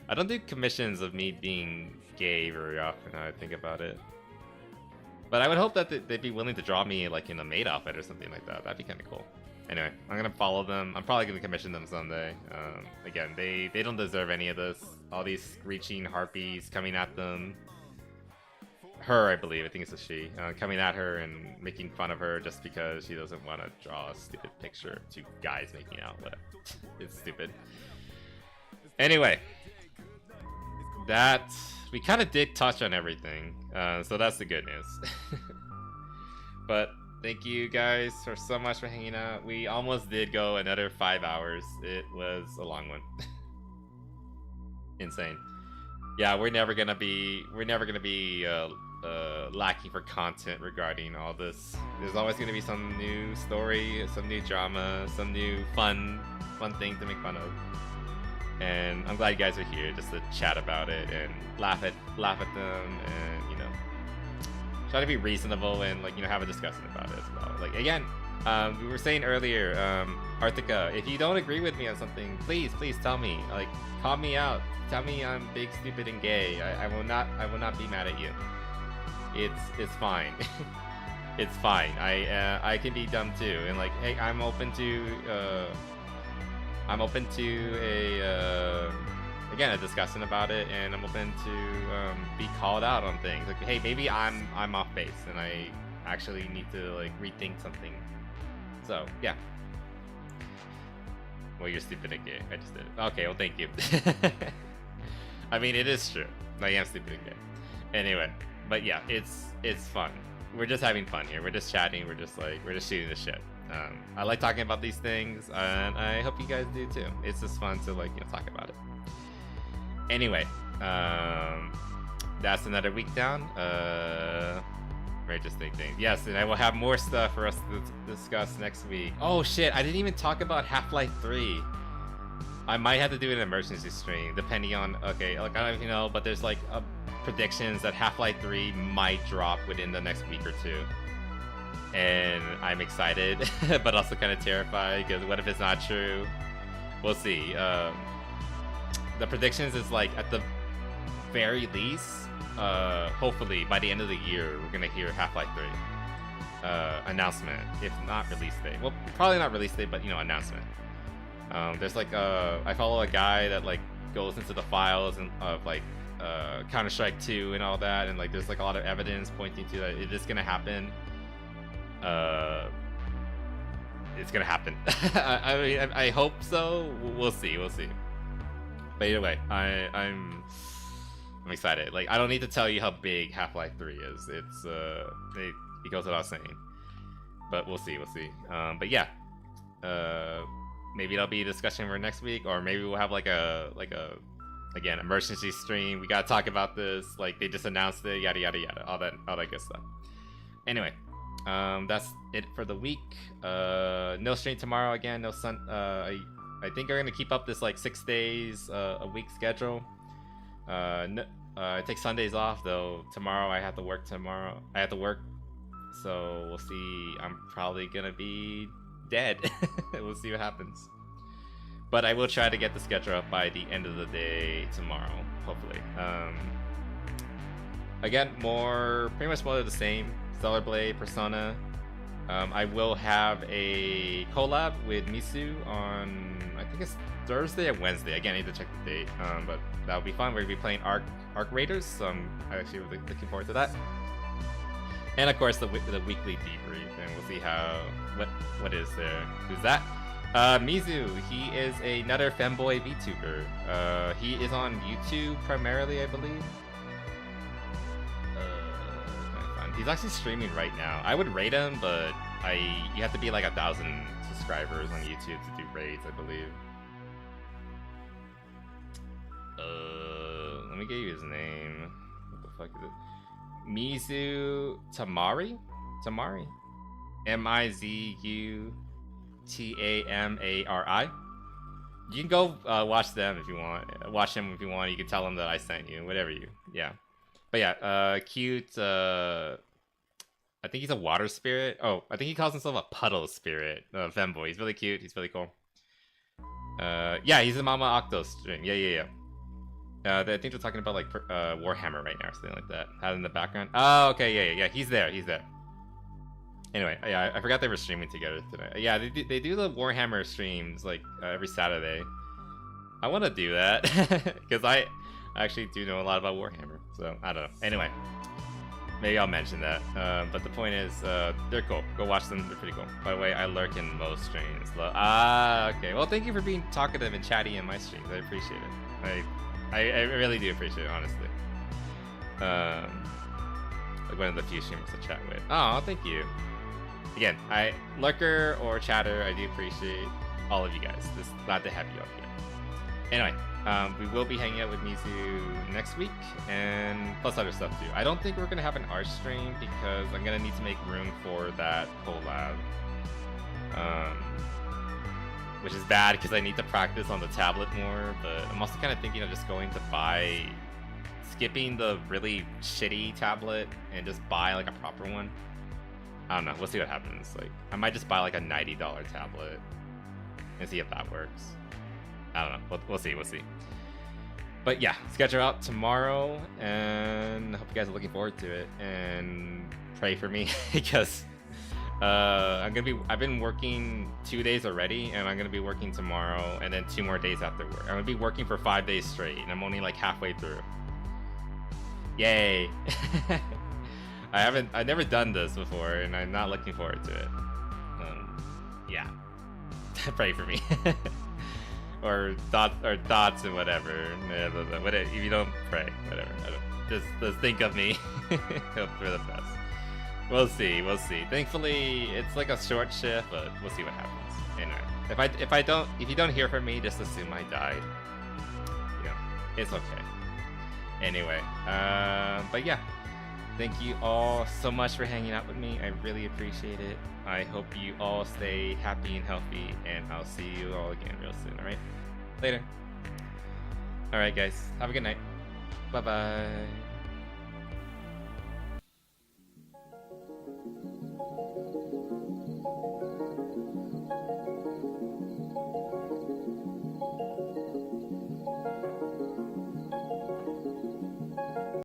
I don't do commissions of me being gay very often. Now I think about it. But I would hope that they'd be willing to draw me like in a maid outfit or something like that. That'd be kind of cool. Anyway, I'm gonna follow them. I'm probably gonna commission them someday. Again, they don't deserve any of this. All these screeching harpies coming at them. Her, I believe. I think it's a she. Coming at her and making fun of her just because she doesn't want to draw a stupid picture of two guys making out. Whatever. It's stupid. Anyway, that we kind of did touch on everything, so that's the good news. But thank you guys for so much for hanging out. We almost did go another 5 hours. It was a long one. Insane. Yeah, we're never gonna be lacking for content regarding all this. There's always gonna be some new story, some new drama, some new fun thing to make fun of. And I'm glad you guys are here just to chat about it and laugh at them, and try to be reasonable and have a discussion about it as well. Like again, we were saying earlier, Arthika, if you don't agree with me on something, please tell me. Like, call me out. Tell me I'm big, stupid, and gay. I will not be mad at you. It's fine. It's fine. I can be dumb too, and like, hey, I'm open to a discussion about it, and I'm open to be called out on things. Like, hey, maybe I'm off base, and I actually need to like rethink something. So yeah. Well, you're stupid and gay. I just did it. Okay, well, thank you. I mean, it is true. I am stupid and gay. Anyway, but yeah, it's fun. We're just having fun here. We're just chatting. We're just shooting the shit. I like talking about these things, and I hope you guys do too. It's just fun to talk about it. Anyway, that's another week down. Very interesting things. Yes, and I will have more stuff for us to discuss next week. Oh shit, I didn't even talk about Half-Life 3. I might have to do an emergency stream, depending on, okay, like, I don't even know, but there's like predictions that Half-Life 3 might drop within the next week or two. And I'm excited, but also kind of terrified, because what if it's not true? We'll see. The predictions is like, at the very least, hopefully by the end of the year, we're gonna hear Half-Life 3 announcement, if not release date. Well, probably not release date, but announcement. There's like I follow a guy that like goes into the files and of like Counter-Strike 2 and all that, and like there's like a lot of evidence pointing to that it is gonna happen. It's gonna happen. I mean, I hope so. We'll see. But either way, I'm excited. Like, I don't need to tell you how big Half-Life 3 is. It goes without saying. But we'll see. But yeah, maybe that'll be a discussion for next week, or maybe we'll have like a again emergency stream. We gotta talk about this. Like, they just announced it. Yada yada yada. All that good stuff. Anyway, that's it for the week. No stream tomorrow again. No sun. I think we're gonna keep up this like 6 days a week schedule. I take Sundays off though. Tomorrow I have to work. So we'll see. I'm probably gonna be dead. We'll see what happens. But I will try to get the schedule up by the end of the day tomorrow, hopefully. Again, pretty much more of the same. Stellar Blade, Persona. I will have a collab with Misu on, I think it's Thursday or Wednesday. Again, I need to check the date. But that'll be fun. We're gonna be playing Arc Raiders, so I'm actually really looking forward to that. And of course, the weekly debrief, and we'll see what is there. Who's that? Mizu. He is another Femboy Vtuber. He is on YouTube primarily, I believe. He's actually streaming right now. I would rate him, but you have to be like 1,000 subscribers on YouTube to do raids, I believe. Let me get you his name. What the fuck is it? Mizu Tamari? M-I-Z-U-T-A-M-A-R-I. You can go watch them if you want. Watch him if you want. You can tell him that I sent you. Whatever you. Yeah. But yeah, cute. I think he's a water spirit. Oh, I think he calls himself a puddle spirit. Femboy. He's really cute. He's really cool. Yeah, he's a Mama Octo string. Yeah. I think they're talking about like Warhammer right now or something like that. Had in the background. Oh, okay. Yeah. He's there. Anyway, yeah, I forgot they were streaming together tonight. Yeah, they do the Warhammer streams like every Saturday. I want to do that because I actually do know a lot about Warhammer. So I don't know. Anyway, maybe I'll mention that. But the point is, they're cool. Go watch them. They're pretty cool. By the way, I lurk in most streams. Okay. Well, thank you for being talkative and chatty in my streams. I appreciate it. I really do appreciate it, honestly. Like one of the few streamers to chat with. Oh, thank you. Again, lurker or chatter, I do appreciate all of you guys. Just glad to have you all here. Anyway, we will be hanging out with Mizu next week, and plus other stuff too. I don't think we're gonna have an art stream because I'm gonna need to make room for that collab. Which is bad because I need to practice on the tablet more, but I'm also kind of thinking of just skipping the really shitty tablet and just buy like a proper one. I don't know. We'll see what happens. Like, I might just buy like a $90 tablet and see if that works. I don't know. We'll see. But yeah, schedule out tomorrow, and I hope you guys are looking forward to it. And pray for me because I've been working 2 days already, and I'm gonna be working tomorrow, and then 2 more days after work. I'm gonna be working for 5 days straight, and I'm only like halfway through. Yay! I've never done this before, and I'm not looking forward to it. Yeah. Pray for me. or thoughts and whatever. If you don't pray, whatever. Just think of me. Hope for the best. We'll see. Thankfully, it's like a short shift, but we'll see what happens. Anyway, if you don't hear from me, just assume I died. You know, it's okay. Anyway, but yeah. Thank you all so much for hanging out with me. I really appreciate it. I hope you all stay happy and healthy, and I'll see you all again real soon, alright? Later. Alright guys, have a good night. Bye-bye.